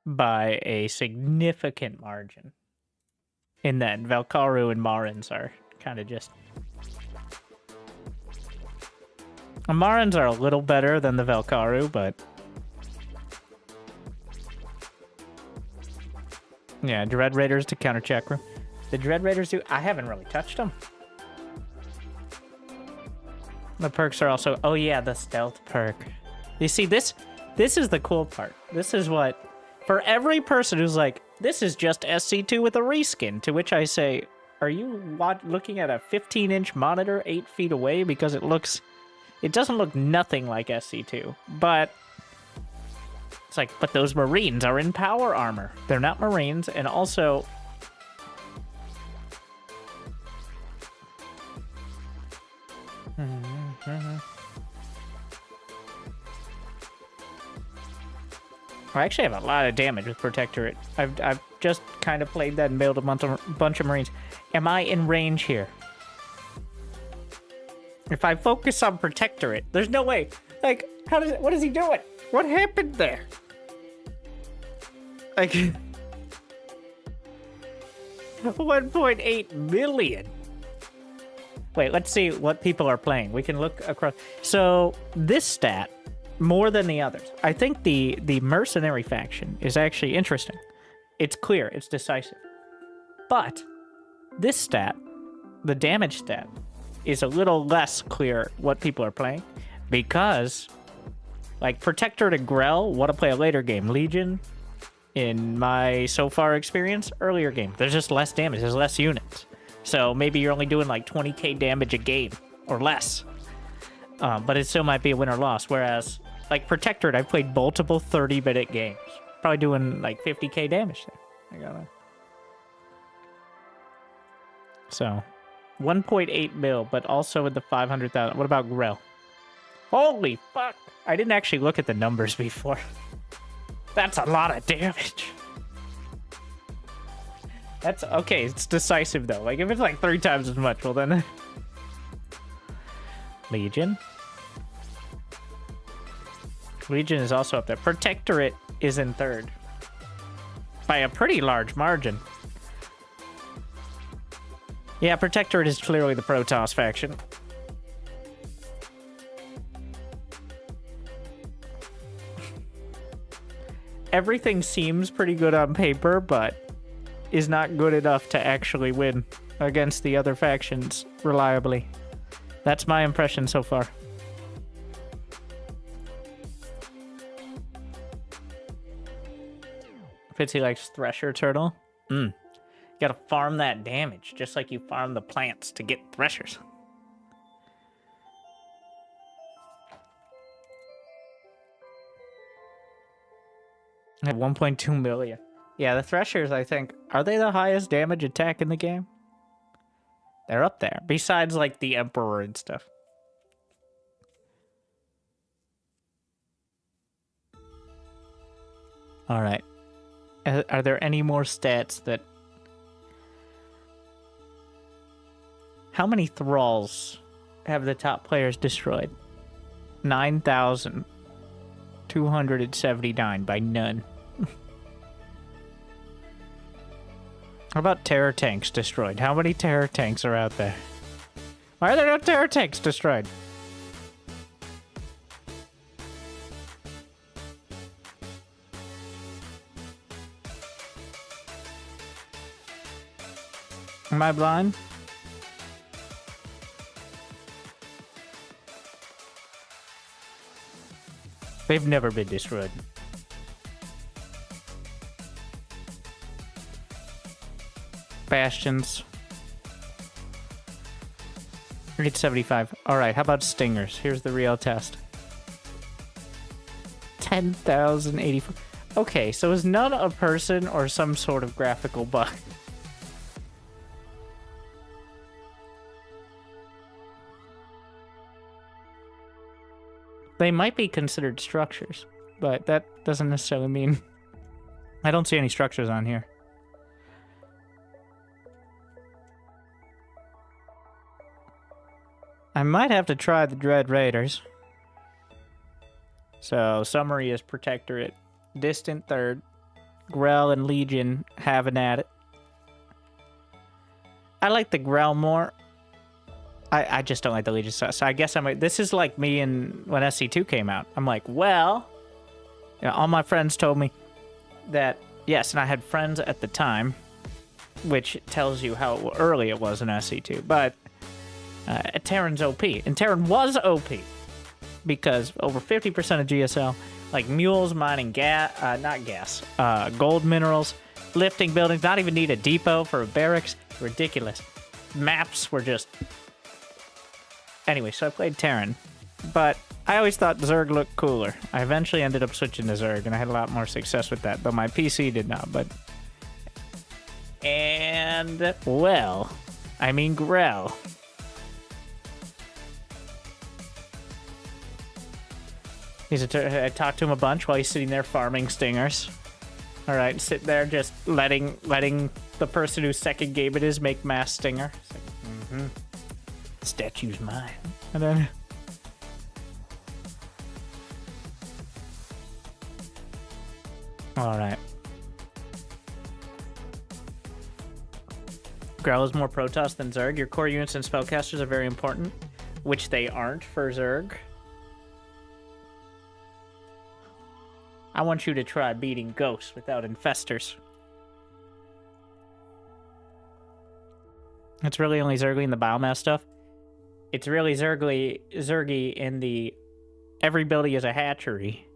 By a significant margin. And then Valkaru and Marins are kind of just... The Marins are a little better than the Valkaru, but... Yeah, Dread Raiders to counter Chakra. The Dread Raiders do... I haven't really touched them. The perks are also... Oh yeah, the stealth perk. You see, this is the cool part. This is what... For every person who's like, this is just SC2 with a reskin, to which I say, are you looking at a 15-inch monitor 8 feet away? Because it doesn't look nothing like SC2. But, it's like, but those Marines are in power armor. They're not Marines, and also... I actually have a lot of damage with Protectorate. I've just kind of played that and built a bunch of Marines. Am I in range here? If I focus on Protectorate, there's no way. Like, what is he doing? What happened there? Like, 1.8 million. Wait, let's see what people are playing. We can look across. So this stat, more than the others, I think the mercenary faction is actually interesting. It's clear, it's decisive. But this stat, the damage stat, is a little less clear what people are playing, because like Protectorate and Grell want to play a later game. Legion, in my so far experience, earlier game. There's just less damage, there's less units. So maybe you're only doing like 20k damage a game or less. But it still might be a win or loss. Whereas, like Protectorate, I've played multiple 30-minute games. Probably doing like 50k damage there. I gotta... So, 1.8 mil, but also with the 500,000. What about Grell? Holy fuck! I didn't actually look at the numbers before. That's a lot of damage. That's okay, it's decisive though. Like if it's like 3 times as much, well then. Legion. Legion is also up there. Protectorate is in 3rd. By a pretty large margin. Yeah, Protectorate is clearly the Protoss faction. Everything seems pretty good on paper, but is not good enough to actually win against the other factions reliably. That's my impression so far. Fitzy likes Thresher Turtle. You gotta farm that damage, just like you farm the plants to get Threshers. I have 1.2 million. Yeah, the Threshers, I think, are they the highest damage attack in the game? They're up there, besides, like, the Emperor and stuff. Alright. Are there any more stats that... How many thralls have the top players destroyed? 9,279 by none. How about terror tanks destroyed? How many terror tanks are out there? Why are there no terror tanks destroyed? Am I blind? They've never been destroyed. Bastions. 875. Alright, how about stingers? Here's the real test. 10,084. Okay, so is none a person or some sort of graphical bug? They might be considered structures, but that doesn't necessarily mean... I don't see any structures on here. I might have to try the Dread Raiders. So, summary is Protectorate, distant 3rd, Grell and Legion having at it. I like the Grell more. I just don't like the Legion stuff. So I guess this is like me when SC2 came out. I'm like, well, you know, all my friends told me that, yes, and I had friends at the time, which tells you how early it was in SC2, but Terran's OP. And Terran was OP because over 50% of GSL, like mules mining gold minerals, lifting buildings, not even need a depot for a barracks. Ridiculous. Maps were just... Anyway, so I played Terran, but I always thought Zerg looked cooler. I eventually ended up switching to Zerg, and I had a lot more success with that, though my PC did not, but... And, well, I mean Grell. I talked to him a bunch while he's sitting there farming stingers. Alright, sit there just letting the person whose second game it is make mass stinger. It's like, statue's mine. And then... Alright. Grell is more Protoss than Zerg. Your core units and spellcasters are very important, which they aren't for Zerg. I want you to try beating ghosts without infestors. It's really only Zergly in the biomass stuff. It's really Zergy in the every building is a hatchery.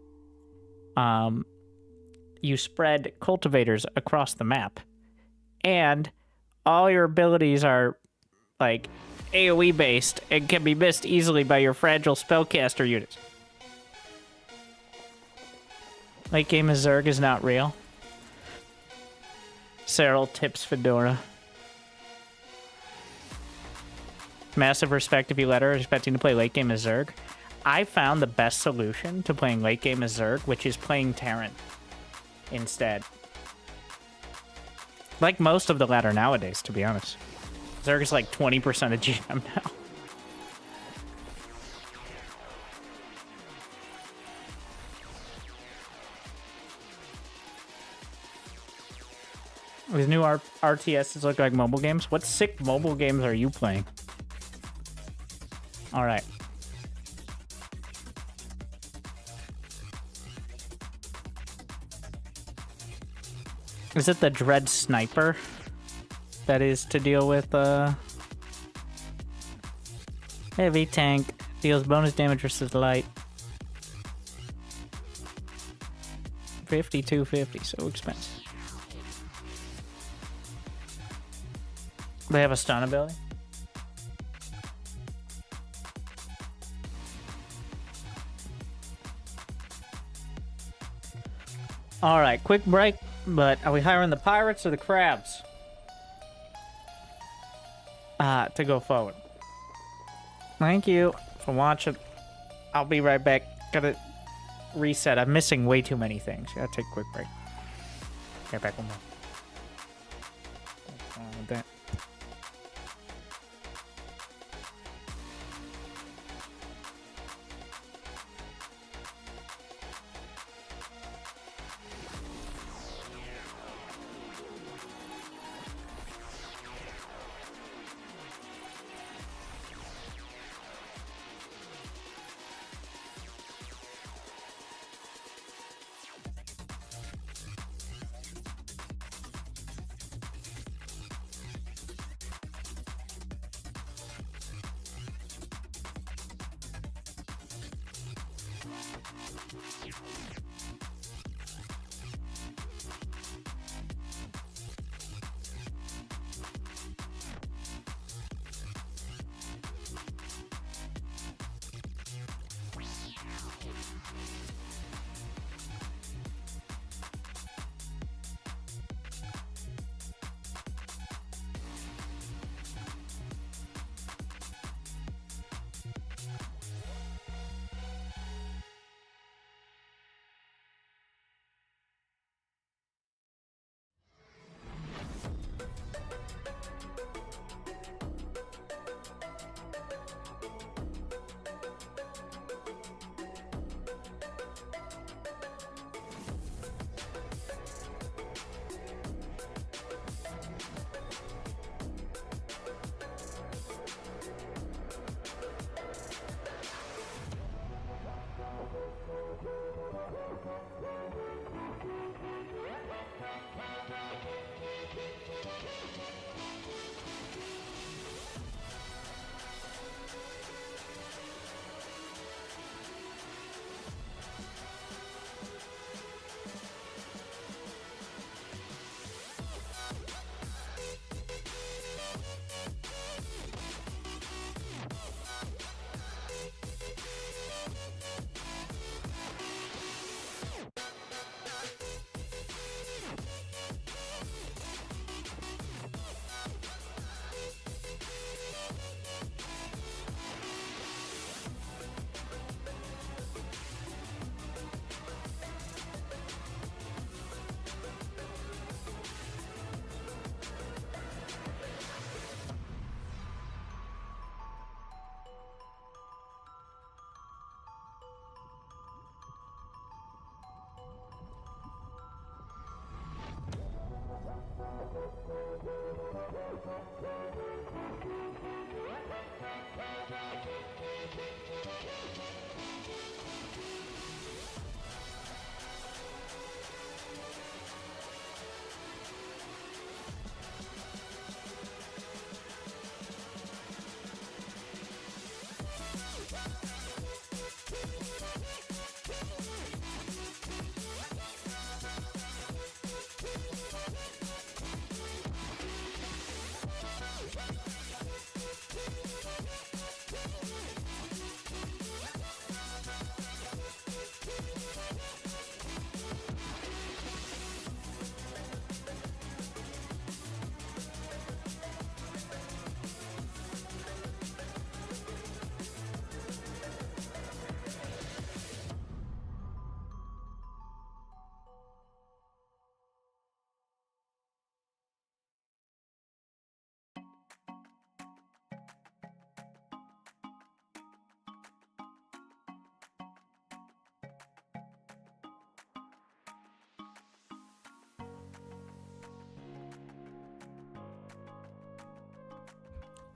You spread cultivators across the map. And all your abilities are like AoE based and can be missed easily by your fragile spellcaster units. Late game of Zerg is not real. Cyril tips Fedora. Massive respect if you let her, expecting to play late game as Zerg. I found the best solution to playing late game as Zerg, which is playing Terran instead. Like most of the ladder nowadays, to be honest. Zerg is like 20% of GM now. These new RTSs look like mobile games. What sick mobile games are you playing? All right. Is it the Dread Sniper that is to deal with heavy tank, deals bonus damage versus light. 5250, so expensive. They have a stun ability? Alright, quick break, but are we hiring the pirates or the crabs? To go forward. Thank you for watching. I'll be right back. Gotta reset. I'm missing way too many things. Gotta take a quick break. Get back one more. What's wrong with that?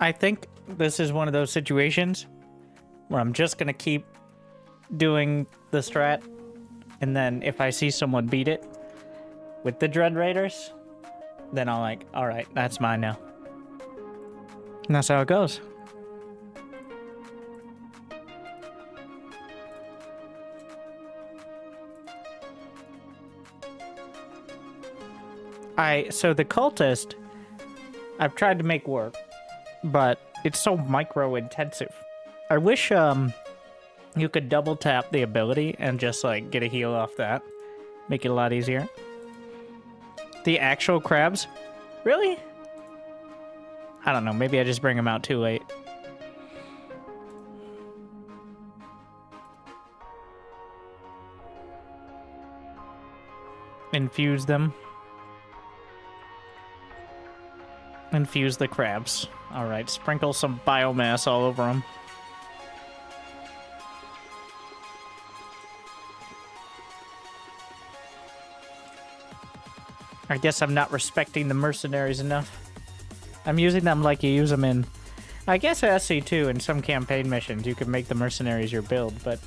I think this is one of those situations where I'm just gonna keep doing the strat, and then if I see someone beat it with the Dread Raiders, then I'll like, alright, that's mine now. And that's how it goes. So the cultist, I've tried to make work, but it's so micro intensive. I wish you could double tap the ability and just like get a heal off that. Make it a lot easier. The actual crabs? Really? I don't know, maybe I just bring them out too late. Infuse them. Infuse the crabs. Alright, sprinkle some biomass all over them. I guess I'm not respecting the mercenaries enough. I'm using them like you use them in... I guess SC2 in some campaign missions you can make the mercenaries your build, but...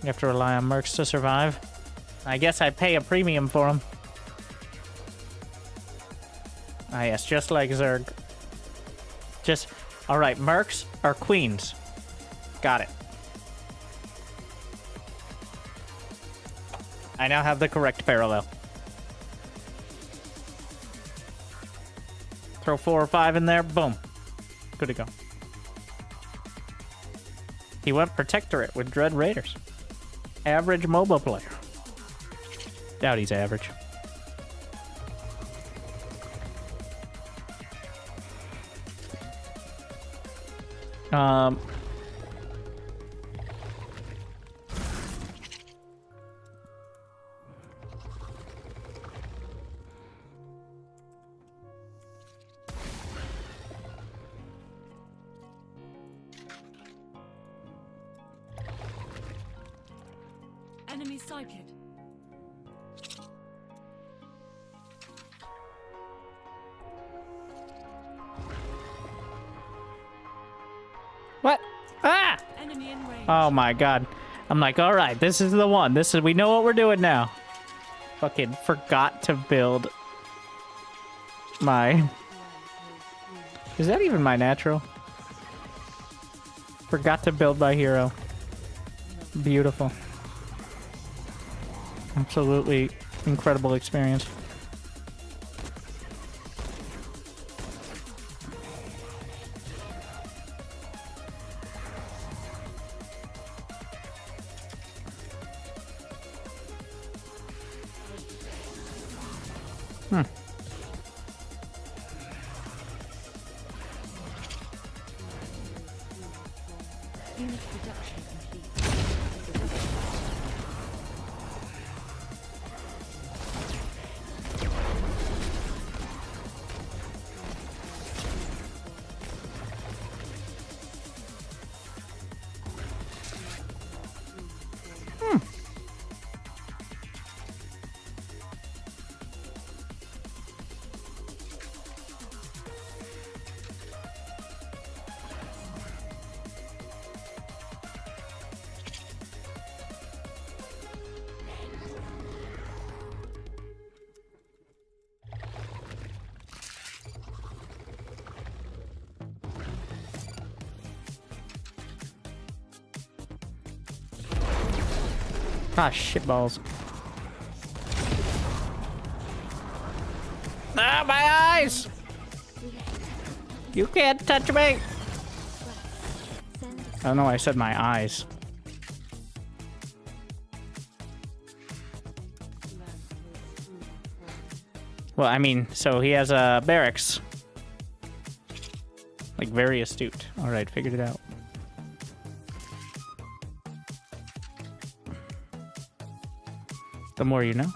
You have to rely on mercs to survive. I guess I pay a premium for them. Ah yes, just like Zerg. Just... Alright, mercs are queens. Got it. I now have the correct parallel. Throw 4 or 5 in there, boom. Good to go. He went Protectorate with Dread Raiders. Average MOBA player. Doubt he's average. Enemy sighted. What? Ah! Enemy in range. Oh my god. I'm like, alright, this is the one. We know what we're doing now. Fucking forgot to build my... Is that even my natural? Forgot to build my hero. Beautiful. Absolutely incredible experience. Unit production complete. Ah, shitballs. Ah, my eyes! You can't touch me! Oh no, I said my eyes. Well, I mean, so he has a barracks. Like, very astute. Alright, figured it out. The more you know.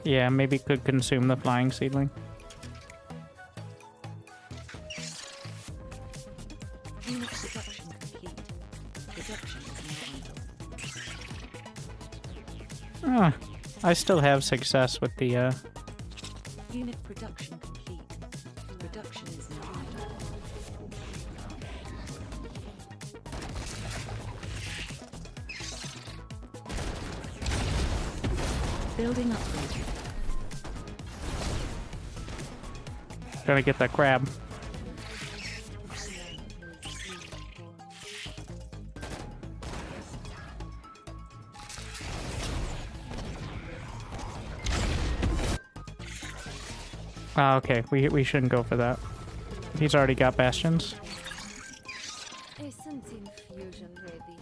Yeah, maybe could consume the flying seedling. Unit production complete. Production is now idle. Ah, I still have success with the Unit production complete. Production is now idle. Building upgrade. Gotta get that crab. Ah, okay. We shouldn't go for that. He's already got bastions. Isn't infusion ready?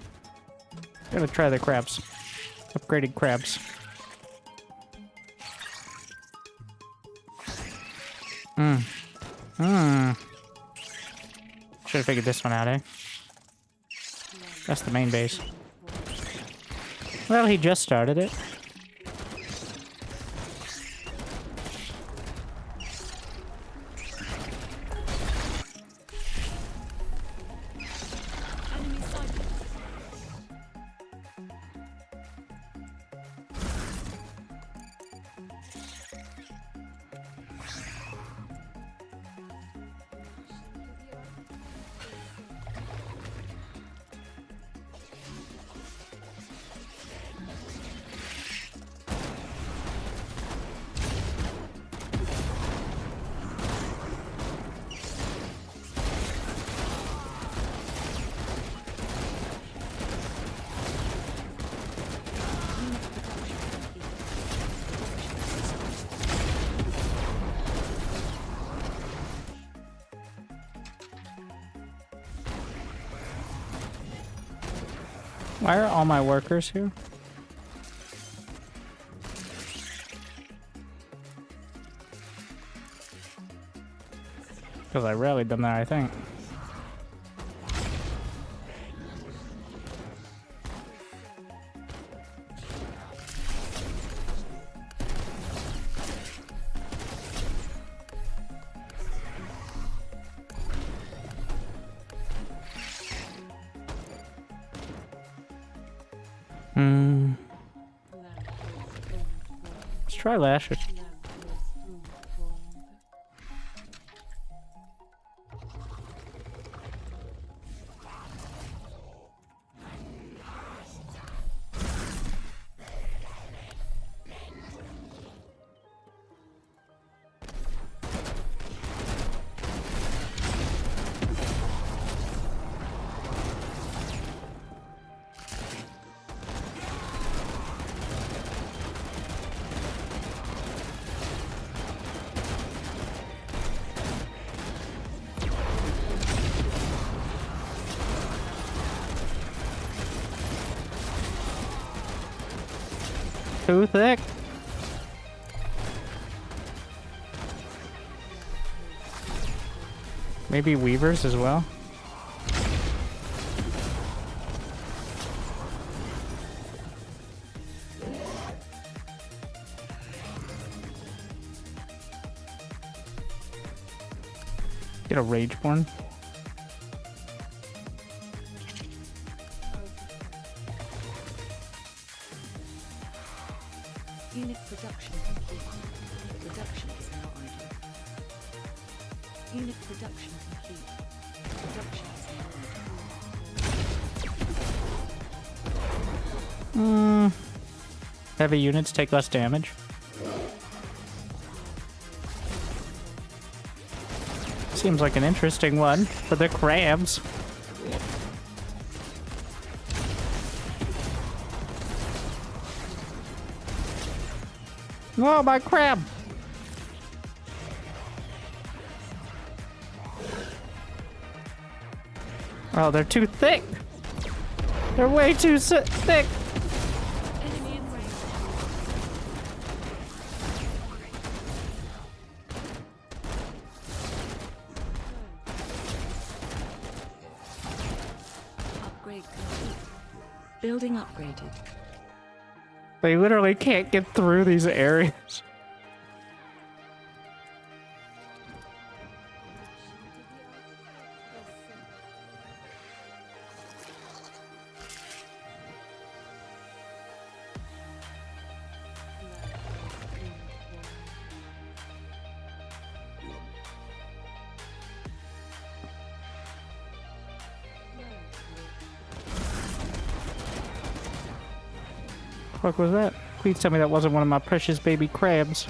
Gotta try the crabs. Upgraded crabs. Should have figured this one out, eh? That's the main base. Well, he just started it. Enemy sighted. Why are all my workers here? Because I rallied them there, I think. Let's try lashes. Too thick. Maybe weavers as well. Get a rageborn. Unit production complete. Production is now idle. Unit production complete. Production is now idle. Heavy units take less damage. Seems like an interesting one for the crabs. Oh, my crab! Oh, they're too thick! They're way too thick! Enemy in range. Upgrade complete. Building upgraded. They literally can't get through these areas. What was that? Please tell me that wasn't one of my precious baby crabs.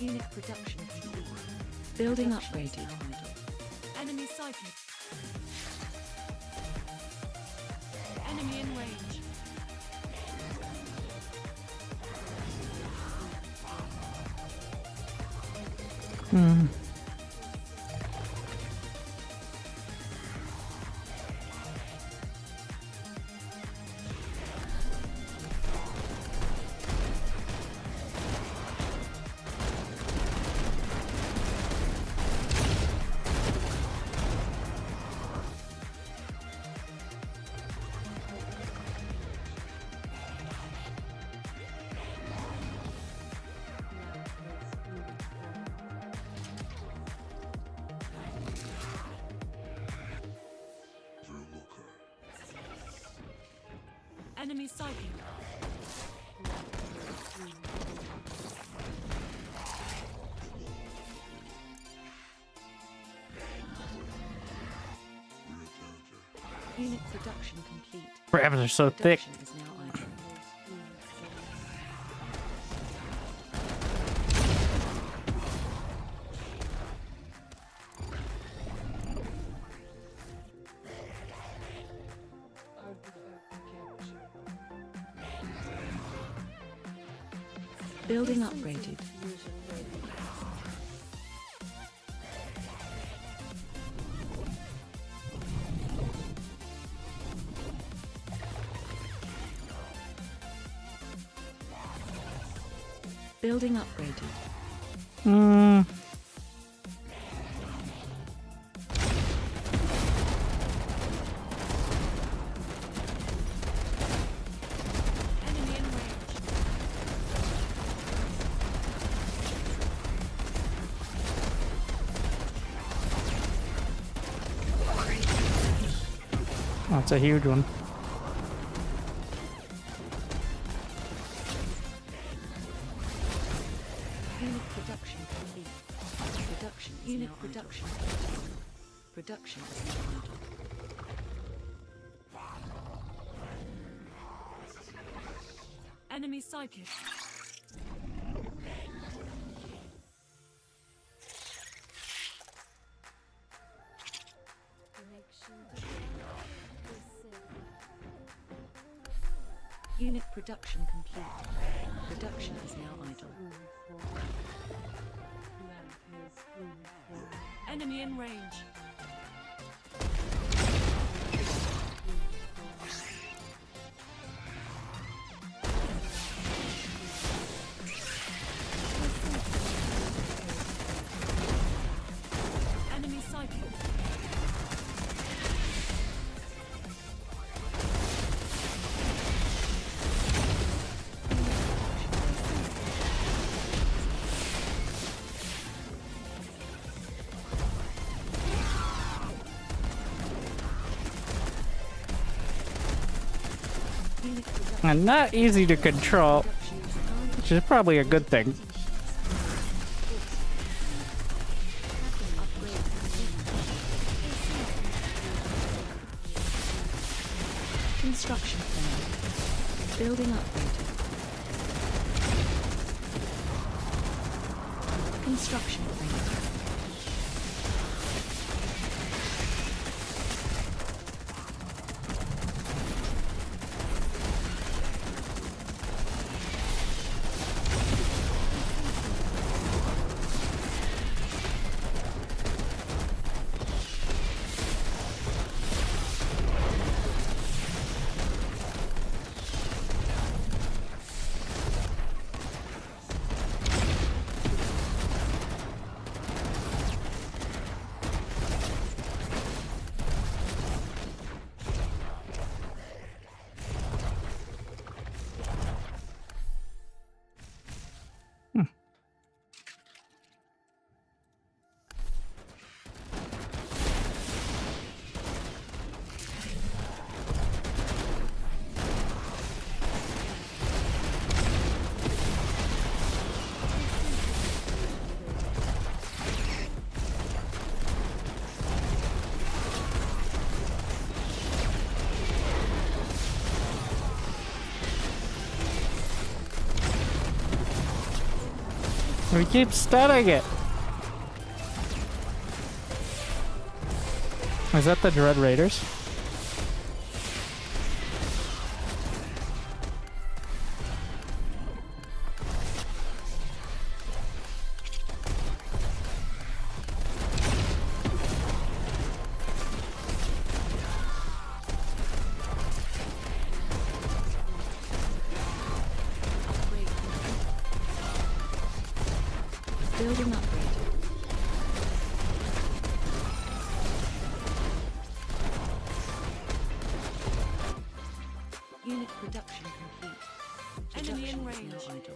Unit production complete. Building upgraded. Enemy sighted. Enemy in range. Enemy sighted. Unit production complete. Crabs are so thick. Production is now idle. Building upgraded. Building upgraded. Enemy in range. That's a huge one. Unit production complete. Production is unit now production. Production is now idle. Enemy sighted. Unit production complete. Production is now idle. Enemy in range. Enemy sighted. Unit production. And not easy to control, Production is now which is probably a good thing. Construction failed. Building upgraded. Construction failed. We keep stunning it. Is that the Dread Raiders? Building upgraded. Unit production complete. Enemy in Production is range. now idle.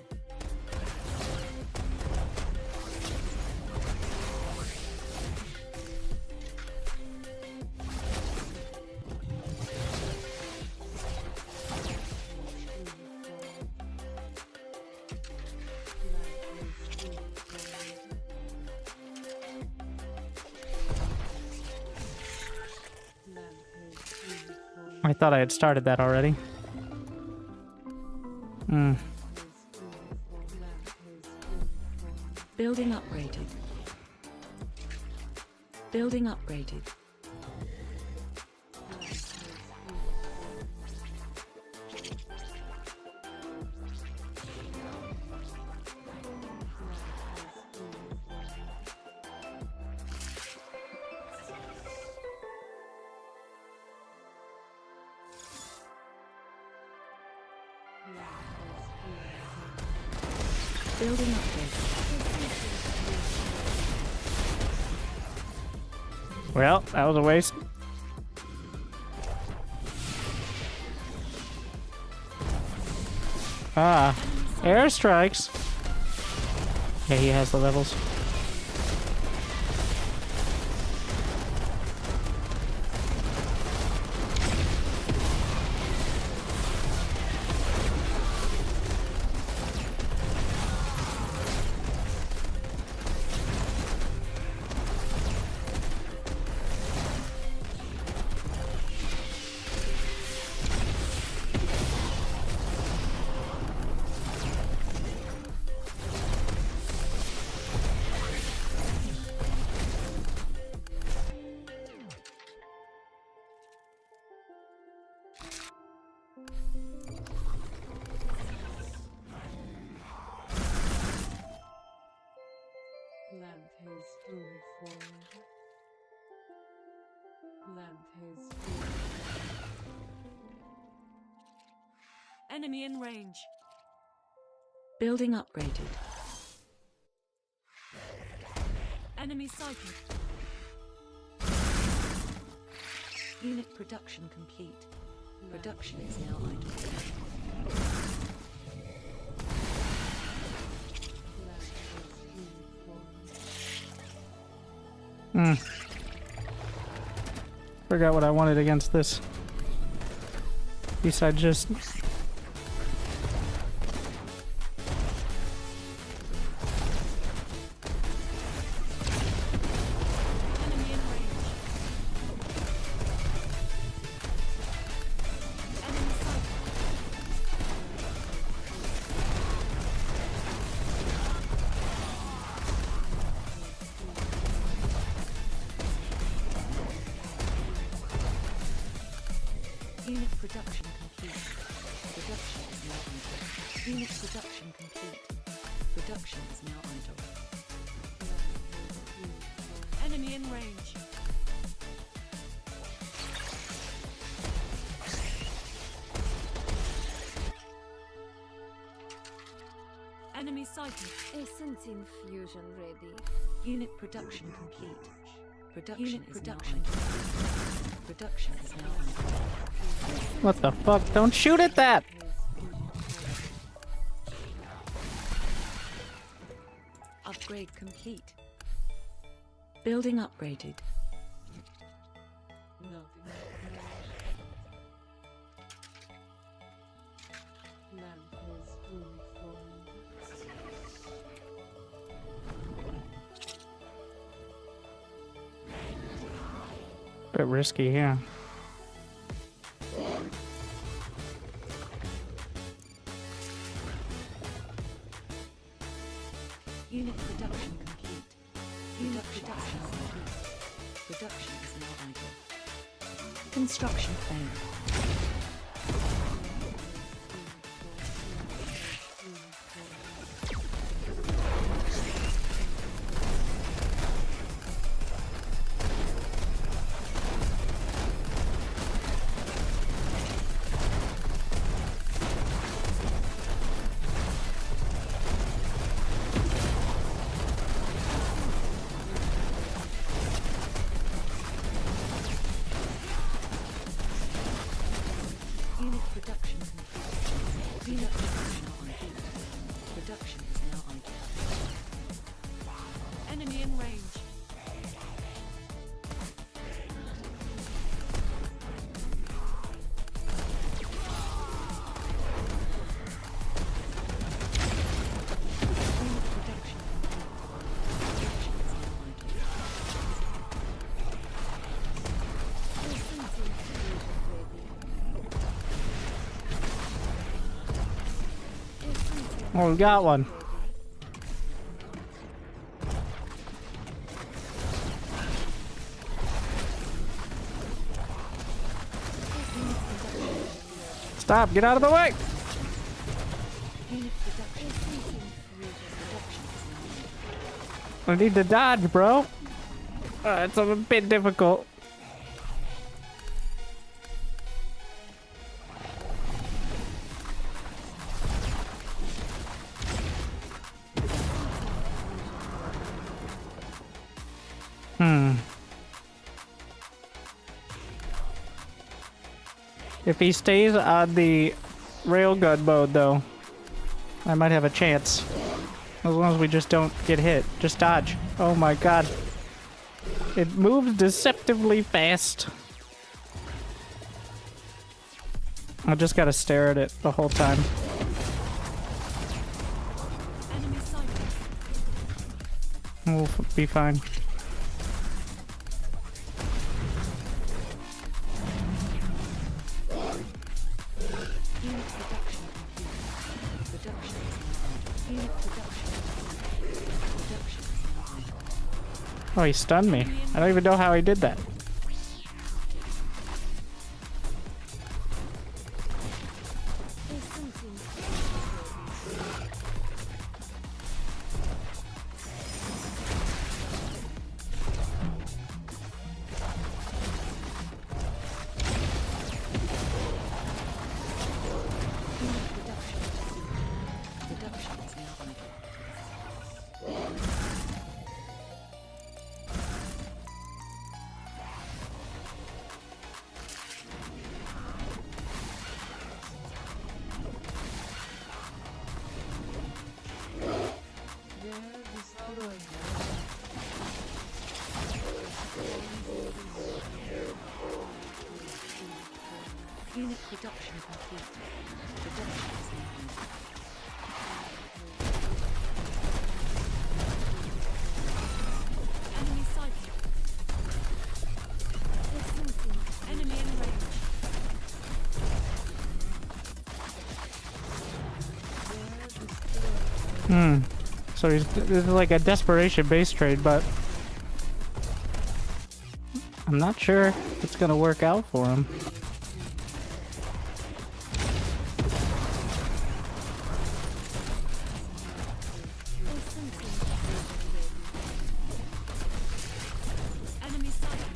I thought I had started that already. Building upgraded. Building upgraded. Building upgraded. Well, that was a waste. Ah, airstrikes. Yeah, he has the levels. Enemy in range. Building upgraded. Enemy sighted. Unit production complete. Production is now idle. Forgot what I wanted against this. besides just... Enemy in range. Enemy sighted. Unit production complete. Production is now idle. Unit production complete. Production is now idle. Enemy in range. Enemy sighted. Essence infusion ready. Unit production complete. Production is now idle. Production is now idle. What the fuck? Don't shoot at that! Upgrade complete. Building upgraded. Bit risky here. Unit production complete. Unit production complete. Production is now idle. Construction failed. Unit production complete. Unit production complete. Production is now idle. Enemy in range. Unit production complete. Production is now idle. Essence infusion ready. Essence Oh, we got one. Stop! Get out of the way! Unit production complete. Production is now idle. I need to dodge, bro. It's a bit difficult. If he stays on the railgun mode, though, I might have a chance. As long as we just don't get hit. Just dodge. Oh my god. It moves deceptively fast. I just gotta stare at it the whole time. Enemy sighted. We'll be fine. Unit production complete. Production is now idle. Unit production complete. Production is now idle. Oh, he stunned me. I don't even know how he did that. Essence infusion ready. Unit production complete. Production is now idle. production complete. Production is now Enemy sighted. Enemy in range. So this is like a desperation base trade, but I'm not sure if it's gonna work out for him. Enemy sighted.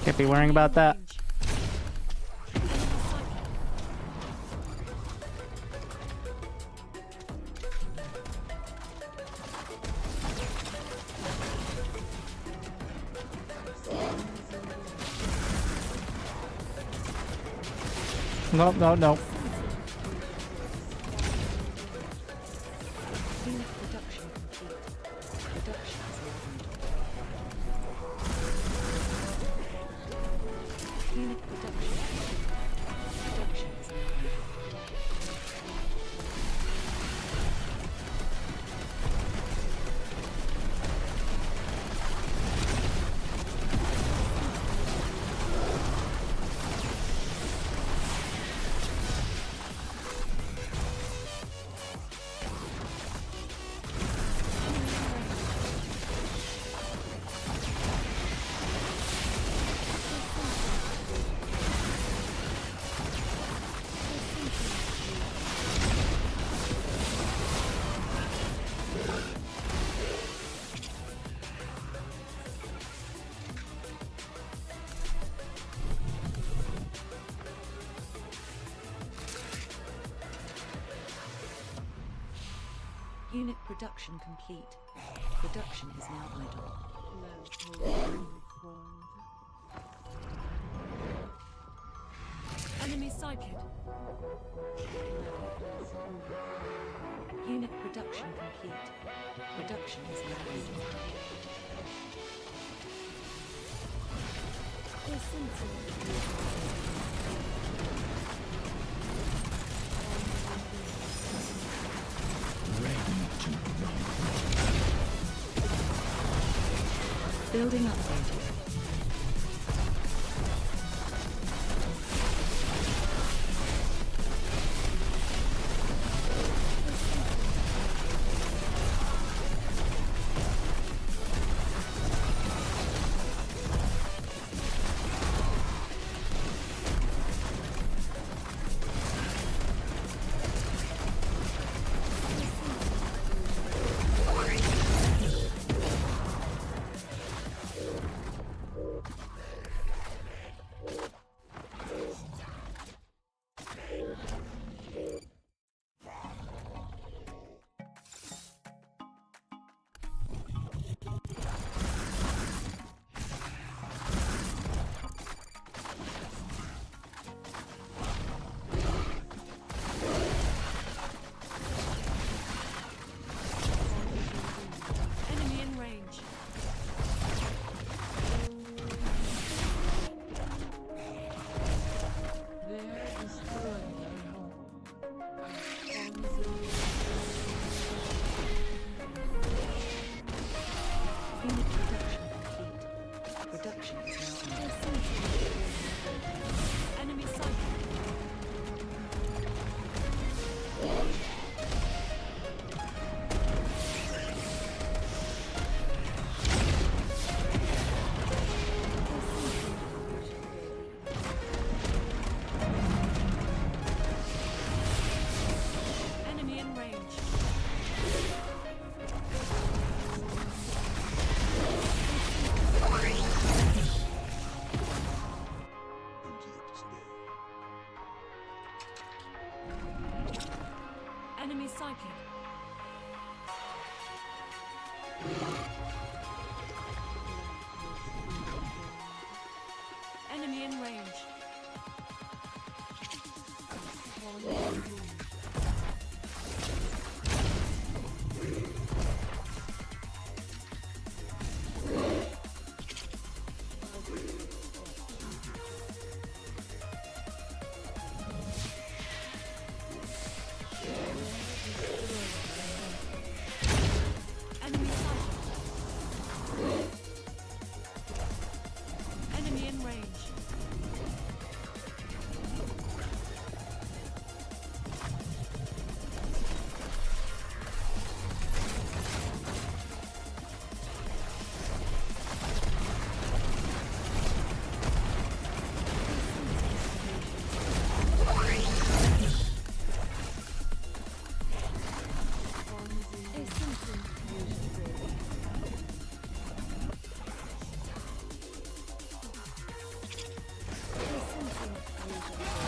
Can't be worrying about that. No, no, no. unit production complete. Production is now unit production complete. Production is now unit production complete. Production is now idle. Enemy sighted. Unit production complete. Production is now idle. Building updated. Enemy in range. Unit production complete. Production is now idle. Enemy sighted. Enemy in range. Enemy sighted. Enemy in range.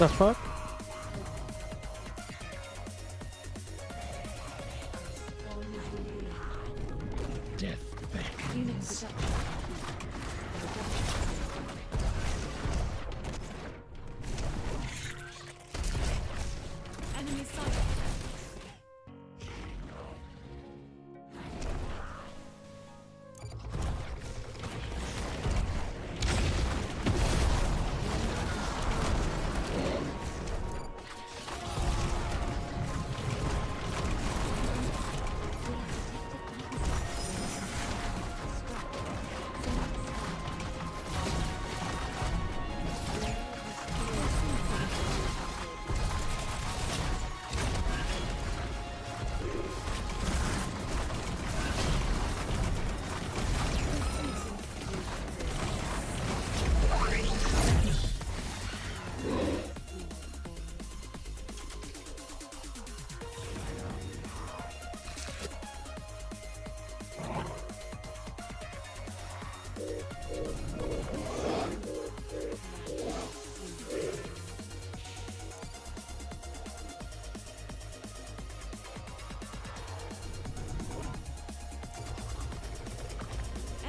The fuck? Unit production. Enemy sighted.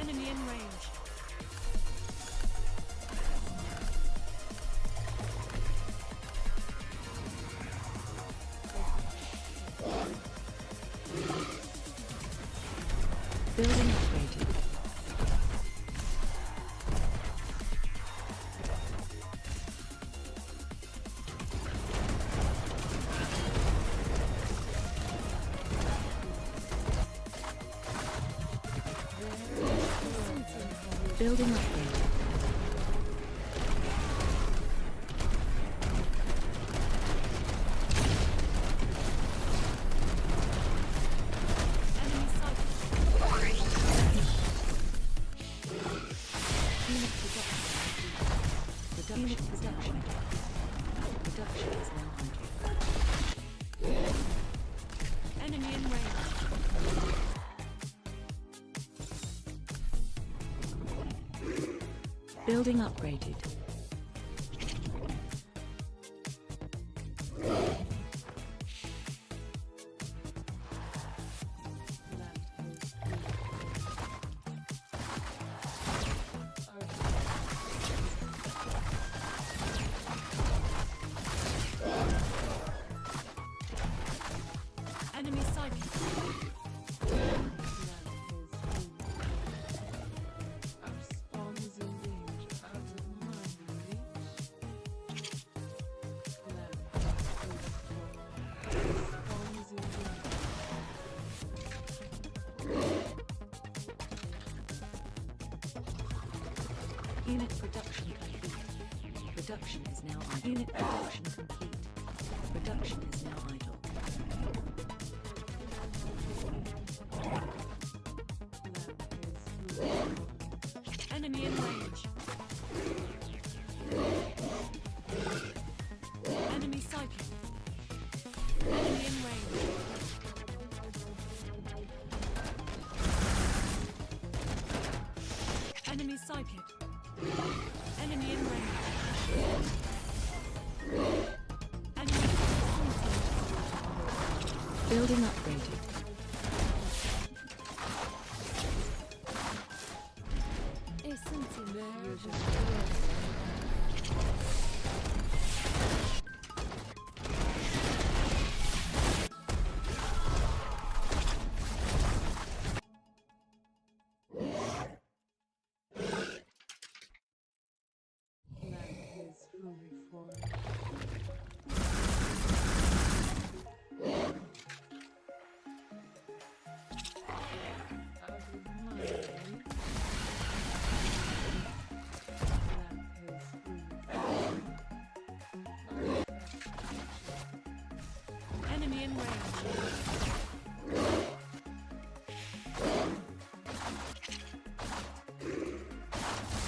Enemy in range. Building upgraded. Building upgraded. Enemy sighted. Unit production. Unit production. Production is now under. Enemy in range. Building upgraded. Enemy sighted. Unit production complete. Production is now idle. Unit production complete. Production is now idle. Enemy in range. Enemy sighted. Enemy in range. Enemy sighted. Enemy in range. Enemy Building upgraded. Enemy in range.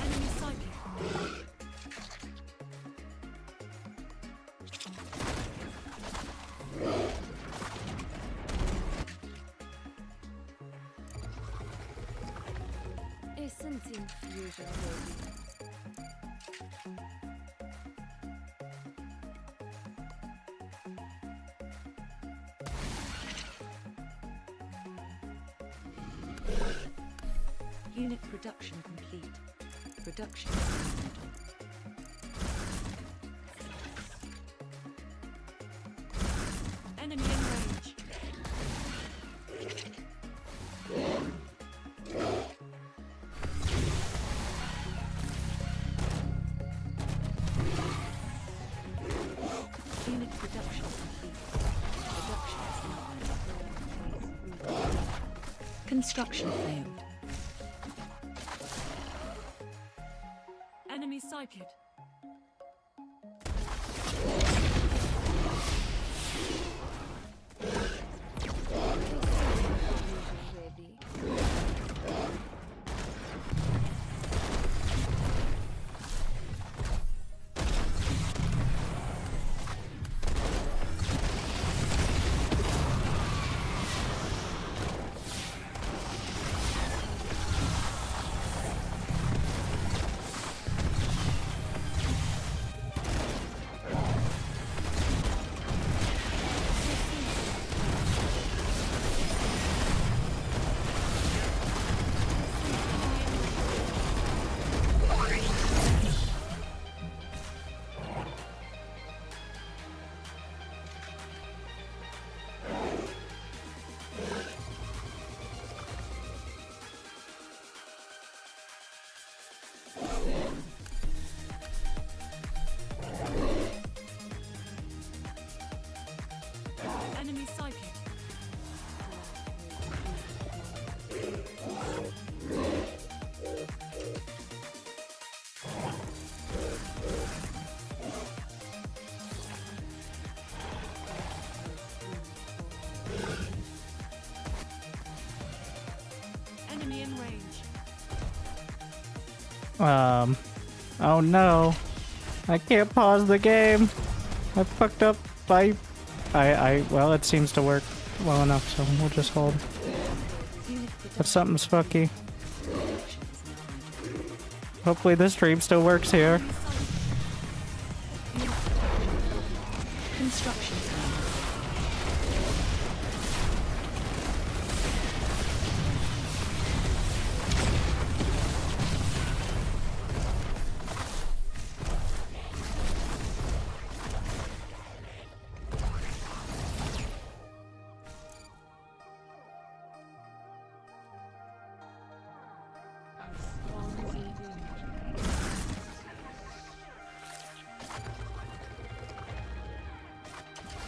Enemy sighted. Essence infusion ready. Unit production complete. Production is now idle. Enemy in range. Unit production complete. Production is now idle. Construction failed. Enemy sighted. Enemy sighted. Enemy in range. Oh no. I can't pause the game. I fucked up. Well, it seems to work well enough, so we'll just hold. If something's fucky. Hopefully this stream still works here. Construction failed.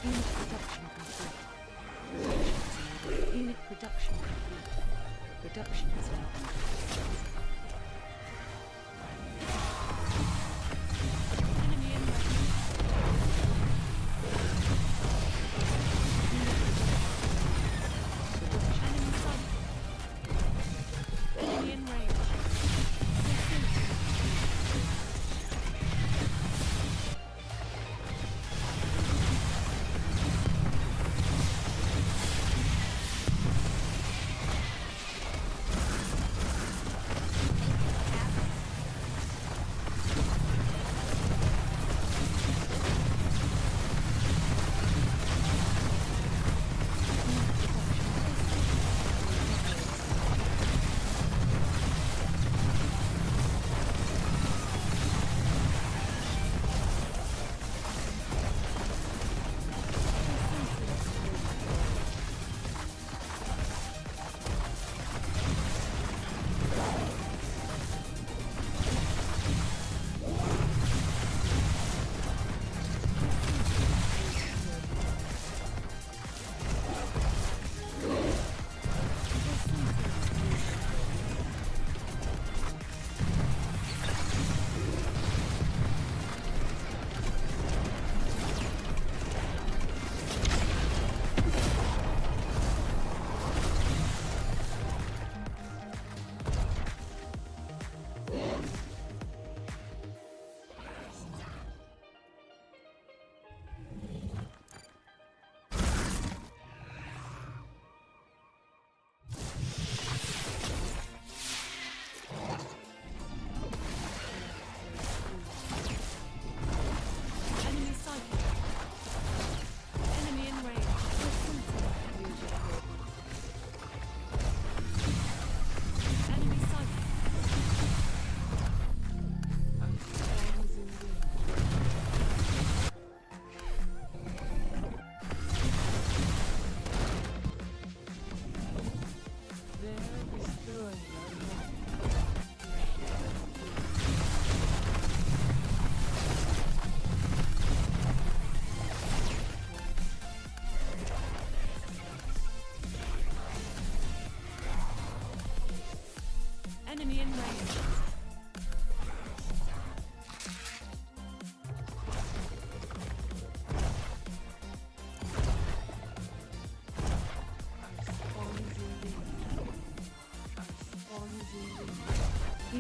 Unit production complete. Unit production complete. Production is now enemy in range. Enemy sighted. Enemy in range.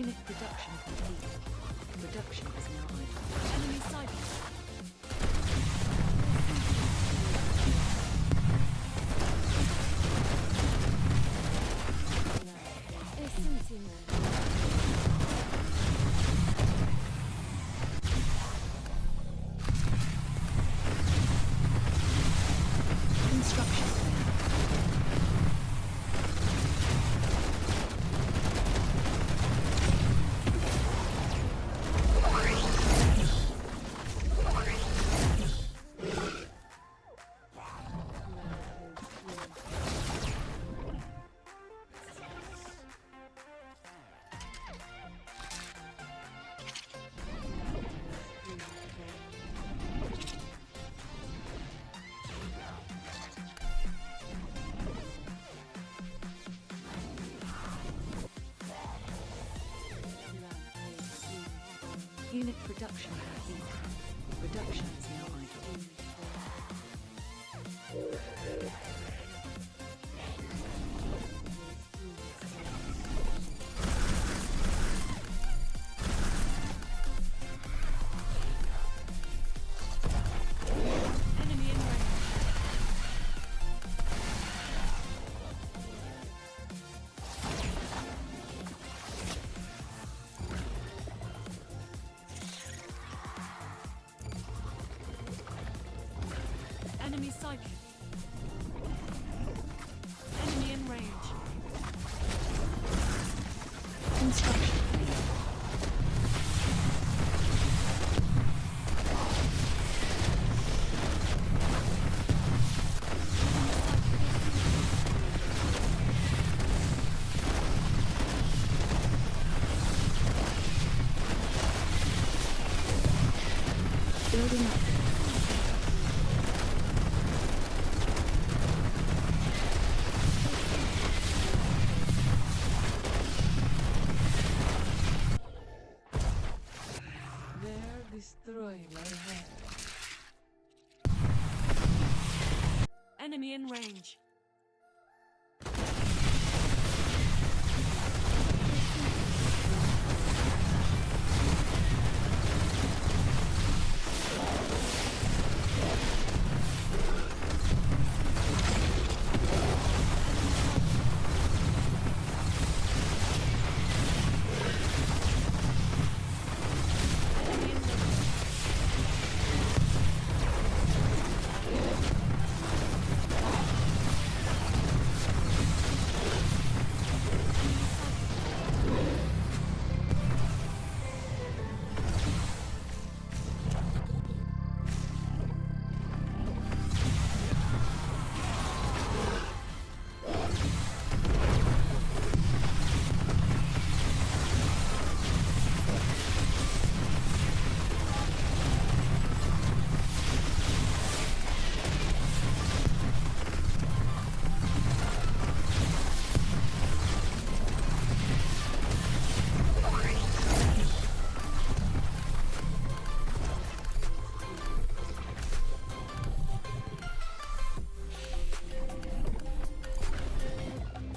Unit production complete. Production is now idle. Enemy sighted. Construction failed. Unit production complete. Production is now idle. Enemy in range. Enemy sighted. Enemy in range. Construction failed. Building up. Enemy in range.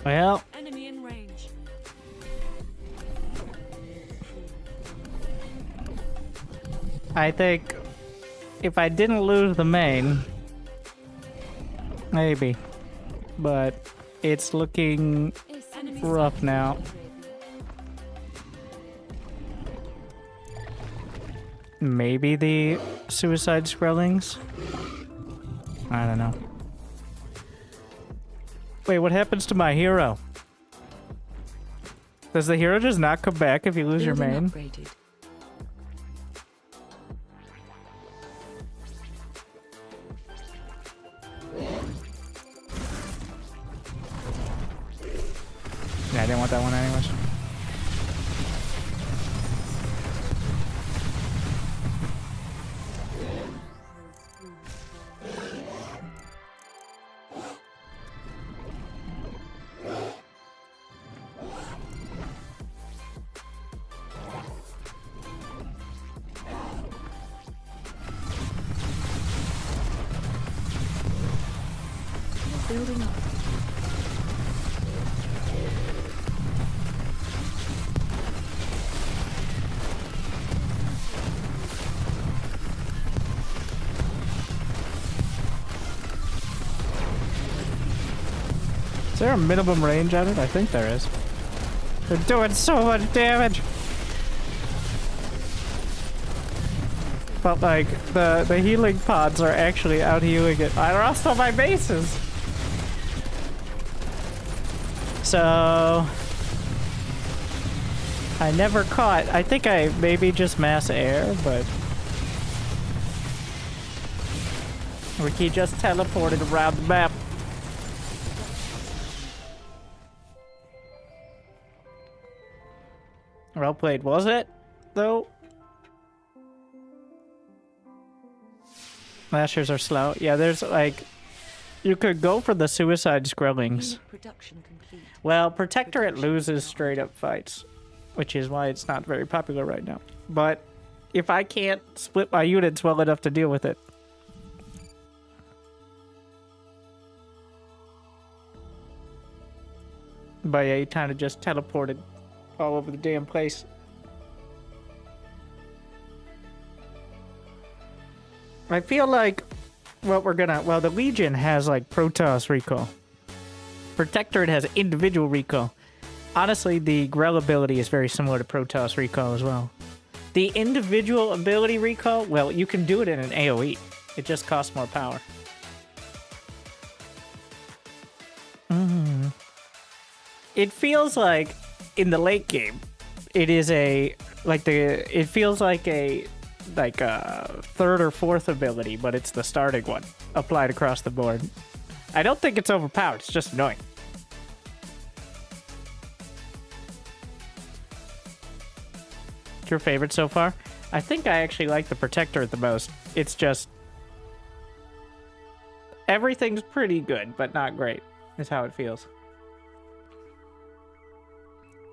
Well, Enemy in range. I think if I didn't lose the main, maybe. But it's looking Enemy rough now. Maybe the suicide Skrellings? I don't know. Wait, what happens to my hero? Does the hero just not come back if you lose your main? Upgraded. Yeah, I didn't want that one anyways. Building up. Is there a minimum range on it? I think there is. They're doing so much damage. But like the healing pods are actually out healing it. I lost all my bases. So I never caught. I think I maybe just mass air, but Ricky just teleported around the map. Well played, was it? Though? Mashers are slow. Yeah, there's like... You could go for the suicide Skrellings. Production complete. Well, Protectorate loses straight up fights, which is why it's not very popular right now. But if I can't split my units well enough to deal with it... But yeah, he kind of just teleported all over the damn place. I feel like what we're gonna... Well, the Legion has, like, Protoss recall. Protectorate has individual recall. Honestly, the Grell ability is very similar to Protoss recall as well. The individual ability recall, well, you can do it in an AoE. It just costs more power. It feels like, in the late game, it is a... Like, it feels like a... Like a third or fourth ability, but it's the starting one applied across the board. I don't think it's overpowered, it's just annoying. What's your favorite so far? I think I actually like the Protectorate the most. It's just... Everything's pretty good, but not great, is how it feels.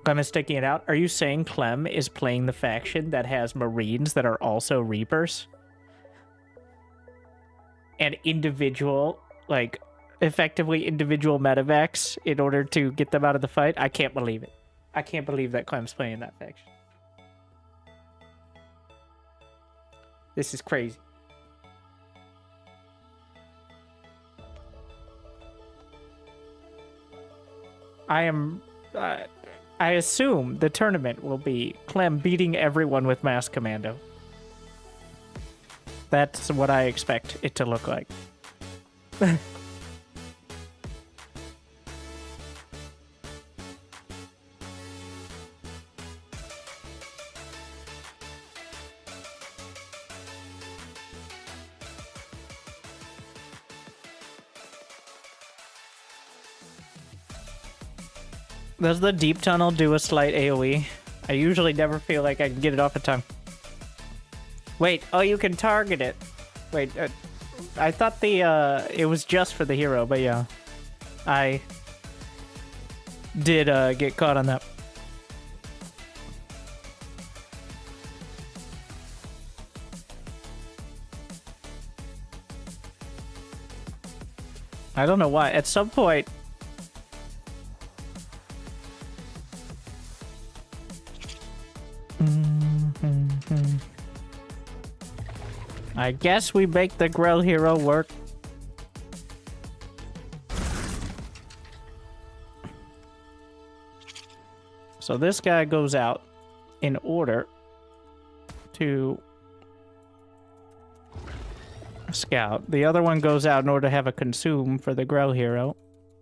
Clem is sticking it out. Are you saying Clem is playing the faction that has Marines that are also Reapers? And individual, like, effectively individual medevacs in order to get them out of the fight? I can't believe it. I can't believe that Clem's playing that faction. This is crazy. I am... I assume the tournament will be Clem beating everyone with Mass Commando. That's what I expect it to look like. Does the deep tunnel do a slight AoE? I usually never feel like I can get it off in time. Wait, oh, you can target it. Wait, I thought it was just for the hero, but yeah. I did get caught on that. I don't know why. At some point... I guess we make the Grell hero work. So this guy goes out in order to scout. The other one goes out in order to have a consume for the Grell hero.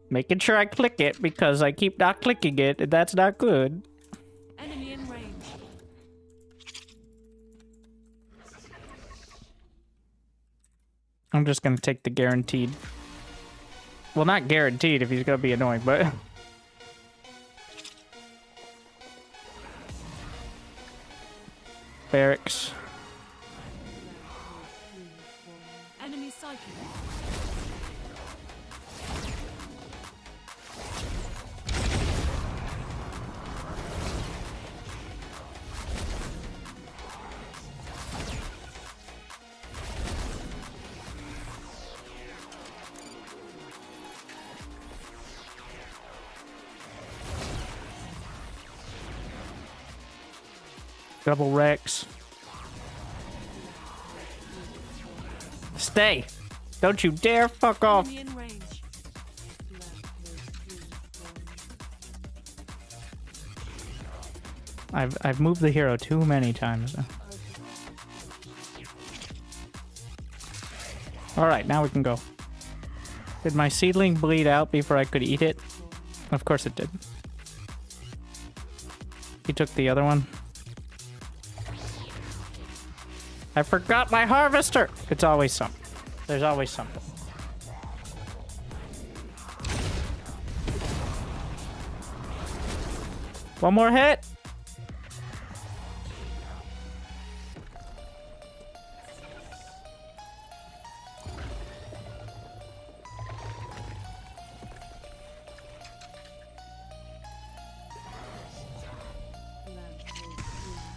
Making sure I click it because I keep not clicking it, and that's not good. Enemy in range. I'm just gonna take the guaranteed. Well, not guaranteed if he's gonna be annoying, but... Barracks. Enemy cycling. Double Rex. Stay! Don't you dare fuck off! Enemy in range. I've moved the hero too many times. Alright, now we can go. Did my seedling bleed out before I could eat it? Of course it did. He took the other one. I forgot my harvester! It's always something. There's always something. One more hit!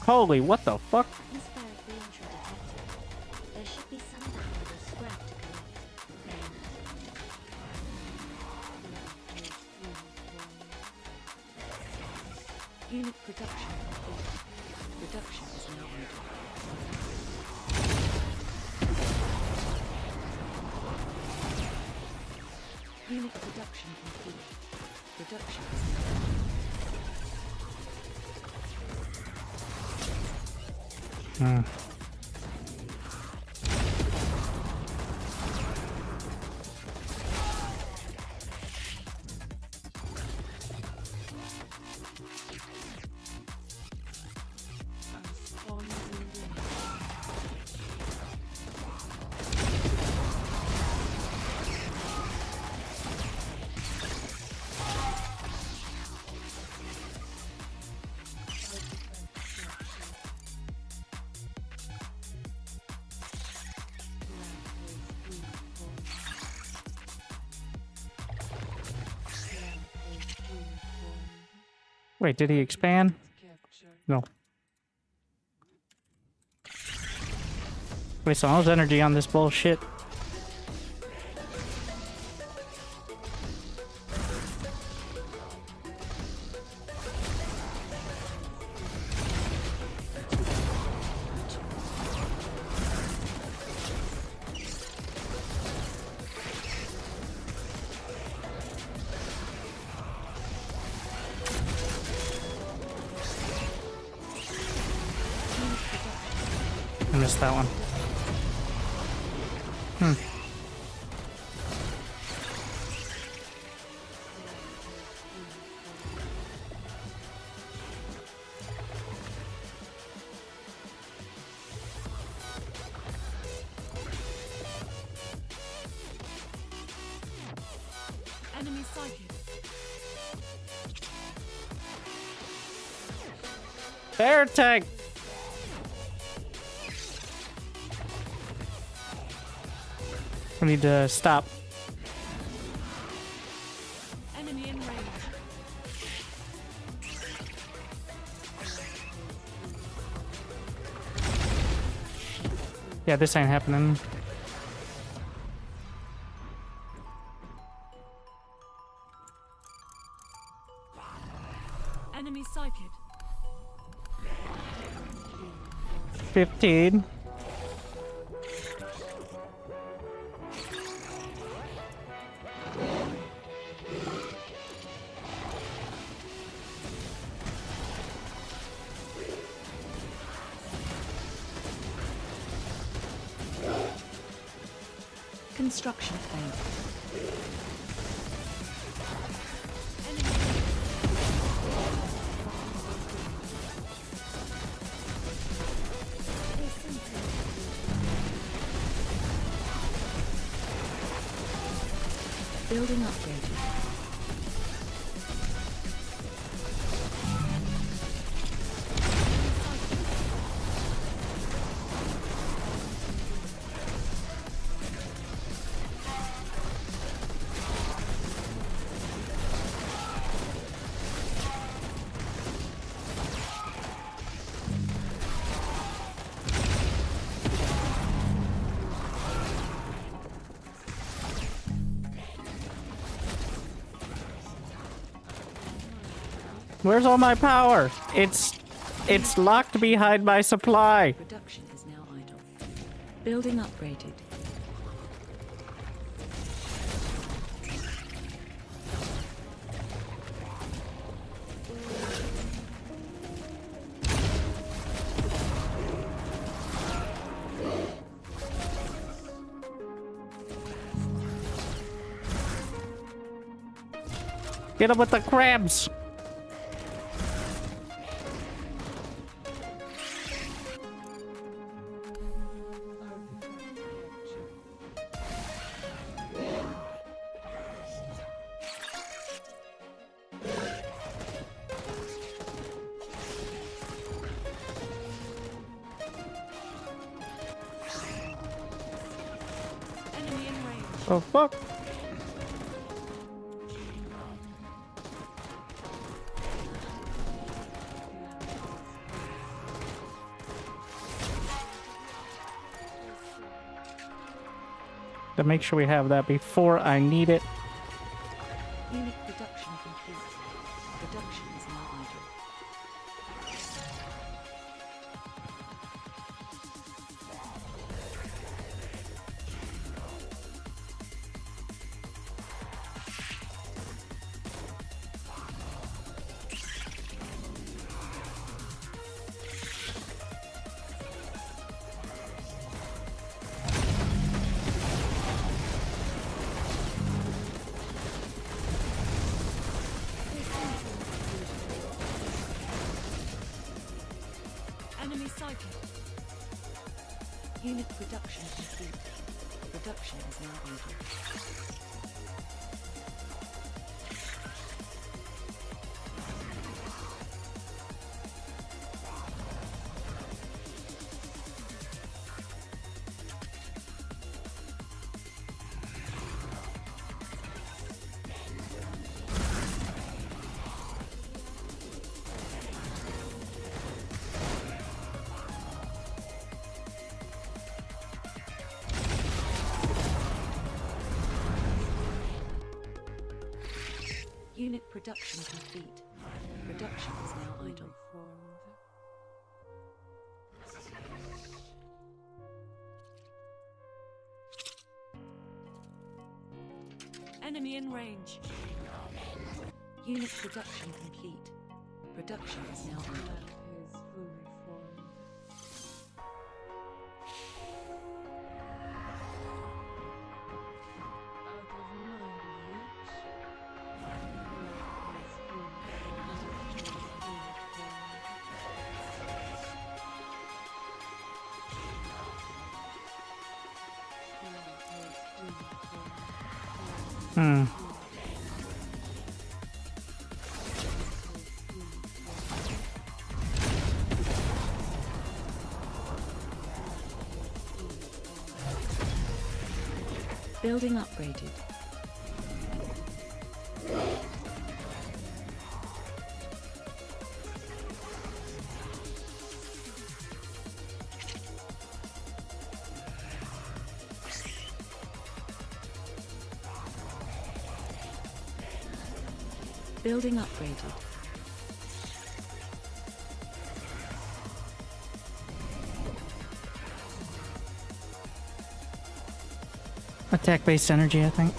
Holy, what the fuck? There should be some valuable scrap to collect. Unit production complete. Production is now idle. Unit production complete. Production is now idle. Wait, did he expand? No. Waste all his energy on this bullshit. I missed that one. Enemy sighted. Bear tag! We need to stop. Enemy in range. Yeah, this ain't happening. Enemy sighted. 15. Construction failed. Building upgraded. Where's all my power? It's locked behind my supply. Production is now idle. Building upgraded. Get him with the crabs. Enemy in range. Oh fuck. To make sure we have that before I need it. Unit production complete. Production is now idle. Enemy sighted. Unit production complete. Production is now idle. Unit production complete. Production is now idle. Enemy in range. Unit production complete. Production is now idle. Building upgraded. Building upgraded. Attack-based energy, I think.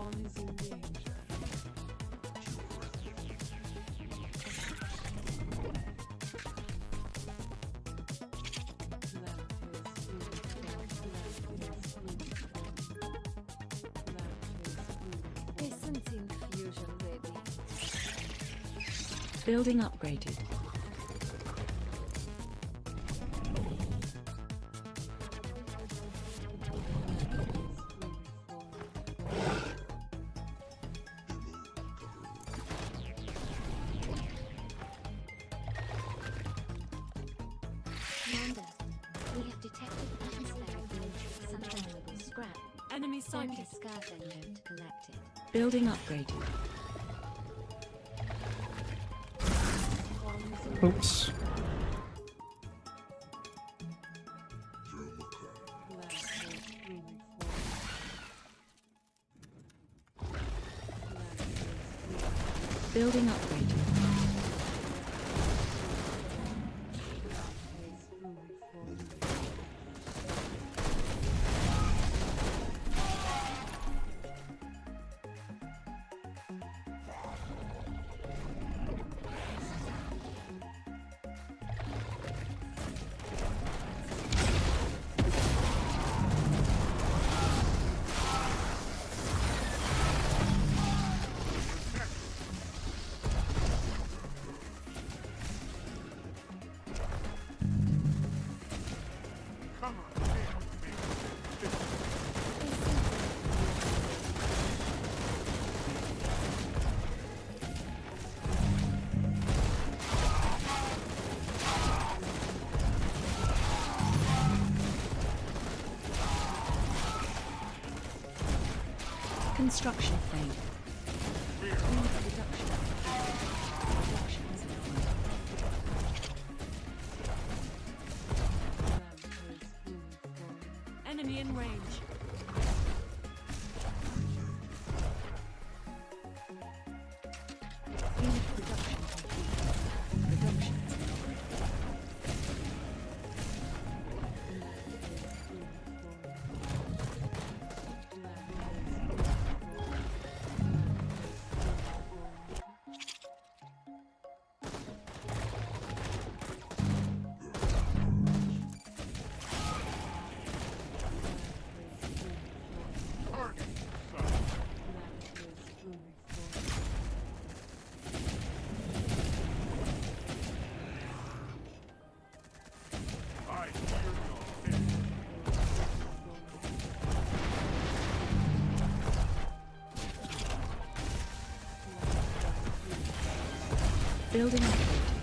One is engaged. Essence infusion ready. Building upgraded. Commander, we have detected atmospheric matrix and valuable scrap. Enemy Send sighted. a scavenger to collect it. Building upgraded. Oops. Building upgraded. Come on, man. Construction failed. Unit reduction. Production is Enemy in range. Unit production complete. Production is I hear your pitch. building upgraded.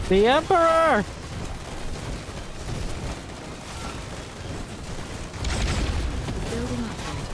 The Emperor! Building upgraded.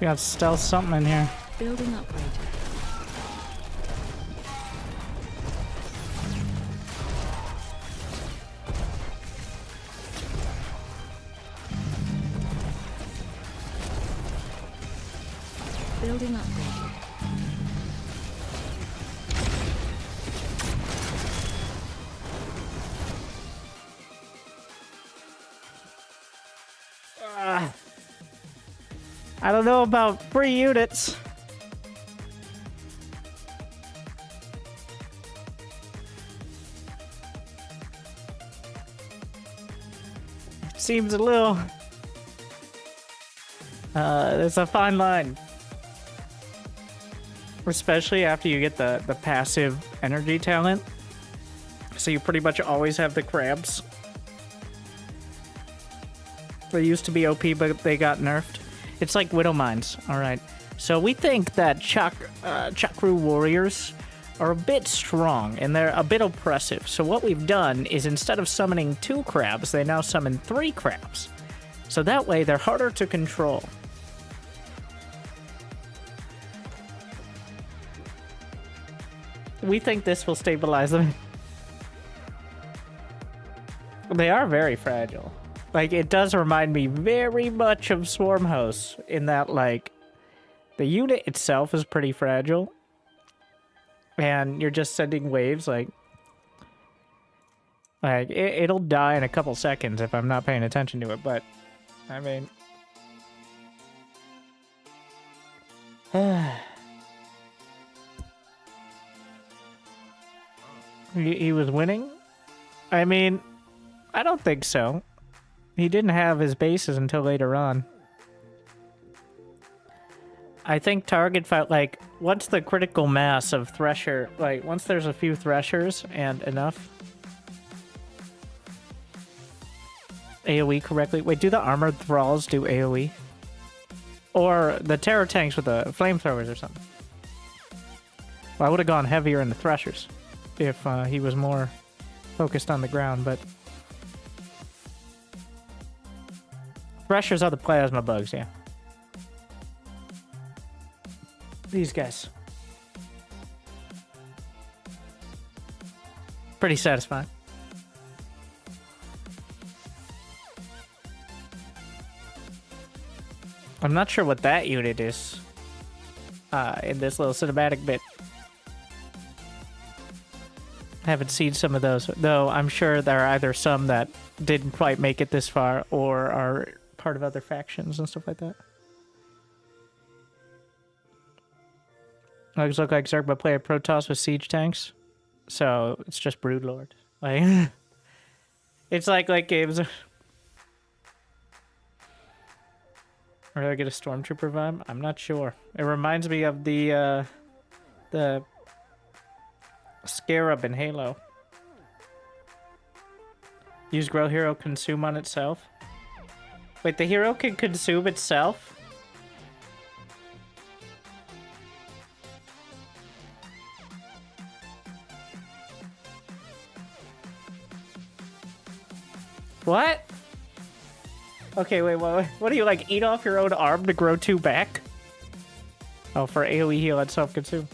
We got stealth something in here. Building upgraded. Building upgraded. I don't know about free units. It seems a little... there's a fine line. Especially after you get the passive energy talent. So you pretty much always have the crabs. They used to be OP, but they got nerfed. It's like Widow Mines. Alright. So we think that Chakru warriors are a bit strong, and they're a bit oppressive. So what we've done is instead of summoning 2 crabs, they now summon 3 crabs. So that way, they're harder to control. We think this will stabilize them. They are very fragile. Like, it does remind me very much of Swarm House in that, like, the unit itself is pretty fragile. And you're just sending waves, like it'll die in a couple seconds if I'm not paying attention to it, but, I mean... he was winning? I mean, I don't think so. He didn't have his bases until later on. I think target felt like once the critical mass of Thresher, like once there's a few Threshers and enough AoE correctly. Wait, do the armored thralls do AoE? Or the terror tanks with the flamethrowers or something? Well, I would have gone heavier in the Threshers if he was more focused on the ground, but... Threshers are the plasma bugs, yeah. These guys. Pretty satisfying. I'm not sure what that unit is in this little cinematic bit. I haven't seen some of those, though I'm sure there are either some that didn't quite make it this far or are part of other factions and stuff like that. Those look like Zerg, but play a Protoss with siege tanks. So it's just Broodlord. Like it's like games. Or do I get a Stormtrooper vibe? I'm not sure. It reminds me of the Scarab in Halo. Use Grow Hero consume on itself. Wait, the hero can consume itself? What? Okay, wait, what do you, like, eat off your own arm to grow 2 back? Oh, for AoE heal and self-consume.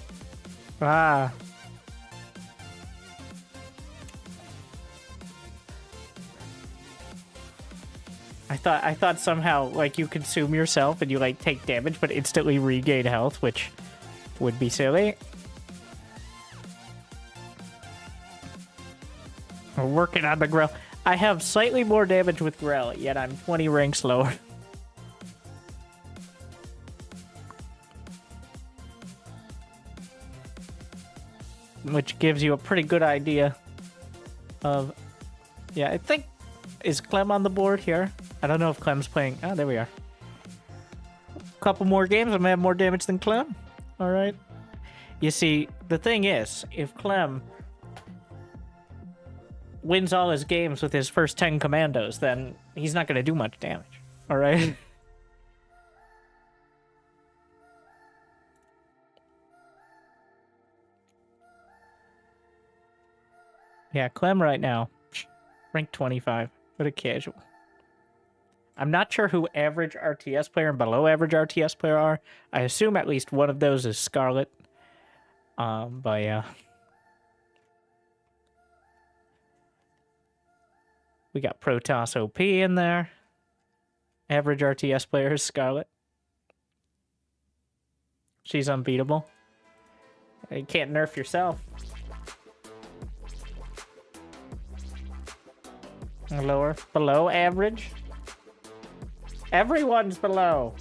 Ah. I thought somehow, like, you consume yourself and you, like, take damage but instantly regain health, which would be silly. We're working on the Grell. I have slightly more damage with Grell, yet I'm 20 ranks lower. Which gives you a pretty good idea of... Yeah, I think... Is Clem on the board here? I don't know if Clem's playing... Oh, there we are. Couple more games, I'm gonna have more damage than Clem. Alright. You see, the thing is, if Clem wins all his games with his first 10 commandos, then he's not gonna do much damage. Alright? Yeah, Clem right now. Rank 25. What a casual. I'm not sure who average RTS player and below average RTS player are. I assume at least one of those is Scarlet. But yeah. We got Protoss OP in there. Average RTS player is Scarlet. She's unbeatable. You can't nerf yourself. Lower, below average. Everyone's below.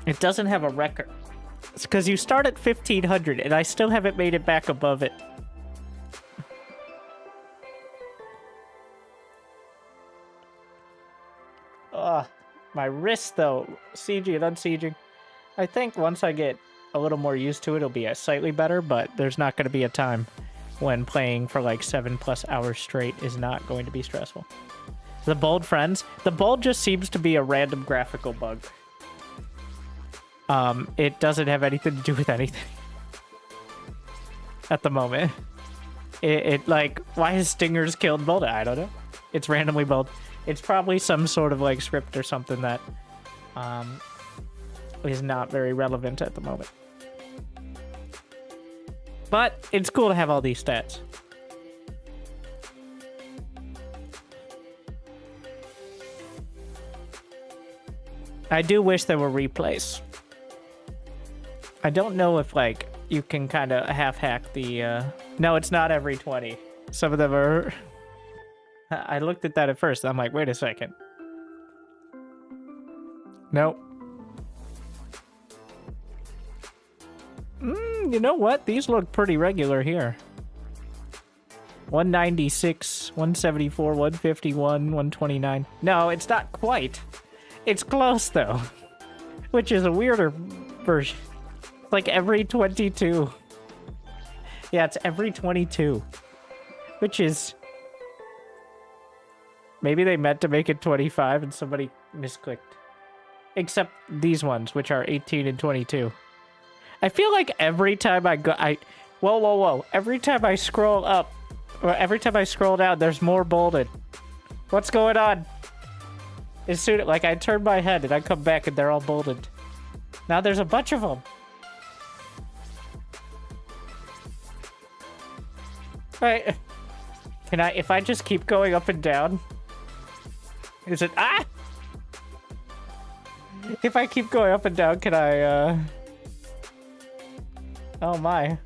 It doesn't have a record. It's because you start at 1500 and I still haven't made it back above it. Ugh, my wrist though, sieging and unsieging. I think once I get a little more used to it, it'll be slightly better, but there's not going to be a time when playing for like 7+ hours straight is not going to be stressful. The bold friends. The bold just seems to be a random graphical bug. It doesn't have anything to do with anything. At the moment. It like, why has Stingers killed bold? I don't know. It's randomly bold. It's probably some sort of like script or something that is not very relevant at the moment. But it's cool to have all these stats. I do wish there were replays. I don't know if like you can kind of half-hack the no, it's not every 20. Some of them are I looked at that at first. I'm like, wait a second. Nope. You know what? These look pretty regular here. 196, 174, 151, 129. No, it's not quite. It's close, though. Which is a weirder version. Like every 22. Yeah, it's every 22. Which is... Maybe they meant to make it 25 and somebody misclicked. Except these ones, which are 18 and 22. I feel like every time I go... Whoa. Every time I scroll up, or every time I scroll down, there's more bolded. What's going on? As soon like I turn my head and I come back and they're all bolded. Now there's a bunch of them. Right. Can I, if I just keep going up and down? Is it, ah! If I keep going up and down, can I, oh my.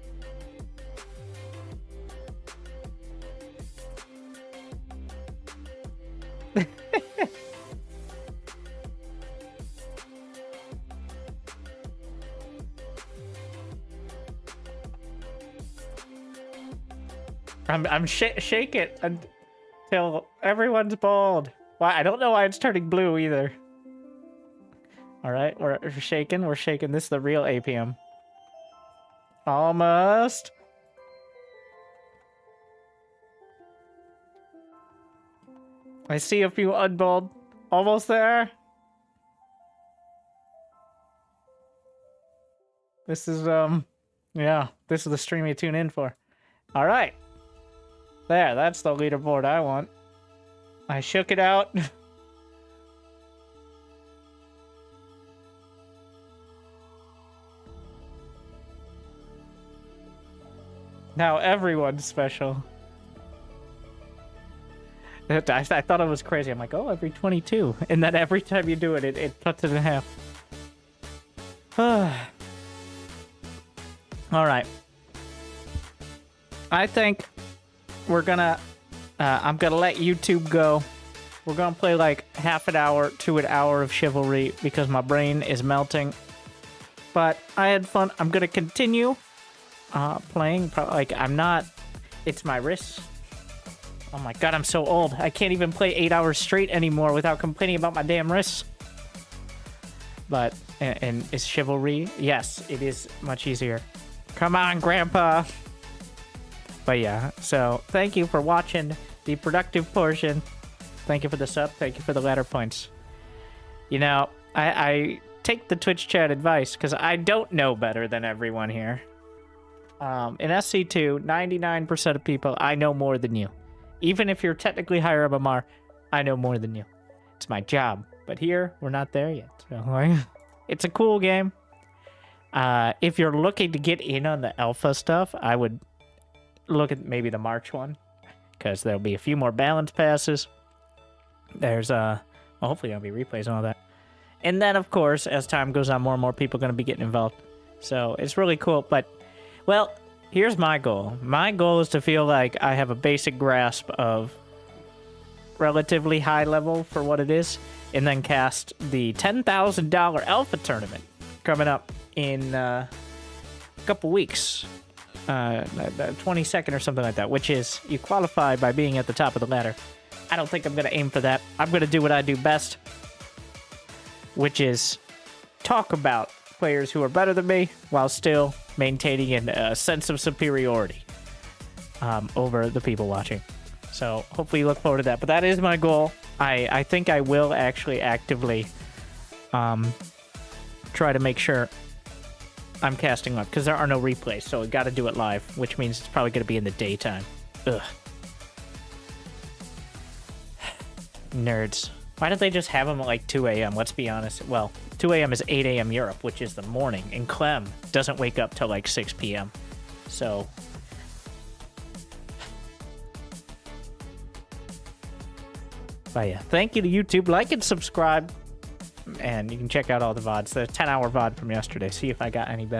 I'm shake it until everyone's bald. Why? I don't know why it's turning blue either. All right, we're shaking. We're shaking. This is the real APM. Almost. I see a few unbold. Almost there. This is yeah. This is the stream you tune in for. All right. There, that's the leaderboard I want. I shook it out. Now everyone's special. I thought it was crazy. I'm like, oh, every 22. And then every time you do it, it cuts it in half. Alright. I think we're gonna... I'm gonna let YouTube go. We're gonna play like half an hour to an hour of Chivalry because my brain is melting. But I had fun. I'm gonna continue playing. Like, I'm not... It's my wrist. Oh my god, I'm so old. I can't even play 8 hours straight anymore without complaining about my damn wrists. But, and is Chivalry? Yes, it is much easier. Come on, Grandpa! But yeah, so thank you for watching the productive portion. Thank you for the sub. Thank you for the ladder points. You know, I take the Twitch chat advice because I don't know better than everyone here. In SC2, 99% of people, I know more than you. Even if you're technically higher MMR, I know more than you. It's my job. But here, we're not there yet. So, it's a cool game. If you're looking to get in on the alpha stuff, I would look at maybe the March one, because there'll be a few more balance passes. There's, well, hopefully there'll be replays and all that. And then, of course, as time goes on, more and more people are going to be getting involved. So it's really cool. But, well, here's my goal. My goal is to feel like I have a basic grasp of relatively high level for what it is, and then cast the $10,000 alpha tournament coming up in a couple weeks. The 22nd or something like that, which is you qualify by being at the top of the ladder. I don't think I'm going to aim for that. I'm going to do what I do best, which is talk about players who are better than me while still maintaining a sense of superiority over the people watching. So hopefully you look forward to that. But that is my goal. I think I will actually actively try to make sure I'm casting up, because there are no replays, so we got to do it live, which means it's probably going to be in the daytime. Ugh. Nerds. Why don't they just have them at like 2 a.m.? Let's be honest. Well, 2 a.m. is 8 a.m. Europe, which is the morning, and Clem doesn't wake up till like 6 p.m. So... But yeah, thank you to YouTube. Like and subscribe. And you can check out all the VODs. The 10-hour VOD from yesterday. See if I got any better.